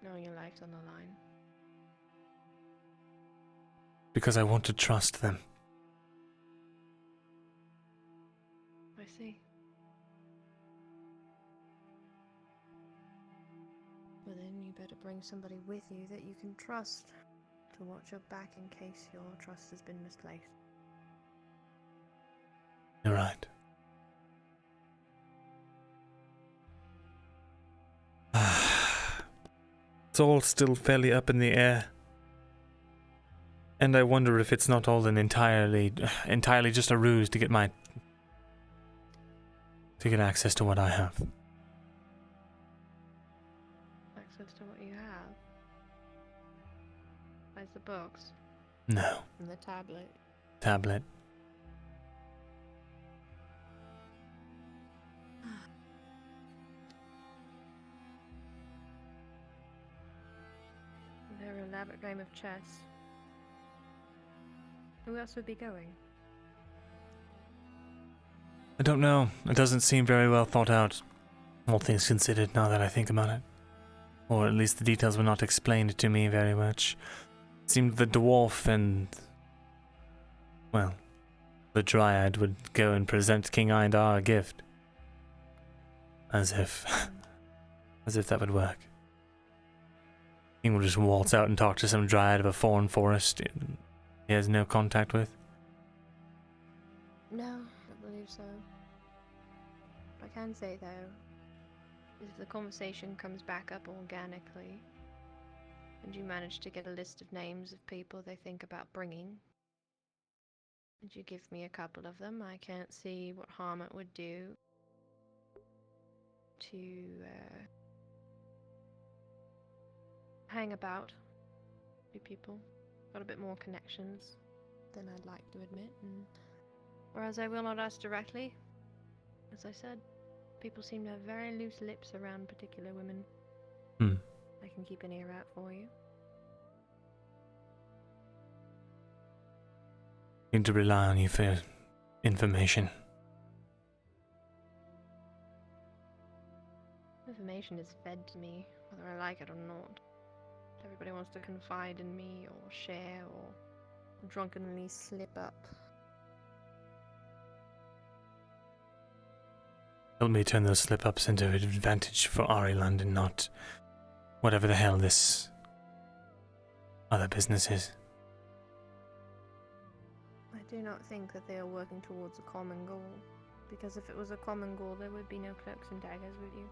Knowing your life's on the line. Because I want to trust them. I see. Well then, you better bring somebody with you that you can trust to watch your back in case your trust has been misplaced. You're right. It's all still fairly up in the air. And I wonder if it's not all an entirely just a ruse to get access to what I have. Access to what you have? Where's the books? No. And the tablet? Tablet. Their elaborate game of chess. Who else would be going? I don't know. It doesn't seem very well thought out. All things considered, now that I think about it. Or at least the details were not explained to me very much. It seemed the dwarf and... well, the dryad would go and present King Iandar a gift. As if that would work. King would just waltz out and talk to some dryad of a foreign forest he has no contact with. No, I believe so. What I can say though, is if the conversation comes back up organically, and you manage to get a list of names of people they think about bringing, and you give me a couple of them, I can't see what harm it would do to hang about with people. Got a bit more connections than I'd like to admit, and whereas I will not ask directly, as I said, people seem to have very loose lips around particular women. I can keep an ear out for you. Need to rely on you for information. Information is fed to me, whether I like it or not. Everybody wants to confide in me or share or drunkenly slip up. Help me turn those slip-ups into an advantage for Ariland and not whatever the hell this other business is. I do not think that they are working towards a common goal, because if it was a common goal, there would be no cloaks and daggers, would you?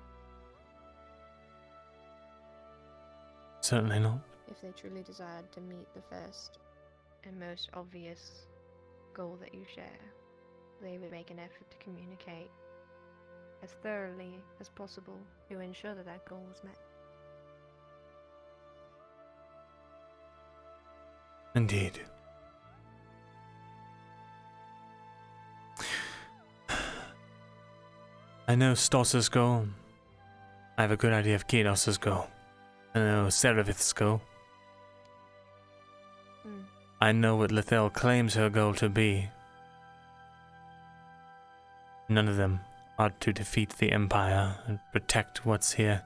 Certainly not. If they truly desired to meet the first and most obvious goal that you share, they would make an effort to communicate as thoroughly as possible to ensure that that goal was met. Indeed. I know Stos's goal. I have a good idea of Kedos's goal. I know Serevith's goal. I know what Lethel claims her goal to be. None of them are to defeat the Empire and protect what's here.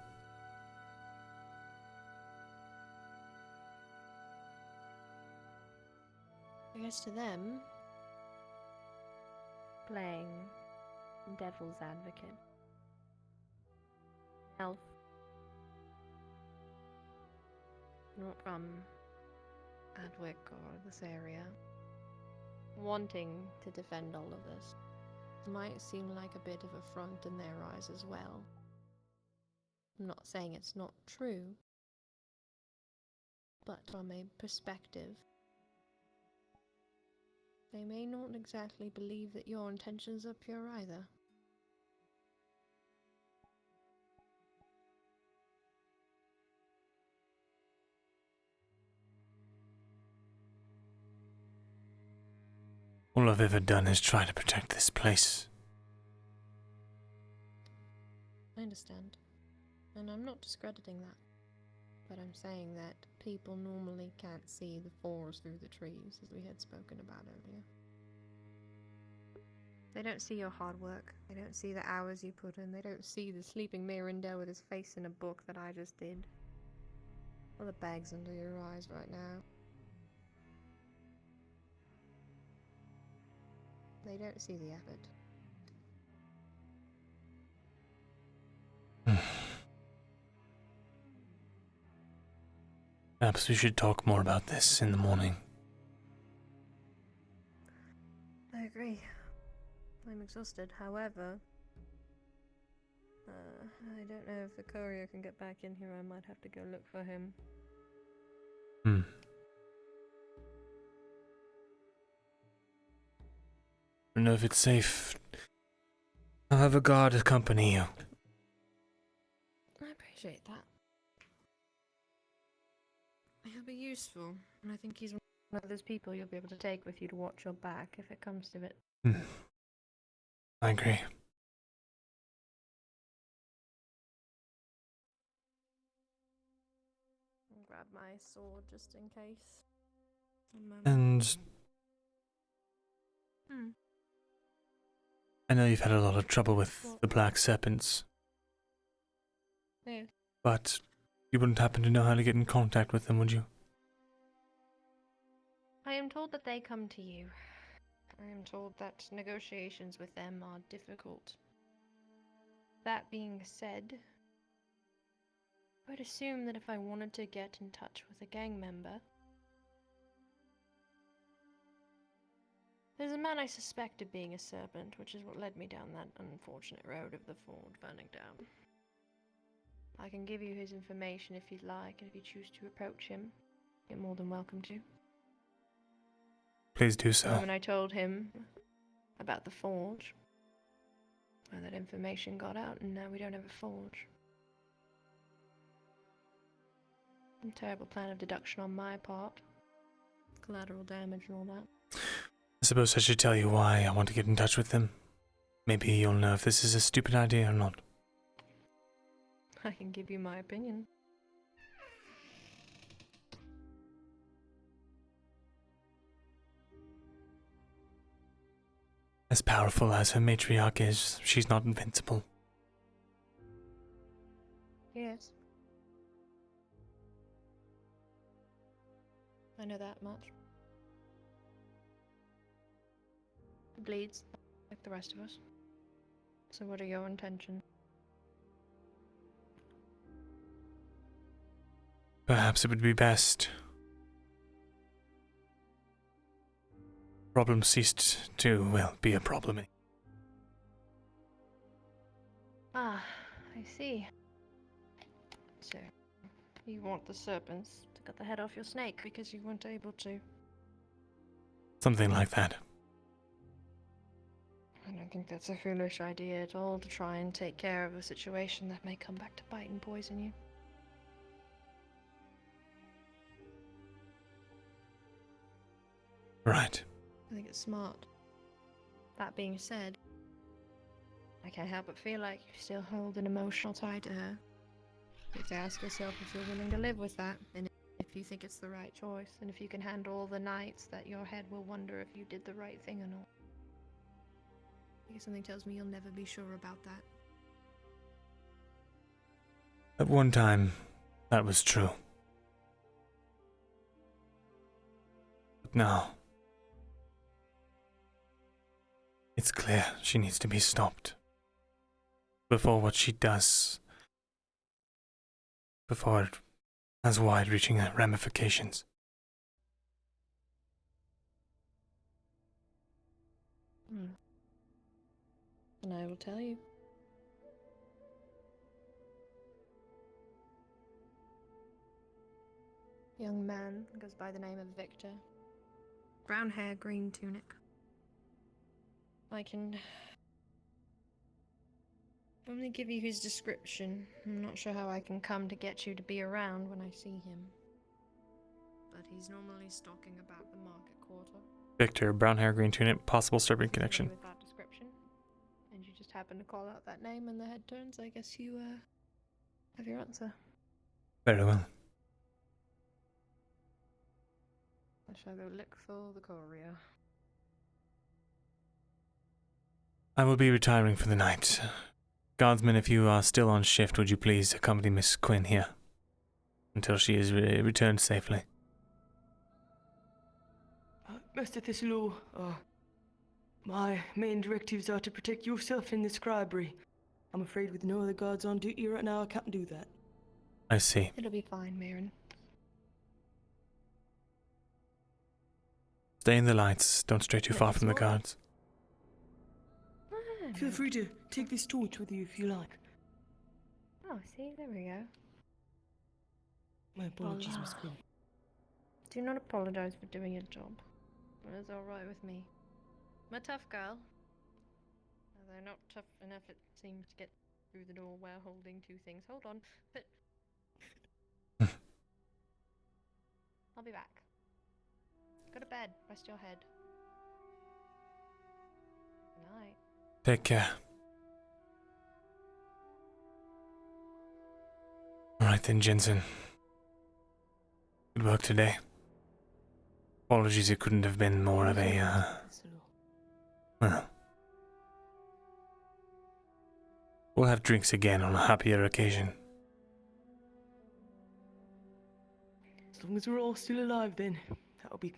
I guess to them, playing devil's advocate, elf, not from Adwick or this area, wanting to defend all of this, might seem like a bit of a front in their eyes as well. I'm not saying it's not true, but from a perspective, they may not exactly believe that your intentions are pure either. All I've ever done is try to protect this place. I understand, and I'm not discrediting that, but I'm saying that people normally can't see the forest through the trees, as we had spoken about earlier. They don't see your hard work, they don't see the hours you put in, they don't see the sleeping Myrindal with his face in a book that I just did, or the bags under your eyes right now. They don't see the effort. Perhaps we should talk more about this in the morning. I agree. I'm exhausted. However, I don't know if the courier can get back in here. I might have to go look for him. I don't know if it's safe. I'll have a guard accompany you. I appreciate that. He'll be useful, and I think he's one of those people you'll be able to take with you to watch your back if it comes to it. I agree. I'll grab my sword just in case. And I know you've had a lot of trouble with the black serpents, Yeah. but you wouldn't happen to know how to get in contact with them, would you? I am told that they come to you. I am told that negotiations with them are difficult. That being said, I would assume that if I wanted to get in touch with a gang member, there's a man I suspect of being a serpent, which is what led me down that unfortunate road of the ford burning down. I can give you his information if you'd like, and if you choose to approach him, you're more than welcome to. Please do so. When I told him about the forge, well, that information got out, and now we don't have a forge. A terrible plan of deduction on my part. Collateral damage and all that. I suppose I should tell you why I want to get in touch with them. Maybe you'll know if this is a stupid idea or not. I can give you my opinion. As powerful as her matriarch is, she's not invincible. Yes. I know that much. It bleeds, like the rest of us. So what are your intentions? Perhaps it would be best. Problem ceased to, well, be a problem. Ah, I see. So, you want the serpents to cut the head off your snake because you weren't able to. Something like that. I don't think that's a foolish idea at all to try and take care of a situation that may come back to bite and poison you. Right. I think it's smart. That being said, I can't help but feel like you still hold an emotional tie to her. You have to ask yourself if you're willing to live with that, and if you think it's the right choice, and if you can handle all the nights that your head will wonder if you did the right thing or not. Because something tells me you'll never be sure about that. At one time, that was true. But now, it's clear she needs to be stopped. Before what she does, before it has wide-reaching ramifications. And I will tell you. Young man goes by the name of Victor. Brown hair, green tunic. I can only give you his description. I'm not sure how I can come to get you to be around when I see him. But he's normally stalking about the market quarter. Victor, brown hair, green tunic, possible serpent connection. With that description. And you just happen to call out that name and the head turns, I guess you have your answer. Very well. I shall go look for the courier. I will be retiring for the night. Guardsmen, if you are still on shift, would you please accompany Miss Quinn here until she is returned safely? Master Thesalor, my main directives are to protect yourself in the scribery. I'm afraid with no other guards on duty right now, I can't do that. I see. It'll be fine, Myrin. Stay in the lights. Don't stray too far from the guards. Feel free to take this torch with you if you like. Oh, see, there we go. My apologies, Miss Quinn. Do not apologize for doing your job. It's alright with me. I'm a tough girl. Although not tough enough, it seems, to get through the door while holding two things. Hold on, but I'll be back. Go to bed. Rest your head. Good night. Take care. Alright then, Jensen. Good work today. Apologies it couldn't have been more of a, well. We'll have drinks again on a happier occasion. As long as we're all still alive then, that'll be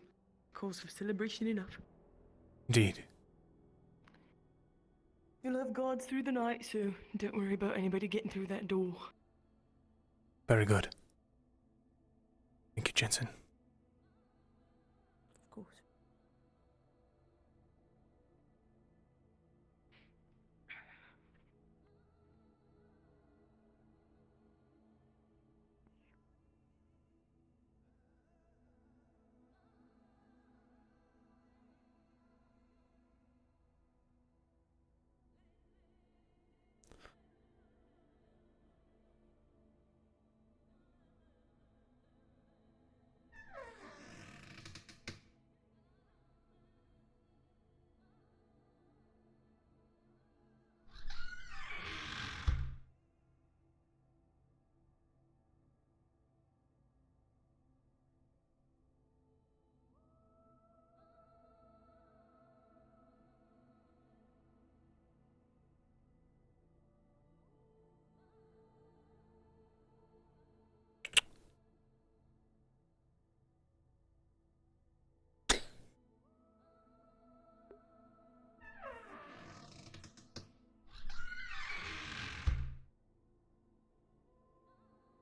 cause for celebration enough. Indeed. You'll have guards through the night, so don't worry about anybody getting through that door. Very good. Thank you, Jensen. Of course.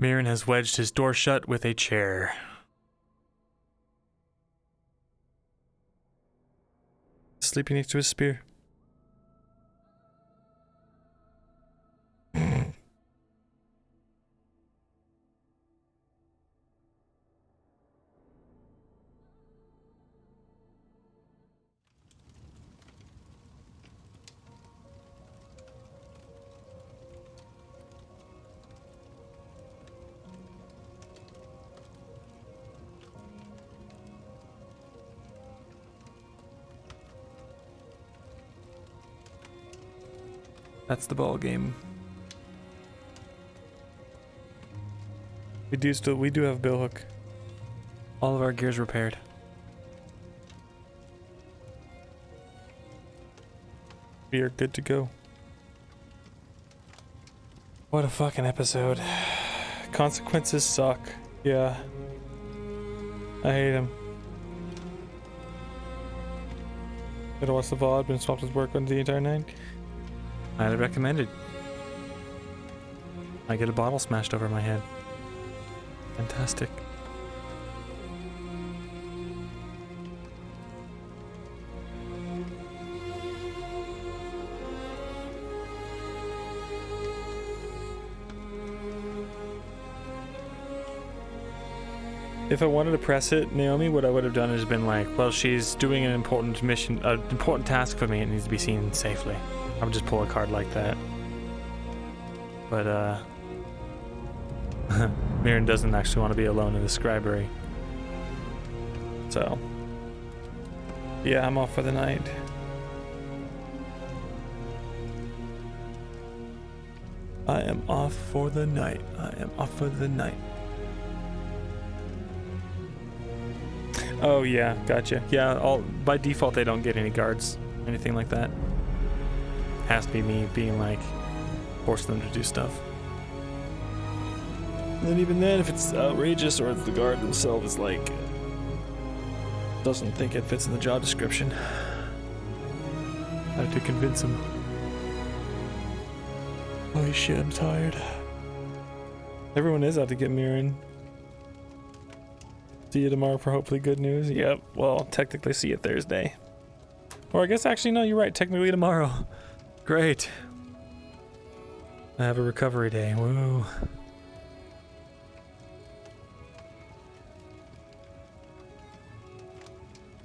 Myrin has wedged his door shut with a chair. Sleeping next to his spear. That's the ball game. We do have billhook. All of our gear's repaired. We are good to go. What a fucking episode. Consequences suck. Yeah. I hate him. Gotta watch the VOD, been swapped with work on the entire night. Highly recommended. I get a bottle smashed over my head. Fantastic. If I wanted to press it, Naomi, what I would have done is been like, well, she's doing an important mission, an important task for me. It needs to be seen safely. I would just pull a card like that. But, Myrin doesn't actually want to be alone in the scribery. So, yeah, I'm off for the night. I am off for the night. I am off for the night. Oh yeah, gotcha. Yeah, by default they don't get any guards, anything like that. Has to be me being like, forcing them to do stuff. And even then, if it's outrageous or if the guard themselves is like, doesn't think it fits in the job description, I have to convince him. Holy shit, I'm tired. Everyone is out to get Myrin. See you tomorrow for hopefully good news. Yep, well, technically see you Thursday. Or I guess actually, no, you're right, technically tomorrow. Great. I have a recovery day, woo.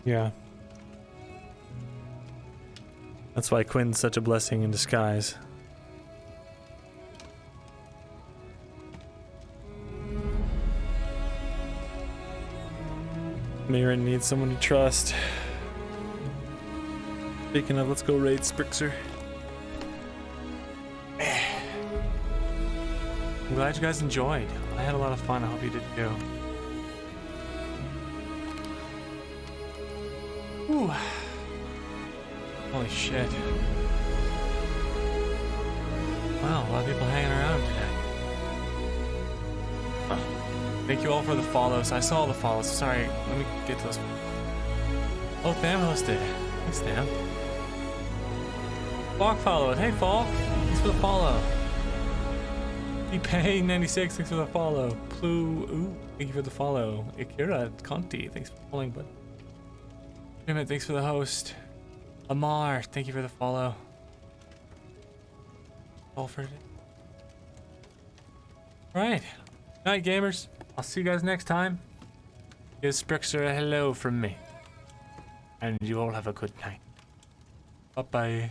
Yeah. That's why Quinn's such a blessing in disguise. Myrin needs someone to trust. Speaking of, let's go raid Sprixer. I'm glad you guys enjoyed. I had a lot of fun. I hope you did too. Whew. Holy shit. Wow, a lot of people hanging around today. Oh. Thank you all for the follows. I saw all the follows. Sorry, let me get to this. Oh, Tham hosted. Thanks, Tham. Falk followed. Hey, Falk. Thanks for the follow. Pay96, thanks for the follow. Plu, ooh, thank you for the follow. Akira Conti, thanks for following, bud. Jimmy, thanks for the host. Amar, thank you for the follow. All for it. Right. Night, gamers. I'll see you guys next time. Give Sprixer a hello from me. And you all have a good night. Bye-bye.